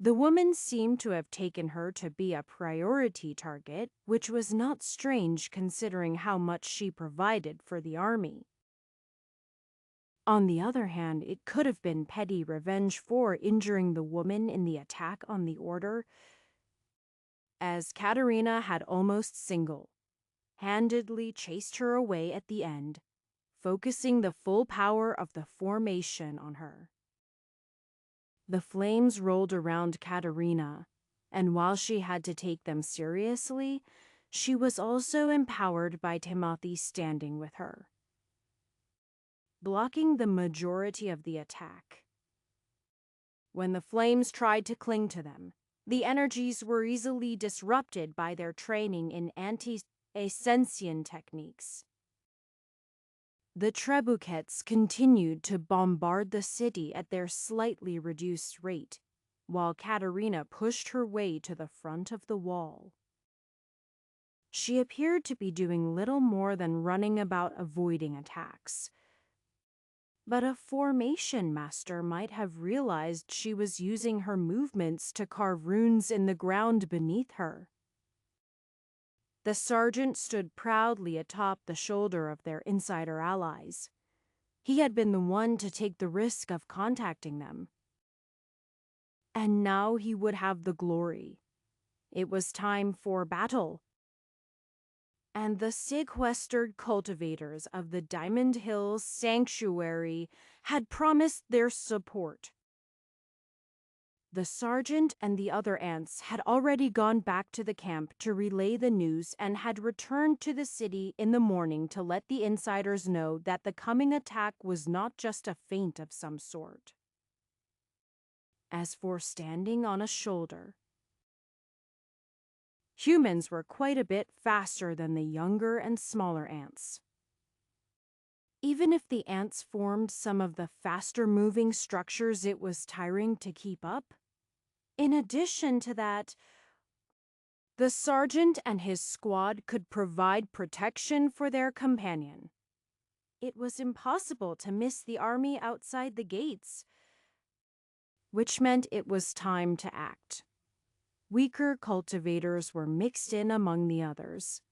The woman seemed to have taken her to be a priority target, which was not strange considering how much she provided for the army. On the other hand, it could have been petty revenge for injuring the woman in the attack on the order, as Katerina had almost single-handedly chased her away at the end, focusing the full power of the formation on her. The flames rolled around Katerina, and while she had to take them seriously, she was also empowered by Timothy standing with her, blocking the majority of the attack. When the flames tried to cling to them, the energies were easily disrupted by their training in anti-ascension techniques. The trebuchets continued to bombard the city at their slightly reduced rate, while Katerina pushed her way to the front of the wall. She appeared to be doing little more than running about avoiding attacks. But a formation master might have realized she was using her movements to carve runes in the ground beneath her. The sergeant stood proudly atop the shoulder of their insider allies. He had been the one to take the risk of contacting them. And now he would have the glory. It was time for battle. And the sequestered cultivators of the Diamond Hills Sanctuary had promised their support. The sergeant and the other ants had already gone back to the camp to relay the news and had returned to the city in the morning to let the insiders know that the coming attack was not just a feint of some sort. As for standing on a shoulder, humans were quite a bit faster than the younger and smaller ants. Even if the ants formed some of the faster-moving structures it was tiring to keep up, in addition to that, the sergeant and his squad could provide protection for their companion. It was impossible to miss the army outside the gates, which meant it was time to act. Weaker cultivators were mixed in among the others.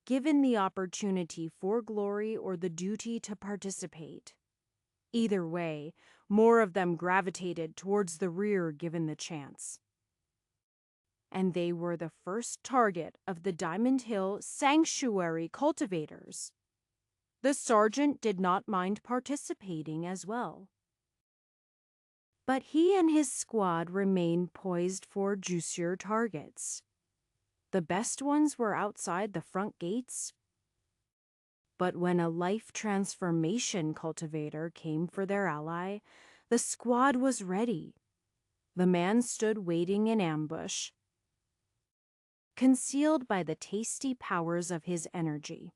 Given the opportunity for glory or the duty to participate. Either way, more of them gravitated towards the rear given the chance. And they were the first target of the Diamond Hill Sanctuary cultivators. The sergeant did not mind participating as well. But he and his squad remained poised for juicier targets. The best ones were outside the front gates. But when a life transformation cultivator came for their ally, the squad was ready. The man stood waiting in ambush, concealed by the tasty powers of his energy.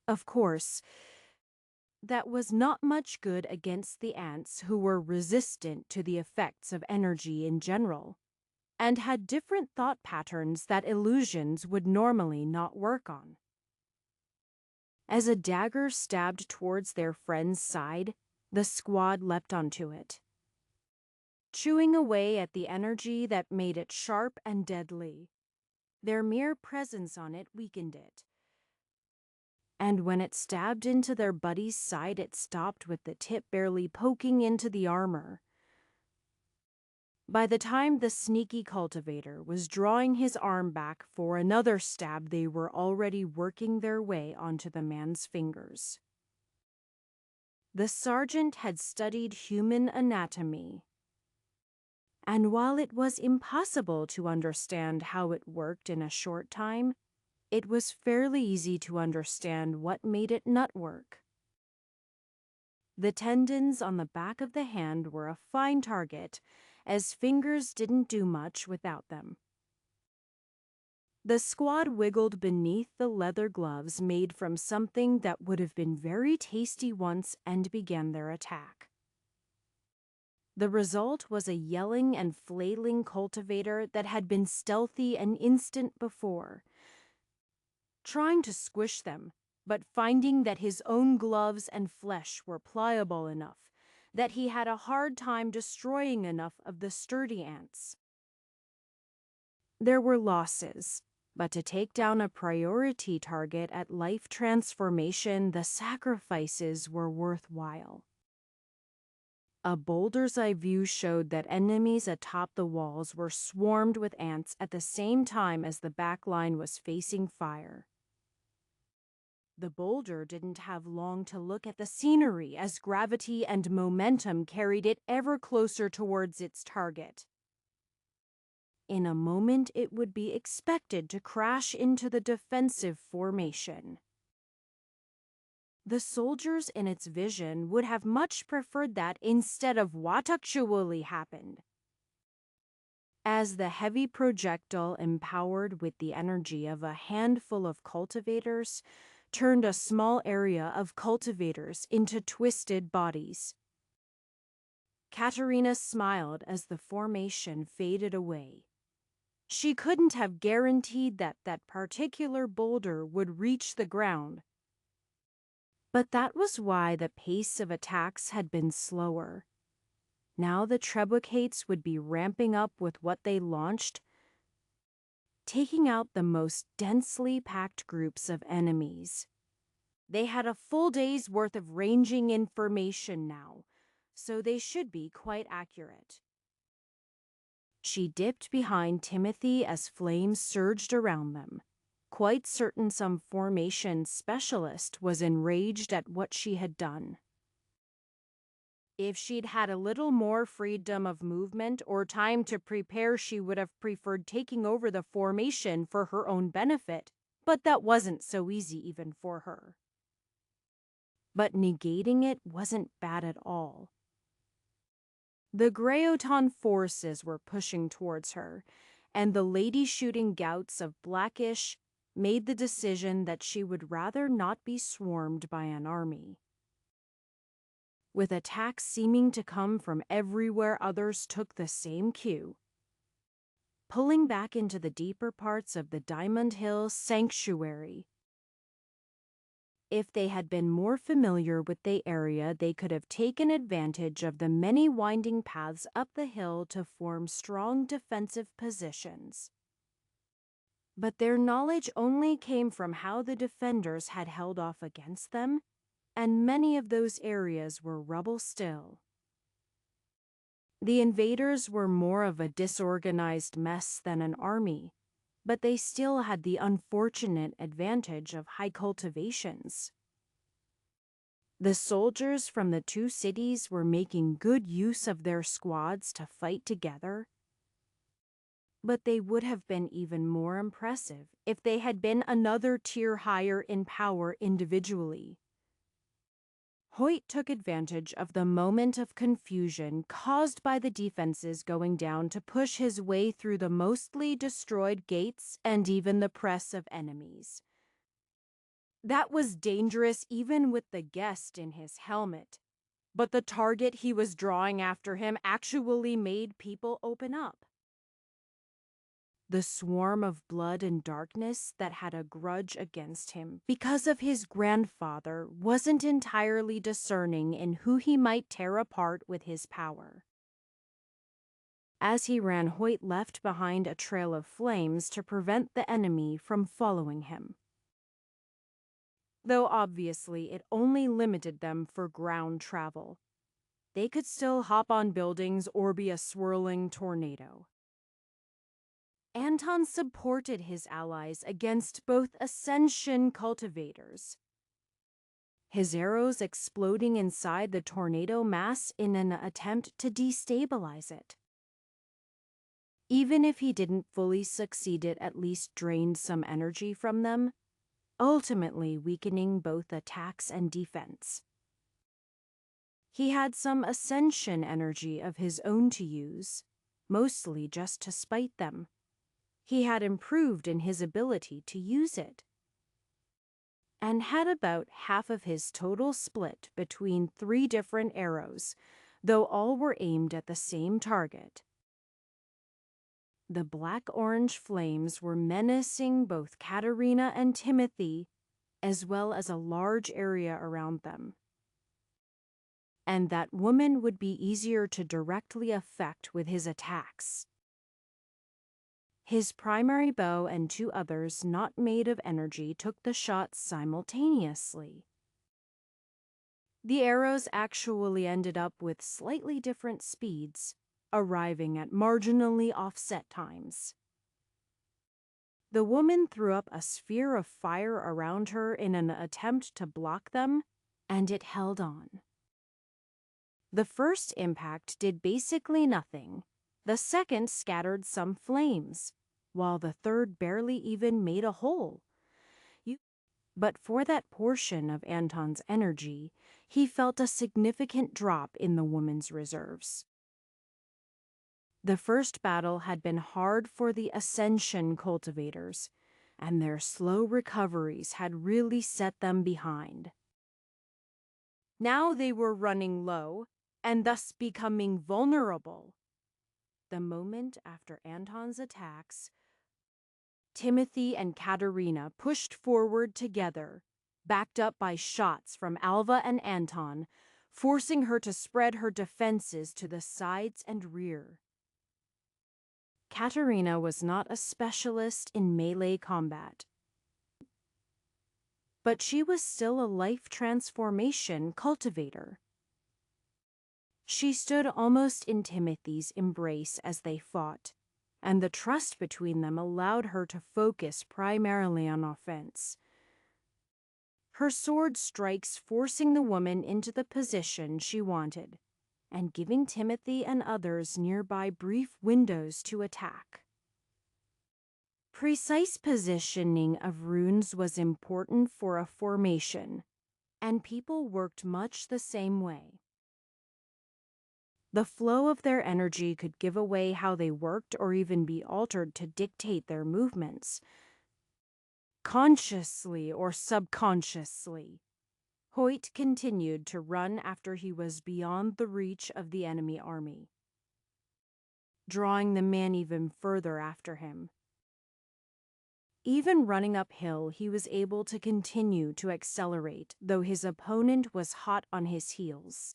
Of course, that was not much good against the ants who were resistant to the effects of energy in general, and had different thought patterns that illusions would normally not work on. As a dagger stabbed towards their friend's side, the squad leapt onto it, chewing away at the energy that made it sharp and deadly. Their mere presence on it weakened it. And when it stabbed into their buddy's side, it stopped with the tip barely poking into the armor. By the time the sneaky cultivator was drawing his arm back for another stab, they were already working their way onto the man's fingers. The sergeant had studied human anatomy, and while it was impossible to understand how it worked in a short time, it was fairly easy to understand what made it not work. The tendons on the back of the hand were a fine target, as fingers didn't do much without them. The squad wiggled beneath the leather gloves made from something that would have been very tasty once and began their attack. The result was a yelling and flailing cultivator that had been stealthy an instant before, trying to squish them, but finding that his own gloves and flesh were pliable enough that he had a hard time destroying enough of the sturdy ants. There were losses, but to take down a priority target at life transformation, the sacrifices were worthwhile. A boulder's eye view showed that enemies atop the walls were swarmed with ants at the same time as the back line was facing fire. The boulder didn't have long to look at the scenery as gravity and momentum carried it ever closer towards its target. In a moment, it would be expected to crash into the defensive formation. The soldiers in its vision would have much preferred that instead of what actually happened. As the heavy projectile, empowered with the energy of a handful of cultivators, turned a small area of cultivators into twisted bodies. Katerina smiled as the formation faded away. She couldn't have guaranteed that that particular boulder would reach the ground. But that was why the pace of attacks had been slower. Now the trebuchets would be ramping up with what they launched, taking out the most densely packed groups of enemies. They had a full day's worth of ranging information now, so they should be quite accurate. She dipped behind Timothy as flames surged around them, quite certain some formation specialist was enraged at what she had done. If she'd had a little more freedom of movement or time to prepare, she would have preferred taking over the formation for her own benefit, but that wasn't so easy even for her. But negating it wasn't bad at all. The Greyoton forces were pushing towards her, and the lady-shooting gouts of Blackish made the decision that she would rather not be swarmed by an army. With attacks seeming to come from everywhere, others took the same cue, pulling back into the deeper parts of the Diamond Hill sanctuary. If they had been more familiar with the area, they could have taken advantage of the many winding paths up the hill to form strong defensive positions. But their knowledge only came from how the defenders had held off against them, and many of those areas were rubble still. The invaders were more of a disorganized mess than an army, but they still had the unfortunate advantage of high cultivations. The soldiers from the two cities were making good use of their squads to fight together, but they would have been even more impressive if they had been another tier higher in power individually. Hoyt took advantage of the moment of confusion caused by the defenses going down to push his way through the mostly destroyed gates and even the press of enemies. That was dangerous even with the guest in his helmet, but the target he was drawing after him actually made people open up. The swarm of blood and darkness that had a grudge against him because of his grandfather wasn't entirely discerning in who he might tear apart with his power. As he ran, Hoyt left behind a trail of flames to prevent the enemy from following him. Though obviously it only limited them for ground travel. They could still hop on buildings or be a swirling tornado. Anton supported his allies against both Ascension cultivators, his arrows exploding inside the tornado mass in an attempt to destabilize it. Even if he didn't fully succeed, it at least drained some energy from them, ultimately weakening both attacks and defense. He had some Ascension energy of his own to use, mostly just to spite them. He had improved in his ability to use it, and had about half of his total split between 3 different arrows, though all were aimed at the same target. The black-orange flames were menacing both Katerina and Timothy, as well as a large area around them. and that woman would be easier to directly affect with his attacks. His primary bow and 2 others not made of energy took the shots simultaneously. The arrows actually ended up with slightly different speeds, arriving at marginally offset times. The woman threw up a sphere of fire around her in an attempt to block them, and it held on. The first impact did basically nothing. The second scattered some flames, while the third barely even made a hole. But for that portion of Anton's energy, he felt a significant drop in the woman's reserves. The first battle had been hard for the Ascension cultivators, and their slow recoveries had really set them behind. Now they were running low, and thus becoming vulnerable. The moment after Anton's attacks, Timothy and Katerina pushed forward together, backed up by shots from Alva and Anton, forcing her to spread her defenses to the sides and rear. Katerina was not a specialist in melee combat, but she was still a life transformation cultivator. She stood almost in Timothy's embrace as they fought, and the trust between them allowed her to focus primarily on offense. Her sword strikes forcing the woman into the position she wanted, and giving Timothy and others nearby brief windows to attack. Precise positioning of runes was important for a formation, and people worked much the same way. The flow of their energy could give away how they worked or even be altered to dictate their movements, consciously or subconsciously. Hoyt continued to run after he was beyond the reach of the enemy army, drawing the man even further after him. Even running uphill, he was able to continue to accelerate, though his opponent was hot on his heels.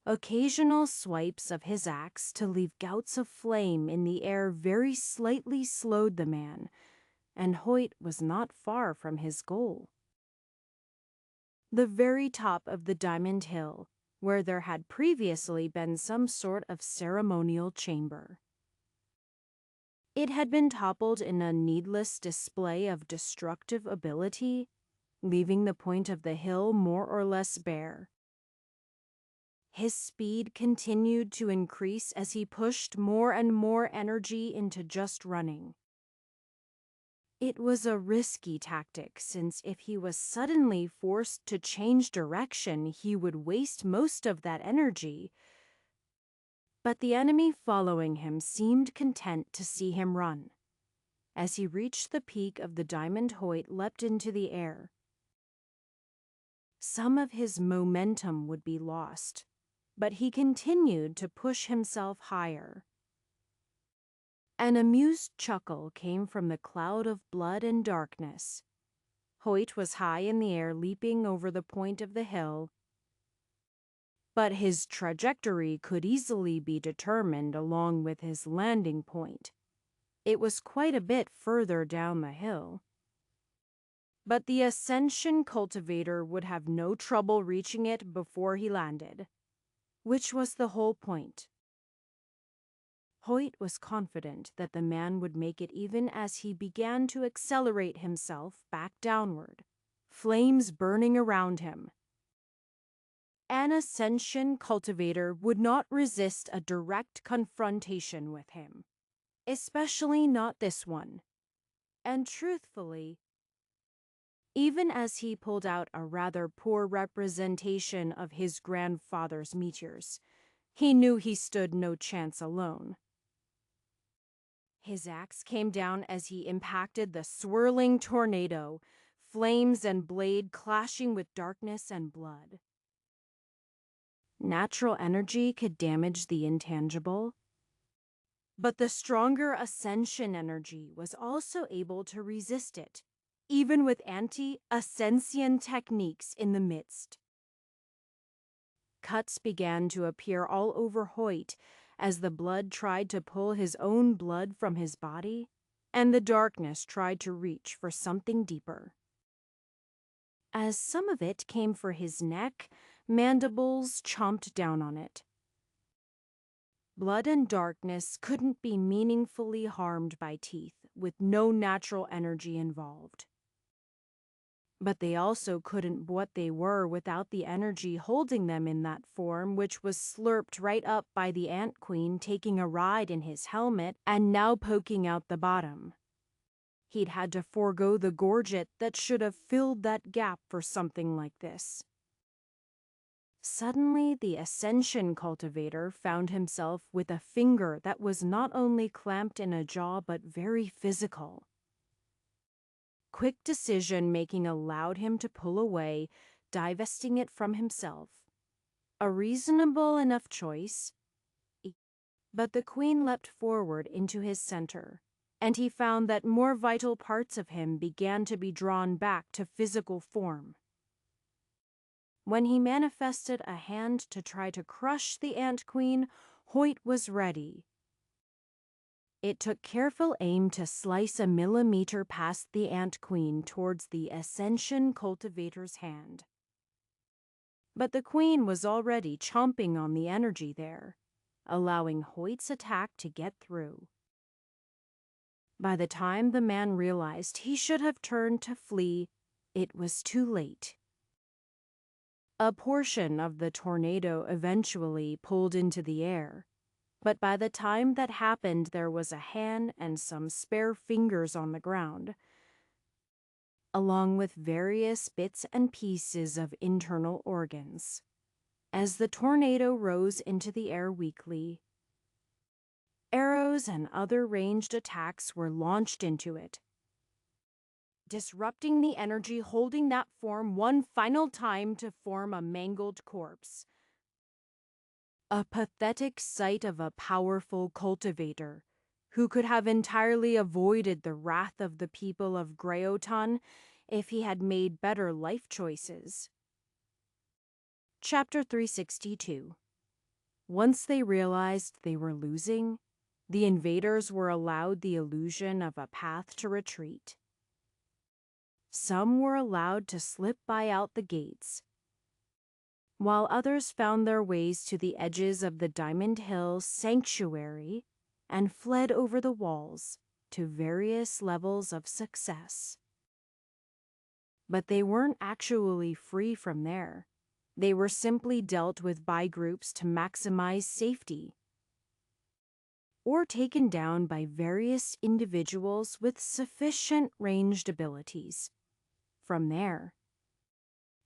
Occasional swipes of his axe to leave gouts of flame in the air very slightly slowed the man, and Hoyt was not far from his goal. The very top of the Diamond Hill, where there had previously been some sort of ceremonial chamber. It had been toppled in a needless display of destructive ability, leaving the point of the hill more or less bare. His speed continued to increase as he pushed more and more energy into just running. It was a risky tactic, since if he was suddenly forced to change direction, he would waste most of that energy. But the enemy following him seemed content to see him run. As he reached the peak of the diamond, Hoyt leapt into the air. Some of his momentum would be lost, but he continued to push himself higher. An amused chuckle came from the cloud of blood and darkness. Hoyt was high in the air, leaping over the point of the hill, but his trajectory could easily be determined along with his landing point. It was quite a bit further down the hill. But the Ascension cultivator would have no trouble reaching it before he landed, which was the whole point. Hoyt was confident that the man would make it even as he began to accelerate himself back downward, flames burning around him. An Ascension cultivator would not resist a direct confrontation with him, especially not this one. And truthfully, even as he pulled out a rather poor representation of his grandfather's meteors, he knew he stood no chance alone. His axe came down as he impacted the swirling tornado, flames and blade clashing with darkness and blood. Natural energy could damage the intangible, but the stronger Ascension energy was also able to resist it, even with anti-Ascension techniques in the midst. cuts began to appear all over Hoyt as the blood tried to pull his own blood from his body, and the darkness tried to reach for something deeper. As some of it came for his neck, mandibles chomped down on it. Blood and darkness couldn't be meaningfully harmed by teeth, with no natural energy involved. But they also couldn't be what they were without the energy holding them in that form, which was slurped right up by the Ant Queen taking a ride in his helmet and now poking out the bottom. He'd had to forego the gorget that should have filled that gap for something like this. Suddenly, the Ascension Cultivator found himself with a finger that was not only clamped in a jaw but very physical. Quick decision-making allowed him to pull away, divesting it from himself. A reasonable enough choice. But the Queen leapt forward into his center, and he found that more vital parts of him began to be drawn back to physical form. When he manifested a hand to try to crush the Ant Queen, Hoyt was ready. It took careful aim to slice a millimeter past the Ant Queen towards the Ascension Cultivator's hand. But the Queen was already chomping on the energy there, allowing Hoyt's attack to get through. By the time the man realized he should have turned to flee, it was too late. A portion of the tornado eventually pulled into the air, but by the time that happened there was a hand and some spare fingers on the ground, along with various bits and pieces of internal organs. As the tornado rose into the air weakly, arrows and other ranged attacks were launched into it, disrupting the energy holding that form one final time to form a mangled corpse. A pathetic sight of a powerful cultivator who could have entirely avoided the wrath of the people of Greoton if he had made better life choices. Chapter 362. Once they realized they were losing, the invaders were allowed the illusion of a path to retreat. Some were allowed to slip by out the gates, while others found their ways to the edges of the Diamond Hill sanctuary and fled over the walls to various levels of success. But they weren't actually free from there. They were simply dealt with by groups to maximize safety, or taken down by various individuals with sufficient ranged abilities. From there,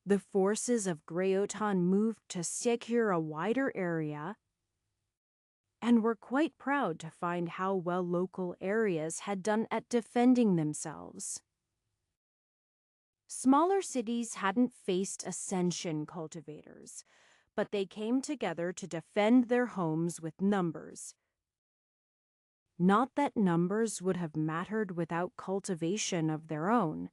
the forces of Greoton moved to secure a wider area and were quite proud to find how well local areas had done at defending themselves. Smaller cities hadn't faced Ascension cultivators, but they came together to defend their homes with numbers. Not that numbers would have mattered without cultivation of their own,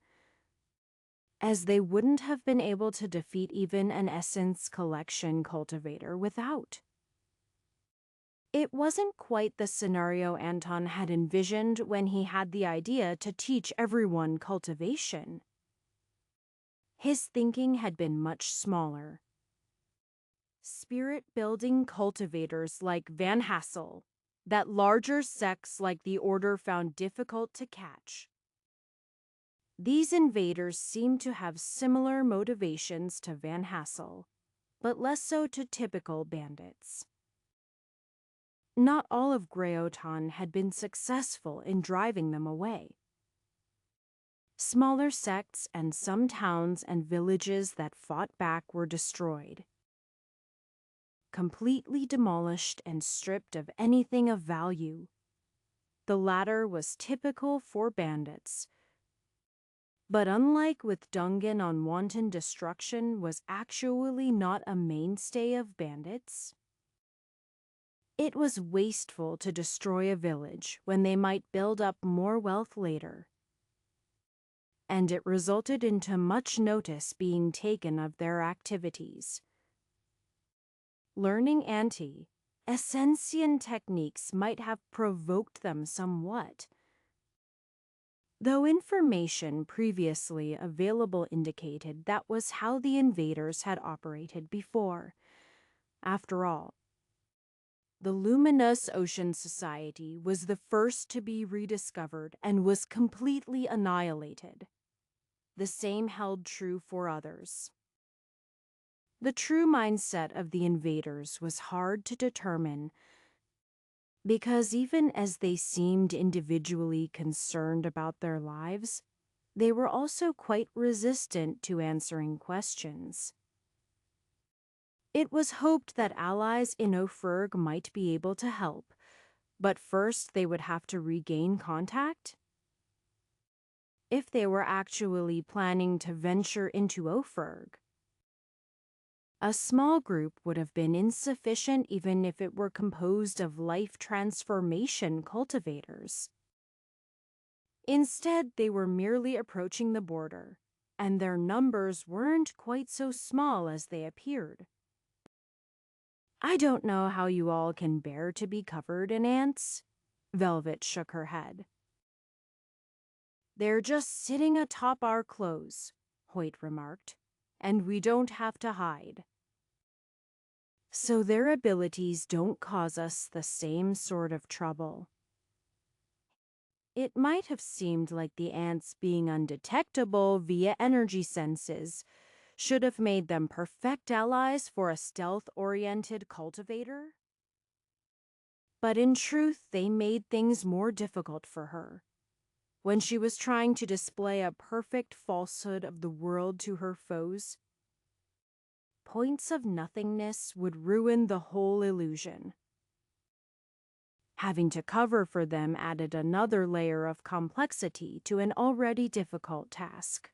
as they wouldn't have been able to defeat even an Essence Collection cultivator without. It wasn't quite the scenario Anton had envisioned when he had the idea to teach everyone cultivation. His thinking had been much smaller. Spirit-building cultivators like Van Hassel, that larger sects like the Order found difficult to catch. These invaders seemed to have similar motivations to Van Hassel, but less so to typical bandits. Not all of Greoton had been successful in driving them away. Smaller sects and some towns and villages that fought back were destroyed, completely demolished and stripped of anything of value. The latter was typical for bandits, but unlike with Dungan on wanton destruction was actually not a mainstay of bandits. It was wasteful to destroy a village when they might build up more wealth later, and it resulted into much notice being taken of their activities. Learning anti-Essensian techniques might have provoked them somewhat, though information previously available indicated that was how the invaders had operated before. After all, the Luminous Ocean Society was the first to be rediscovered and was completely annihilated. The same held true for others. The true mindset of the invaders was hard to determine because even as they seemed individually concerned about their lives, they were also quite resistant to answering questions. It was hoped that allies in Ophirg might be able to help, but first they would have to regain contact. If they were actually planning to venture into Ophirg, a small group would have been insufficient even if it were composed of life transformation cultivators. Instead, they were merely approaching the border, and their numbers weren't quite so small as they appeared. I don't know how you all can bear to be covered in ants. Velvet shook her head. They're just sitting atop our clothes, Hoyt remarked, and we don't have to hide. So their abilities don't cause us the same sort of trouble. It might have seemed like the ants being undetectable via energy senses should have made them perfect allies for a stealth-oriented cultivator. But in truth, they made things more difficult for her. When she was trying to display a perfect falsehood of the world to her foes, points of nothingness would ruin the whole illusion. Having to cover for them added another layer of complexity to an already difficult task.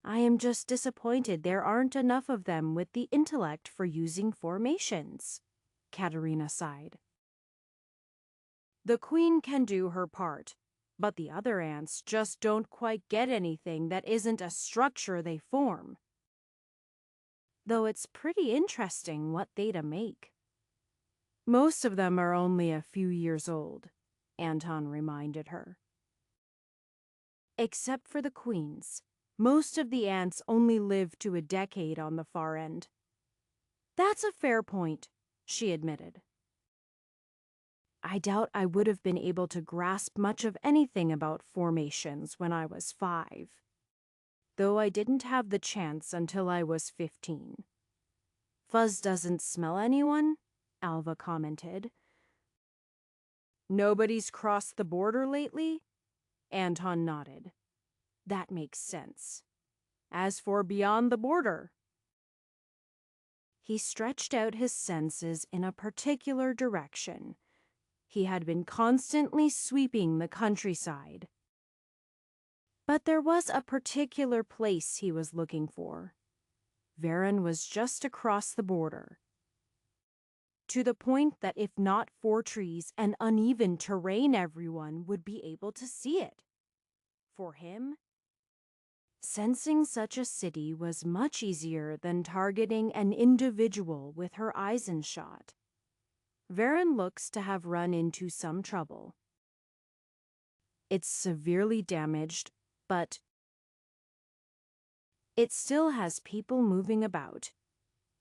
I am just disappointed there aren't enough of them with the intellect for using formations, Katerina sighed. The queen can do her part, but the other ants just don't quite get anything that isn't a structure they form. Though it's pretty interesting what they make. Most of them are only a few years old, Anton reminded her. Except for the queens, most of the ants only live to a decade on the far end. That's a fair point, she admitted. I doubt I would have been able to grasp much of anything about formations when I was 5, though I didn't have the chance until I was 15. Fuzz doesn't smell anyone, Alva commented. Nobody's crossed the border lately? Anton nodded. That makes sense. As for beyond the border, he stretched out his senses in a particular direction. He had been constantly sweeping the countryside. But there was a particular place he was looking for. Varen was just across the border, to the point that if not for trees and uneven terrain, everyone would be able to see it. For him, sensing such a city was much easier than targeting an individual with her eyes in shot. Varen looks to have run into some trouble. It's severely damaged, but it still has people moving about,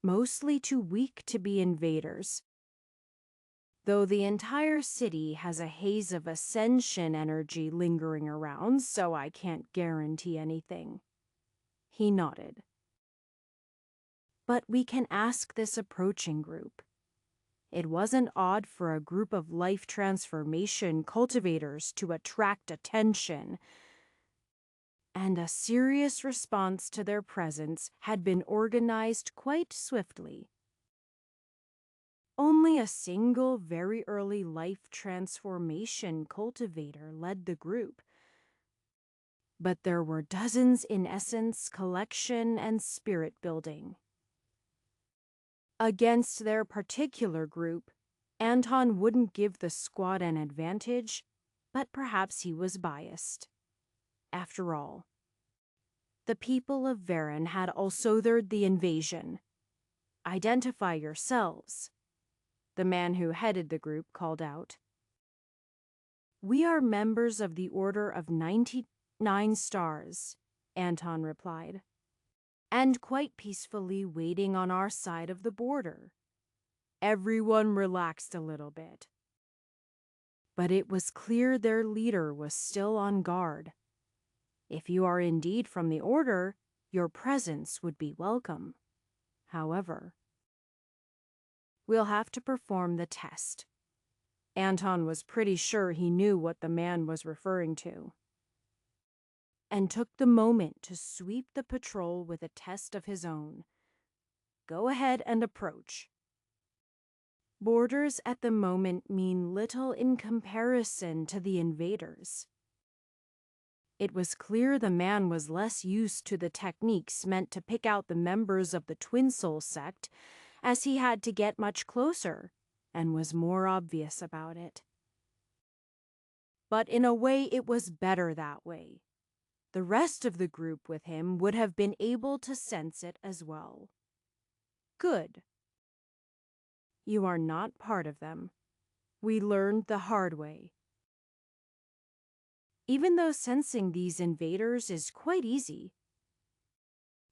mostly too weak to be invaders. Though the entire city has a haze of ascension energy lingering around, so I can't guarantee anything. He nodded. But we can ask this approaching group. It wasn't odd for a group of life transformation cultivators to attract attention, and a serious response to their presence had been organized quite swiftly. Only a single very early life transformation cultivator led the group, but there were dozens in essence, collection, and spirit building. Against their particular group, Anton wouldn't give the squad an advantage, but perhaps he was biased. After all, the people of Varen had also ordered the invasion. Identify yourselves, the man who headed the group called out. We are members of the Order of 99 Stars, Anton replied, and quite peacefully waiting on our side of the border. Everyone relaxed a little bit. But it was clear their leader was still on guard. If you are indeed from the Order, your presence would be welcome. However, we'll have to perform the test. Anton was pretty sure he knew what the man was referring to, and took the moment to sweep the patrol with a test of his own. Go ahead and approach. Borders at the moment mean little in comparison to the invaders. It was clear the man was less used to the techniques meant to pick out the members of the Twin Soul sect, as he had to get much closer, and was more obvious about it. But in a way it was better that way. The rest of the group with him would have been able to sense it as well. Good. You are not part of them. We learned the hard way. Even though sensing these invaders is quite easy,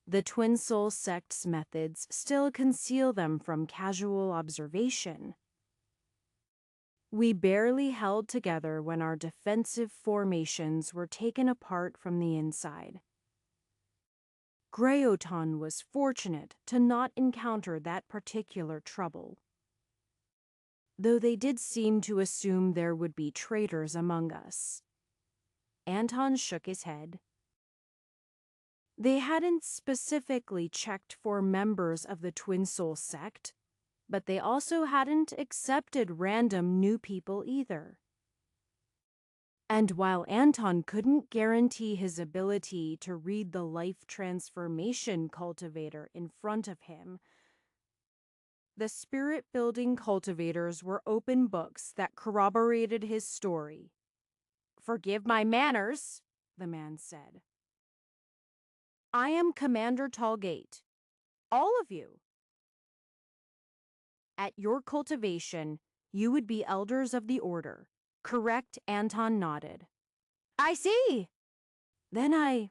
the Twin Soul sect's methods still conceal them from casual observation. We barely held together when our defensive formations were taken apart from the inside. Greyoton was fortunate to not encounter that particular trouble, though they did seem to assume there would be traitors among us. Anton shook his head. They hadn't specifically checked for members of the Twin Soul sect, but they also hadn't accepted random new people either. And while Anton couldn't guarantee his ability to read the life transformation cultivator in front of him, the spirit-building cultivators were open books that corroborated his story. "Forgive my manners," the man said. "I am Commander Tallgate. All of you. At your cultivation, you would be elders of the Order." Correct, Anton nodded. "I see." Then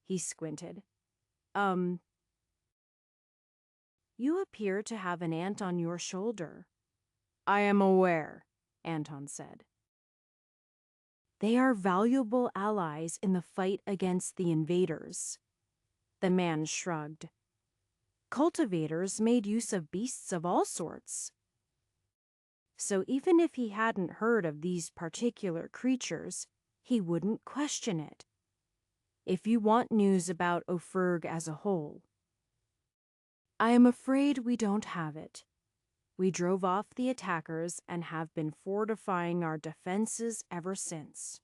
he squinted. You appear to have an ant on your shoulder." "I am aware," Anton said. "They are valuable allies in the fight against the invaders." The man shrugged. "Cultivators made use of beasts of all sorts. So even if he hadn't heard of these particular creatures, he wouldn't question it. If you want news about Ophirg as a whole, I am afraid we don't have it. We drove off the attackers and have been fortifying our defenses ever since."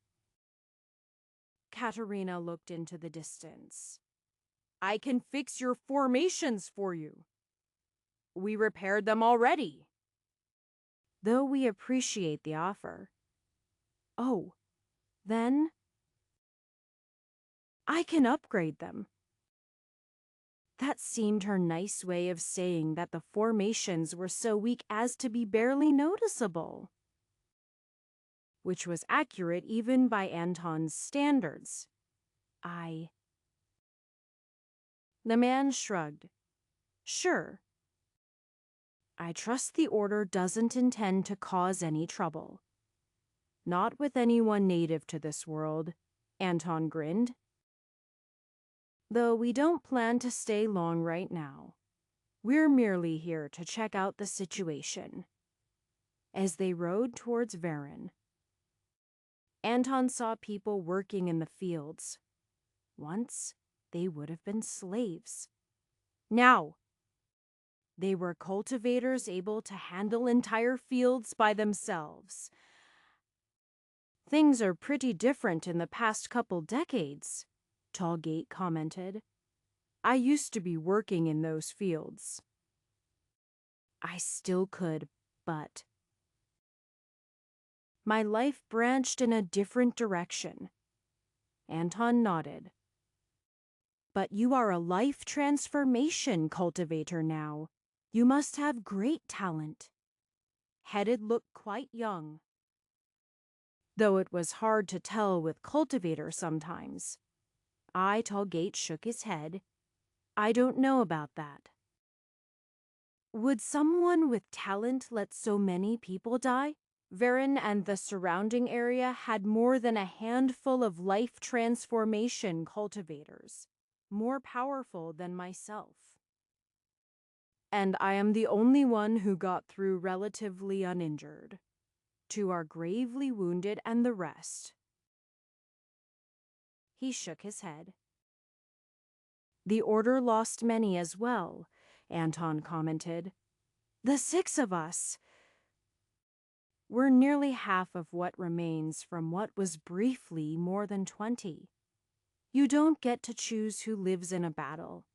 Katerina looked into the distance. "I can fix your formations for you. We repaired them already." "Though we appreciate the offer." "Oh, then I can upgrade them." That seemed her nice way of saying that the formations were so weak as to be barely noticeable, which was accurate even by Anton's standards. The man shrugged. "Sure. I trust the Order doesn't intend to cause any trouble. Not with anyone native to this world," Anton grinned. "Though we don't plan to stay long right now. We're merely here to check out the situation." As they rode towards Varen, Anton saw people working in the fields. Once, they would have been slaves. Now, they were cultivators able to handle entire fields by themselves. "Things are pretty different in the past couple decades," Tallgate commented. "I used to be working in those fields." "I still could, but my life branched in a different direction." Anton nodded. "But you are a life transformation cultivator now," You must have great talent. Headed looked quite young, though it was hard to tell with Cultivator sometimes. Tall Gate shook his head. I don't know about that. Would someone with talent let so many people die? Varen and the surrounding area had more than a handful of life transformation cultivators, more powerful than myself. And I am the only one who got through relatively uninjured. Two are gravely wounded and the rest. He shook his head. The Order lost many as well, Anton commented. The 6 of us. We're nearly half of what remains from what was briefly more than 20. You don't get to choose who lives in a battle.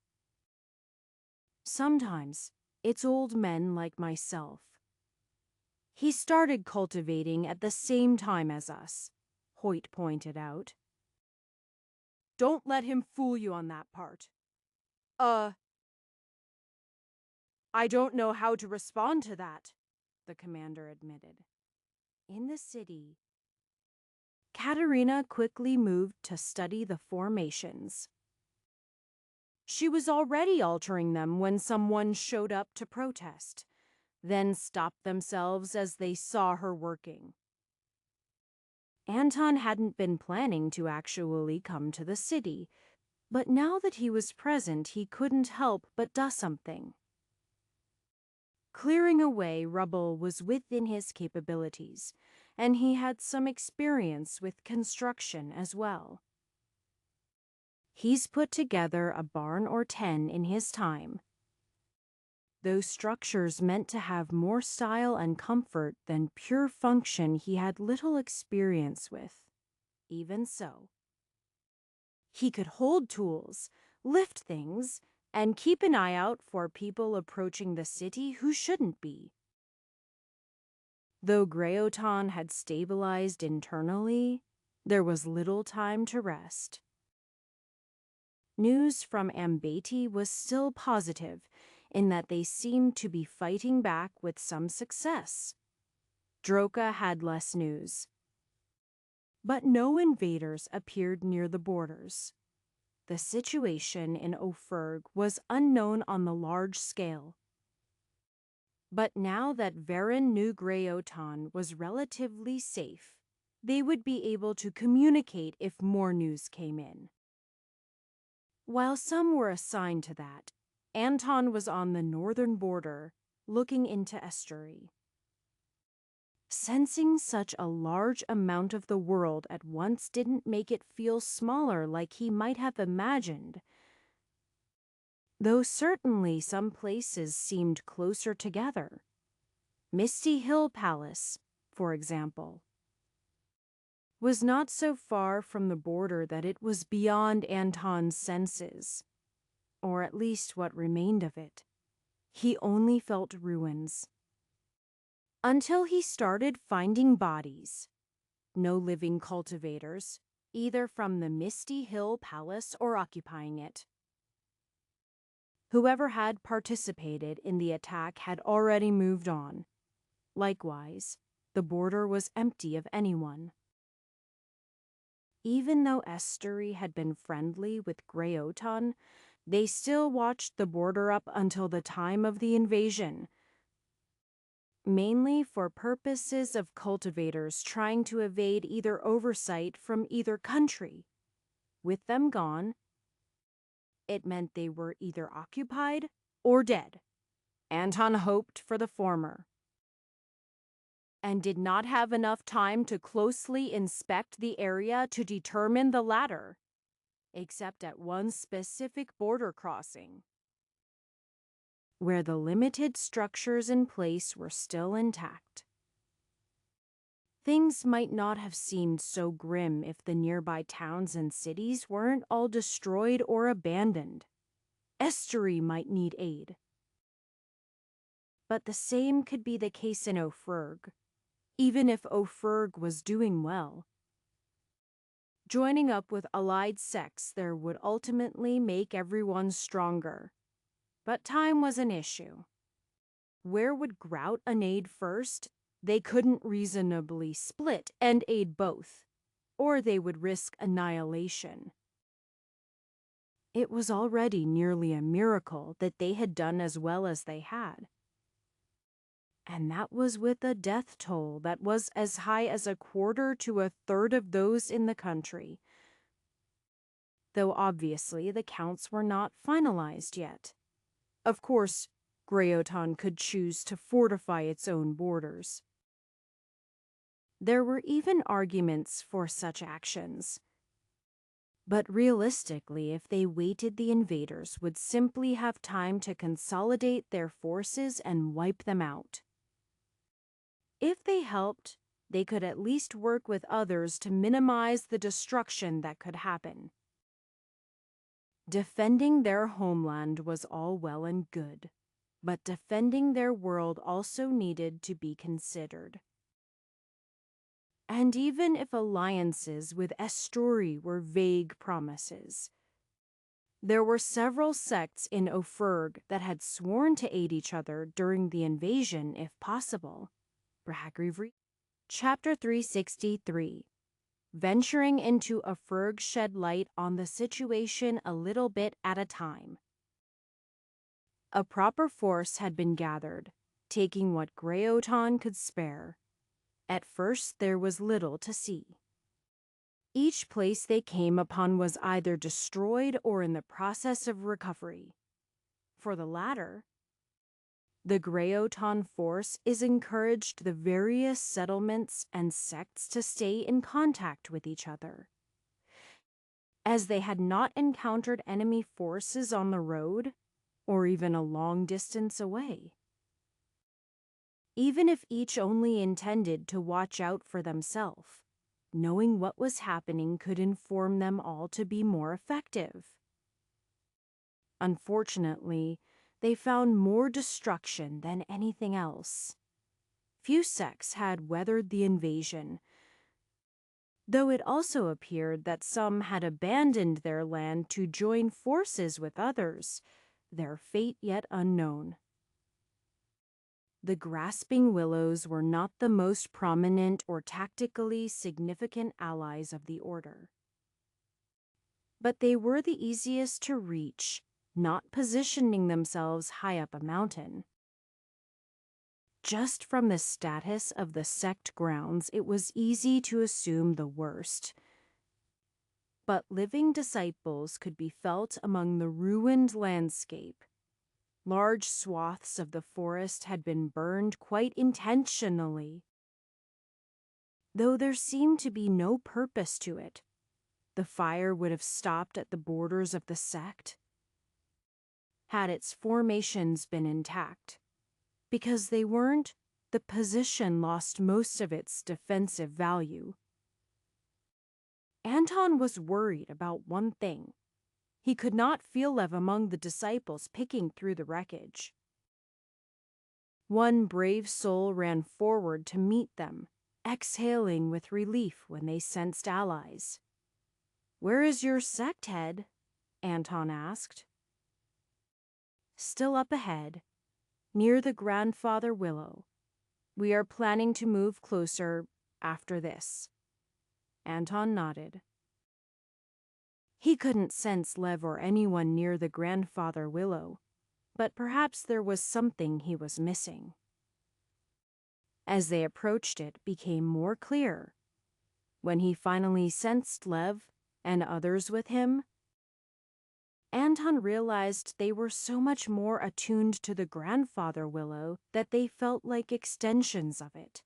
Sometimes it's old men like myself. He started cultivating at the same time as us, Hoyt pointed out. Don't let him fool you on that part. I don't know how to respond to that, the commander admitted. In the city, Katerina quickly moved to study the formations. She was already altering them when someone showed up to protest, then stopped themselves as they saw her working. Anton hadn't been planning to actually come to the city, but now that he was present, he couldn't help but do something. Clearing away rubble was within his capabilities, and he had some experience with construction as well. He's put together a barn or 10 in his time. Those structures meant to have more style and comfort than pure function he had little experience with. Even so, he could hold tools, lift things, and keep an eye out for people approaching the city who shouldn't be. Though Greyotan had stabilized internally, there was little time to rest. News from Ambati was still positive in that they seemed to be fighting back with some success. Droka had less news. But no invaders appeared near the borders. The situation in Ophirg was unknown on the large scale. But now that Varen knew Greyotan was relatively safe, they would be able to communicate if more news came in. While some were assigned to that, Anton was on the northern border, looking into Estuary. Sensing such a large amount of the world at once didn't make it feel smaller like he might have imagined, though certainly some places seemed closer together. Misty Hill Palace, for example, was not so far from the border that it was beyond Anton's senses, or at least what remained of it. He only felt ruins. Until he started finding bodies. No living cultivators, either from the Misty Hill Palace or occupying it. Whoever had participated in the attack had already moved on. Likewise, the border was empty of anyone. Even though Estuary had been friendly with Greyotan, they still watched the border up until the time of the invasion, mainly for purposes of cultivators trying to evade either oversight from either country. With them gone, it meant they were either occupied or dead. Anton hoped for the former, and did not have enough time to closely inspect the area to determine the latter, except at one specific border crossing, where the limited structures in place were still intact. Things might not have seemed so grim if the nearby towns and cities weren't all destroyed or abandoned. Estuary might need aid. But the same could be the case in Ophirg, even if Ophirg was doing well. Joining up with allied sects there would ultimately make everyone stronger. But time was an issue. Where would Grout and aid first? They couldn't reasonably split and aid both, or they would risk annihilation. It was already nearly a miracle that they had done as well as they had. And that was with a death toll that was as high as a quarter to a third of those in the country. Though obviously the counts were not finalized yet. Of course, Greoton could choose to fortify its own borders. There were even arguments for such actions. But realistically, if they waited, the invaders would simply have time to consolidate their forces and wipe them out. If they helped, they could at least work with others to minimize the destruction that could happen. Defending their homeland was all well and good, but defending their world also needed to be considered. And even if alliances with Estouri were vague promises, there were several sects in Ophirg that had sworn to aid each other during the invasion if possible. Chapter 363. Venturing into Ophirg shed light on the situation a little bit at a time. A proper force had been gathered, taking what Greoton could spare. At first there was little to see. Each place they came upon was either destroyed or in the process of recovery. For the latter, the Greoton force encouraged the various settlements and sects to stay in contact with each other. As they had not encountered enemy forces on the road, or even a long distance away. Even if each only intended to watch out for themselves, knowing what was happening could inform them all to be more effective. Unfortunately, they found more destruction than anything else. Few sects had weathered the invasion, though it also appeared that some had abandoned their land to join forces with others, their fate yet unknown. The grasping willows were not the most prominent or tactically significant allies of the order. But they were the easiest to reach, not positioning themselves high up a mountain. Just from the status of the sect grounds, it was easy to assume the worst. But living disciples could be felt among the ruined landscape. Large swaths of the forest had been burned quite intentionally. Though there seemed to be no purpose to it, the fire would have stopped at the borders of the sect had its formations been intact. Because they weren't, the position lost most of its defensive value. Anton was worried about one thing. He could not feel Lev among the disciples picking through the wreckage. One brave soul ran forward to meet them, exhaling with relief when they sensed allies. "Where is your sect head?" Anton asked. "Still up ahead, near the grandfather willow. We are planning to move closer after this." Anton nodded. He couldn't sense Lev or anyone near the grandfather willow, but perhaps there was something he was missing. As they approached, it became more clear. When he finally sensed Lev and others with him, Anton realized they were so much more attuned to the grandfather willow that they felt like extensions of it.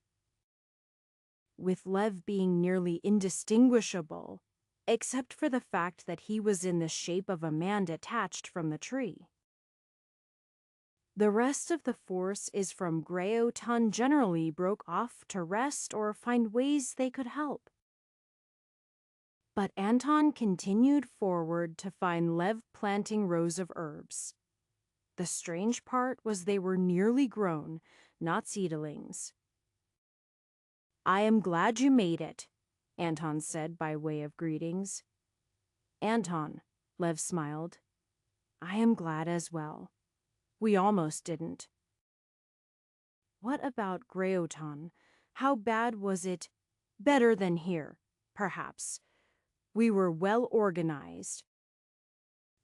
With Lev being nearly indistinguishable, except for the fact that he was in the shape of a man detached from the tree. The rest of the force is from Greoton generally broke off to rest or find ways they could help. But Anton continued forward to find Lev planting rows of herbs. The strange part was they were nearly grown, not seedlings. "I am glad you made it," Anton said by way of greetings. "Anton," Lev smiled. "I am glad as well. We almost didn't." What about Greoton? How bad was it? Better than here, perhaps. We were well organized,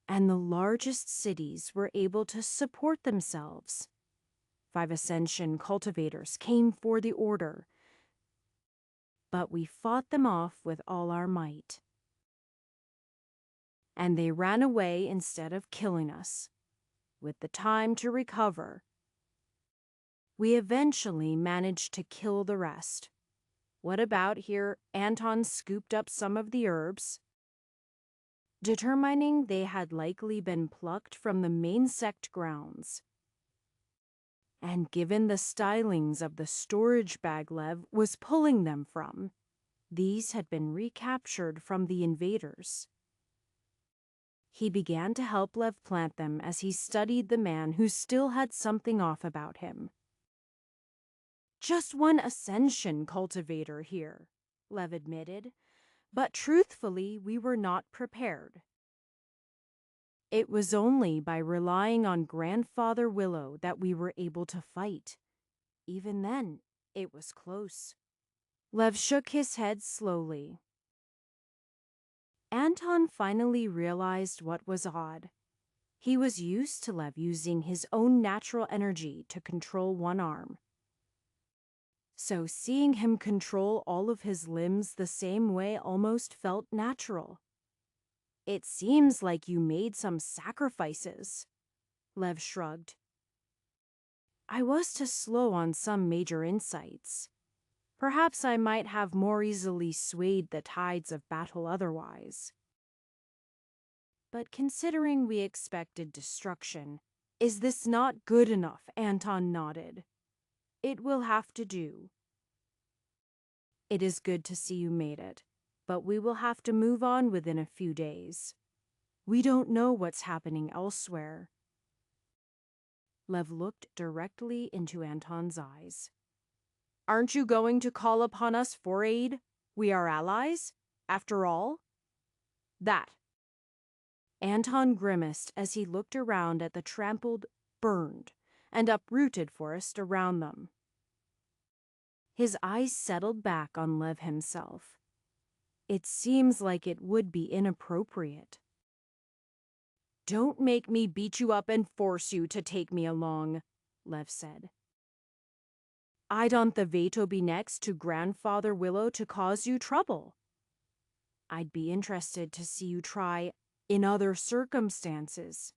and the largest cities were able to support themselves. 5 Ascension cultivators came for the order, but we fought them off with all our might. And they ran away instead of killing us. With the time to recover, we eventually managed to kill the rest. What about here? Anton scooped up some of the herbs, determining they had likely been plucked from the main sect grounds. And given the stylings of the storage bag Lev was pulling them from, these had been recaptured from the invaders. He began to help Lev plant them as he studied the man who still had something off about him. Just one Ascension cultivator here, Lev admitted, but truthfully we were not prepared. It was only by relying on Grandfather Willow that we were able to fight. Even then, it was close. Lev shook his head slowly. Anton finally realized what was odd. He was used to Lev using his own natural energy to control one arm. So seeing him control all of his limbs the same way almost felt natural. It seems like you made some sacrifices, Lev shrugged. I was too slow on some major insights. Perhaps I might have more easily swayed the tides of battle otherwise. But considering we expected destruction, is this not good enough? Anton nodded. It will have to do. It is good to see you made it, but we will have to move on within a few days. We don't know what's happening elsewhere. Lev looked directly into Anton's eyes. Aren't you going to call upon us for aid? We are allies, after all. That. Anton grimaced as he looked around at the trampled, burned, and uprooted forest around them. His eyes settled back on Lev himself. It seems like it would be inappropriate. Don't make me beat you up and force you to take me along, Lev said. I don't the veto be next to Grandfather Willow to cause you trouble. I'd be interested to see you try in other circumstances.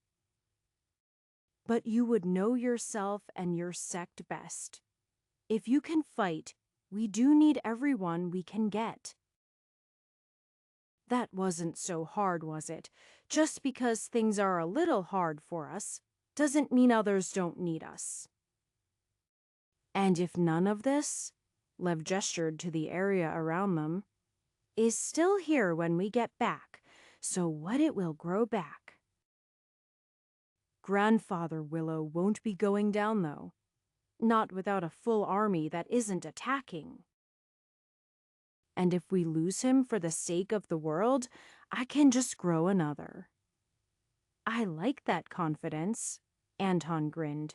But you would know yourself and your sect best. If you can fight, we do need everyone we can get. That wasn't so hard, was it? Just because things are a little hard for us, doesn't mean others don't need us. And if none of this, Lev gestured to the area around them, is still here when we get back, so what it will grow back. Grandfather Willow won't be going down, though. Not without a full army that isn't attacking. And if we lose him for the sake of the world, I can just grow another. I like that confidence, Anton grinned.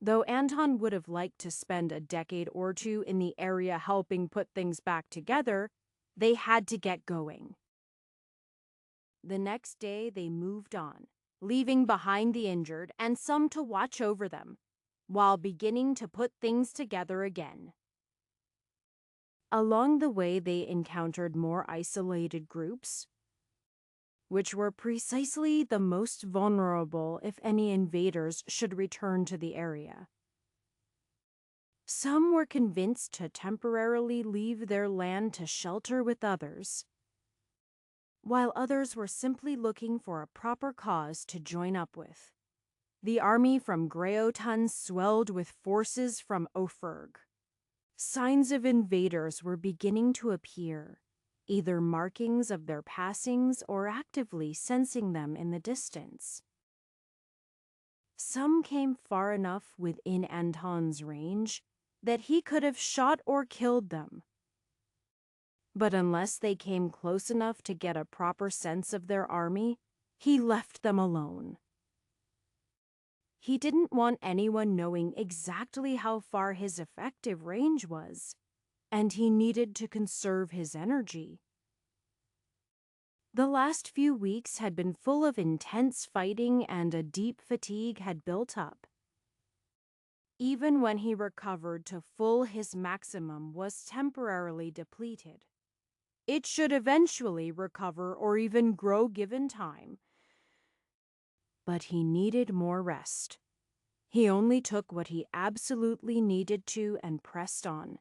Though Anton would have liked to spend a decade or two in the area helping put things back together, they had to get going. The next day they moved on, leaving behind the injured and some to watch over them, while beginning to put things together again. Along the way they encountered more isolated groups, which were precisely the most vulnerable if any invaders should return to the area. Some were convinced to temporarily leave their land to shelter with others, while others were simply looking for a proper cause to join up with. The army from Greoton swelled with forces from Ophirg. Signs of invaders were beginning to appear, either markings of their passings or actively sensing them in the distance. Some came far enough within Anton's range that he could have shot or killed them. But unless they came close enough to get a proper sense of their army, he left them alone. He didn't want anyone knowing exactly how far his effective range was, and he needed to conserve his energy. The last few weeks had been full of intense fighting, and a deep fatigue had built up. Even when he recovered to full, his maximum was temporarily depleted. It should eventually recover or even grow given time. But he needed more rest. He only took what he absolutely needed to and pressed on.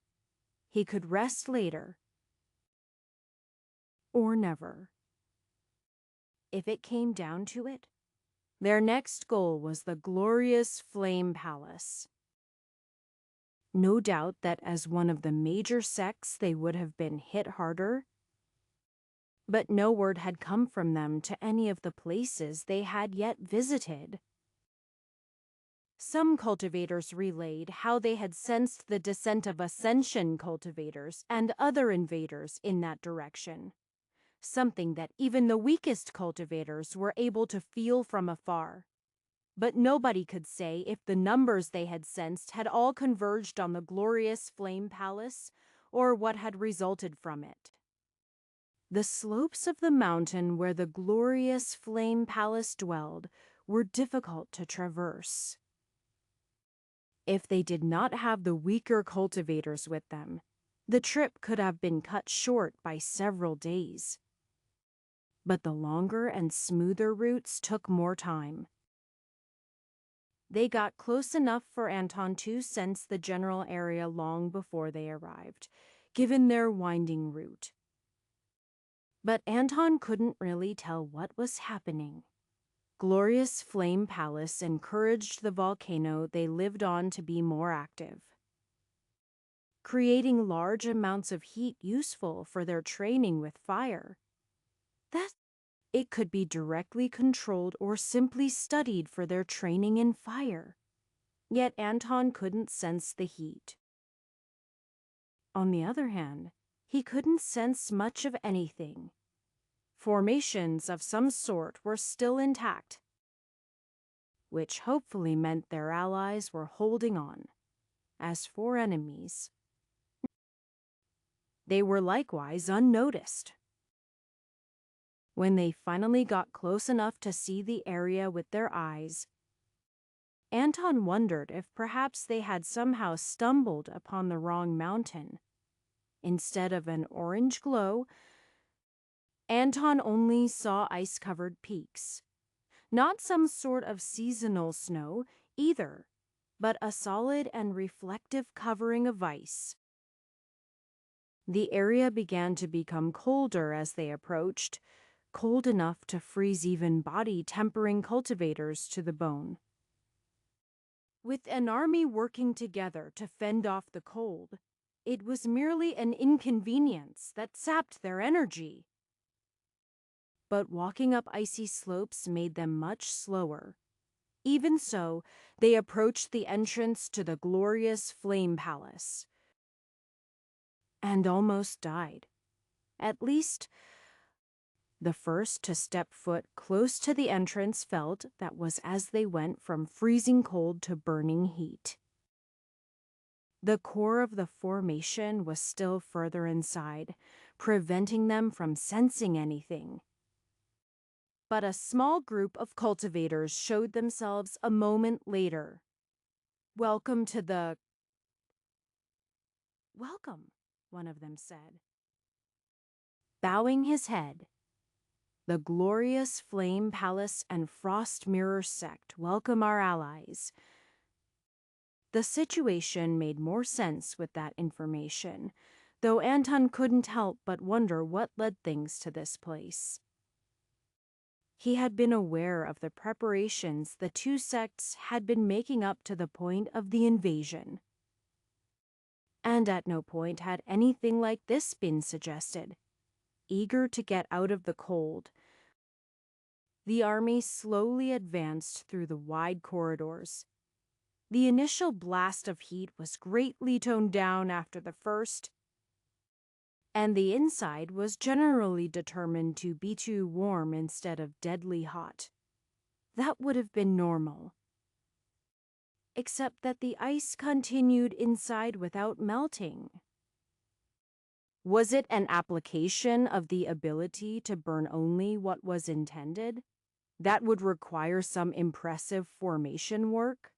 He could rest later. Or never. If it came down to it, their next goal was the glorious Flame Palace. No doubt that as one of the major sects they would have been hit harder, but no word had come from them to any of the places they had yet visited. Some cultivators relayed how they had sensed the descent of Ascension cultivators and other invaders in that direction, something that even the weakest cultivators were able to feel from afar. But nobody could say if the numbers they had sensed had all converged on the glorious Flame Palace or what had resulted from it. The slopes of the mountain where the glorious Flame Palace dwelled were difficult to traverse. If they did not have the weaker cultivators with them, the trip could have been cut short by several days. But the longer and smoother routes took more time. They got close enough for Anton to sense the general area long before they arrived, given their winding route. But Anton couldn't really tell what was happening. Glorious Flame Palace encouraged the volcano they lived on to be more active, creating large amounts of heat useful for their training with fire. That it could be directly controlled or simply studied for their training in fire. Yet Anton couldn't sense the heat. On the other hand, he couldn't sense much of anything. Formations of some sort were still intact, which hopefully meant their allies were holding on. As for enemies, they were likewise unnoticed. When they finally got close enough to see the area with their eyes, Anton wondered if perhaps they had somehow stumbled upon the wrong mountain. Instead of an orange glow, Anton only saw ice-covered peaks. Not some sort of seasonal snow either, but a solid and reflective covering of ice. The area began to become colder as they approached, cold enough to freeze even body-tempering cultivators to the bone. With an army working together to fend off the cold, it was merely an inconvenience that sapped their energy. But walking up icy slopes made them much slower. Even so, they approached the entrance to the glorious Flame Palace and almost died. At least, the first to step foot close to the entrance felt that was as they went from freezing cold to burning heat. The core of the formation was still further inside, preventing them from sensing anything. But a small group of cultivators showed themselves a moment later. "Welcome to the..." "Welcome," one of them said. Bowing his head, "The glorious Flame Palace and Frost Mirror sect welcome our allies." The situation made more sense with that information, though Anton couldn't help but wonder what led things to this place. He had been aware of the preparations the two sects had been making up to the point of the invasion. And at no point had anything like this been suggested. Eager to get out of the cold, the army slowly advanced through the wide corridors. The initial blast of heat was greatly toned down after the first, and the inside was generally determined to be too warm instead of deadly hot. That would have been normal. except that the ice continued inside without melting. Was it an application of the ability to burn only what was intended? That would require some impressive formation work?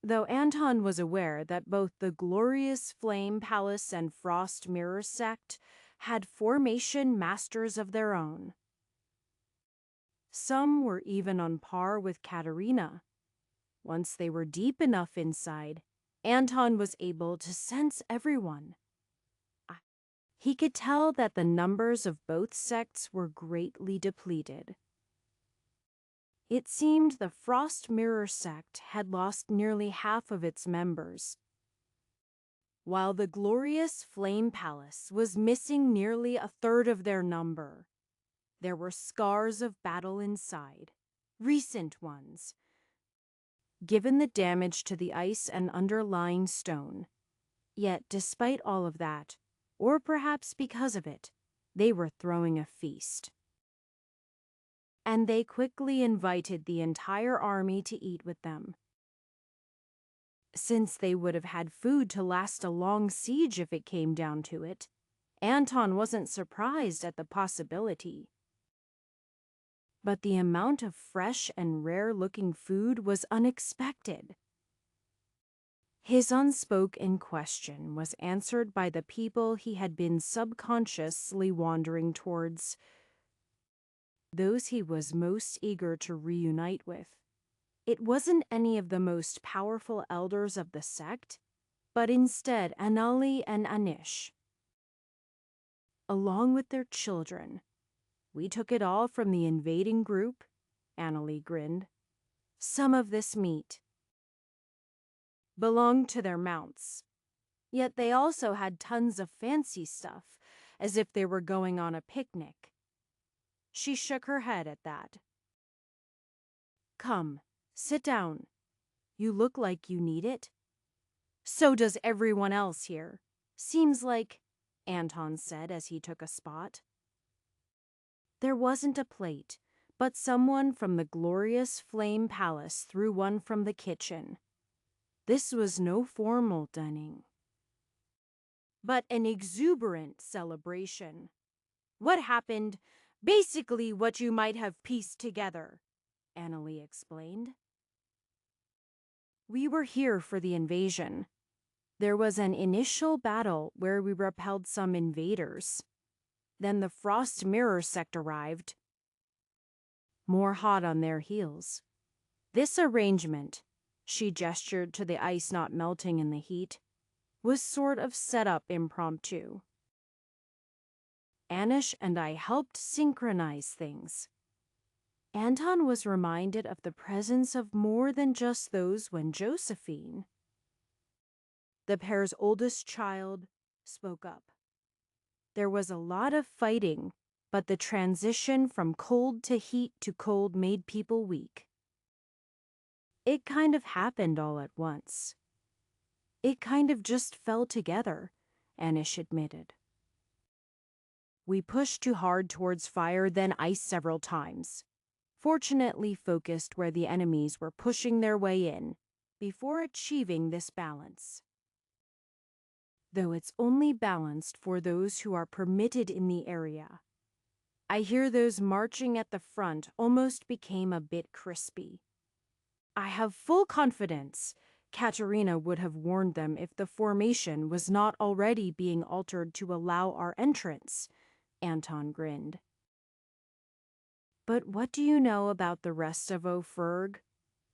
Though Anton was aware that both the Glorious Flame Palace and Frost Mirror sect had formation masters of their own. Some were even on par with Katerina. Once they were deep enough inside, Anton was able to sense everyone. He could tell that the numbers of both sects were greatly depleted. It seemed the Frost Mirror sect had lost nearly half of its members, while the Glorious Flame Palace was missing nearly a third of their number. There were scars of battle inside, recent ones. Given the damage to the ice and underlying stone. Yet, despite all of that, or perhaps because of it, they were throwing a feast. And they quickly invited the entire army to eat with them. Since they would have had food to last a long siege if it came down to it, Anton wasn't surprised at the possibility. But the amount of fresh and rare-looking food was unexpected. His unspoken question was answered by the people he had been subconsciously wandering towards, those he was most eager to reunite with. It wasn't any of the most powerful elders of the sect, but instead Anali and Anish. Along with their children. We took it all from the invading group, Anali grinned. Some of this meat belonged to their mounts. Yet they also had tons of fancy stuff, as if they were going on a picnic. She shook her head at that. Come, sit down. You look like you need it. So does everyone else here. Seems like, Anton said as he took a spot. There wasn't a plate, but someone from the Glorious Flame Palace threw one from the kitchen. This was no formal dining, but an exuberant celebration. What happened? Basically what you might have pieced together, Annalie explained. We were here for the invasion. There was an initial battle where we repelled some invaders. Then the Frost Mirror sect arrived, more hot on their heels. This arrangement, she gestured to the ice not melting in the heat, was sort of set up impromptu. Anish and I helped synchronize things. Anton was reminded of the presence of more than just those when Josephine, the pair's oldest child, spoke up. There was a lot of fighting, but the transition from cold to heat to cold made people weak. It kind of happened all at once. It kind of just fell together, Anish admitted. We pushed too hard towards fire, then ice several times. Fortunately focused where the enemies were pushing their way in, before achieving this balance. Though it's only balanced for those who are permitted in the area. I hear those marching at the front almost became a bit crispy. I have full confidence Katerina would have warned them if the formation was not already being altered to allow our entrance, Anton grinned. But what do you know about the rest of Ophirg?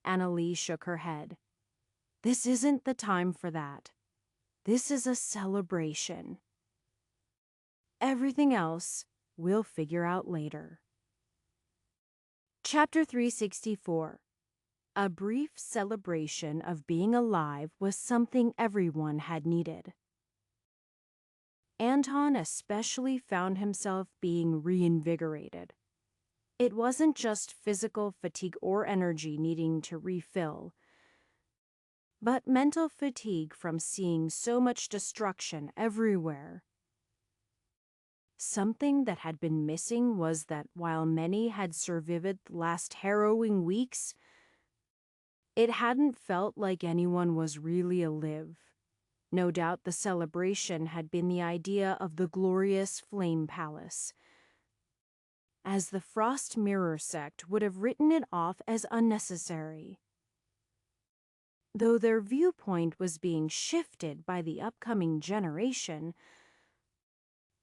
Annalie shook her head. This isn't the time for that. This is a celebration. Everything else we'll figure out later. Chapter 364. A brief celebration of being alive was something everyone had needed. Anton especially found himself being reinvigorated. It wasn't just physical fatigue or energy needing to refill, but mental fatigue from seeing so much destruction everywhere. Something that had been missing was that while many had survived the last harrowing weeks, It hadn't felt like anyone was really alive. No doubt the celebration had been the idea of the glorious Flame Palace, as the Frost Mirror sect would have written it off as unnecessary. Though their viewpoint was being shifted by the upcoming generation,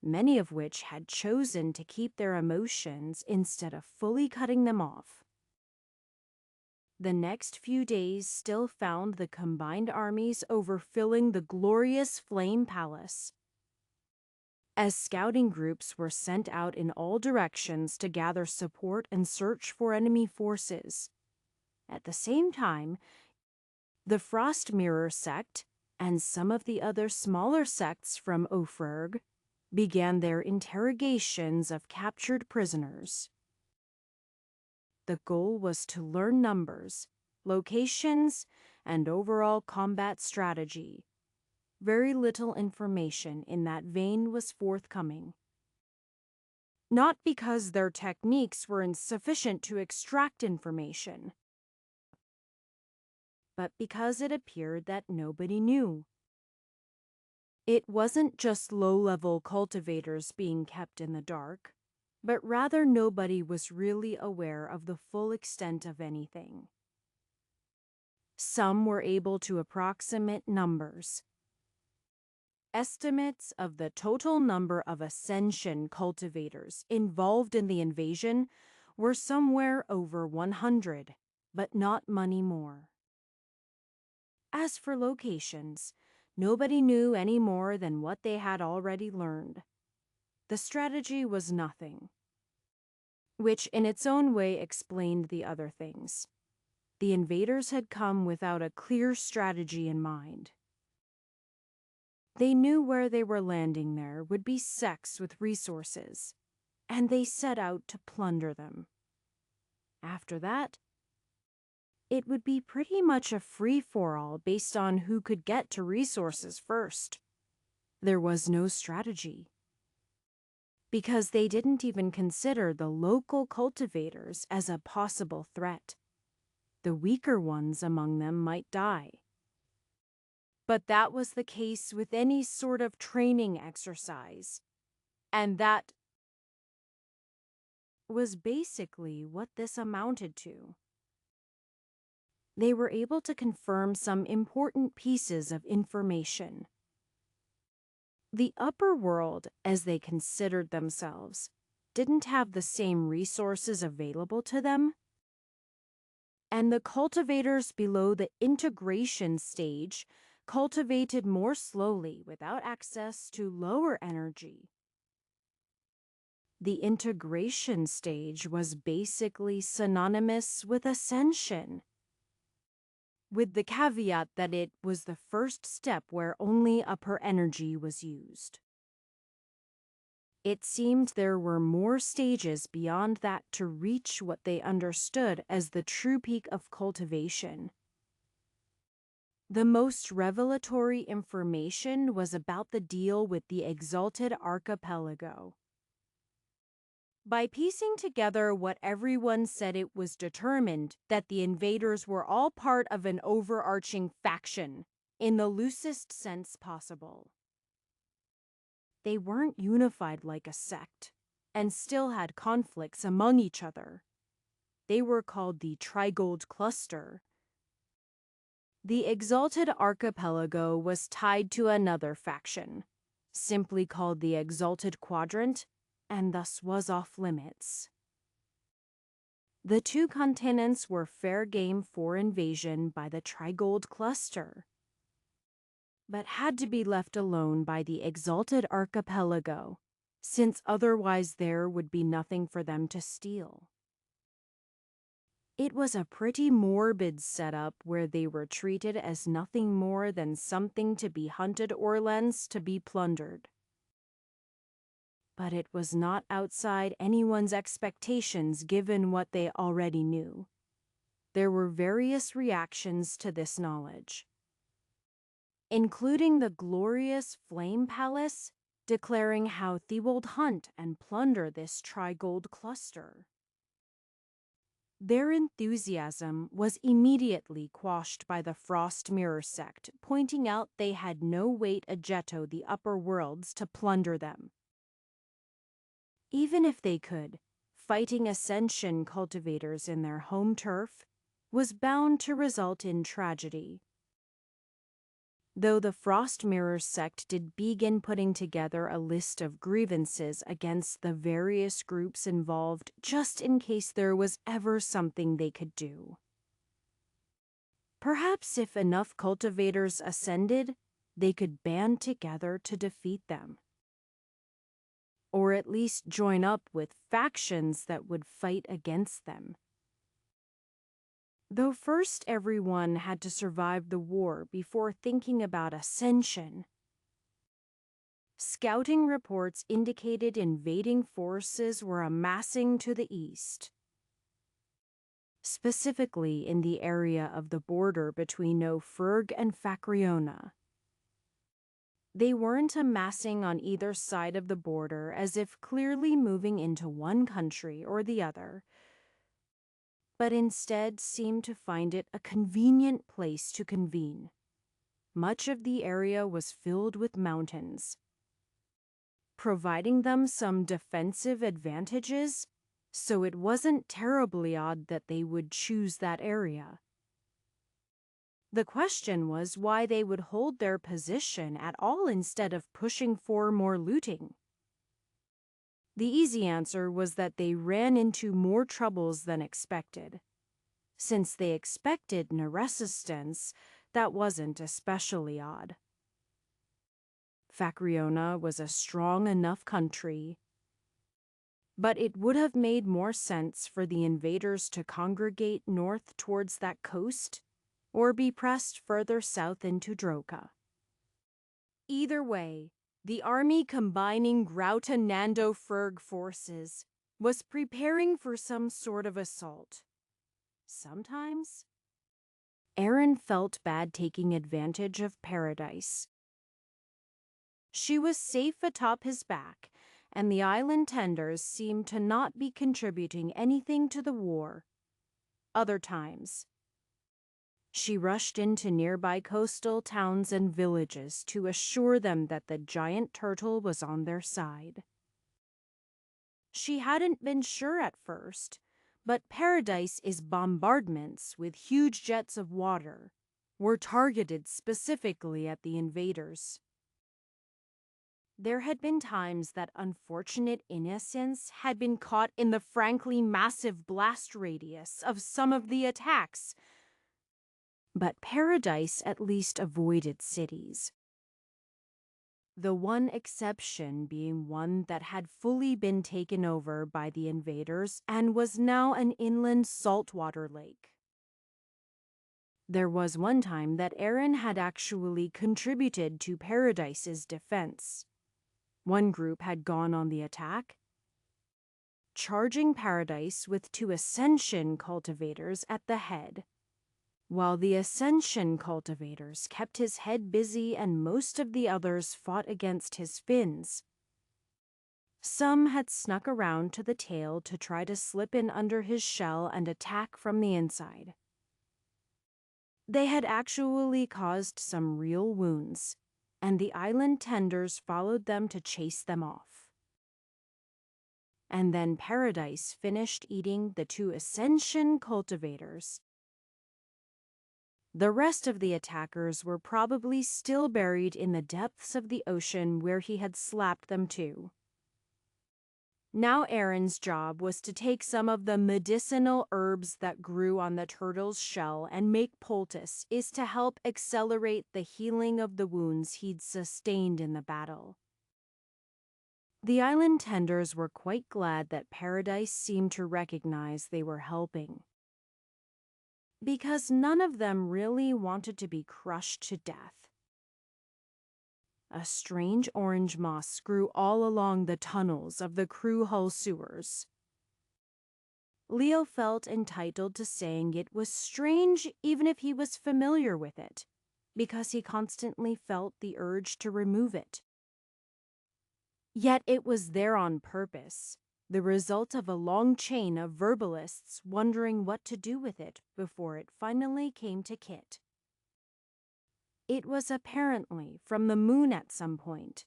many of which had chosen to keep their emotions instead of fully cutting them off. The next few days still found the combined armies overfilling the glorious Flame Palace, as scouting groups were sent out in all directions to gather support and search for enemy forces. At the same time, the Frost Mirror sect and some of the other smaller sects from Ofrurg began their interrogations of captured prisoners. The goal was to learn numbers, locations, and overall combat strategy. Very little information in that vein was forthcoming. Not because their techniques were insufficient to extract information, but because it appeared that nobody knew. It wasn't just low-level cultivators being kept in the dark, but rather nobody was really aware of the full extent of anything. Some were able to approximate numbers. Estimates of the total number of Ascension cultivators involved in the invasion were somewhere over 100, but not many more. As for locations, nobody knew any more than what they had already learned. The strategy was nothing, which in its own way explained the other things. The invaders had come without a clear strategy in mind. They knew where they were landing there would be sects with resources, and they set out to plunder them. After that, it would be pretty much a free-for-all based on who could get to resources first. There was no strategy, because they didn't even consider the local cultivators as a possible threat. The weaker ones among them might die. But that was the case with any sort of training exercise, and that was basically what this amounted to. They were able to confirm some important pieces of information. The upper world, as they considered themselves, didn't have the same resources available to them, and the cultivators below the integration stage cultivated more slowly without access to lower energy. The integration stage was basically synonymous with ascension, with the caveat that it was the first step where only upper energy was used. It seemed there were more stages beyond that to reach what they understood as the true peak of cultivation. The most revelatory information was about the deal with the Exalted Archipelago. By piecing together what everyone said, it was determined that the invaders were all part of an overarching faction, in the loosest sense possible. They weren't unified like a sect, and still had conflicts among each other. They were called the Trigold Cluster. The Exalted Archipelago was tied to another faction, simply called the Exalted Quadrant, and thus was off limits. The two continents were fair game for invasion by the Trigold Cluster, but had to be left alone by the Exalted Archipelago, since otherwise there would be nothing for them to steal. It was a pretty morbid setup where they were treated as nothing more than something to be hunted or lens to be plundered. But it was not outside anyone's expectations given what they already knew. There were various reactions to this knowledge, including the glorious Flame Palace declaring how they would hunt and plunder this Trigold Cluster. Their enthusiasm was immediately quashed by the Frost Mirror sect, pointing out they had no weight ajeto the upper worlds to plunder them. Even if they could, fighting Ascension cultivators in their home turf was bound to result in tragedy. Though the Frost Mirror sect did begin putting together a list of grievances against the various groups involved just in case there was ever something they could do. Perhaps if enough cultivators ascended, they could band together to defeat them. Or at least join up with factions that would fight against them. Though first everyone had to survive the war before thinking about ascension. Scouting reports indicated invading forces were amassing to the east, specifically in the area of the border between Nofurg and Fakriona. They weren't amassing on either side of the border as if clearly moving into one country or the other, but instead seemed to find it a convenient place to convene. Much of the area was filled with mountains, providing them some defensive advantages, so it wasn't terribly odd that they would choose that area. The question was why they would hold their position at all instead of pushing for more looting. The easy answer was that they ran into more troubles than expected. Since they expected no resistance, that wasn't especially odd. Fakriona was a strong enough country, but it would have made more sense for the invaders to congregate north towards that coast or be pressed further south into Droka. Either way, the army combining Grauta Nando Ferg forces was preparing for some sort of assault. Sometimes, Erin felt bad taking advantage of Paradise. She was safe atop his back, and the island tenders seemed to not be contributing anything to the war. Other times, she rushed into nearby coastal towns and villages to assure them that the giant turtle was on their side. She hadn't been sure at first, but Paradise's bombardments with huge jets of water were targeted specifically at the invaders. There had been times that unfortunate innocents had been caught in the frankly massive blast radius of some of the attacks, but Paradise at least avoided cities. The one exception being one that had fully been taken over by the invaders and was now an inland saltwater lake. There was one time that Erin had actually contributed to Paradise's defense. One group had gone on the attack, charging Paradise with 2 Ascension cultivators at the head, while the Ascension cultivators kept his head busy and most of the others fought against his fins. Some had snuck around to the tail to try to slip in under his shell and attack from the inside. They had actually caused some real wounds, and the island tenders followed them to chase them off. And then Paradise finished eating the 2 Ascension cultivators. The rest of the attackers were probably still buried in the depths of the ocean where he had slapped them to. Now Erin's job was to take some of the medicinal herbs that grew on the turtle's shell and make poultice is to help accelerate the healing of the wounds he'd sustained in the battle. The island tenders were quite glad that Paradise seemed to recognize they were helping, because none of them really wanted to be crushed to death. A strange orange moss grew all along the tunnels of the crew hull sewers. Leo felt entitled to saying it was strange even if he was familiar with it, because he constantly felt the urge to remove it. Yet it was there on purpose, the result of a long chain of verbalists wondering what to do with it before it finally came to Kit. It was apparently from the moon at some point,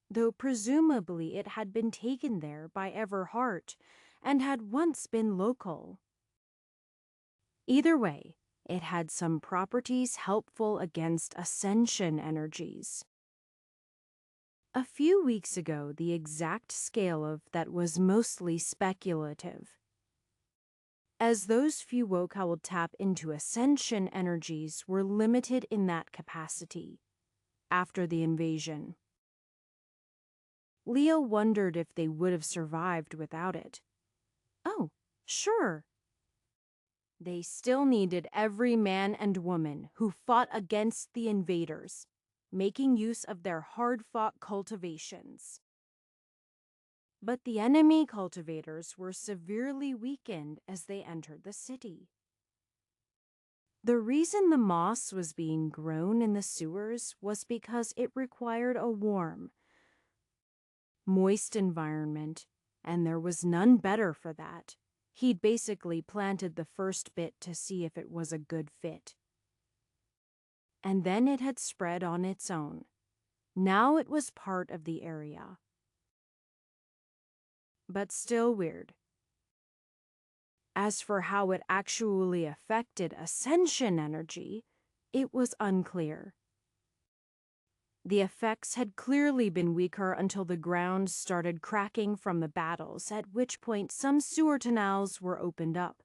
though presumably it had been taken there by Everhart and had once been local. Either way, it had some properties helpful against ascension energies. A few weeks ago, the exact scale of that was mostly speculative, as those few Woka would tap into ascension energies were limited in that capacity after the invasion. Leo wondered if they would have survived without it. Oh, sure. They still needed every man and woman who fought against the invaders, making use of their hard-fought cultivations. But the enemy cultivators were severely weakened as they entered the city. The reason the moss was being grown in the sewers was because it required a warm, moist environment, and there was none better for that. He'd basically planted the first bit to see if it was a good fit. And then it had spread on its own. Now it was part of the area. But still weird. As for how it actually affected ascension energy, it was unclear. The effects had clearly been weaker until the ground started cracking from the battles, at which point some sewer tunnels were opened up.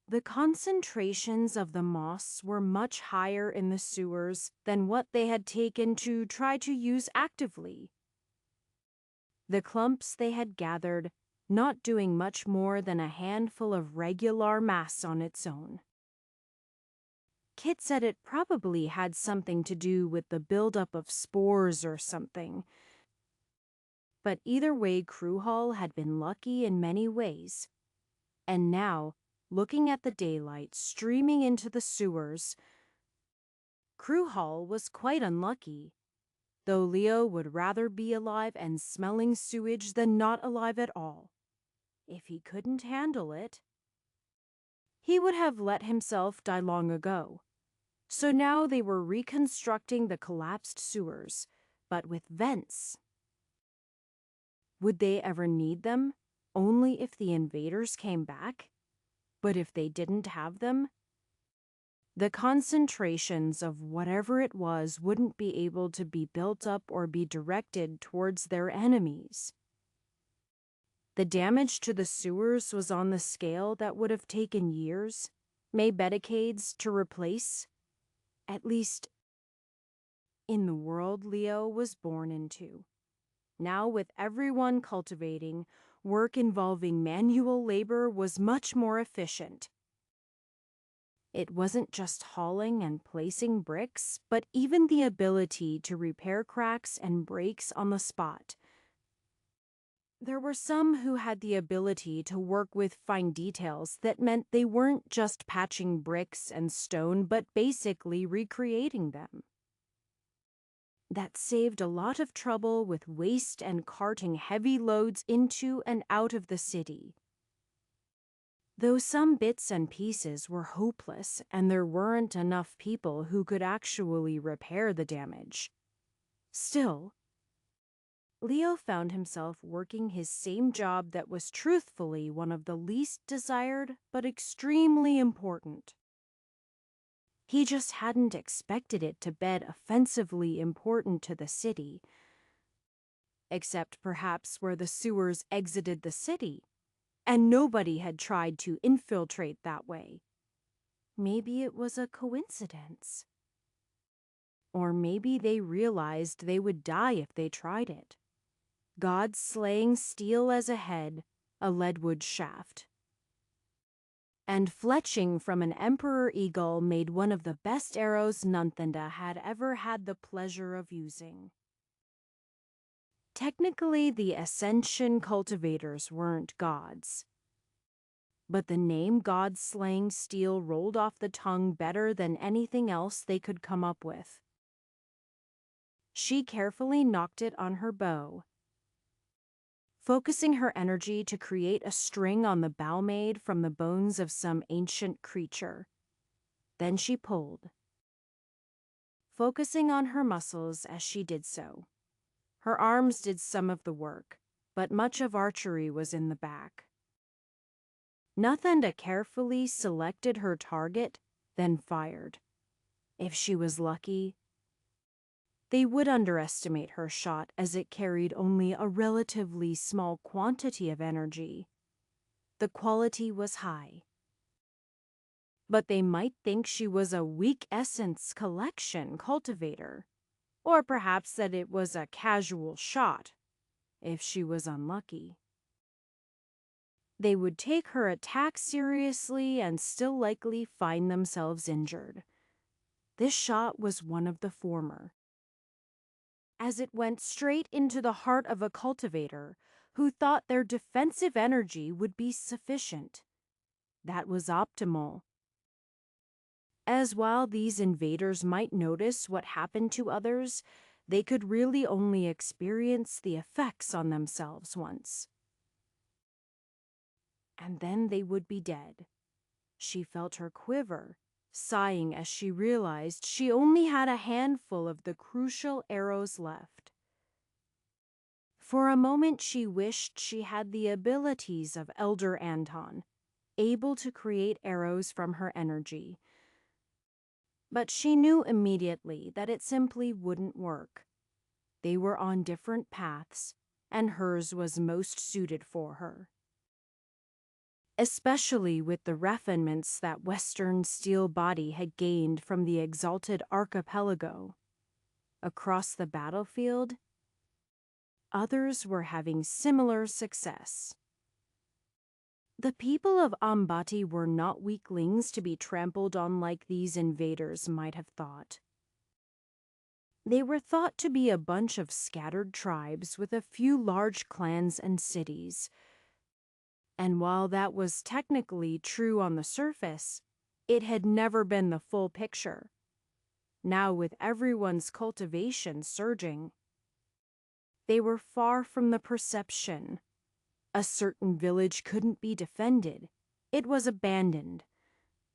The concentrations of the moss were much higher in the sewers than what they had taken to try to use actively. The clumps they had gathered, not doing much more than a handful of regular mass on its own. Kit said it probably had something to do with the buildup of spores or something. But either way, Crewhall had been lucky in many ways. And now, looking at the daylight streaming into the sewers, Crewhall was quite unlucky, though Leo would rather be alive and smelling sewage than not alive at all. If he couldn't handle it, he would have let himself die long ago. So now they were reconstructing the collapsed sewers, but with vents. Would they ever need them? Only if the invaders came back? But if they didn't have them, the concentrations of whatever it was wouldn't be able to be built up or be directed towards their enemies. The damage to the sewers was on the scale that would have taken years, maybe decades, to replace. At least in the world Leo was born into. Now, with everyone cultivating, work involving manual labor was much more efficient. It wasn't just hauling and placing bricks, but even the ability to repair cracks and breaks on the spot. There were some who had the ability to work with fine details that meant they weren't just patching bricks and stone, but basically recreating them. That saved a lot of trouble with waste and carting heavy loads into and out of the city. Though some bits and pieces were hopeless and there weren't enough people who could actually repair the damage. Still, Leo found himself working his same job that was truthfully one of the least desired but extremely important. He just hadn't expected it to be offensively important to the city, except perhaps where the sewers exited the city, and nobody had tried to infiltrate that way. Maybe it was a coincidence. Or maybe they realized they would die if they tried it. God slaying steel as a head, a leadwood shaft. And fletching from an emperor eagle made one of the best arrows Nunthanda had ever had the pleasure of using. Technically, the Ascension cultivators weren't gods. But the name God-slaying steel rolled off the tongue better than anything else they could come up with. She carefully nocked it on her bow. focusing her energy to create a string on the bow made from the bones of some ancient creature. Then she pulled, focusing on her muscles as she did so. Her arms did some of the work, but much of archery was in the back. Nathanda carefully selected her target, then fired. If she was lucky, they would underestimate her shot as it carried only a relatively small quantity of energy. The quality was high. But they might think she was a weak essence collection cultivator, or perhaps that it was a casual shot, if she was unlucky. They would take her attack seriously and still likely find themselves injured. This shot was one of the former, as it went straight into the heart of a cultivator who thought their defensive energy would be sufficient. That was optimal. As while these invaders might notice what happened to others, they could really only experience the effects on themselves once. And then they would be dead. She felt her quiver, sighing as she realized she only had a handful of the crucial arrows left. For a moment she wished she had the abilities of Elder Anton, able to create arrows from her energy. But she knew immediately that it simply wouldn't work. They were on different paths, and hers was most suited for her. Especially with the refinements that Western steel body had gained from the exalted archipelago. Across the battlefield, others were having similar success. The people of Ambati were not weaklings to be trampled on like these invaders might have thought. They were thought to be a bunch of scattered tribes with a few large clans and cities. And while that was technically true on the surface, it had never been the full picture. Now, with everyone's cultivation surging, they were far from the perception. A certain village couldn't be defended. It was abandoned.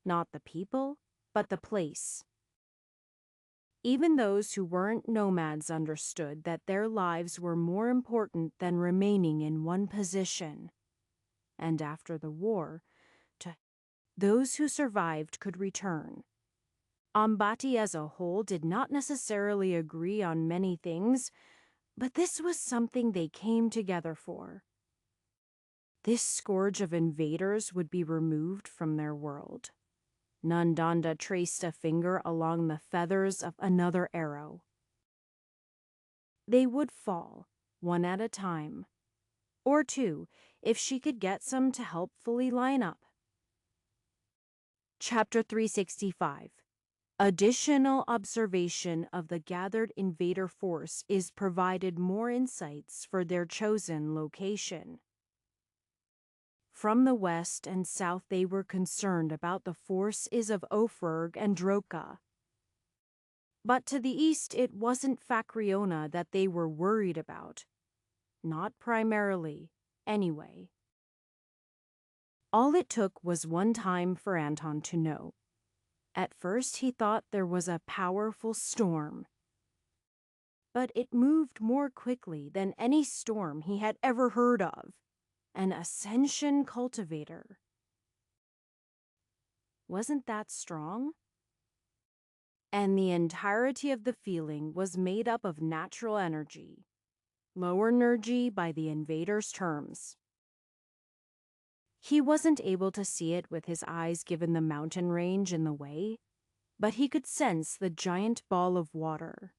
Not the people, but the place. Even those who weren't nomads understood that their lives were more important than remaining in one position. And after the war, those who survived could return. Ambati as a whole did not necessarily agree on many things, but this was something they came together for. This scourge of invaders would be removed from their world. Nandanda traced a finger along the feathers of another arrow. They would fall, one at a time, or two, if she could get some to helpfully line up. Chapter 365. Additional observation of the gathered invader force is provided more insights for their chosen location. From the west and south they were concerned about the forces of Ofurg and Droka. But to the east it wasn't Fakriona that they were worried about. Not primarily, anyway. All it took was one time for Anton to know. At first he thought there was a powerful storm. But it moved more quickly than any storm he had ever heard of. An ascension cultivator. Wasn't that strong? And the entirety of the feeling was made up of natural energy. Lower energy by the invader's terms. He wasn't able to see it with his eyes given the mountain range in the way, but he could sense the giant ball of water.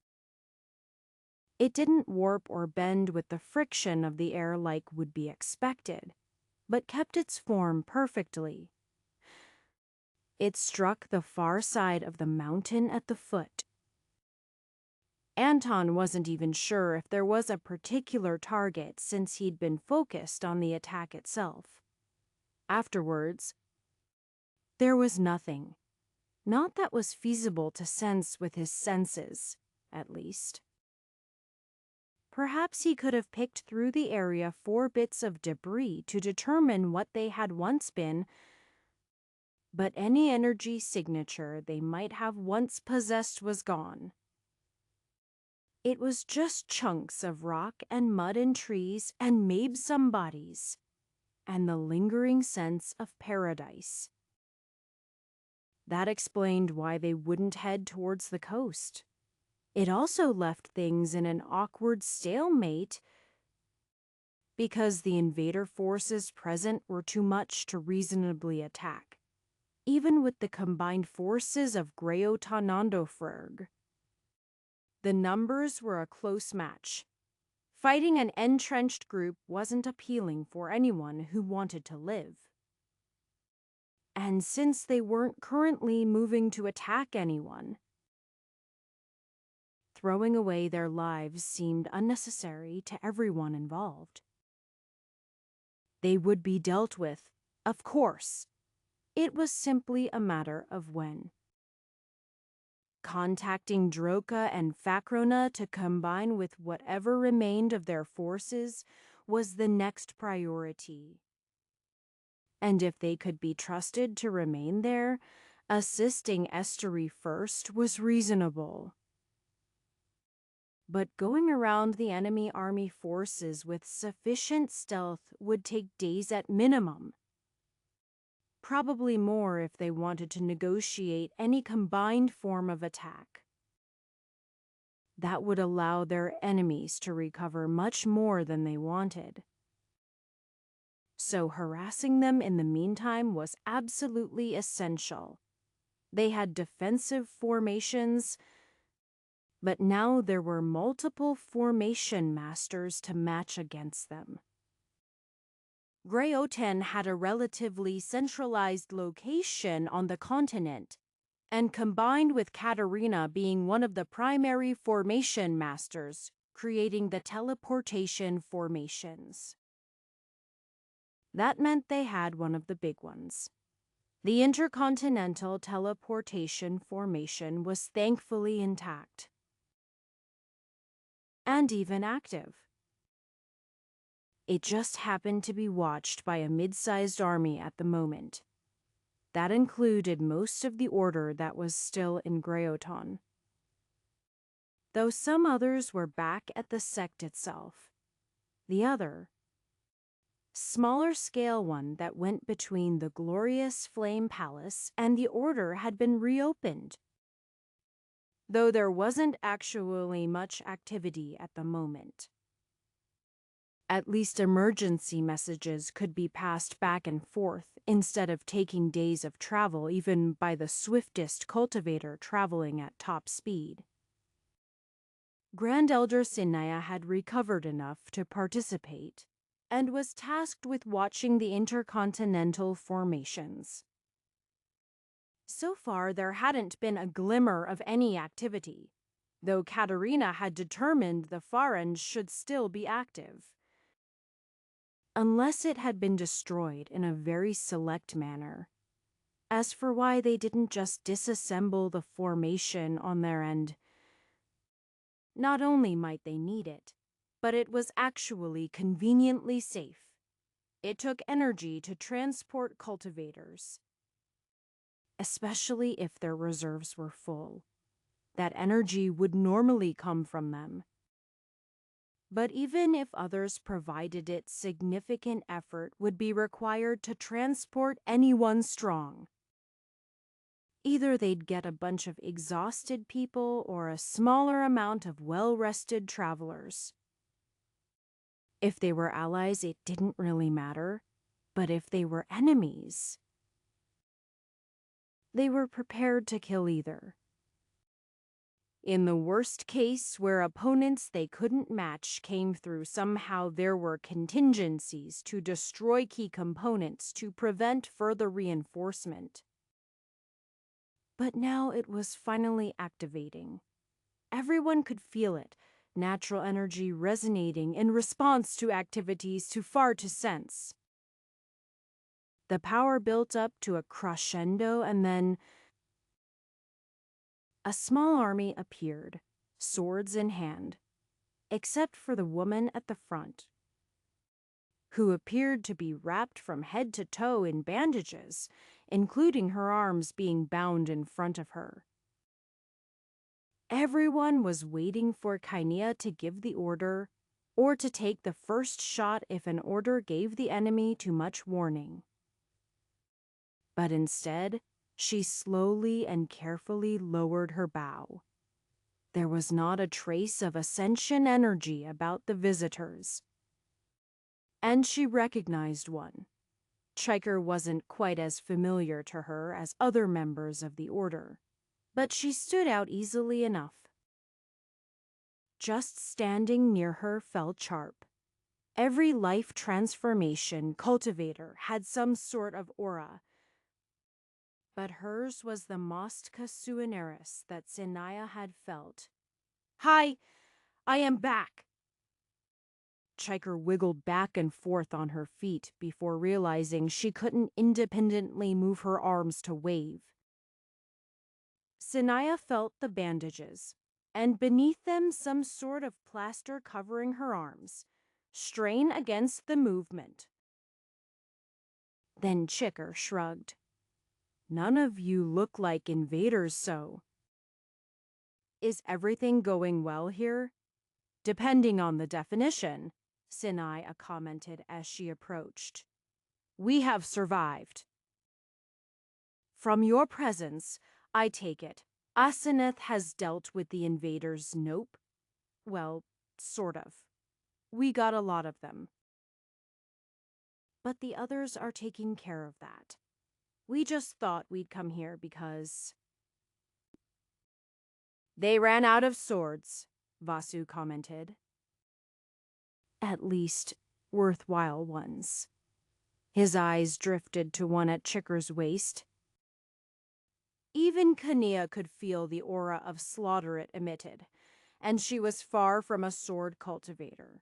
It didn't warp or bend with the friction of the air like would be expected, but kept its form perfectly. It struck the far side of the mountain at the foot. Anton wasn't even sure if there was a particular target since he'd been focused on the attack itself. Afterwards, there was nothing. Not that was feasible to sense with his senses, at least. Perhaps he could have picked through the area 4 bits of debris to determine what they had once been, but any energy signature they might have once possessed was gone. It was just chunks of rock and mud and trees and maybe some bodies, and the lingering sense of paradise. That explained why they wouldn't head towards the coast. It also left things in an awkward stalemate because the invader forces present were too much to reasonably attack, even with the combined forces of Greotanandofrerg. The numbers were a close match. Fighting an entrenched group wasn't appealing for anyone who wanted to live. And since they weren't currently moving to attack anyone, throwing away their lives seemed unnecessary to everyone involved. They would be dealt with, of course. It was simply a matter of when. Contacting Droka and Fakrona to combine with whatever remained of their forces was the next priority. And if they could be trusted to remain there, assisting Estery first was reasonable. But going around the enemy army forces with sufficient stealth would take days at minimum. Probably more if they wanted to negotiate any combined form of attack. That would allow their enemies to recover much more than they wanted. So harassing them in the meantime was absolutely essential. They had defensive formations, but now there were multiple formation masters to match against them. Greoten had a relatively centralized location on the continent, and combined with Katarina being one of the primary formation masters, creating the teleportation formations. That meant they had one of the big ones. The intercontinental teleportation formation was thankfully intact, and even active. It just happened to be watched by a mid-sized army at the moment. That included most of the order that was still in Greoton, though some others were back at the sect itself. The other, smaller-scale one that went between the glorious Flame Palace and the Order had been reopened, though there wasn't actually much activity at the moment. At least emergency messages could be passed back and forth instead of taking days of travel even by the swiftest cultivator traveling at top speed. Grand Elder Sinaya had recovered enough to participate and was tasked with watching the intercontinental formations. So far, there hadn't been a glimmer of any activity, though Katarina had determined the Farans should still be active. Unless it had been destroyed in a very select manner. As for why they didn't just disassemble the formation on their end, not only might they need it, but it was actually conveniently safe. It took energy to transport cultivators, especially if their reserves were full. That energy would normally come from them. But even if others provided it, significant effort would be required to transport anyone strong. Either they'd get a bunch of exhausted people or a smaller amount of well-rested travelers. If they were allies, it didn't really matter. But if they were enemies, they were prepared to kill either. In the worst case, where opponents they couldn't match came through, somehow there were contingencies to destroy key components to prevent further reinforcement. But now it was finally activating. Everyone could feel it, natural energy resonating in response to activities too far to sense. The power built up to a crescendo, and then a small army appeared, swords in hand. except for the woman at the front, who appeared to be wrapped from head to toe in bandages, including her arms being bound in front of her. Everyone was waiting for Kainea to give the order, or to take the first shot if an order gave the enemy too much warning. But instead, she slowly and carefully lowered her bow. There was not a trace of ascension energy about the visitors. And she recognized one. Chiker wasn't quite as familiar to her as other members of the order, but she stood out easily enough. Just standing near her fell Charp. Every life transformation cultivator had some sort of aura, but hers was the Mostka Suinaris that Sinaya had felt. "Hi, I am back." Chiker wiggled back and forth on her feet before realizing she couldn't independently move her arms to wave. Sinaya felt the bandages, and beneath them some sort of plaster covering her arms, strain against the movement. Then Chiker shrugged. "None of you look like invaders, so." "Is everything going well here?" "Depending on the definition," Sinaya commented as she approached. "We have survived." "From your presence, I take it, Asenath has dealt with the invaders, nope? Well, sort of. We got a lot of them. But the others are taking care of that. We just thought we'd come here because..." "They ran out of swords," Vasu commented. "At least, worthwhile ones." His eyes drifted to one at Chiker's waist. Even Kainea could feel the aura of slaughter it emitted, and she was far from a sword cultivator.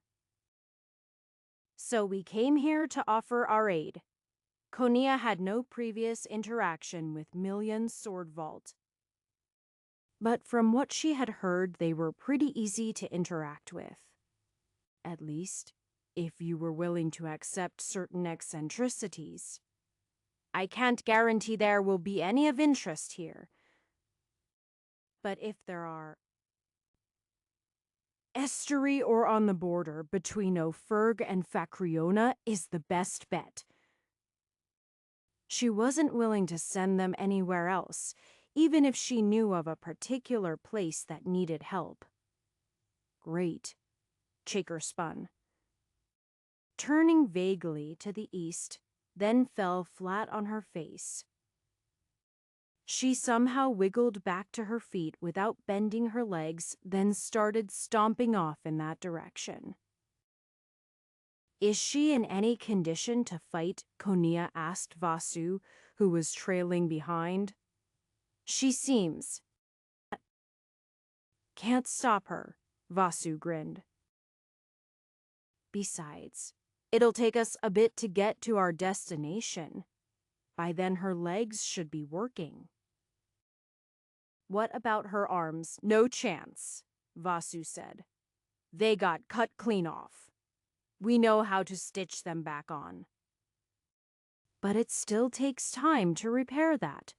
"So we came here to offer our aid." Kainea had no previous interaction with Million's sword vault, but from what she had heard, they were pretty easy to interact with. At least, if you were willing to accept certain eccentricities. "I can't guarantee there will be any of interest here. But if there are..." "Estuary or on the border between Ophirg and Facriona is the best bet." She wasn't willing to send them anywhere else, even if she knew of a particular place that needed help. "Great." Chiker spun, turning vaguely to the east, then fell flat on her face. She somehow wiggled back to her feet without bending her legs, then started stomping off in that direction. "Is she in any condition to fight?" Kainea asked Vasu, who was trailing behind. "She seems." "Can't stop her," Vasu grinned. "Besides, it'll take us a bit to get to our destination. By then her legs should be working." "What about her arms?" "No chance," Vasu said. "They got cut clean off. We know how to stitch them back on." "But it still takes time to repair that,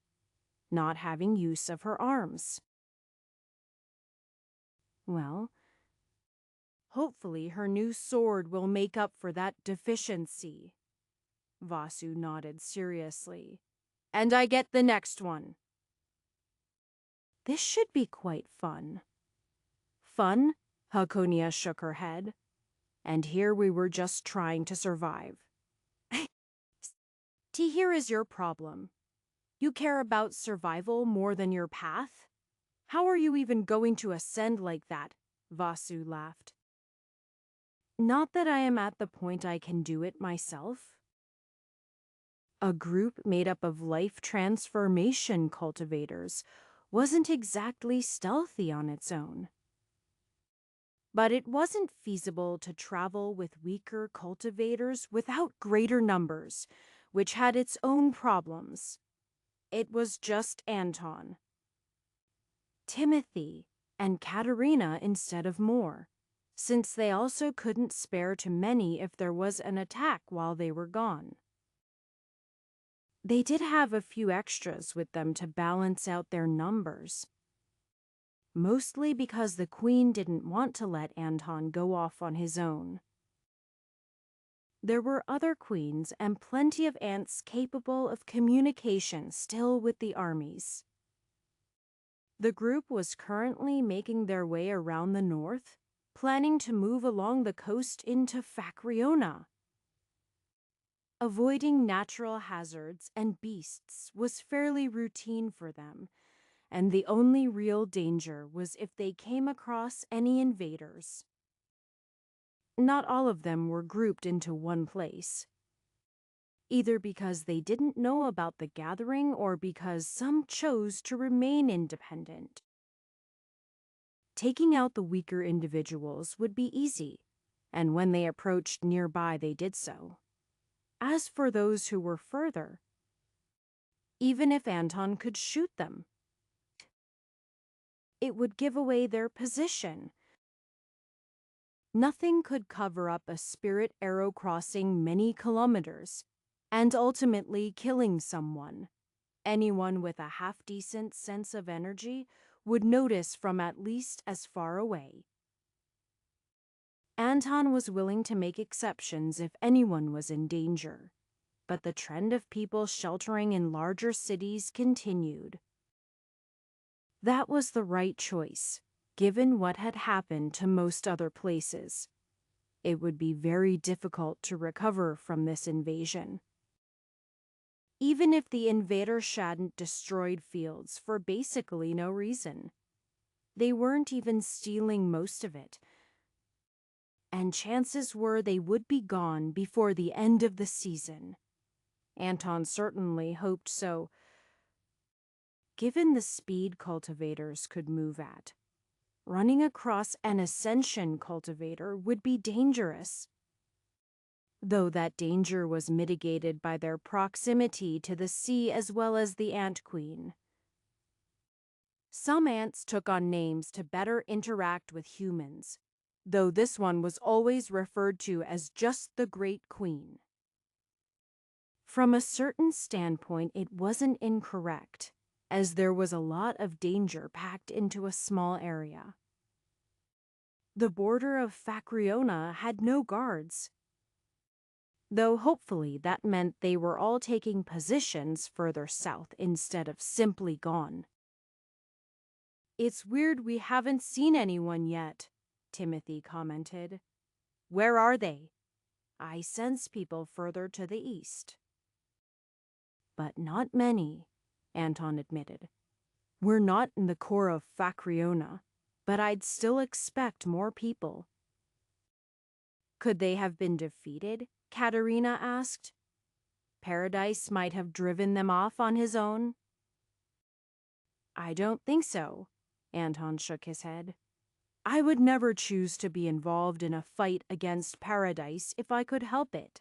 not having use of her arms." "Well, hopefully her new sword will make up for that deficiency." Vasu nodded seriously. "And I get the next one." "This should be quite fun." "Fun?" Hakonia shook her head. "And here we were just trying to survive." "Here is your problem. You care about survival more than your path? How are you even going to ascend like that?" Vasu laughed. "Not that I am at the point I can do it myself." A group made up of life transformation cultivators wasn't exactly stealthy on its own. But it wasn't feasible to travel with weaker cultivators without greater numbers, which had its own problems. It was just Anton, Timothy, and Katerina instead of more. since they also couldn't spare too many if there was an attack while they were gone. They did have a few extras with them to balance out their numbers, mostly because the queen didn't want to let Anton go off on his own. There were other queens and plenty of ants capable of communication still with the armies. The group was currently making their way around the north, planning to move along the coast into Facreona. Avoiding natural hazards and beasts was fairly routine for them, and the only real danger was if they came across any invaders. Not all of them were grouped into one place, either because they didn't know about the gathering or because some chose to remain independent. Taking out the weaker individuals would be easy, and when they approached nearby they did so. As for those who were further, even if Anton could shoot them, it would give away their position. Nothing could cover up a spirit arrow crossing many kilometers and ultimately killing someone. Anyone with a half-decent sense of energy would notice from at least as far away. Anton was willing to make exceptions if anyone was in danger, but the trend of people sheltering in larger cities continued. That was the right choice, given what had happened to most other places. It would be very difficult to recover from this invasion. Even if the invaders hadn't destroyed fields for basically no reason. They weren't even stealing most of it, and chances were they would be gone before the end of the season. Anton certainly hoped so, given the speed cultivators could move at. Running across an ascension cultivator would be dangerous, though that danger was mitigated by their proximity to the sea as well as the ant queen. Some ants took on names to better interact with humans, though this one was always referred to as just the Great Queen. From a certain standpoint, it wasn't incorrect, as there was a lot of danger packed into a small area. The border of Facreona had no guards, though hopefully that meant they were all taking positions further south instead of simply gone. "It's weird we haven't seen anyone yet," Timothy commented. "Where are they?" "I sense people further to the east." "But not many," Anton admitted. "We're not in the core of Facreona, but I'd still expect more people." "Could they have been defeated?" Katerina asked. "Paradise might have driven them off on his own." "I don't think so," Anton shook his head. "I would never choose to be involved in a fight against Paradise if I could help it.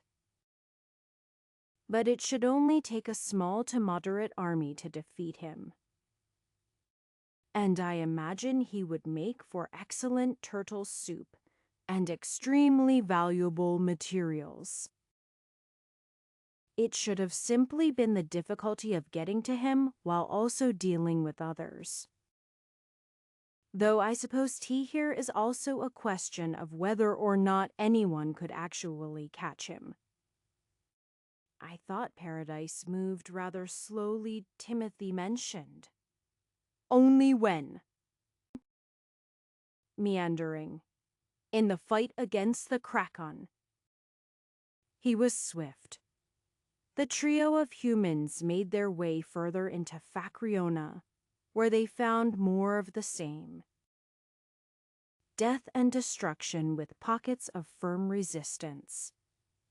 But it should only take a small to moderate army to defeat him. And I imagine he would make for excellent turtle soup and extremely valuable materials. It should have simply been the difficulty of getting to him while also dealing with others. Though I suppose here is also a question of whether or not anyone could actually catch him. I thought Paradise moved rather slowly, Timothy mentioned. Only when? Meandering. In the fight against the Krakon. He was swift. The trio of humans made their way further into Facreona, where they found more of the same. Death and destruction with pockets of firm resistance.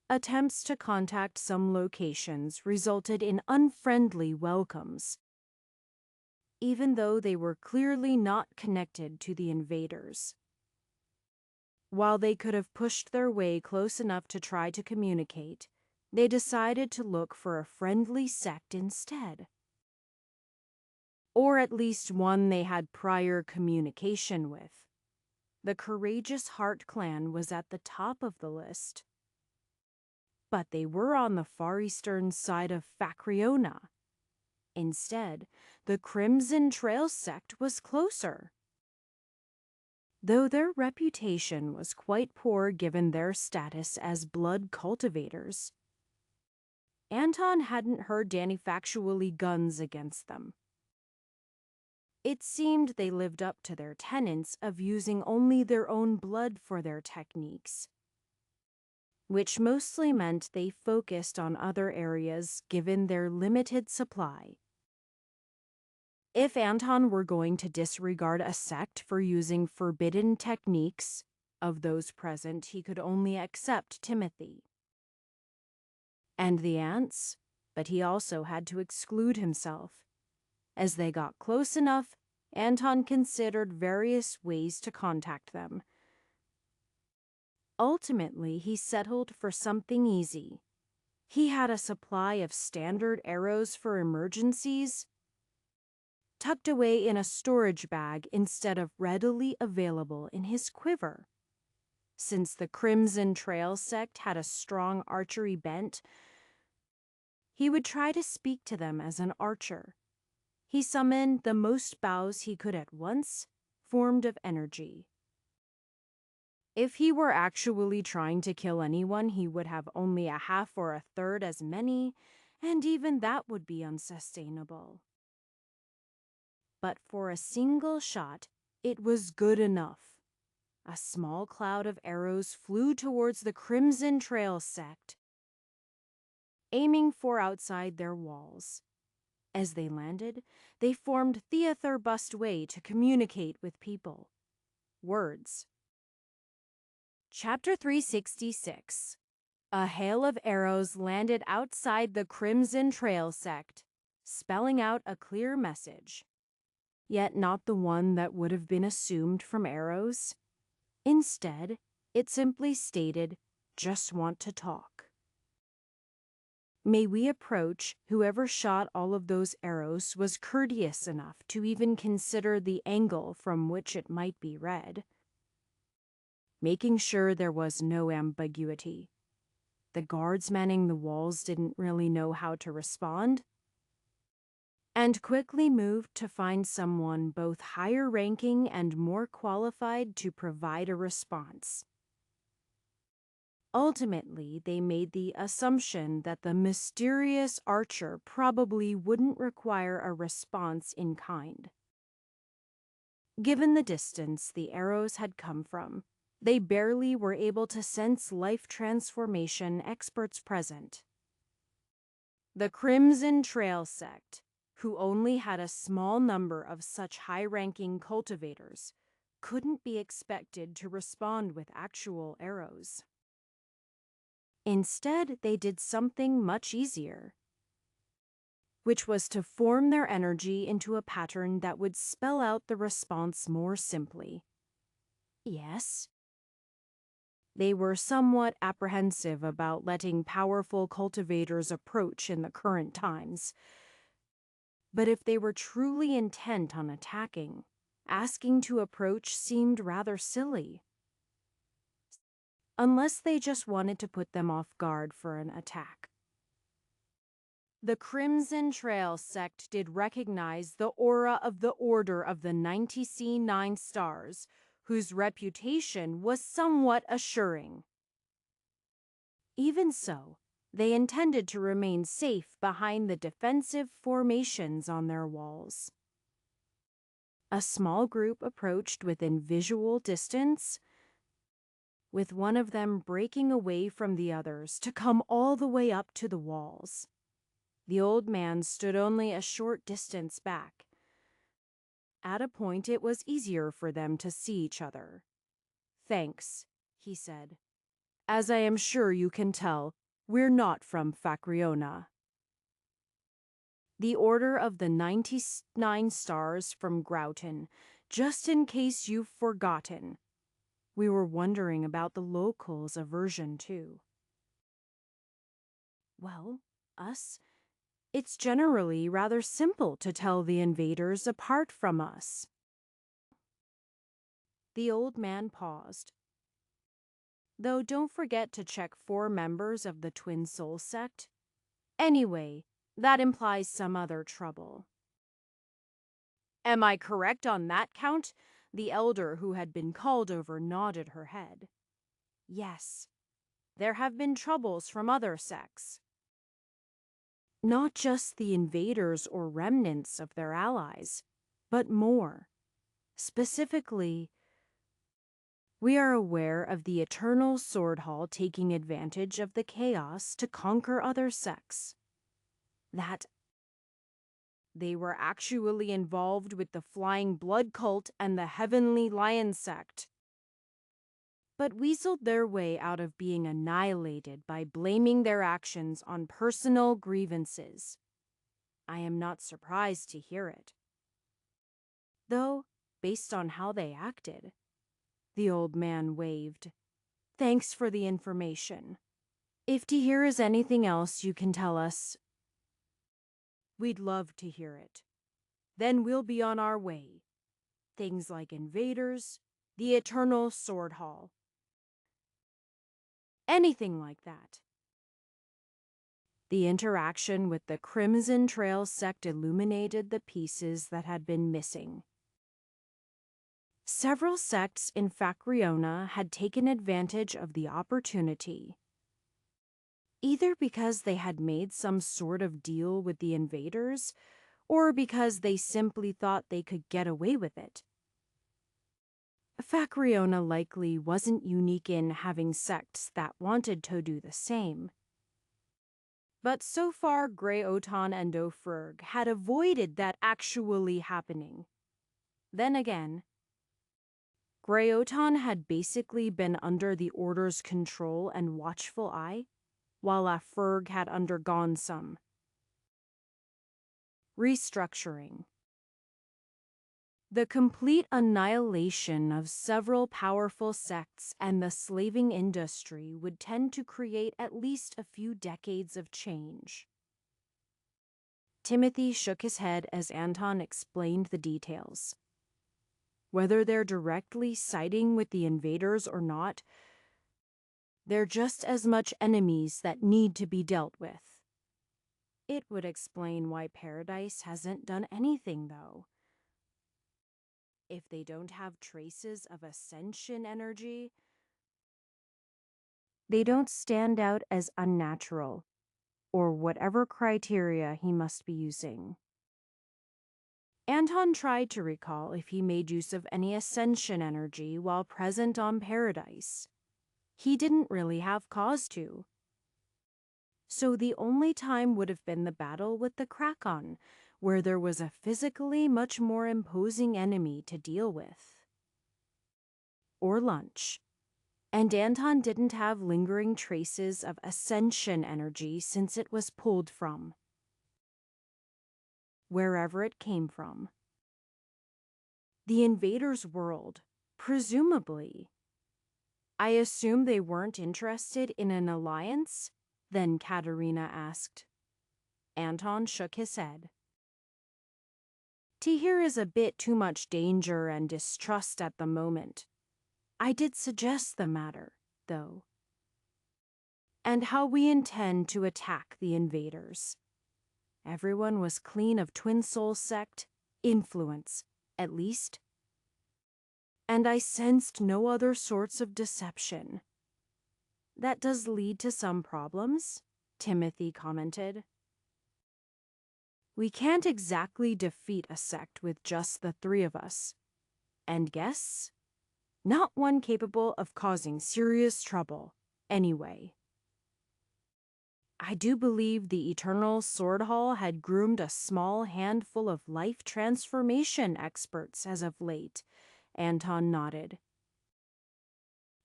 Attempts to contact some locations resulted in unfriendly welcomes, even though they were clearly not connected to the invaders. While they could have pushed their way close enough to try to communicate, they decided to look for a friendly sect instead. Or at least one they had prior communication with. The courageous Hart clan was at the top of the list. But they were on the far eastern side of Facreona. Instead, the Crimson Trail sect was closer. Though their reputation was quite poor given their status as blood cultivators, Anton hadn't heard Danny factually guns against them. It seemed they lived up to their tenets of using only their own blood for their techniques, which mostly meant they focused on other areas given their limited supply. If Anton were going to disregard a sect for using forbidden techniques, of those present he could only accept Timothy and the ants, but he also had to exclude himself. As they got close enough, Anton considered various ways to contact them. Ultimately, he settled for something easy. He had a supply of standard arrows for emergencies, tucked away in a storage bag instead of readily available in his quiver. Since the Crimson Trail sect had a strong archery bent, he would try to speak to them as an archer. He summoned the most bows he could at once, formed of energy. If he were actually trying to kill anyone, he would have only a half or a third as many, and even that would be unsustainable. But for a single shot, it was good enough. A small cloud of arrows flew towards the Crimson Trail sect, aiming for outside their walls. As they landed, they formed theater-bust way to communicate with people. Words. Chapter 366. A hail of arrows landed outside the Crimson Trail sect, spelling out a clear message. Yet not the one that would have been assumed from arrows. Instead, it simply stated, "Just want to talk." May we approach whoever shot all of those arrows was courteous enough to even consider the angle from which it might be read, making sure there was no ambiguity. The guards manning the walls didn't really know how to respond, and quickly moved to find someone both higher ranking and more qualified to provide a response. Ultimately, they made the assumption that the mysterious archer probably wouldn't require a response in kind. Given the distance the arrows had come from, they barely were able to sense life transformation experts present. The Crimson Trail sect, who only had a small number of such high-ranking cultivators, couldn't be expected to respond with actual arrows. Instead, they did something much easier, which was to form their energy into a pattern that would spell out the response more simply. Yes. They were somewhat apprehensive about letting powerful cultivators approach in the current times. But if they were truly intent on attacking, asking to approach seemed rather silly. Unless they just wanted to put them off guard for an attack. The Crimson Trail sect did recognize the aura of the Order of the 99 Stars, whose reputation was somewhat assuring. Even so, they intended to remain safe behind the defensive formations on their walls. A small group approached within visual distance, with one of them breaking away from the others to come all the way up to the walls. The old man stood only a short distance back. At a point it was easier for them to see each other. "Thanks," he said. "As I am sure you can tell, we're not from Facreona." The Order of the 99 Stars from Groughton, just in case you've forgotten. We were wondering about the locals' aversion, too. Well, us? It's generally rather simple to tell the invaders apart from us. The old man paused. Though don't forget to check 4 members of the Twin Soul sect. Anyway, that implies some other trouble. Am I correct on that count? The elder who had been called over nodded her head. Yes, there have been troubles from other sects. Not just the invaders or remnants of their allies, but more. Specifically, we are aware of the Eternal Sword Hall taking advantage of the chaos to conquer other sects. That they were actually involved with the Flying Blood Cult and the Heavenly Lion sect, but weaseled their way out of being annihilated by blaming their actions on personal grievances. I am not surprised to hear it. Though, based on how they acted, the old man waved. Thanks for the information. If to hear is anything else you can tell us, we'd love to hear it. Then we'll be on our way. Things like invaders, the Eternal Sword Hall. Anything like that. The interaction with the Crimson Trail sect illuminated the pieces that had been missing. Several sects in Facreona had taken advantage of the opportunity, either because they had made some sort of deal with the invaders, or because they simply thought they could get away with it. Facreona likely wasn't unique in having sects that wanted to do the same. But so far, Grey Oton and Dofrurg had avoided that actually happening. Then again, Grey Oton had basically been under the Order's control and watchful eye, while Ferg had undergone some restructuring. The complete annihilation of several powerful sects and the slaving industry would tend to create at least a few decades of change. Timothy shook his head as Anton explained the details. Whether they're directly siding with the invaders or not, they're just as much enemies that need to be dealt with. It would explain why Paradise hasn't done anything, though. If they don't have traces of ascension energy, they don't stand out as unnatural, or whatever criteria he must be using. Anton tried to recall if he made use of any ascension energy while present on Paradise. He didn't really have cause to. So the only time would have been the battle with the Krakon, where there was a physically much more imposing enemy to deal with. Or lunch. And Anton didn't have lingering traces of ascension energy since it was pulled from wherever it came from. The invaders' world, presumably. I assume they weren't interested in an alliance? Then Katerina asked. Anton shook his head. Tahir is a bit too much danger and distrust at the moment. I did suggest the matter, though. And how we intend to attack the invaders. Everyone was clean of Twin Soul sect influence, at least. And I sensed no other sorts of deception. That does lead to some problems, Timothy commented. We can't exactly defeat a sect with just the 3 of us. And guess? Not one capable of causing serious trouble, anyway. I do believe the Eternal Sword Hall had groomed a small handful of life transformation experts as of late, Anton nodded.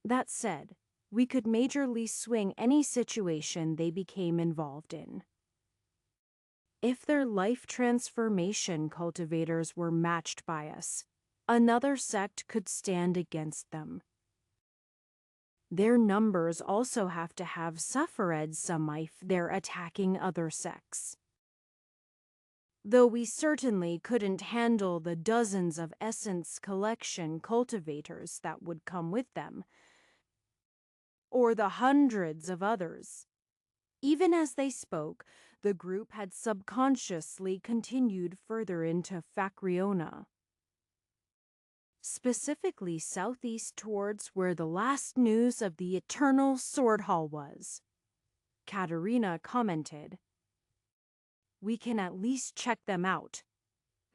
That said, we could majorly swing any situation they became involved in. If their life transformation cultivators were matched by us, another sect could stand against them. Their numbers also have to have suffered some if they're attacking other sects. though we certainly couldn't handle the dozens of Essence Collection cultivators that would come with them, or the hundreds of others. Even as they spoke, the group had subconsciously continued further into Facreona, specifically southeast towards where the last news of the Eternal Sword Hall was. Katerina commented, "We can at least check them out.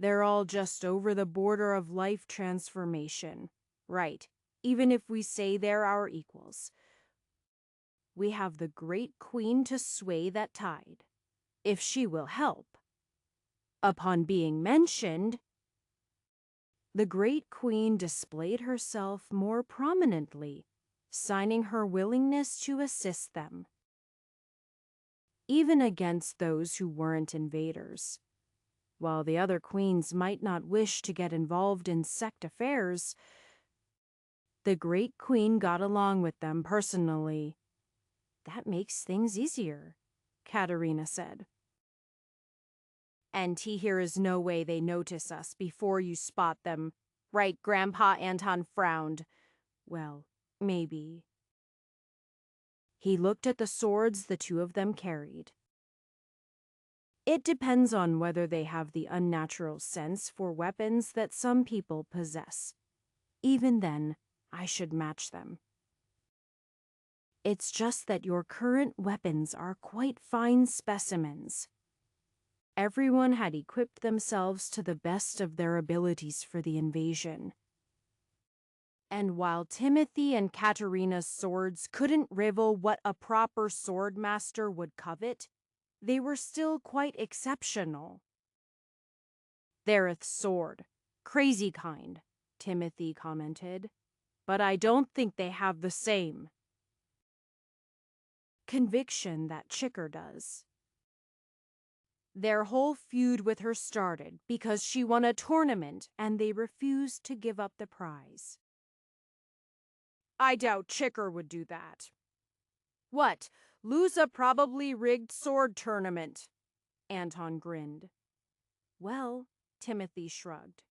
They're all just over the border of life transformation. Right, even if we say they're our equals. We have the Great Queen to sway that tide, if she will help." Upon being mentioned, the Great Queen displayed herself more prominently, signing her willingness to assist them, even against those who weren't invaders. While the other queens might not wish to get involved in sect affairs, the Great Queen got along with them personally. "That makes things easier," Katerina said. "And here is no way they notice us before you spot them. Right, Grandpa?" Anton frowned. "Well, maybe." He looked at the swords the two of them carried. "It depends on whether they have the unnatural sense for weapons that some people possess. Even then, I should match them. It's just that your current weapons are quite fine specimens." Everyone had equipped themselves to the best of their abilities for the invasion. And while Timothy and Katerina's swords couldn't rival what a proper sword master would covet, they were still quite exceptional. "Thereth's sword. Crazy kind," Timothy commented. "But I don't think they have the same conviction that Chicker does. Their whole feud with her started because she won a tournament and they refused to give up the prize." "I doubt Chicker would do that." "What, lose a probably rigged sword tournament?" Anton grinned. "Well," Timothy shrugged,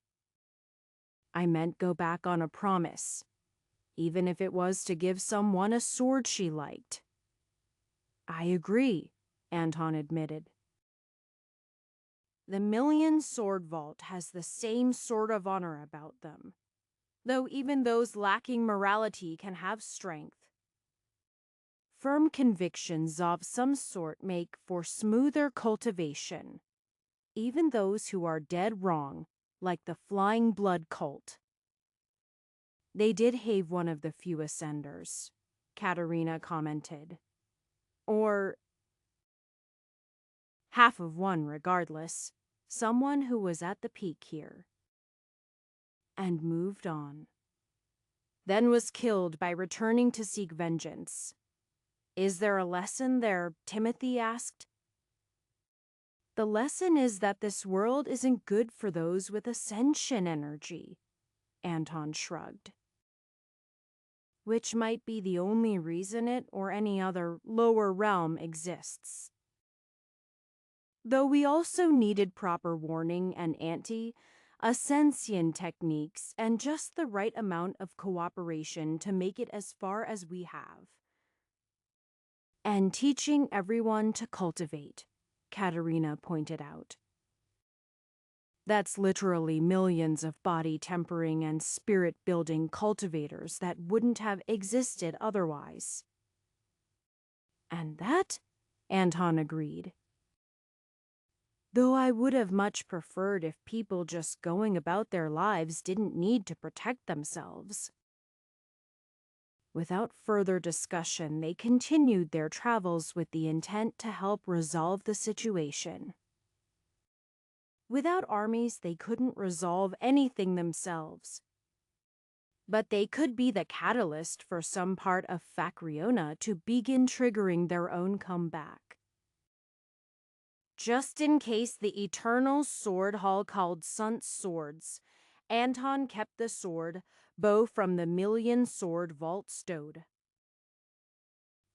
"I meant go back on a promise, even if it was to give someone a sword she liked." "I agree," Anton admitted. "The Million Sword Vault has the same sort of honor about them, though even those lacking morality can have strength. Firm convictions of some sort make for smoother cultivation. Even those who are dead wrong, like the Flying Blood cult." "They did have one of the few ascenders," Katerina commented. "Or half of one regardless. Someone who was at the peak here. And moved on. Then was killed by returning to seek vengeance. Is there a lesson there?" Timothy asked. "The lesson is that this world isn't good for those with ascension energy," Anton shrugged. "Which might be the only reason it or any other lower realm exists. Though we also needed proper warning and anti-ascension techniques and just the right amount of cooperation to make it as far as we have. And teaching everyone to cultivate," Katerina pointed out. "That's literally millions of body tempering and spirit building cultivators that wouldn't have existed otherwise." "And that," Anton agreed. "Though I would have much preferred if people just going about their lives didn't need to protect themselves." Without further discussion, they continued their travels with the intent to help resolve the situation. Without armies, they couldn't resolve anything themselves. But they could be the catalyst for some part of Facreona to begin triggering their own comeback. Just in case the Eternal Sword Hall called Sunt's swords, Anton kept the sword, bow from the Million Sword Vault stowed.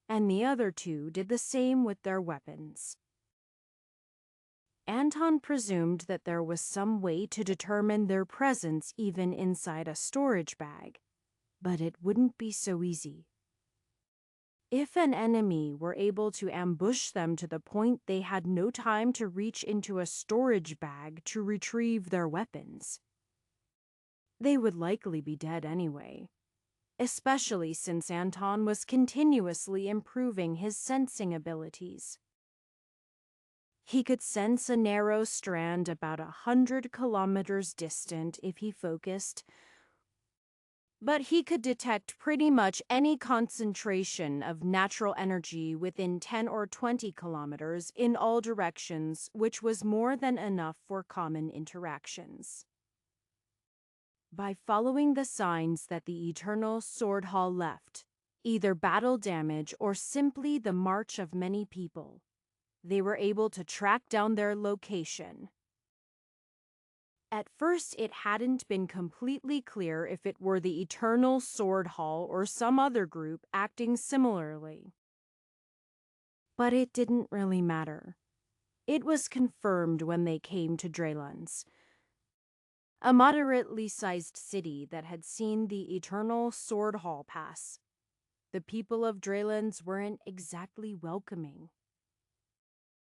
And the other two did the same with their weapons. Anton presumed that there was some way to determine their presence even inside a storage bag, but it wouldn't be so easy. If an enemy were able to ambush them to the point they had no time to reach into a storage bag to retrieve their weapons, they would likely be dead anyway, especially since Anton was continuously improving his sensing abilities. He could sense a narrow strand about 100 kilometers distant if he focused, but he could detect pretty much any concentration of natural energy within 10 or 20 kilometers in all directions, which was more than enough for common interactions. By following the signs that the Eternal Sword Hall left, either battle damage or simply the march of many people, they were able to track down their location. At first, it hadn't been completely clear if it were the Eternal Sword Hall or some other group acting similarly. But it didn't really matter. It was confirmed when they came to Draylands, a moderately sized city that had seen the Eternal Sword Hall pass. The people of Draylands weren't exactly welcoming,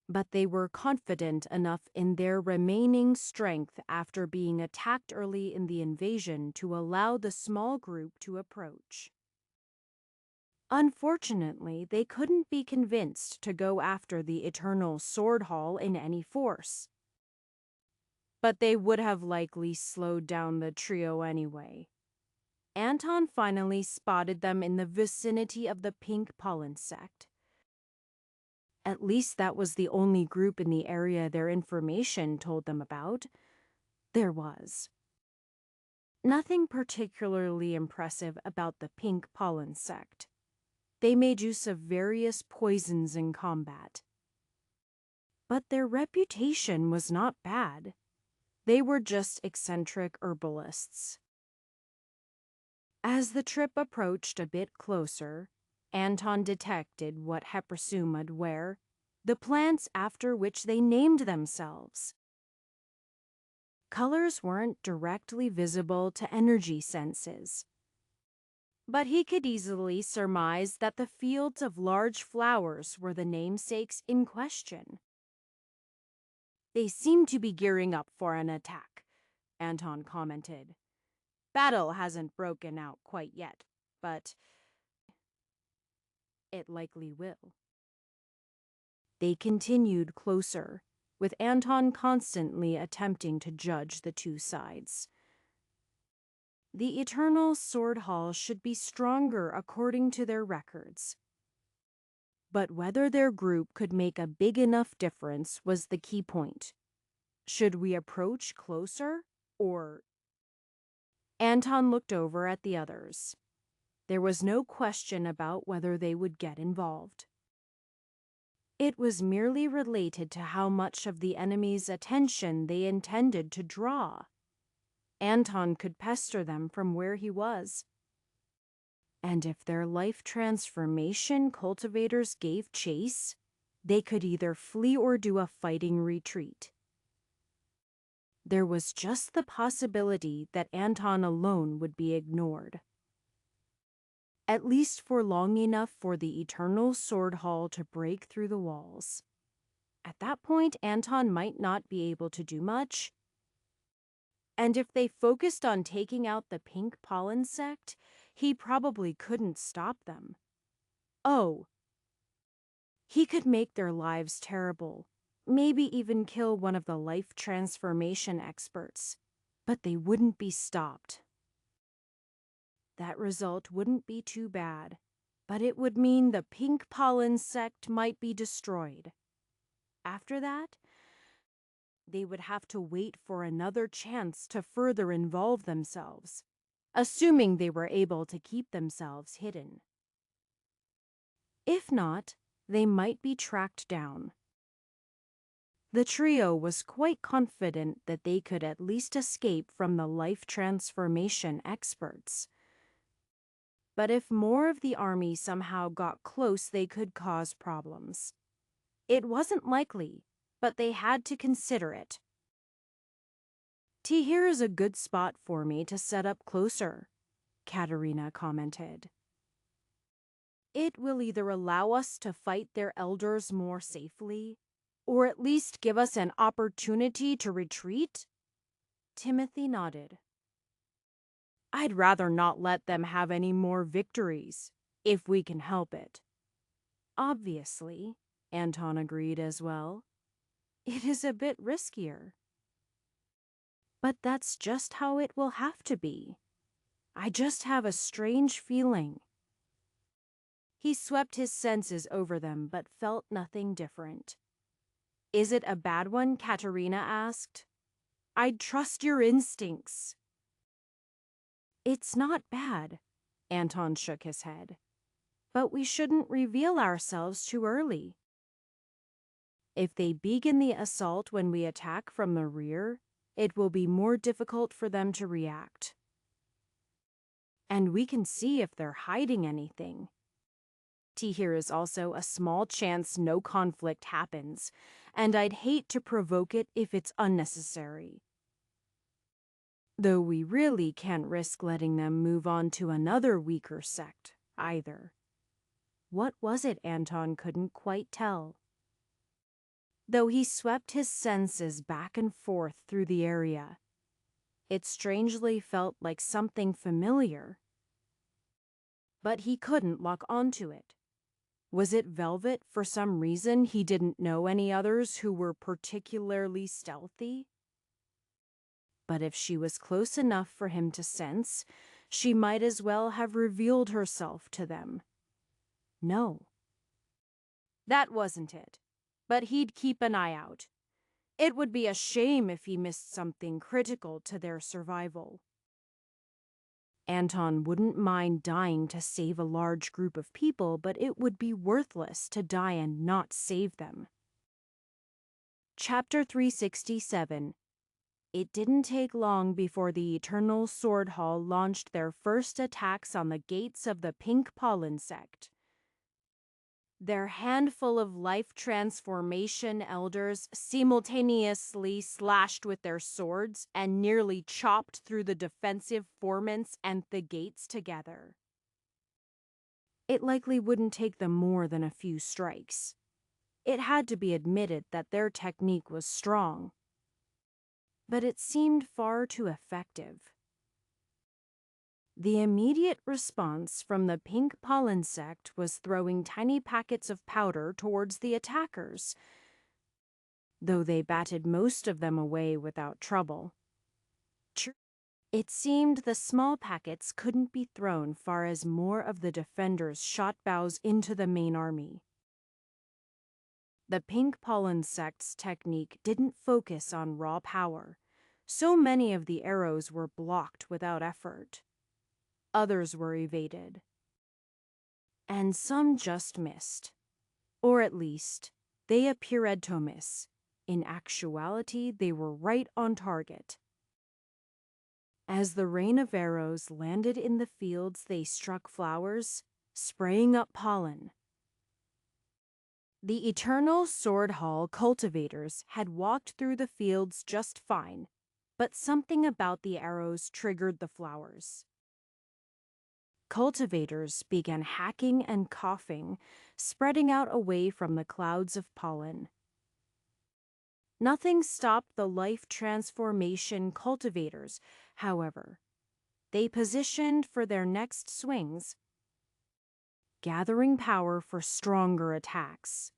but they were confident enough in their remaining strength after being attacked early in the invasion to allow the small group to approach. Unfortunately, they couldn't be convinced to go after the Eternal Sword Hall in any force. But they would have likely slowed down the trio anyway. Anton finally spotted them in the vicinity of the Pink Pollen sect. At least that was the only group in the area their information told them about. There was nothing particularly impressive about the Pink Pollen sect. They made use of various poisons in combat. But their reputation was not bad. They were just eccentric herbalists. As the trip approached a bit closer, Anton detected what Heprasuma'd were, the plants after which they named themselves. Colors weren't directly visible to energy senses, but he could easily surmise that the fields of large flowers were the namesakes in question. They seem to be gearing up for an attack, Anton commented. Battle hasn't broken out quite yet, but it likely will. They continued closer, with Anton constantly attempting to judge the two sides. The Eternal Sword Hall should be stronger according to their records. But whether their group could make a big enough difference was the key point. Should we approach closer, or... Anton looked over at the others. There was no question about whether they would get involved. It was merely related to how much of the enemy's attention they intended to draw. Anton could pester them from where he was. And if their life transformation cultivators gave chase, they could either flee or do a fighting retreat. There was just the possibility that Anton alone would be ignored. At least for long enough for the Eternal Sword Hall to break through the walls. At that point, Anton might not be able to do much. And if they focused on taking out the Pink Pollen sect, he probably couldn't stop them. Oh, he could make their lives terrible, maybe even kill one of the life transformation experts, but they wouldn't be stopped. That result wouldn't be too bad, but it would mean the Pink Pollen sect might be destroyed. After that, they would have to wait for another chance to further involve themselves, assuming they were able to keep themselves hidden. If not, they might be tracked down. The trio was quite confident that they could at least escape from the life transformation experts. But if more of the army somehow got close, they could cause problems. It wasn't likely, but they had to consider it. Here is a good spot for me to set up closer, Katerina commented. It will either allow us to fight their elders more safely, or at least give us an opportunity to retreat? Timothy nodded. I'd rather not let them have any more victories, if we can help it. Obviously, Anton agreed as well. It is a bit riskier. But that's just how it will have to be. I just have a strange feeling. He swept his senses over them but felt nothing different. Is it a bad one? Katerina asked. I'd trust your instincts. It's not bad, Anton shook his head. But we shouldn't reveal ourselves too early. If they begin the assault when we attack from the rear, it will be more difficult for them to react. And we can see if they're hiding anything. Here is also a small chance no conflict happens, and I'd hate to provoke it if it's unnecessary. Though we really can't risk letting them move on to another weaker sect, either. What was it Anton couldn't quite tell? Though he swept his senses back and forth through the area, it strangely felt like something familiar. But he couldn't lock onto it. Was it velvet for some reason he didn't know any others who were particularly stealthy? But if she was close enough for him to sense, she might as well have revealed herself to them. No. That wasn't it. But he'd keep an eye out. It would be a shame if he missed something critical to their survival. Anton wouldn't mind dying to save a large group of people, but it would be worthless to die and not save them. Chapter 367. It didn't take long before the Eternal Sword Hall launched their first attacks on the gates of the Pink Pollen sect. Their handful of life transformation elders simultaneously slashed with their swords and nearly chopped through the defensive formants and the gates together. It likely wouldn't take them more than a few strikes. It had to be admitted that their technique was strong, but it seemed far too effective. The immediate response from the Pink Pollen sect was throwing tiny packets of powder towards the attackers, though they batted most of them away without trouble. It seemed the small packets couldn't be thrown far as more of the defenders shot bows into the main army. The Pink Pollen sect's technique didn't focus on raw power. So many of the arrows were blocked without effort. Others were evaded. And some just missed. Or at least, they appeared to miss. In actuality, they were right on target. As the rain of arrows landed in the fields, they struck flowers, spraying up pollen. The Eternal Sword Hall cultivators had walked through the fields just fine, but something about the arrows triggered the flowers. Cultivators began hacking and coughing, spreading out away from the clouds of pollen. Nothing stopped the life transformation cultivators, however. They positioned for their next swings, gathering power for stronger attacks.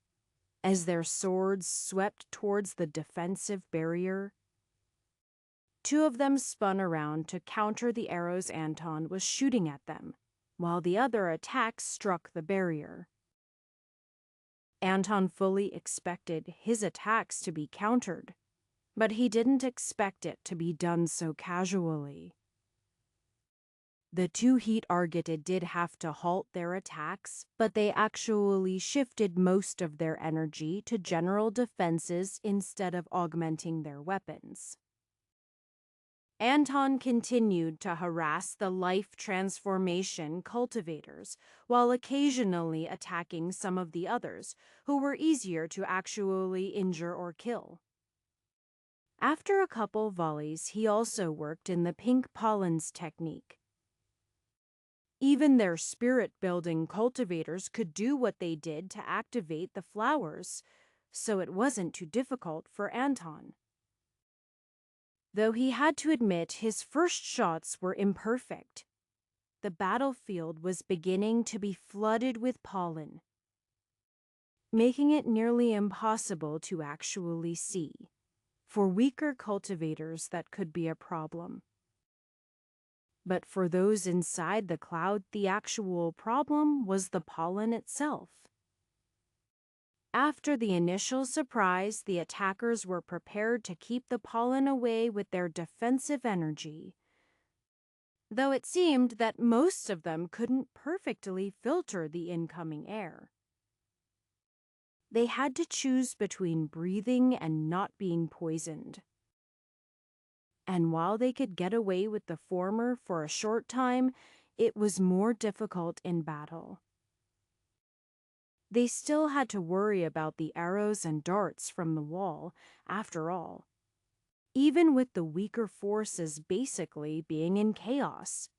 As their swords swept towards the defensive barrier, two of them spun around to counter the arrows Anton was shooting at them, while the other attack struck the barrier. Anton fully expected his attacks to be countered, but he didn't expect it to be done so casually. The two Heat Argeted did have to halt their attacks, but they actually shifted most of their energy to general defenses instead of augmenting their weapons. Anton continued to harass the life transformation cultivators while occasionally attacking some of the others who were easier to actually injure or kill. After a couple volleys, he also worked in the pink pollens technique. Even their spirit-building cultivators could do what they did to activate the flowers, so it wasn't too difficult for Anton. Though he had to admit his first shots were imperfect, the battlefield was beginning to be flooded with pollen, making it nearly impossible to actually see. For weaker cultivators, that could be a problem. But for those inside the cloud, the actual problem was the pollen itself. After the initial surprise, the attackers were prepared to keep the pollen away with their defensive energy, though it seemed that most of them couldn't perfectly filter the incoming air. They had to choose between breathing and not being poisoned. And while they could get away with the former for a short time, it was more difficult in battle. They still had to worry about the arrows and darts from the wall, after all, even with the weaker forces basically being in chaos.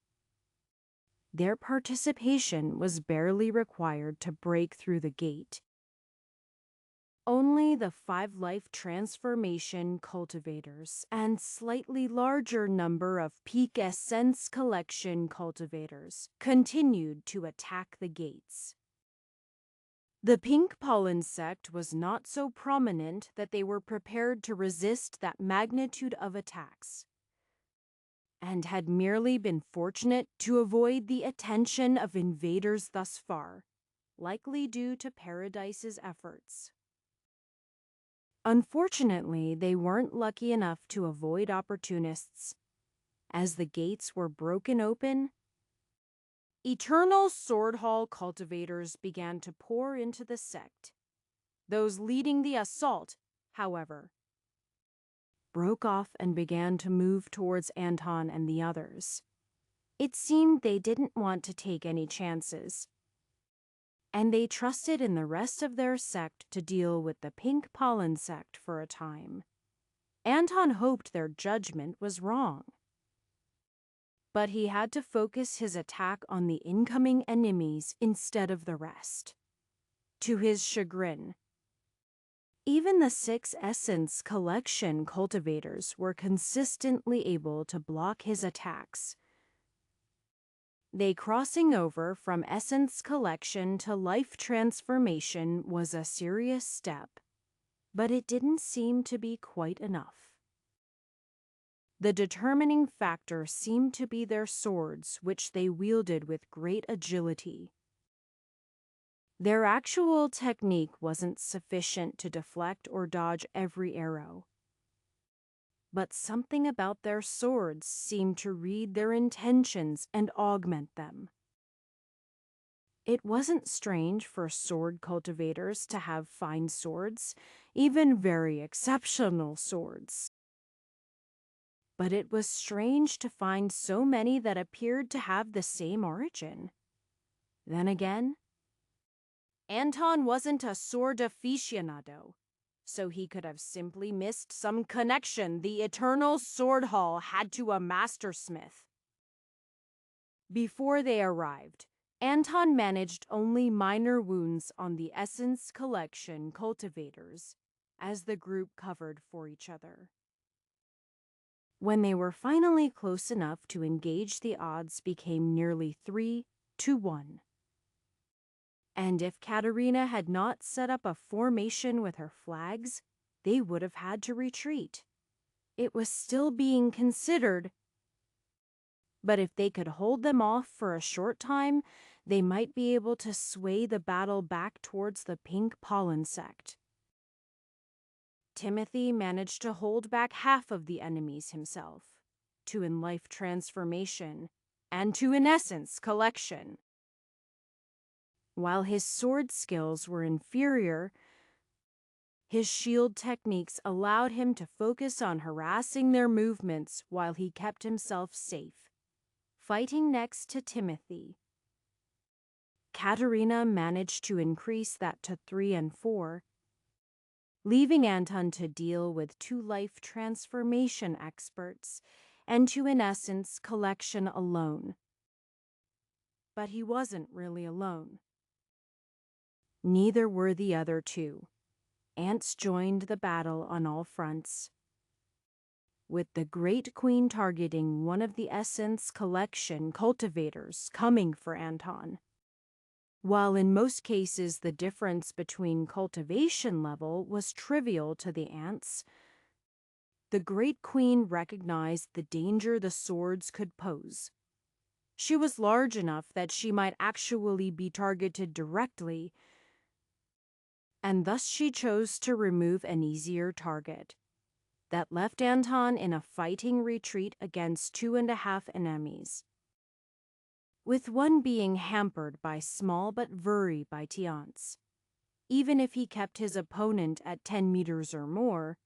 Their participation was barely required to break through the gate. Only the 5 life transformation cultivators and slightly larger number of peak essence collection cultivators continued to attack the gates. The pink pollen sect was not so prominent that they were prepared to resist that magnitude of attacks, and had merely been fortunate to avoid the attention of invaders thus far, likely due to Paradise's efforts. Unfortunately, they weren't lucky enough to avoid opportunists. As the gates were broken open, eternal sword hall cultivators began to pour into the sect. Those leading the assault, however, broke off and began to move towards Anton and the others. It seemed they didn't want to take any chances, and they trusted in the rest of their sect to deal with the pink pollen sect for a time. Anton hoped their judgment was wrong, but he had to focus his attack on the incoming enemies instead of the rest. To his chagrin, even the 6 Essence Collection cultivators were consistently able to block his attacks. They crossing over from Essence Collection to Life Transformation was a serious step, but it didn't seem to be quite enough. The determining factor seemed to be their swords, which they wielded with great agility. Their actual technique wasn't sufficient to deflect or dodge every arrow, but something about their swords seemed to read their intentions and augment them. It wasn't strange for sword cultivators to have fine swords, even very exceptional swords. But it was strange to find so many that appeared to have the same origin. Then again, Anton wasn't a sword aficionado, so he could have simply missed some connection the Eternal Sword Hall had to a mastersmith. Before they arrived, Anton managed only minor wounds on the Essence Collection cultivators as the group covered for each other. When they were finally close enough to engage, the odds became nearly 3-1. And if Katerina had not set up a formation with her flags, they would have had to retreat. It was still being considered, but if they could hold them off for a short time, they might be able to sway the battle back towards the pink pollen sect. Timothy managed to hold back half of the enemies himself, 2 in Life Transformation and 2 in Essence Collection. While his sword skills were inferior, His shield techniques allowed him to focus on harassing their movements while he kept himself safe. Fighting next to Timothy, Katerina managed to increase that to 3 and 4, leaving Anton to deal with 2 life transformation experts and to, in essence, collection alone. But he wasn't really alone. Neither were the other 2. Ants joined the battle on all fronts, with the Great Queen targeting one of the Essence Collection cultivators coming for Anton. While in most cases the difference between cultivation level was trivial to the ants, the Great Queen recognized the danger the swords could pose. She was large enough that she might actually be targeted directly, and thus she chose to remove an easier target. That left Anton in a fighting retreat against 2.5 enemies, with one being hampered by small but very bitey ants. Even if he kept his opponent at 10 meters or more,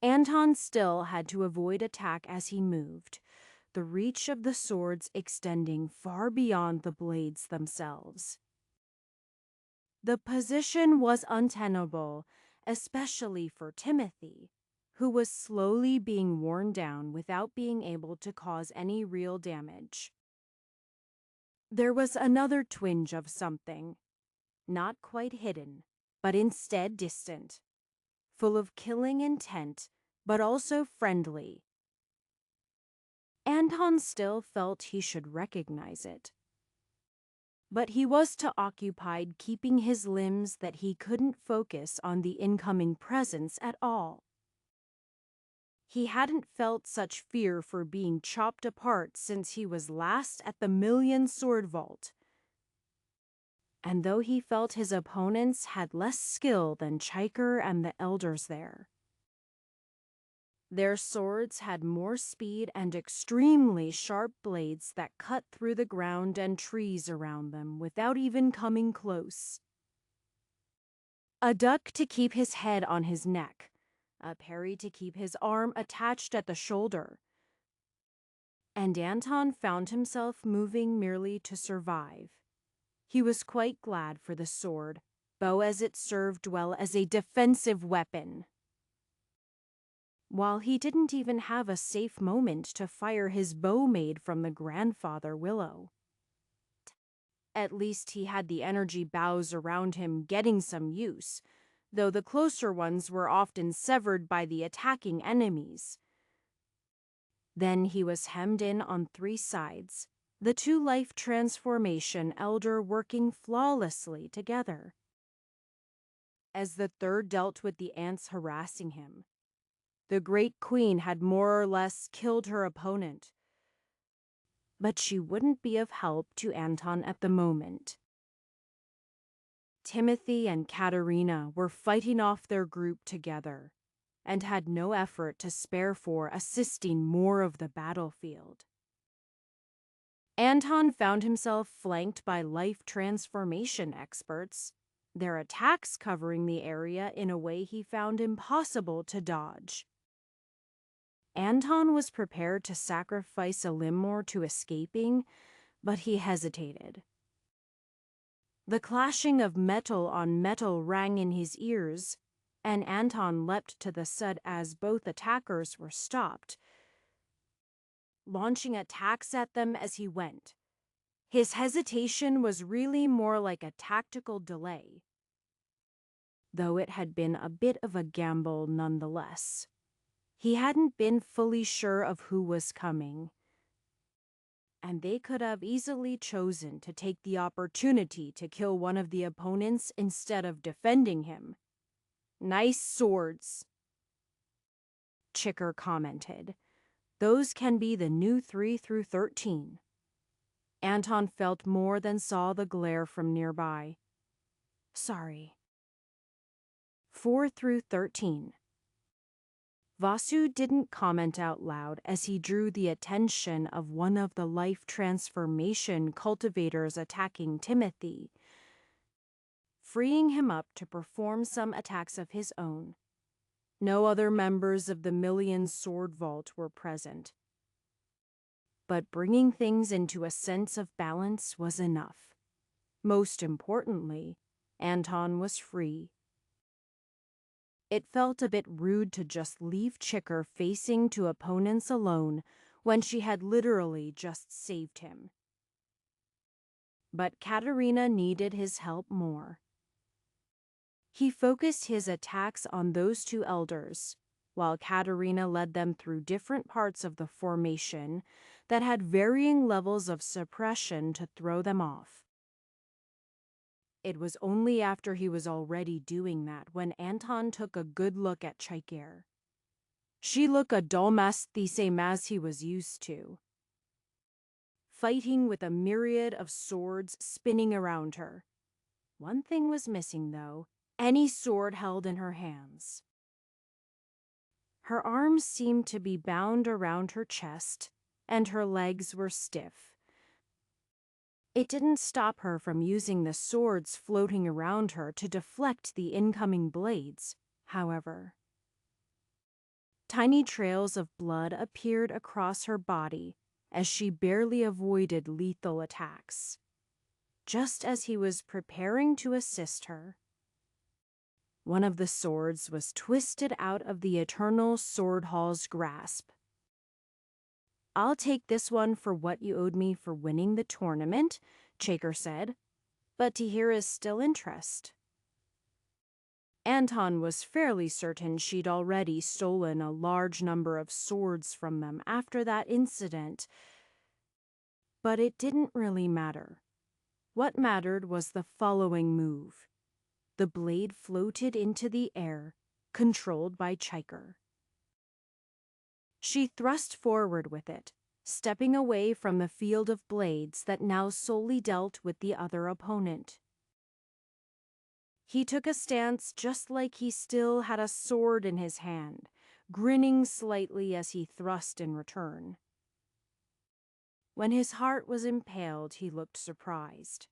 Anton still had to avoid attack as he moved, the reach of the swords extending far beyond the blades themselves. The position was untenable, especially for Timothy, who was slowly being worn down without being able to cause any real damage. There was another twinge of something, not quite hidden, but instead distant, full of killing intent, but also friendly. Anton still felt he should recognize it. But he was too occupied keeping his limbs that he couldn't focus on the incoming presence at all. He hadn't felt such fear for being chopped apart since he was last at the Million Sword Vault. And though he felt his opponents had less skill than Chiker and the elders there, their swords had more speed and extremely sharp blades that cut through the ground and trees around them without even coming close. A duck to keep his head on his neck, a parry to keep his arm attached at the shoulder. And Anton found himself moving merely to survive. He was quite glad for the sword, bow as it served well as a defensive weapon. While he didn't even have a safe moment to fire his bow made from the grandfather willow. At least he had the energy bows around him getting some use, though the closer ones were often severed by the attacking enemies. Then he was hemmed in on 3 sides, the 2 life transformation elder working flawlessly together. As the third dealt with the ants harassing him, the Great Queen had more or less killed her opponent. But she wouldn't be of help to Anton at the moment. Timothy and Katerina were fighting off their group together, and had no effort to spare for assisting more of the battlefield. Anton found himself flanked by life transformation experts, their attacks covering the area in a way he found impossible to dodge. Anton was prepared to sacrifice a limb more to escaping, but he hesitated. The clashing of metal on metal rang in his ears, and Anton leapt to the sud as both attackers were stopped, launching attacks at them as he went. His hesitation was really more like a tactical delay, though it had been a bit of a gamble nonetheless. He hadn't been fully sure of who was coming, and they could have easily chosen to take the opportunity to kill one of the opponents instead of defending him. "Nice swords," Chicker commented. "Those can be the new 3 through 13. Anton felt more than saw the glare from nearby. "Sorry." 4 through 13. Vasu didn't comment out loud as he drew the attention of one of the life transformation cultivators attacking Timothy. freeing him up to perform some attacks of his own. No other members of the Million Sword Vault were present. But bringing things into a sense of balance was enough. Most importantly, Anton was free. It felt a bit rude to just leave Chicker facing to opponents alone when she had literally just saved him. But Katerina needed his help more. He focused his attacks on those two elders, while Katerina led them through different parts of the formation that had varying levels of suppression to throw them off. It was only after he was already doing that when Anton took a good look at Chiker. She looked a dolmas the same as he was used to, fighting with a myriad of swords spinning around her. One thing was missing, though: any sword held in her hands. Her arms seemed to be bound around her chest, and her legs were stiff. It didn't stop her from using the swords floating around her to deflect the incoming blades, however. Tiny trails of blood appeared across her body as she barely avoided lethal attacks. Just as he was preparing to assist her, one of the swords was twisted out of the Eternal Sword Hall's grasp. "I'll take this one for what you owed me for winning the tournament," Chiker said, but Tahira's still interest. Anton was fairly certain she'd already stolen a large number of swords from them after that incident, but it didn't really matter. What mattered was the following move. The blade floated into the air, controlled by Chiker. She thrust forward with it, stepping away from the field of blades that now solely dealt with the other opponent. He took a stance just like he still had a sword in his hand, grinning slightly as he thrust in return. When his heart was impaled, he looked surprised.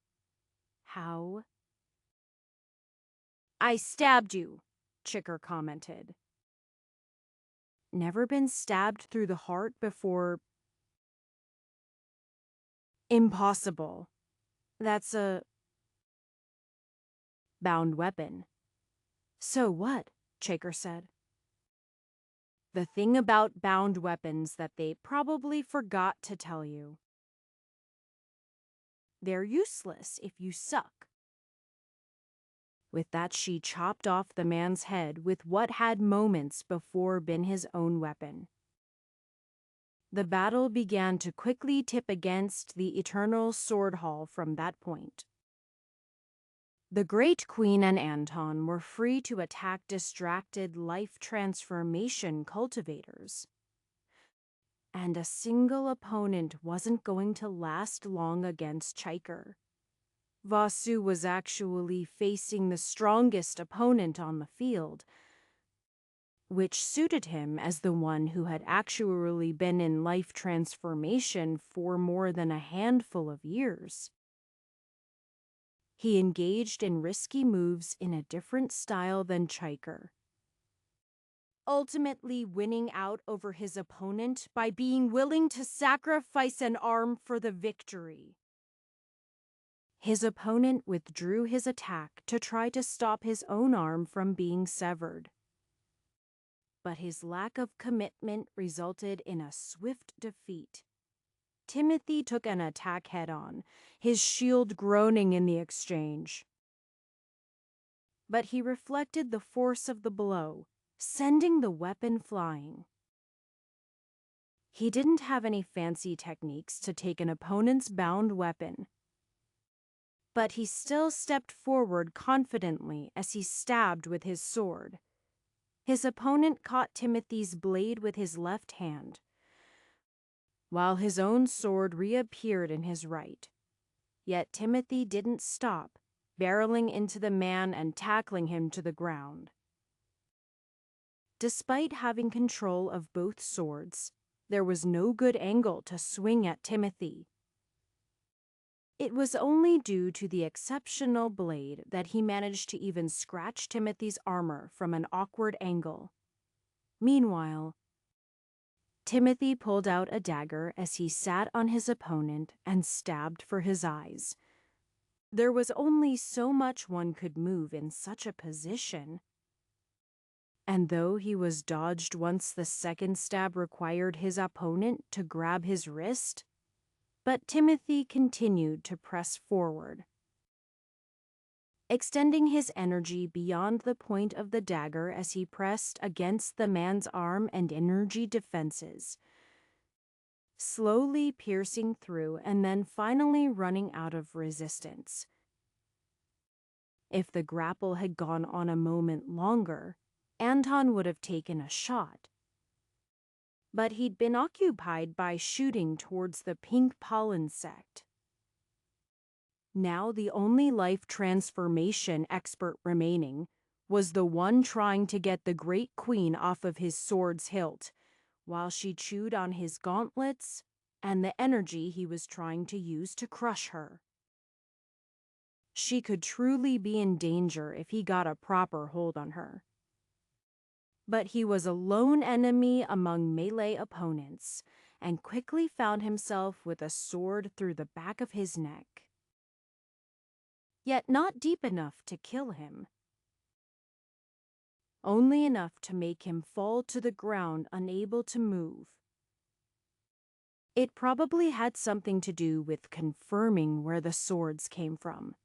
"How?" "I stabbed you," Chiker commented. "Never been stabbed through the heart before?" "Impossible. That's a bound weapon." "So what?" Chiker said. "The thing about bound weapons that they probably forgot to tell you. They're useless if you suck." With that, she chopped off the man's head with what had moments before been his own weapon. The battle began to quickly tip against the Eternal Sword Hall from that point. The Great Queen and Anton were free to attack distracted life transformation cultivators. And a single opponent wasn't going to last long against Chiker. Vasu was actually facing the strongest opponent on the field, which suited him as the one who had actually been in life transformation for more than a handful of years. He engaged in risky moves in a different style than Chiker, ultimately winning out over his opponent by being willing to sacrifice an arm for the victory. His opponent withdrew his attack to try to stop his own arm from being severed. But his lack of commitment resulted in a swift defeat. Timothy took an attack head-on, his shield groaning in the exchange. But he reflected the force of the blow, sending the weapon flying. He didn't have any fancy techniques to take an opponent's bound weapon, but he still stepped forward confidently as he stabbed with his sword. His opponent caught Timothy's blade with his left hand, while his own sword reappeared in his right. Yet Timothy didn't stop, barreling into the man and tackling him to the ground. Despite having control of both swords, there was no good angle to swing at Timothy. It was only due to the exceptional blade that he managed to even scratch Timothy's armor from an awkward angle. Meanwhile, Timothy pulled out a dagger as he sat on his opponent and stabbed for his eyes. There was only so much one could move in such a position. And though he was dodged once, the second stab required his opponent to grab his wrist, but Timothy continued to press forward, extending his energy beyond the point of the dagger as he pressed against the man's arm and energy defenses, slowly piercing through and then finally running out of resistance. If the grapple had gone on a moment longer, Anton would have taken a shot. But he'd been occupied by shooting towards the pink pollen sect. Now the only life transformation expert remaining was the one trying to get the Great Queen off of his sword's hilt, while she chewed on his gauntlets and the energy he was trying to use to crush her. She could truly be in danger if he got a proper hold on her. But he was a lone enemy among melee opponents and quickly found himself with a sword through the back of his neck. Yet not deep enough to kill him. Only enough to make him fall to the ground unable to move. It probably had something to do with confirming where the swords came from.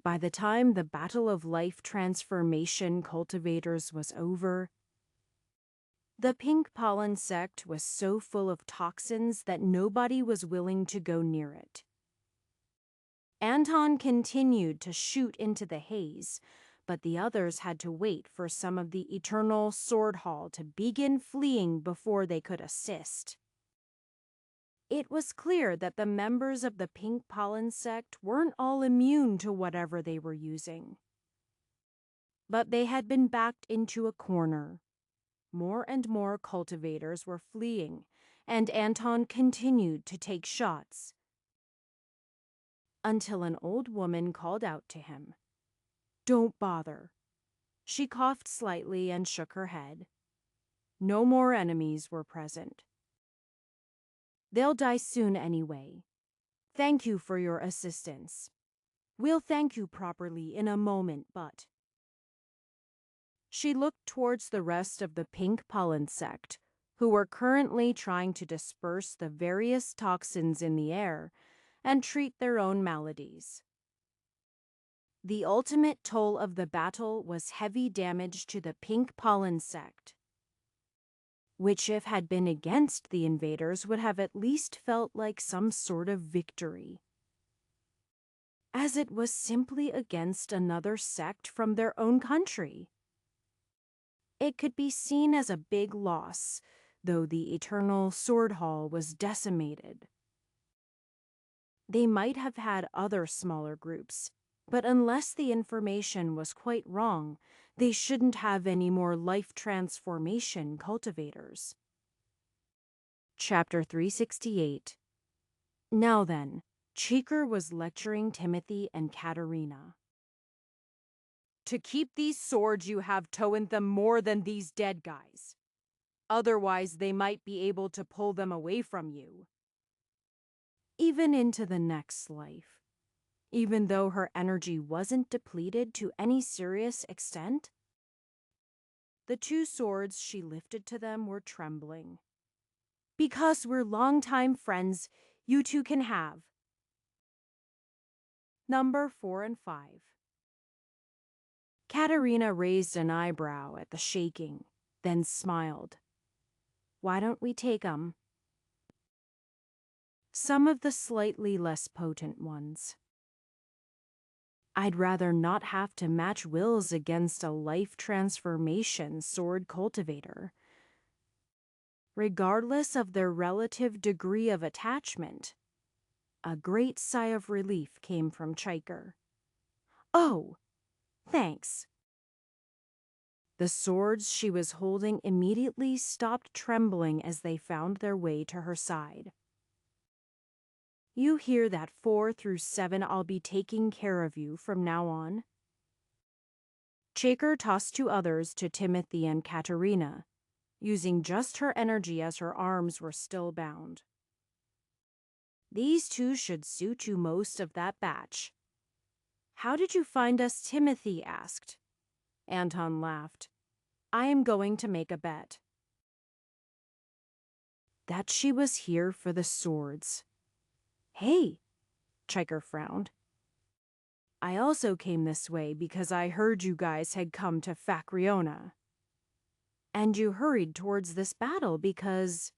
By the time the Battle of Life Transformation Cultivators was over, the pink pollen sect was so full of toxins that nobody was willing to go near it. Anton continued to shoot into the haze, but the others had to wait for some of the Eternal Sword Hall to begin fleeing before they could assist. It was clear that the members of the pink pollen sect weren't all immune to whatever they were using. But they had been backed into a corner. More and more cultivators were fleeing, and Anton continued to take shots, until an old woman called out to him, "Don't bother." She coughed slightly and shook her head. No more enemies were present. "They'll die soon anyway. Thank you for your assistance. We'll thank you properly in a moment, but..." She looked towards the rest of the pink pollen sect, who were currently trying to disperse the various toxins in the air and treat their own maladies. The ultimate toll of the battle was heavy damage to the pink pollen sect, which, if had been against the invaders, would have at least felt like some sort of victory, as it was simply against another sect from their own country. It could be seen as a big loss, though the Eternal Sword Hall was decimated. They might have had other smaller groups, but unless the information was quite wrong, they shouldn't have any more life transformation cultivators. Chapter 368. Now then, Cheeker was lecturing Timothy and Katerina. "To keep these swords you have toe in them more than these dead guys. Otherwise they might be able to pull them away from you. Even into the next life. Even though her energy wasn't depleted to any serious extent, the two swords she lifted to them were trembling. Because we're longtime friends, you two can have. Number 4 and 5. Katerina raised an eyebrow at the shaking, then smiled. Why don't we take 'em? Some of the slightly less potent ones. I'd rather not have to match wills against a life transformation sword cultivator. Regardless of their relative degree of attachment. A great sigh of relief came from Chiker. Oh, thanks. The swords she was holding immediately stopped trembling as they found their way to her side. You hear that 4 through 7 I'll be taking care of you from now on. Shaker tossed 2 others to Timothy and Katerina, using just her energy as her arms were still bound. These 2 should suit you most of that batch. How did you find us? Timothy asked. Anton laughed. I am going to make a bet. That she was here for the swords. Hey, Chiker frowned. I also came this way because I heard you guys had come to Facriona. And you hurried towards this battle because...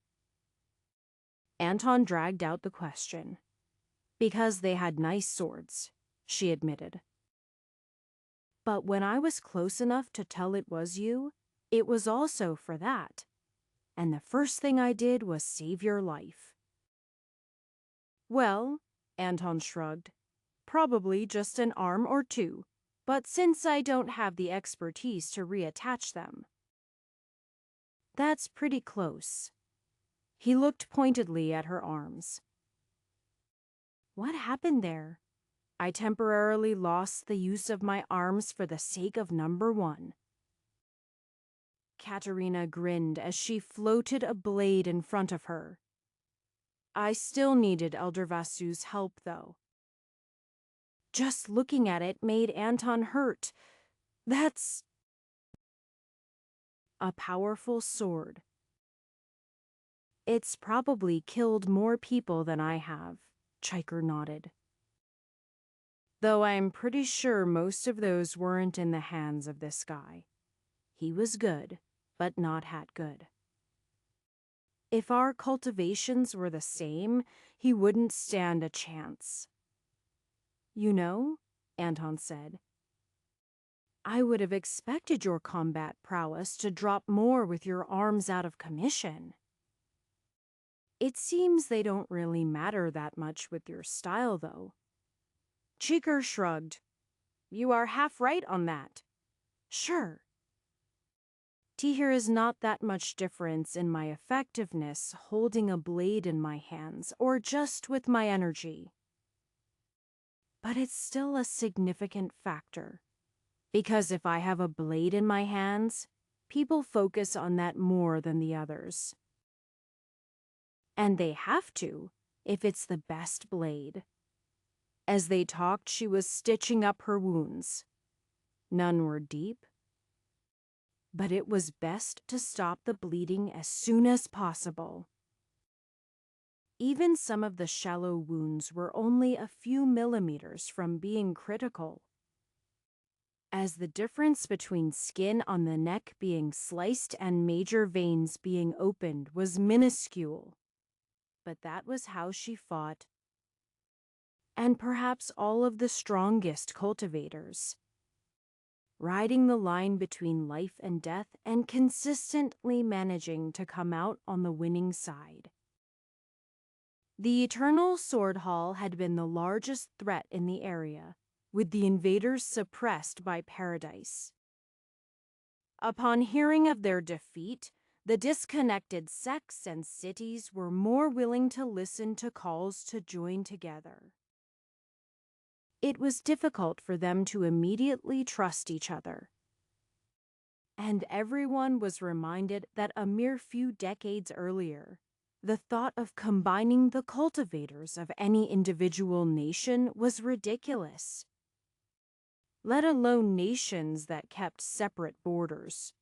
Anton dragged out the question. Because they had nice swords, she admitted. But when I was close enough to tell it was you, it was also for that. And the first thing I did was save your life. Well, Anton shrugged, probably just an arm or 2, but since I don't have the expertise to reattach them. That's pretty close. He looked pointedly at her arms. What happened there? I temporarily lost the use of my arms for the sake of number 1. Katerina grinned as she floated a blade in front of her. I still needed Elder Vasu's help, though. Just looking at it made Anton hurt. That's a powerful sword. It's probably killed more people than I have, Chiker nodded. Though I'm pretty sure most of those weren't in the hands of this guy. He was good, but not hat good. If our cultivations were the same, he wouldn't stand a chance. You know, Anton said, I would have expected your combat prowess to drop more with your arms out of commission. It seems they don't really matter that much with your style, though. Chiker shrugged. You are half right on that. Sure. Here is not that much difference in my effectiveness holding a blade in my hands or just with my energy. But it's still a significant factor. Because if I have a blade in my hands, people focus on that more than the others. And they have to, if it's the best blade. As they talked, she was stitching up her wounds. None were deep, but it was best to stop the bleeding as soon as possible. Even some of the shallow wounds were only a few millimeters from being critical. As the difference between skin on the neck being sliced and major veins being opened was minuscule. But that was how she fought. And perhaps all of the strongest cultivators. Riding the line between life and death and consistently managing to come out on the winning side. The Eternal Sword Hall had been the largest threat in the area, with the invaders suppressed by Paradise. Upon hearing of their defeat, the disconnected sects and cities were more willing to listen to calls to join together. It was difficult for them to immediately trust each other. And everyone was reminded that a mere few decades earlier, the thought of combining the cultivators of any individual nation was ridiculous. Let alone nations that kept separate borders,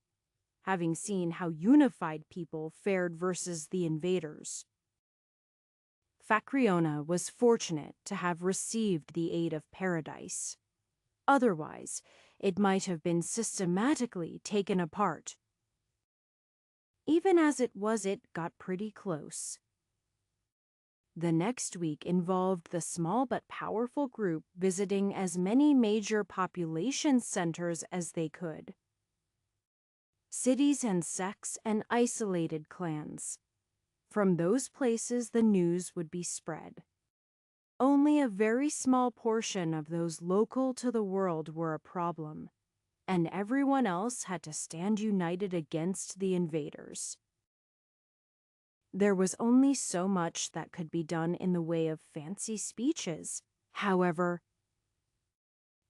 having seen how unified people fared versus the invaders. Facriona was fortunate to have received the aid of Paradise. Otherwise, it might have been systematically taken apart. Even as it was, it got pretty close. The next week involved the small but powerful group visiting as many major population centers as they could. Cities and sects and isolated clans. From those places the news would be spread. Only a very small portion of those local to the world were a problem, and everyone else had to stand united against the invaders. There was only so much that could be done in the way of fancy speeches, however,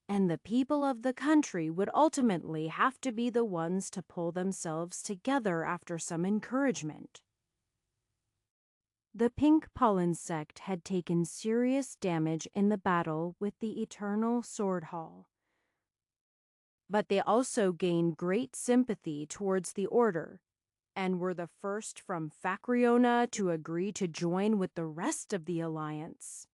and the people of the country would ultimately have to be the ones to pull themselves together after some encouragement. The Pink Pollen sect had taken serious damage in the battle with the Eternal Sword Hall, but they also gained great sympathy towards the Order and were the first from Facreona to agree to join with the rest of the Alliance.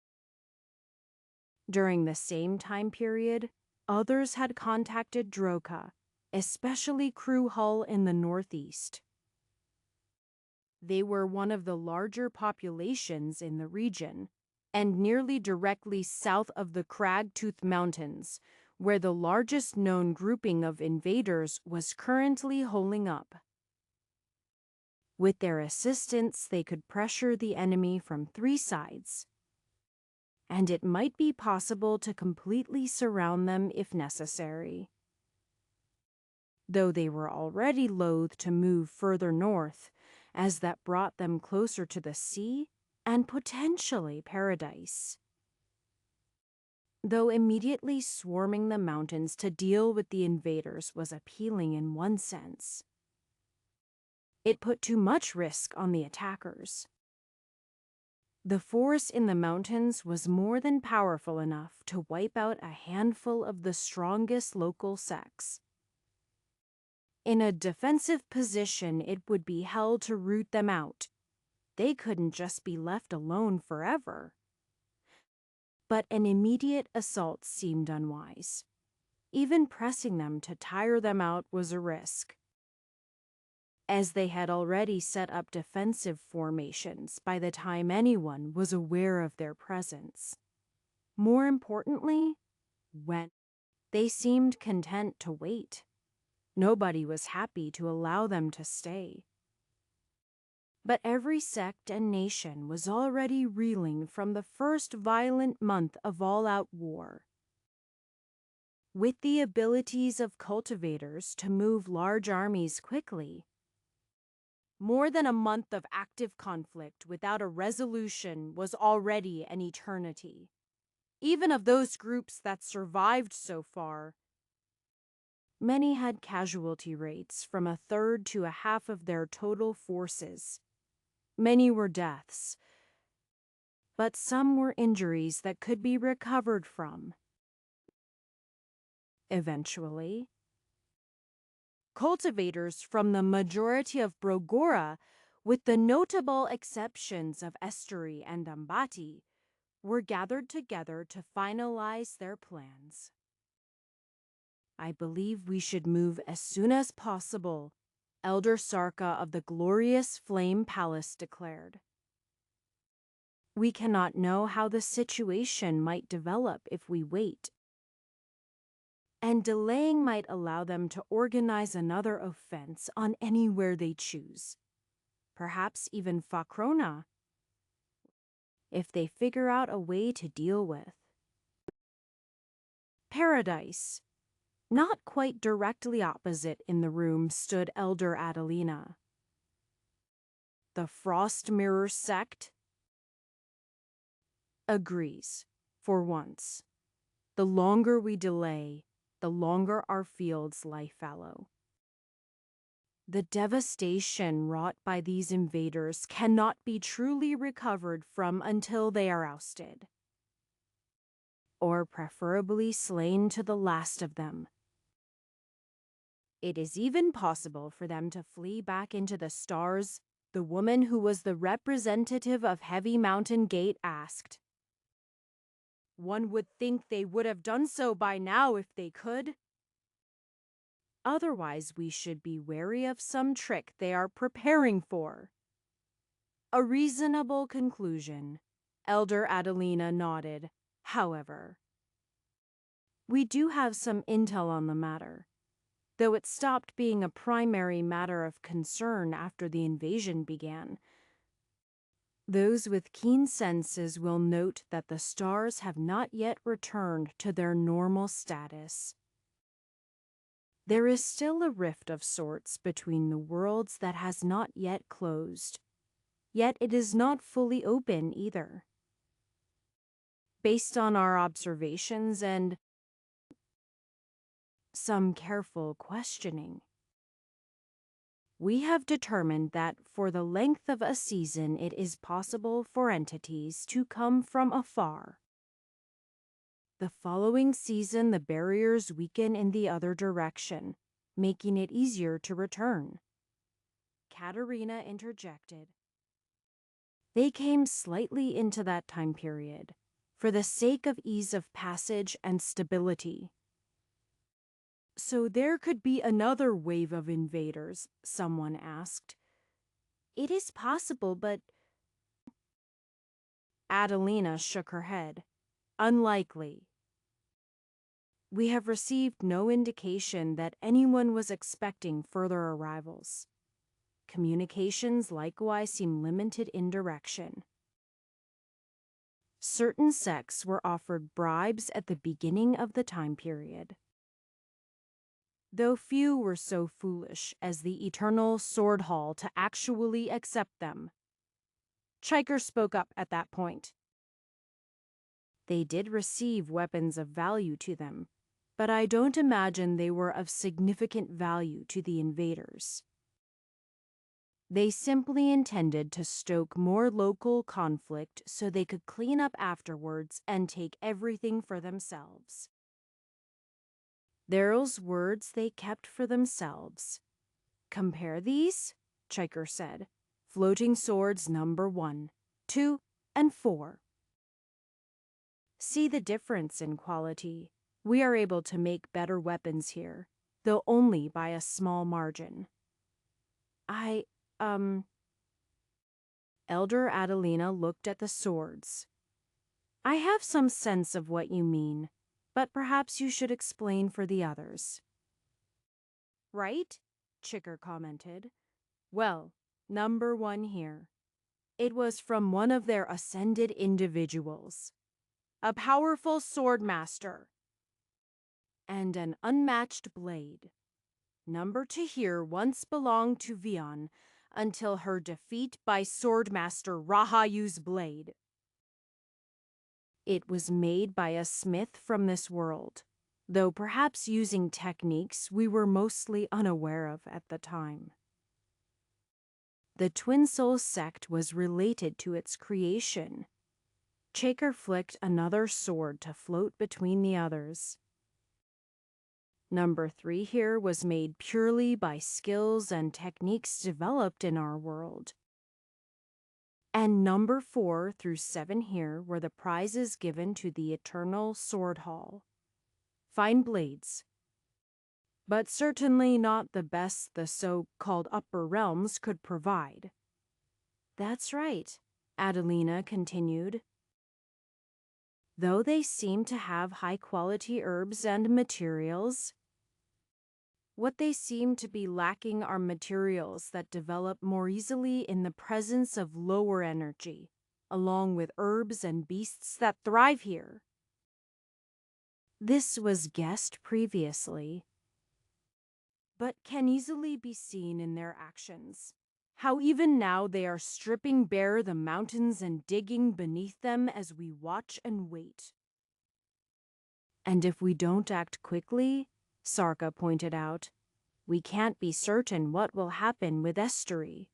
During the same time period, others had contacted Droka, especially Crew Hull in the northeast. They were one of the larger populations in the region, and nearly directly south of the Cragtooth Mountains, where the largest known grouping of invaders was currently holing up. With their assistance, they could pressure the enemy from 3 sides, and it might be possible to completely surround them if necessary. Though they were already loath to move further north, as that brought them closer to the sea and potentially paradise. Though immediately swarming the mountains to deal with the invaders was appealing in one sense, it put too much risk on the attackers. The force in the mountains was more than powerful enough to wipe out a handful of the strongest local sects. In a defensive position, it would be hell to root them out. They couldn't just be left alone forever. But an immediate assault seemed unwise. Even pressing them to tire them out was a risk, as they had already set up defensive formations by the time anyone was aware of their presence. More importantly, when they seemed content to wait. Nobody was happy to allow them to stay. But every sect and nation was already reeling from the first violent month of all-out war. With the abilities of cultivators to move large armies quickly, more than a month of active conflict without a resolution was already an eternity. Even of those groups that survived so far, many had casualty rates from 1/3 to 1/2 of their total forces. Many were deaths, but some were injuries that could be recovered from. Eventually, cultivators from the majority of Brogora, with the notable exceptions of Estuary and Ambati, were gathered together to finalize their plans. I believe we should move as soon as possible, Elder Sarka of the Glorious Flame Palace declared. We cannot know how the situation might develop if we wait, and delaying might allow them to organize another offense on anywhere they choose, perhaps even Facrona, if they figure out a way to deal with Paradise. Not quite directly opposite in the room stood Elder Adelina. The Frost Mirror sect agrees, for once. The longer we delay, the longer our fields lie fallow. The devastation wrought by these invaders cannot be truly recovered from until they are ousted, or preferably slain to the last of them. It is even possible for them to flee back into the stars, the woman who was the representative of Heavy Mountain Gate asked. One would think they would have done so by now if they could. Otherwise, we should be wary of some trick they are preparing for. A reasonable conclusion. Elder Adelina nodded. However, we do have some intel on the matter, though it stopped being a primary matter of concern after the invasion began. Those with keen senses will note that the stars have not yet returned to their normal status. There is still a rift of sorts between the worlds that has not yet closed. yet it is not fully open either. Based on our observations and some careful questioning, we have determined that for the length of a season it is possible for entities to come from afar. The following season, the barriers weaken in the other direction, making it easier to return. Katerina interjected. They came slightly into that time period, for the sake of ease of passage and stability. So there could be another wave of invaders, someone asked. It is possible, but... Adelina shook her head. Unlikely. We have received no indication that anyone was expecting further arrivals. Communications likewise seem limited in direction. Certain sects were offered bribes at the beginning of the time period, though few were so foolish as the Eternal Sword Hall to actually accept them. Chiker spoke up at that point. They did receive weapons of value to them, but I don't imagine they were of significant value to the invaders. They simply intended to stoke more local conflict so they could clean up afterwards and take everything for themselves. Those words they kept for themselves. Compare these, Chiker said. Floating swords number 1, 2, and 4. See the difference in quality. We are able to make better weapons here, though only by a small margin. Elder Adelina looked at the swords. I have some sense of what you mean, but perhaps you should explain for the others. Right? Chiker commented. Well, number 1 here. It was from one of their ascended individuals. A powerful sword master. And an unmatched blade. Number 2 here once belonged to Vion until her defeat by Swordmaster Rahayu's blade. It was made by a smith from this world, though perhaps using techniques we were mostly unaware of at the time. The Twin Soul sect was related to its creation. Chiker flicked another sword to float between the others. Number 3 here was made purely by skills and techniques developed in our world. And number 4 through 7 here were the prizes given to the Eternal Sword Hall. Fine blades. But certainly not the best the so-called upper realms could provide. That's right, Adelina continued. Though they seem to have high-quality herbs and materials, what they seem to be lacking are materials that develop more easily in the presence of lower energy, along with herbs and beasts that thrive here. This was guessed previously, but can easily be seen in their actions. How even now they are stripping bare the mountains and digging beneath them as we watch and wait. And if we don't act quickly, Sarka pointed out, we can't be certain what will happen with Estery.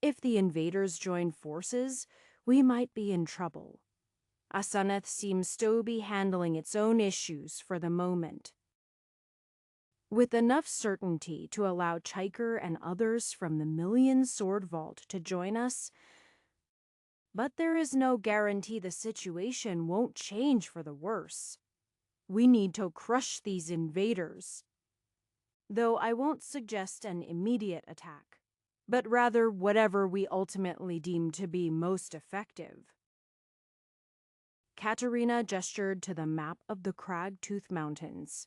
If the invaders join forces, we might be in trouble. Asaneth seems to be handling its own issues for the moment, with enough certainty to allow Chiker and others from the Million Sword Vault to join us. But there is no guarantee the situation won't change for the worse. We need to crush these invaders. Though I won't suggest an immediate attack, but rather whatever we ultimately deem to be most effective. Katerina gestured to the map of the Cragtooth Mountains.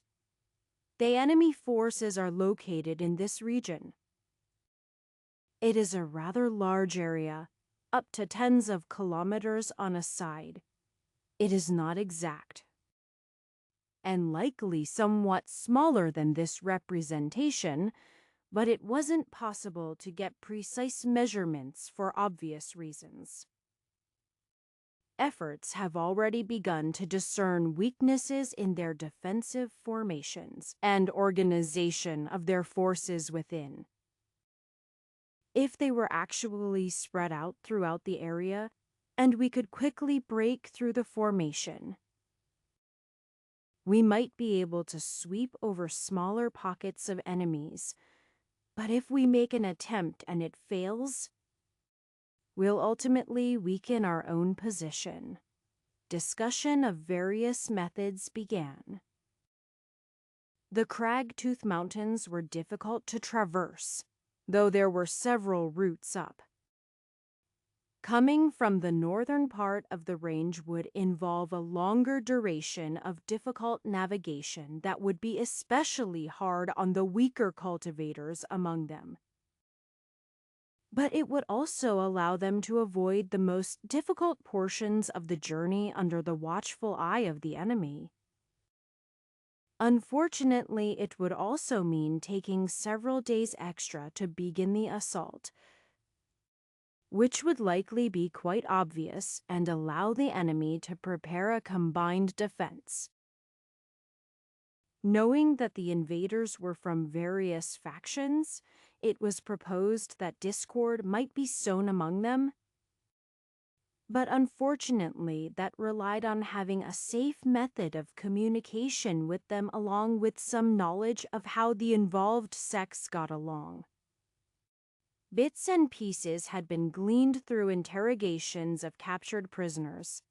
The enemy forces are located in this region. It is a rather large area, up to tens of kilometers on a side. It is not exact, and likely somewhat smaller than this representation, but it wasn't possible to get precise measurements for obvious reasons. Efforts have already begun to discern weaknesses in their defensive formations and organization of their forces within. If they were actually spread out throughout the area, and we could quickly break through the formation, we might be able to sweep over smaller pockets of enemies. But if we make an attempt and it fails, we'll ultimately weaken our own position. Discussion of various methods began. The Cragtooth Mountains were difficult to traverse, though there were several routes up. Coming from the northern part of the range would involve a longer duration of difficult navigation that would be especially hard on the weaker cultivators among them. But it would also allow them to avoid the most difficult portions of the journey under the watchful eye of the enemy. Unfortunately, it would also mean taking several days extra to begin the assault, which would likely be quite obvious and allow the enemy to prepare a combined defense. Knowing that the invaders were from various factions, it was proposed that discord might be sown among them, but unfortunately that relied on having a safe method of communication with them along with some knowledge of how the involved sects got along. Bits and pieces had been gleaned through interrogations of captured prisoners,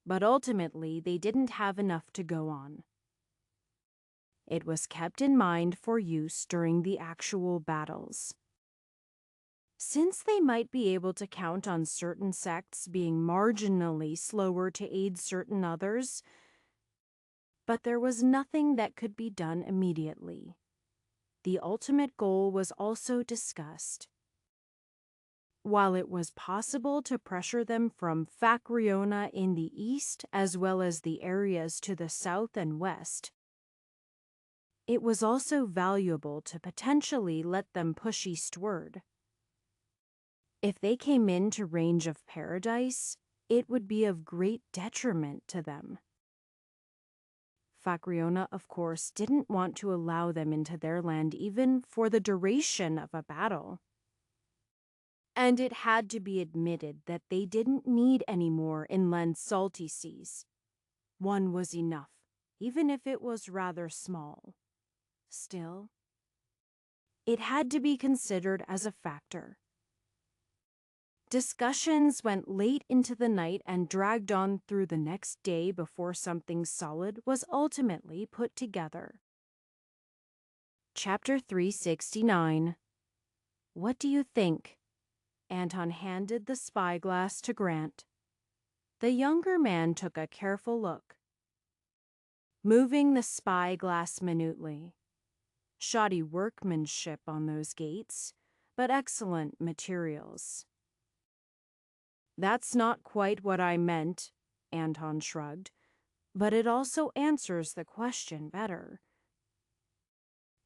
but ultimately they didn't have enough to go on. It was kept in mind for use during the actual battles. Since they might be able to count on certain sects being marginally slower to aid certain others, but there was nothing that could be done immediately. The ultimate goal was also discussed. While it was possible to pressure them from Facreona in the east as well as the areas to the south and west, it was also valuable to potentially let them push eastward. If they came into range of Paradise, it would be of great detriment to them. Facreona, of course, didn't want to allow them into their land even for the duration of a battle. And it had to be admitted that they didn't need any more inland salty seas. One was enough, even if it was rather small. Still, it had to be considered as a factor. Discussions went late into the night and dragged on through the next day before something solid was ultimately put together. Chapter 369. What do you think? Anton handed the spyglass to Grant. The younger man took a careful look, moving the spyglass minutely. Shoddy workmanship on those gates, but excellent materials. That's not quite what I meant, Anton shrugged, but it also answers the question better.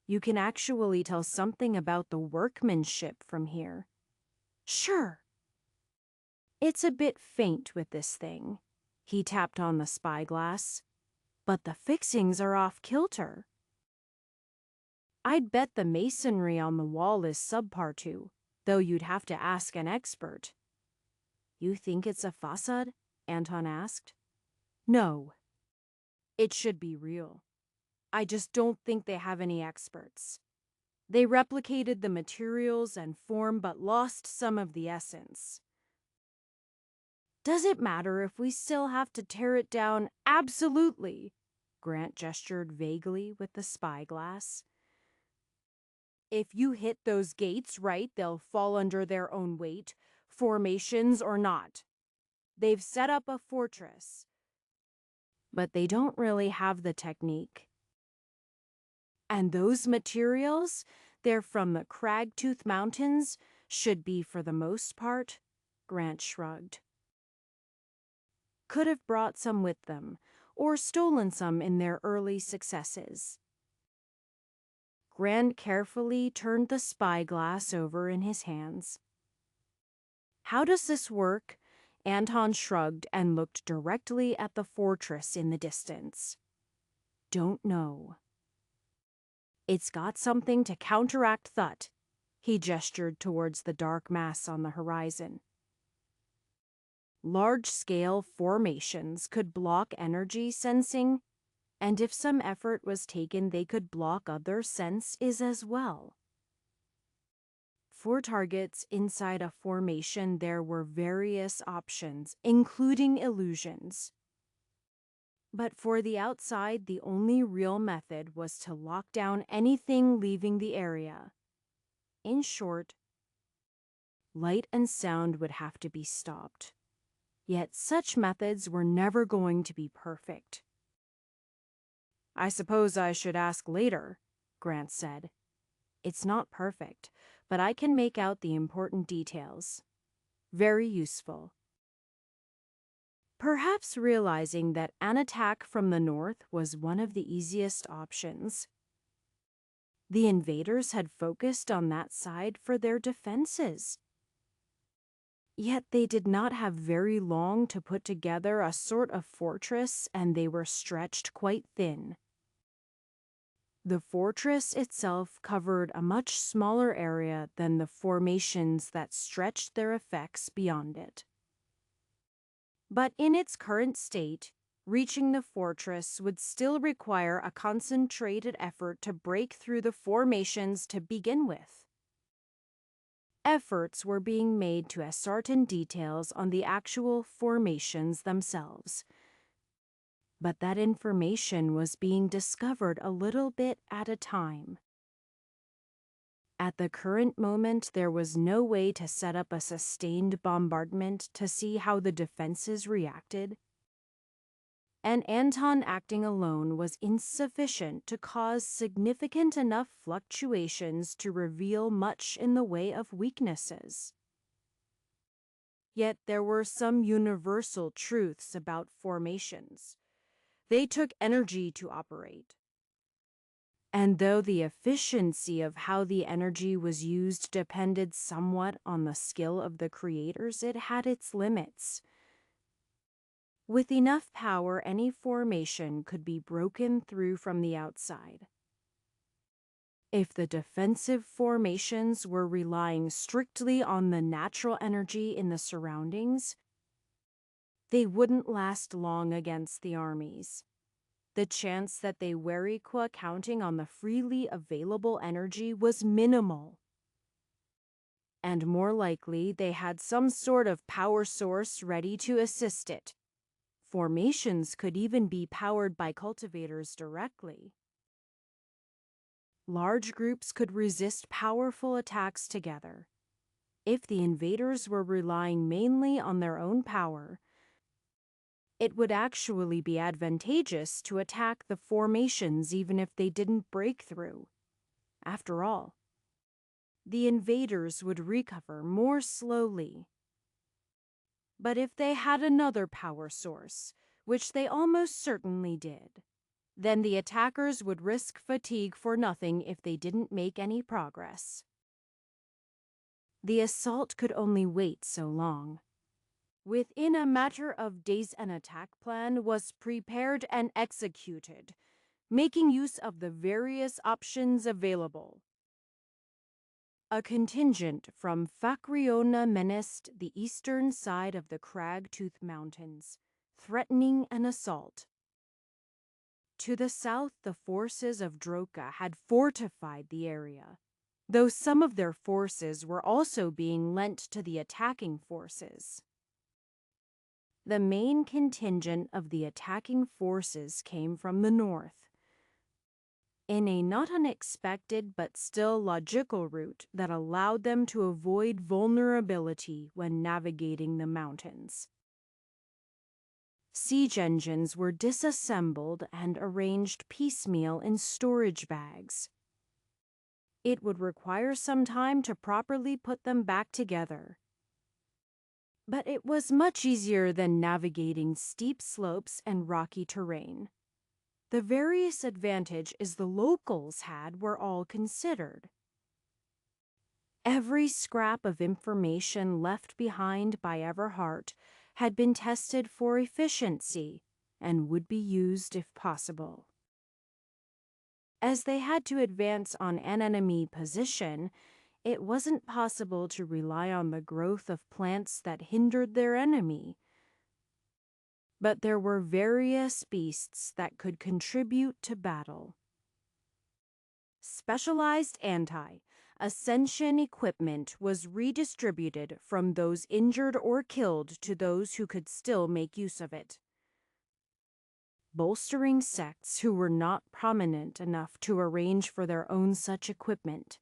You can actually tell something about the workmanship from here. Sure. It's a bit faint with this thing. He tapped on the spyglass. But the fixings are off kilter. I'd bet the masonry on the wall is subpar too, though you'd have to ask an expert. You think it's a facade? Anton asked. No. It should be real. I just don't think they have any experts. They replicated the materials and form but lost some of the essence. Does it matter if we still have to tear it down? Absolutely. Grant gestured vaguely with the spyglass. If you hit those gates right, they'll fall under their own weight, formations or not. They've set up a fortress, but they don't really have the technique. And those materials, they're from the Cragtooth Mountains, should be for the most part, Grant shrugged. Could have brought some with them, or stolen some in their early successes. Grant carefully turned the spyglass over in his hands. How does this work? Anton shrugged and looked directly at the fortress in the distance. Don't know. It's got something to counteract Thut. He gestured towards the dark mass on the horizon. Large-scale formations could block energy sensing, and if some effort was taken, they could block other senses as well. For targets inside a formation, there were various options, including illusions. But for the outside, the only real method was to lock down anything leaving the area. In short, light and sound would have to be stopped. Yet such methods were never going to be perfect. I suppose I should ask later, Grant said. It's not perfect, but I can make out the important details. Very useful. Perhaps realizing that an attack from the north was one of the easiest options. The invaders had focused on that side for their defenses. Yet they did not have very long to put together a sort of fortress, and they were stretched quite thin. The fortress itself covered a much smaller area than the formations that stretched their effects beyond it. But in its current state, reaching the fortress would still require a concentrated effort to break through the formations to begin with. Efforts were being made to ascertain details on the actual formations themselves. But that information was being discovered a little bit at a time. At the current moment, there was no way to set up a sustained bombardment to see how the defenses reacted. And Anton acting alone was insufficient to cause significant enough fluctuations to reveal much in the way of weaknesses. Yet there were some universal truths about formations. They took energy to operate. And though the efficiency of how the energy was used depended somewhat on the skill of the creators, it had its limits. With enough power, any formation could be broken through from the outside. If the defensive formations were relying strictly on the natural energy in the surroundings, they wouldn't last long against the armies. The chance that they were counting on the freely available energy was minimal. And more likely, they had some sort of power source ready to assist it. Formations could even be powered by cultivators directly. Large groups could resist powerful attacks together. If the invaders were relying mainly on their own power, it would actually be advantageous to attack the formations even if they didn't break through. After all, the invaders would recover more slowly. But if they had another power source, which they almost certainly did, then the attackers would risk fatigue for nothing if they didn't make any progress. The assault could only wait so long. Within a matter of days, an attack plan was prepared and executed, making use of the various options available. A contingent from Facriona menaced the eastern side of the Cragtooth Mountains, threatening an assault. To the south, the forces of Droka had fortified the area, though some of their forces were also being lent to the attacking forces. The main contingent of the attacking forces came from the north, in a not unexpected but still logical route that allowed them to avoid vulnerability when navigating the mountains. Siege engines were disassembled and arranged piecemeal in storage bags. It would require some time to properly put them back together. But it was much easier than navigating steep slopes and rocky terrain. The various advantages the locals had were all considered. Every scrap of information left behind by Everhart had been tested for efficiency and would be used if possible. As they had to advance on an enemy position, it wasn't possible to rely on the growth of plants that hindered their enemy. But there were various beasts that could contribute to battle. Specialized anti-ascension equipment was redistributed from those injured or killed to those who could still make use of it, bolstering sects who were not prominent enough to arrange for their own such equipment.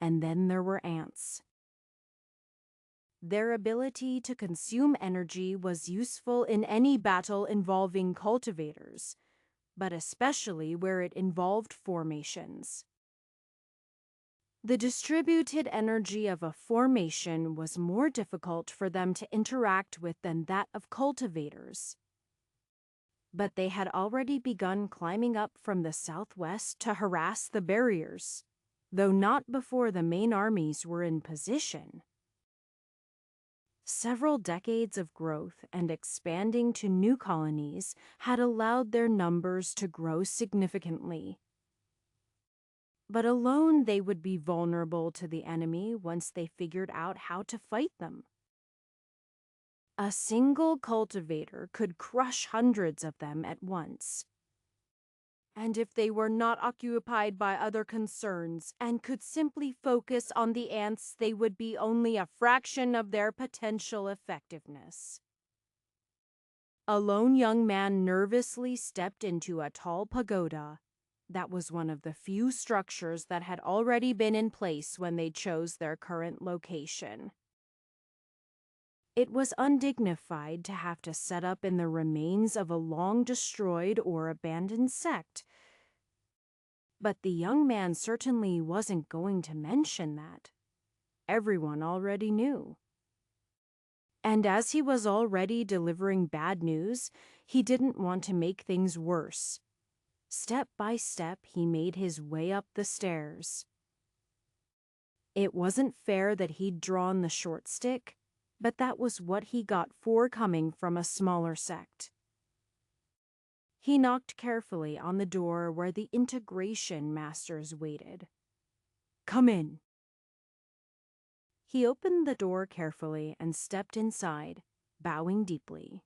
And then there were ants. Their ability to consume energy was useful in any battle involving cultivators, but especially where it involved formations. The distributed energy of a formation was more difficult for them to interact with than that of cultivators. But they had already begun climbing up from the southwest to harass the barriers, though not before the main armies were in position. Several decades of growth and expanding to new colonies had allowed their numbers to grow significantly. But alone they would be vulnerable to the enemy once they figured out how to fight them. A single cultivator could crush hundreds of them at once. And if they were not occupied by other concerns and could simply focus on the ants, they would be only a fraction of their potential effectiveness. A lone young man nervously stepped into a tall pagoda. That was one of the few structures that had already been in place when they chose their current location. It was undignified to have to set up in the remains of a long-destroyed or abandoned sect. But the young man certainly wasn't going to mention that. Everyone already knew. And as he was already delivering bad news, he didn't want to make things worse. Step by step, he made his way up the stairs. It wasn't fair that he'd drawn the short stick, but that was what he got for coming from a smaller sect. He knocked carefully on the door where the integration masters waited. "Come in." He opened the door carefully and stepped inside, bowing deeply.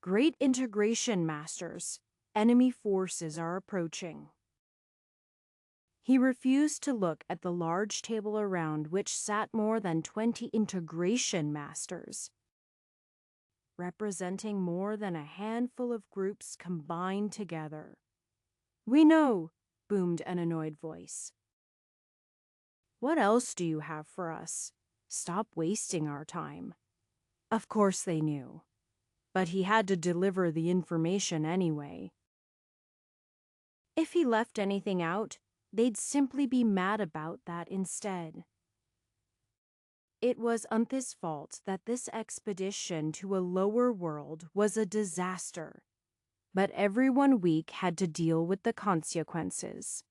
"Great integration masters, enemy forces are approaching." He refused to look at the large table around which sat more than 20 integration masters, representing more than a handful of groups combined together. "We know," boomed an annoyed voice. "What else do you have for us? Stop wasting our time." Of course they knew, but he had to deliver the information anyway. If he left anything out, they'd simply be mad about that instead. It was Unthi's fault that this expedition to a lower world was a disaster, but everyone weak had to deal with the consequences.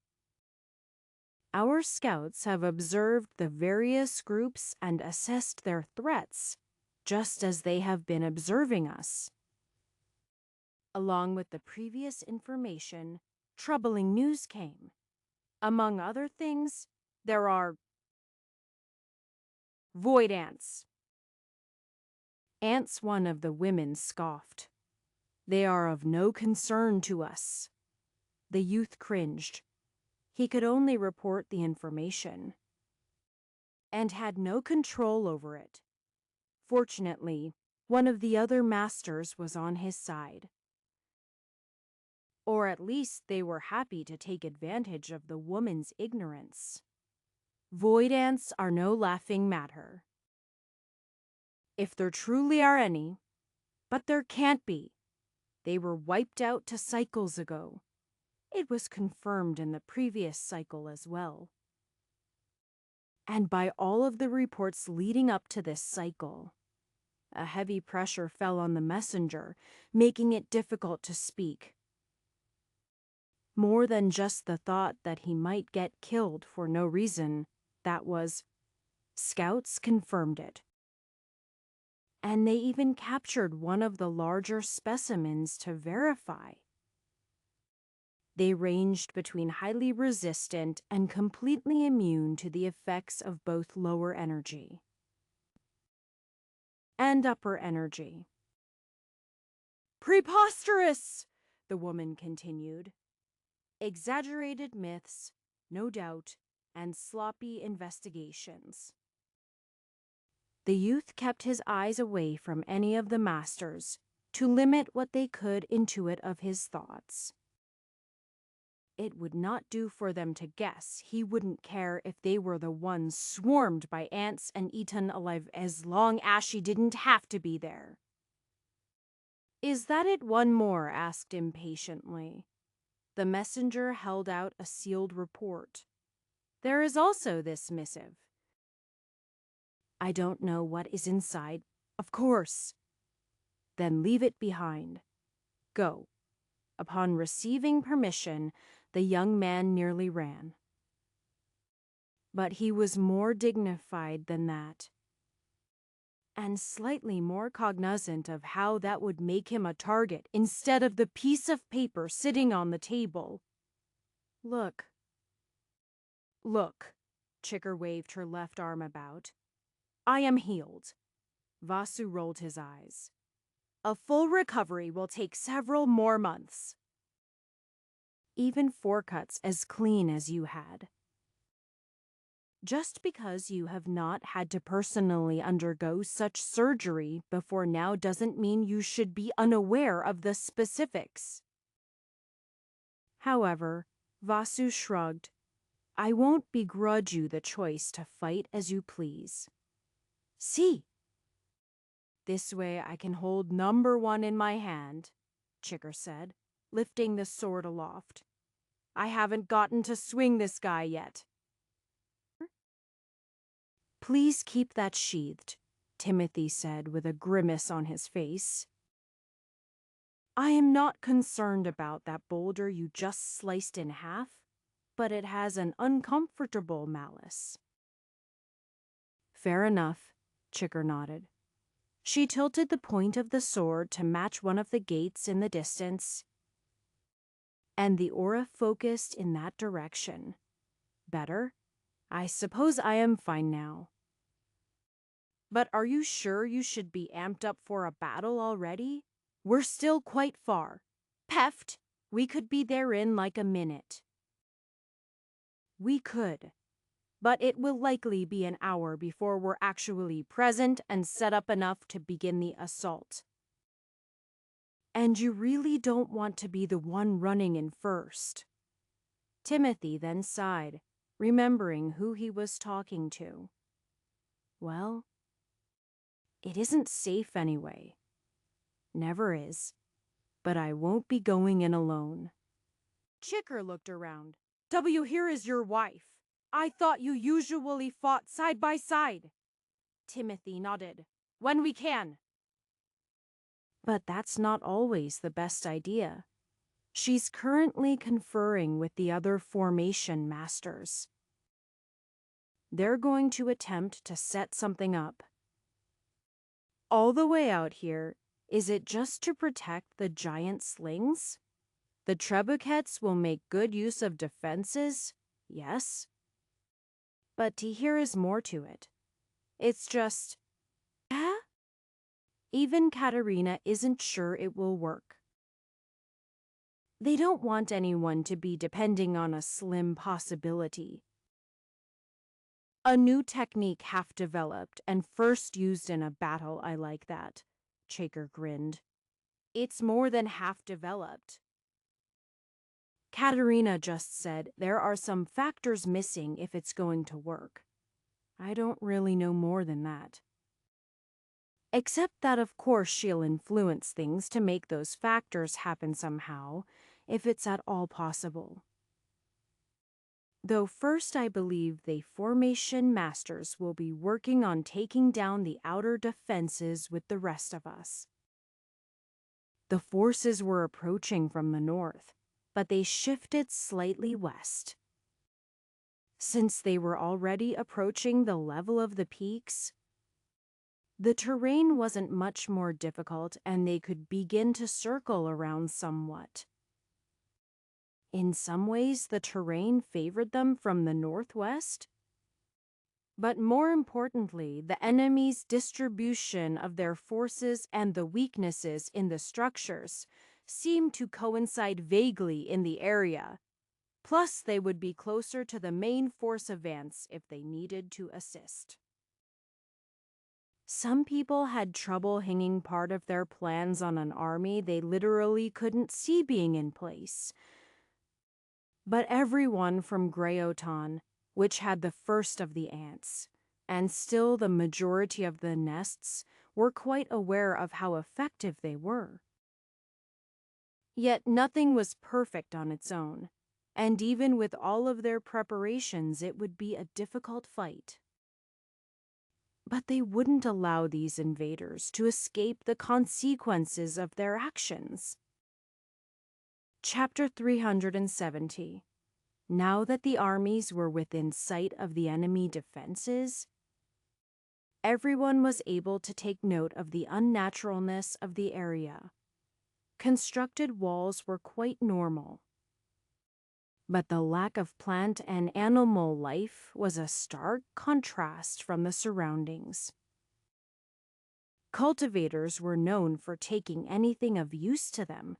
Our scouts have observed the various groups and assessed their threats, just as they have been observing us. Along with the previous information, troubling news came. Among other things, there are void ants. Ants, one of the women scoffed. "They are of no concern to us." The youth cringed. He could only report the information and had no control over it. Fortunately, one of the other masters was on his side. Or at least they were happy to take advantage of the woman's ignorance. Void ants are no laughing matter. If there truly are any, but there can't be. They were wiped out to cycles ago. It was confirmed in the previous cycle as well. And by all of the reports leading up to this cycle, a heavy pressure fell on the messenger, making it difficult to speak. More than just the thought that he might get killed for no reason. That was, scouts confirmed it. And they even captured one of the larger specimens to verify. They ranged between highly resistant and completely immune to the effects of both lower energy and upper energy. Preposterous! The woman continued. Exaggerated myths, no doubt, and sloppy investigations. The youth kept his eyes away from any of the masters to limit what they could intuit of his thoughts. It would not do for them to guess. He wouldn't care if they were the ones swarmed by ants and eaten alive as long as she didn't have to be there. Is that it? One more asked impatiently. The messenger held out a sealed report. There is also this missive. I don't know what is inside. Of course. Then leave it behind. Go. Upon receiving permission, the young man nearly ran. But he was more dignified than that, and slightly more cognizant of how that would make him a target instead of the piece of paper sitting on the table. Look. Look. Chicker waved her left arm about. I am healed. Vasu rolled his eyes. A full recovery will take several more months. Even 4 cuts as clean as you had. Just because you have not had to personally undergo such surgery before now doesn't mean you should be unaware of the specifics. However, Vasu shrugged. I won't begrudge you the choice to fight as you please. See. This way I can hold number 1 in my hand, Chicker said, lifting the sword aloft. I haven't gotten to swing this guy yet. Please keep that sheathed, Timothy said with a grimace on his face. I am not concerned about that boulder you just sliced in half, but it has an uncomfortable malice. Fair enough, Chicker nodded. She tilted the point of the sword to match one of the gates in the distance, and the aura focused in that direction. Better? I suppose I am fine now. But are you sure you should be amped up for a battle already? We're still quite far. Peft, we could be there in like a minute. We could, but it will likely be an hour before we're actually present and set up enough to begin the assault. And you really don't want to be the one running in first. Timothy then sighed, remembering who he was talking to. Well, it isn't safe anyway. Never is. But I won't be going in alone. Chicker looked around. Here is your wife. I thought you usually fought side by side. Timothy nodded. When we can. But that's not always the best idea. She's currently conferring with the other formation masters. They're going to attempt to set something up. All the way out here, is it just to protect the giant slings? The trebuchets will make good use of defenses, yes. But here is more to it. It's just... Even Katerina isn't sure it will work. They don't want anyone to be depending on a slim possibility. A new technique half developed and first used in a battle, I like that. Chaker grinned. It's more than half developed. Katerina just said there are some factors missing if it's going to work. I don't really know more than that. Except that of course she'll influence things to make those factors happen somehow, if it's at all possible. Though first I believe the formation masters will be working on taking down the outer defenses with the rest of us. The forces were approaching from the north. but they shifted slightly west. Since they were already approaching the level of the peaks, the terrain wasn't much more difficult and they could begin to circle around somewhat. In some ways, the terrain favored them from the northwest, but more importantly, the enemy's distribution of their forces and the weaknesses in the structures seemed to coincide vaguely in the area. Plus, they would be closer to the main force advance if they needed to assist. Some people had trouble hanging part of their plans on an army they literally couldn't see being in place. But everyone from Greyoton, which had the first of the ants, and still the majority of the nests, were quite aware of how effective they were. Yet nothing was perfect on its own, and even with all of their preparations, it would be a difficult fight. But they wouldn't allow these invaders to escape the consequences of their actions. Chapter 370. Now that the armies were within sight of the enemy defenses, everyone was able to take note of the unnaturalness of the area. Constructed walls were quite normal, but the lack of plant and animal life was a stark contrast from the surroundings. Cultivators were known for taking anything of use to them,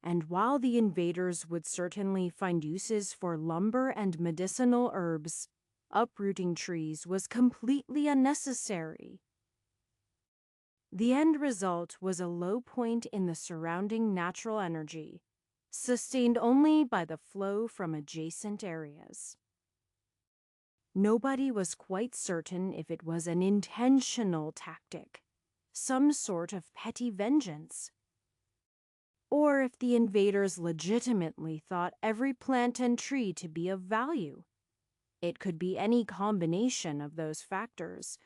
and while the invaders would certainly find uses for lumber and medicinal herbs, uprooting trees was completely unnecessary. The end result was a low point in the surrounding natural energy, sustained only by the flow from adjacent areas. Nobody was quite certain if it was an intentional tactic, some sort of petty vengeance, or if the invaders legitimately thought every plant and tree to be of value. It could be any combination of those factors,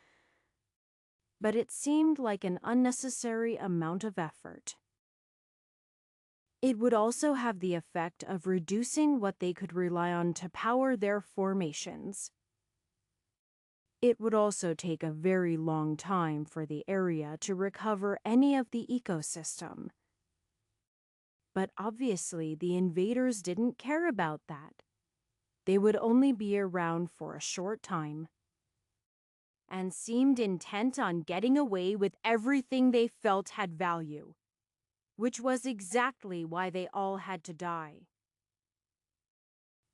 but it seemed like an unnecessary amount of effort. It would also have the effect of reducing what they could rely on to power their formations. It would also take a very long time for the area to recover any of the ecosystem. But obviously, the invaders didn't care about that. They would only be around for a short time, and seemed intent on getting away with everything they felt had value, which was exactly why they all had to die.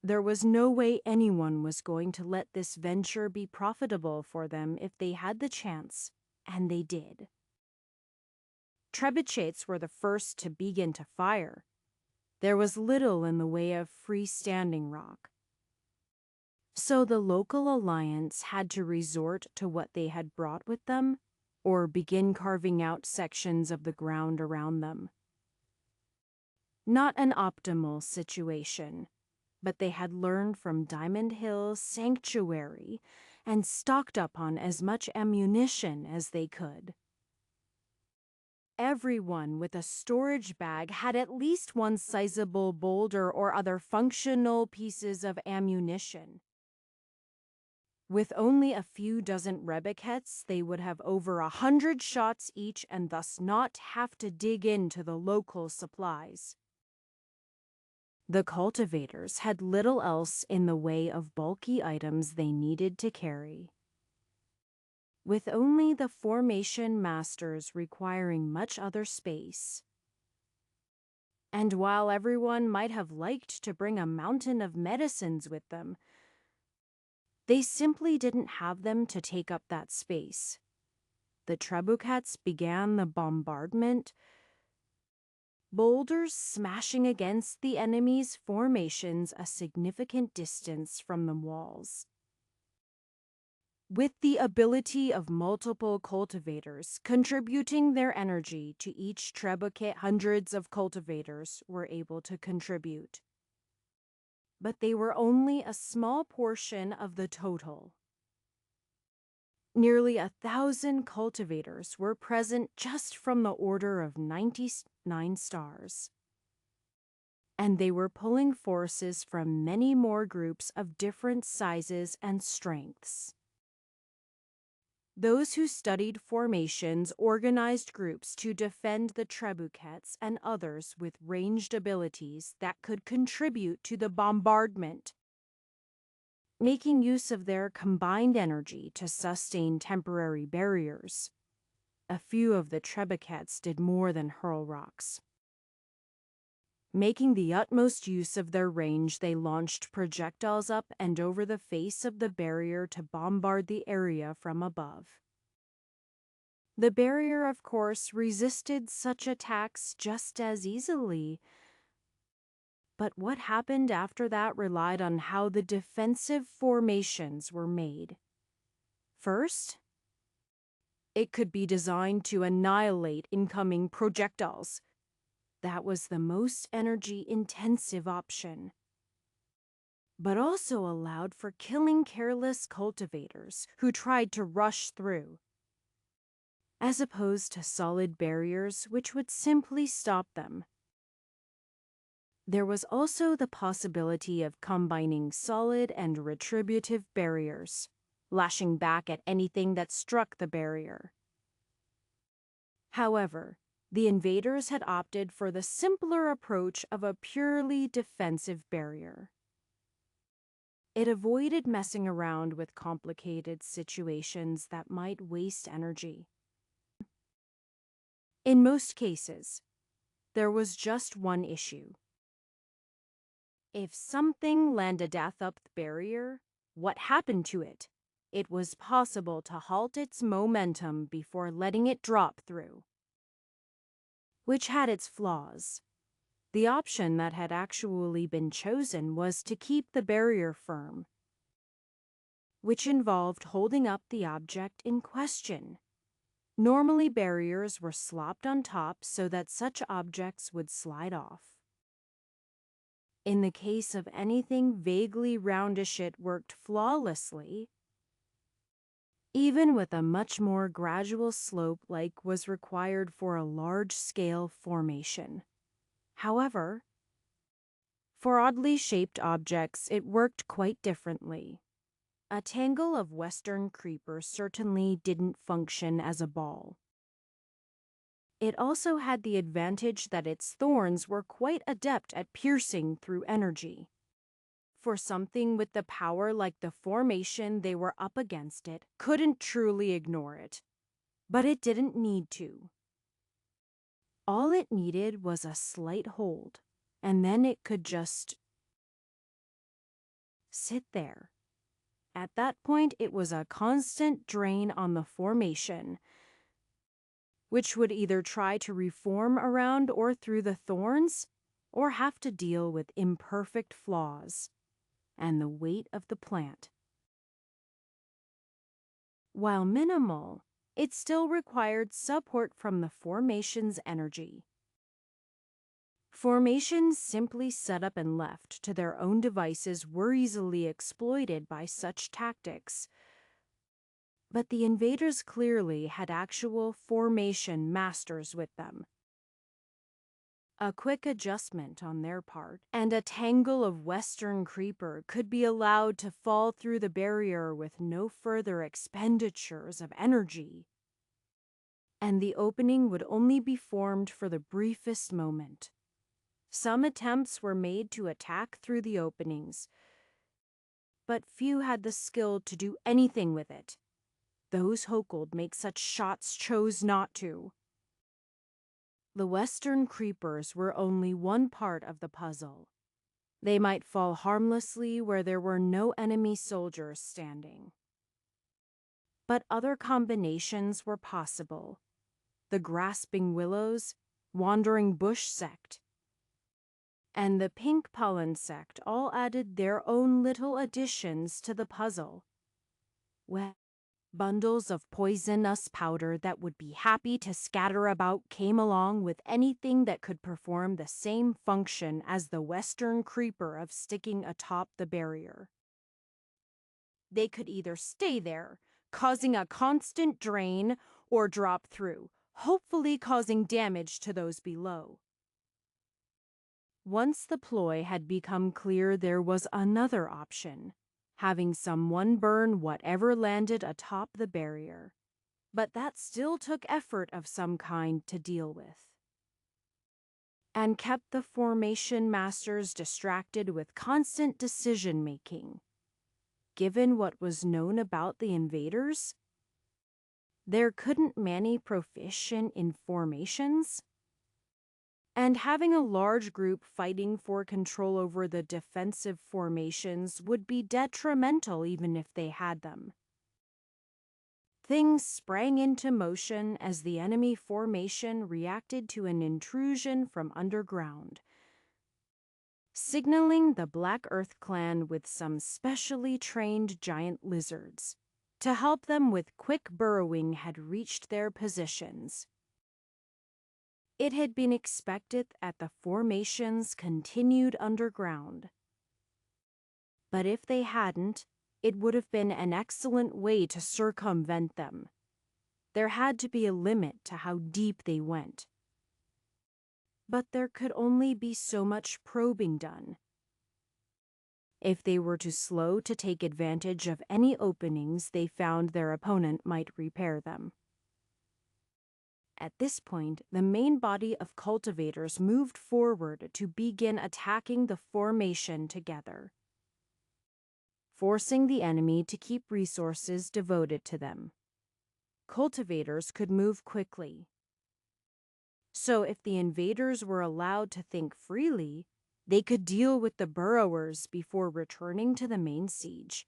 There was no way anyone was going to let this venture be profitable for them if they had the chance, and they did. Trebuchets were the first to begin to fire. There was little in the way of freestanding rock, so the local alliance had to resort to what they had brought with them, or begin carving out sections of the ground around them. Not an optimal situation, but they had learned from Diamond Hill's sanctuary and stocked up on as much ammunition as they could. Everyone with a storage bag had at least one sizable boulder or other functional pieces of ammunition. With only a few dozen rebequets, they would have over 100 shots each and thus not have to dig into the local supplies. The cultivators had little else in the way of bulky items they needed to carry, with only the formation masters requiring much other space. And while everyone might have liked to bring a mountain of medicines with them, they simply didn't have them to take up that space. The trebuchets began the bombardment, boulders smashing against the enemy's formations a significant distance from the walls. With the ability of multiple cultivators contributing their energy to each trebuchet, hundreds of cultivators were able to contribute. But they were only a small portion of the total. Nearly 1,000 cultivators were present just from the order of 99 stars. and they were pulling forces from many more groups of different sizes and strengths. Those who studied formations organized groups to defend the trebuchets and others with ranged abilities that could contribute to the bombardment, making use of their combined energy to sustain temporary barriers. A few of the trebuchets did more than hurl rocks. Making the utmost use of their range, they launched projectiles up and over the face of the barrier to bombard the area from above. The barrier, of course, resisted such attacks just as easily. But what happened after that relied on how the defensive formations were made. First, it could be designed to annihilate incoming projectiles. That was the most energy-intensive option, but also allowed for killing careless cultivators who tried to rush through, as opposed to solid barriers which would simply stop them. There was also the possibility of combining solid and retributive barriers, lashing back at anything that struck the barrier. However, the invaders had opted for the simpler approach of a purely defensive barrier. It avoided messing around with complicated situations that might waste energy. In most cases, there was just one issue. If something landed death up the barrier, what happened to it? It was possible to halt its momentum before letting it drop through, which had its flaws. The option that had actually been chosen was to keep the barrier firm, which involved holding up the object in question. Normally, barriers were slopped on top so that such objects would slide off. In the case of anything vaguely roundish, it worked flawlessly, even with a much more gradual slope like was required for a large-scale formation. However, for oddly shaped objects, it worked quite differently. A tangle of western creepers certainly didn't function as a ball. It also had the advantage that its thorns were quite adept at piercing through energy. For something with the power like the formation they were up against, it couldn't truly ignore it. But it didn't need to. All it needed was a slight hold, and then it could just sit there. At that point, it was a constant drain on the formation, which would either try to reform around or through the thorns, or have to deal with imperfect flaws and the weight of the plant. While minimal, it still required support from the formation's energy. Formations simply set up and left to their own devices were easily exploited by such tactics. But the invaders clearly had actual formation masters with them. A quick adjustment on their part, and a tangle of western creeper could be allowed to fall through the barrier with no further expenditures of energy. And the opening would only be formed for the briefest moment. Some attempts were made to attack through the openings, but few had the skill to do anything with it. Those who could make such shots chose not to. The western creepers were only one part of the puzzle. They might fall harmlessly where there were no enemy soldiers standing. But other combinations were possible. The grasping willows, wandering bush sect, and the pink pollen sect all added their own little additions to the puzzle. Well, bundles of poisonous powder that would be happy to scatter about came along with anything that could perform the same function as the western creeper of sticking atop the barrier. They could either stay there, causing a constant drain, or drop through, hopefully causing damage to those below. Once the ploy had become clear, there was another option, having someone burn whatever landed atop the barrier. But that still took effort of some kind to deal with, and kept the formation masters distracted with constant decision-making. Given what was known about the invaders, there couldn't many proficient in formations, and having a large group fighting for control over the defensive formations would be detrimental even if they had them. Things sprang into motion as the enemy formation reacted to an intrusion from underground, signaling the Black Earth clan with some specially trained giant lizards to help them with quick burrowing had reached their positions. It had been expected that the formations continued underground, but if they hadn't, it would have been an excellent way to circumvent them. There had to be a limit to how deep they went. But there could only be so much probing done. If they were too slow to take advantage of any openings they found, their opponent might repair them. At this point, the main body of cultivators moved forward to begin attacking the formation together, forcing the enemy to keep resources devoted to them. Cultivators could move quickly, so if the invaders were allowed to think freely, they could deal with the burrowers before returning to the main siege.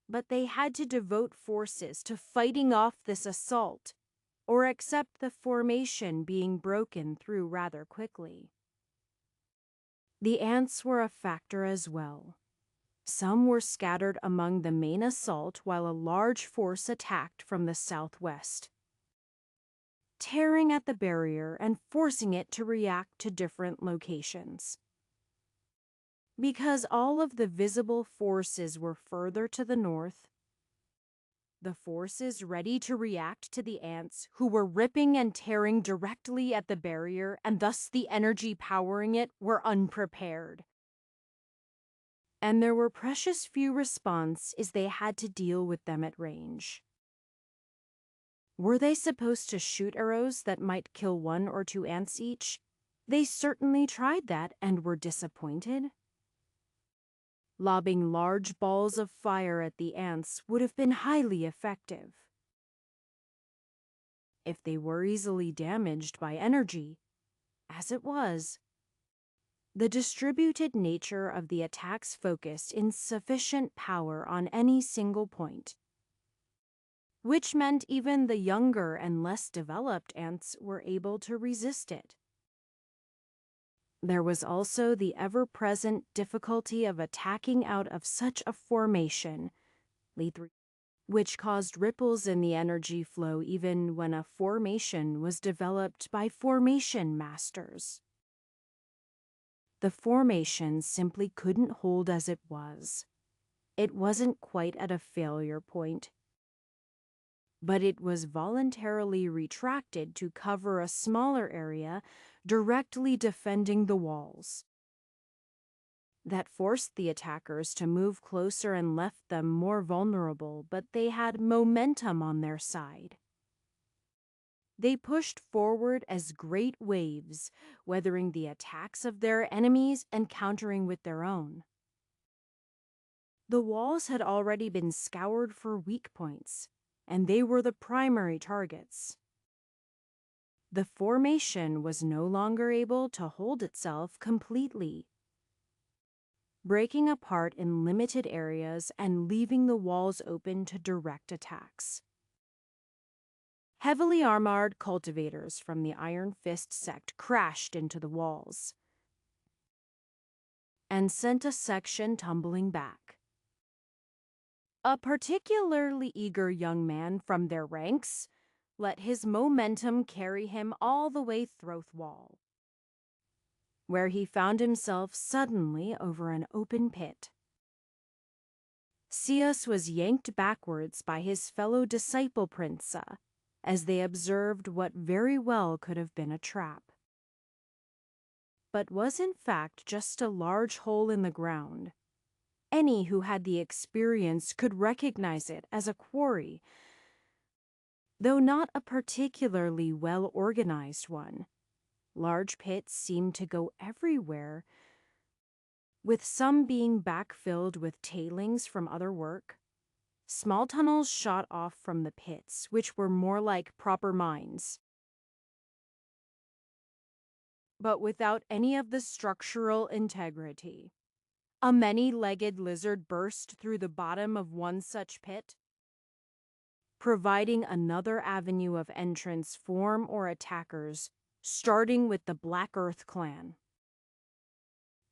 But they had to devote forces to fighting off this assault, or accept the formation being broken through rather quickly. The ants were a factor as well. Some were scattered among the main assault while a large force attacked from the southwest, tearing at the barrier and forcing it to react to different locations. Because all of the visible forces were further to the north, the forces ready to react to the ants who were ripping and tearing directly at the barrier and thus the energy powering it were unprepared. And there were precious few response as they had to deal with them at range. Were they supposed to shoot arrows that might kill 1 or 2 ants each? They certainly tried that and were disappointed. Lobbing large balls of fire at the ants would have been highly effective. If they were easily damaged by energy, as it was, the distributed nature of the attacks focused insufficient power on any single point, which meant even the younger and less developed ants were able to resist it. There was also the ever-present difficulty of attacking out of such a formation, which caused ripples in the energy flow even when a formation was developed by formation masters. The formation simply couldn't hold as it was. It wasn't quite at a failure point, but it was voluntarily retracted to cover a smaller area directly defending the walls. That forced the attackers to move closer and left them more vulnerable, but they had momentum on their side. They pushed forward as great waves, weathering the attacks of their enemies and countering with their own. The walls had already been scoured for weak points, and they were the primary targets. The formation was no longer able to hold itself completely, breaking apart in limited areas and leaving the walls open to direct attacks. Heavily armored cultivators from the Iron Fist sect crashed into the walls and sent a section tumbling back. A particularly eager young man from their ranks let his momentum carry him all the way through the wall, where he found himself suddenly over an open pit. Sias was yanked backwards by his fellow disciple Prinsa as they observed what very well could have been a trap. but was in fact just a large hole in the ground. Any who had the experience could recognize it as a quarry, though not a particularly well-organized one. Large pits seemed to go everywhere, with some being backfilled with tailings from other work. Small tunnels shot off from the pits, which were more like proper mines, but without any of the structural integrity. A many-legged lizard burst through the bottom of one such pit, providing another avenue of entrance for or attackers, starting with the Black Earth clan.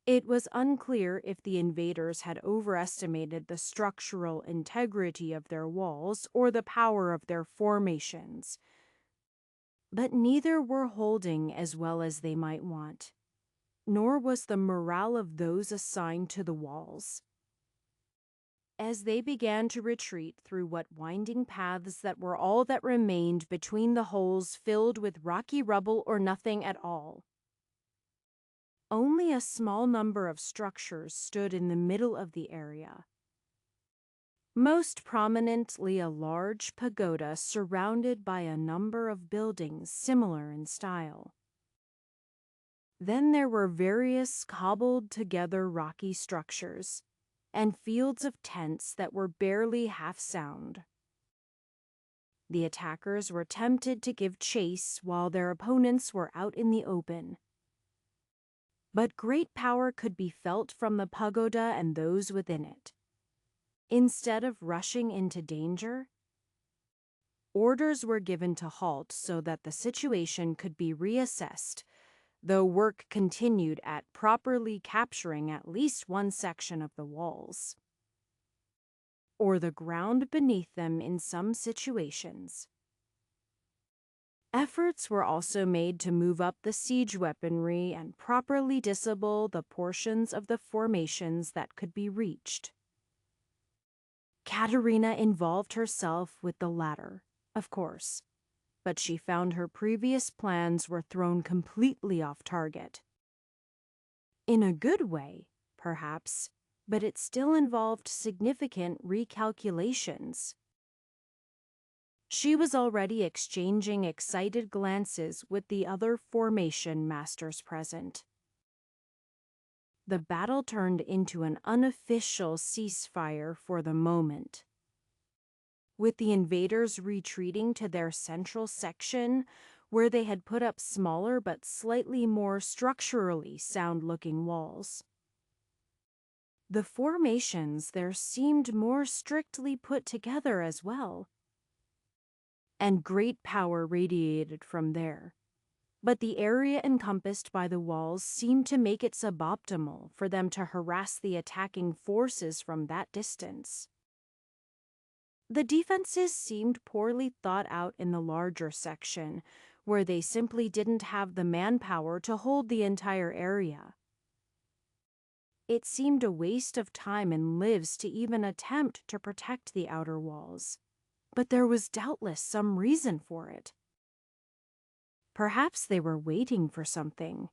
It was unclear if the invaders had overestimated the structural integrity of their walls or the power of their formations, but neither were holding as well as they might want, nor was the morale of those assigned to the walls. As they began to retreat through what winding paths that were all that remained between the holes filled with rocky rubble or nothing at all, only a small number of structures stood in the middle of the area. Most prominently a large pagoda surrounded by a number of buildings similar in style. Then there were various cobbled-together rocky structures and fields of tents that were barely half sound. The attackers were tempted to give chase while their opponents were out in the open. But great power could be felt from the pagoda and those within it. Instead of rushing into danger, orders were given to halt so that the situation could be reassessed, though work continued at properly capturing at least one section of the walls, or the ground beneath them in some situations. Efforts were also made to move up the siege weaponry and properly disable the portions of the formations that could be reached. Katerina involved herself with the latter, of course, but she found her previous plans were thrown completely off target. In a good way, perhaps, but it still involved significant recalculations. She was already exchanging excited glances with the other formation masters present. The battle turned into an unofficial ceasefire for the moment, with the invaders retreating to their central section where they had put up smaller but slightly more structurally sound-looking walls. The formations there seemed more strictly put together as well, and great power radiated from there. But the area encompassed by the walls seemed to make it suboptimal for them to harass the attacking forces from that distance. The defenses seemed poorly thought out in the larger section, where they simply didn't have the manpower to hold the entire area. It seemed a waste of time and lives to even attempt to protect the outer walls, but there was doubtless some reason for it. Perhaps they were waiting for something,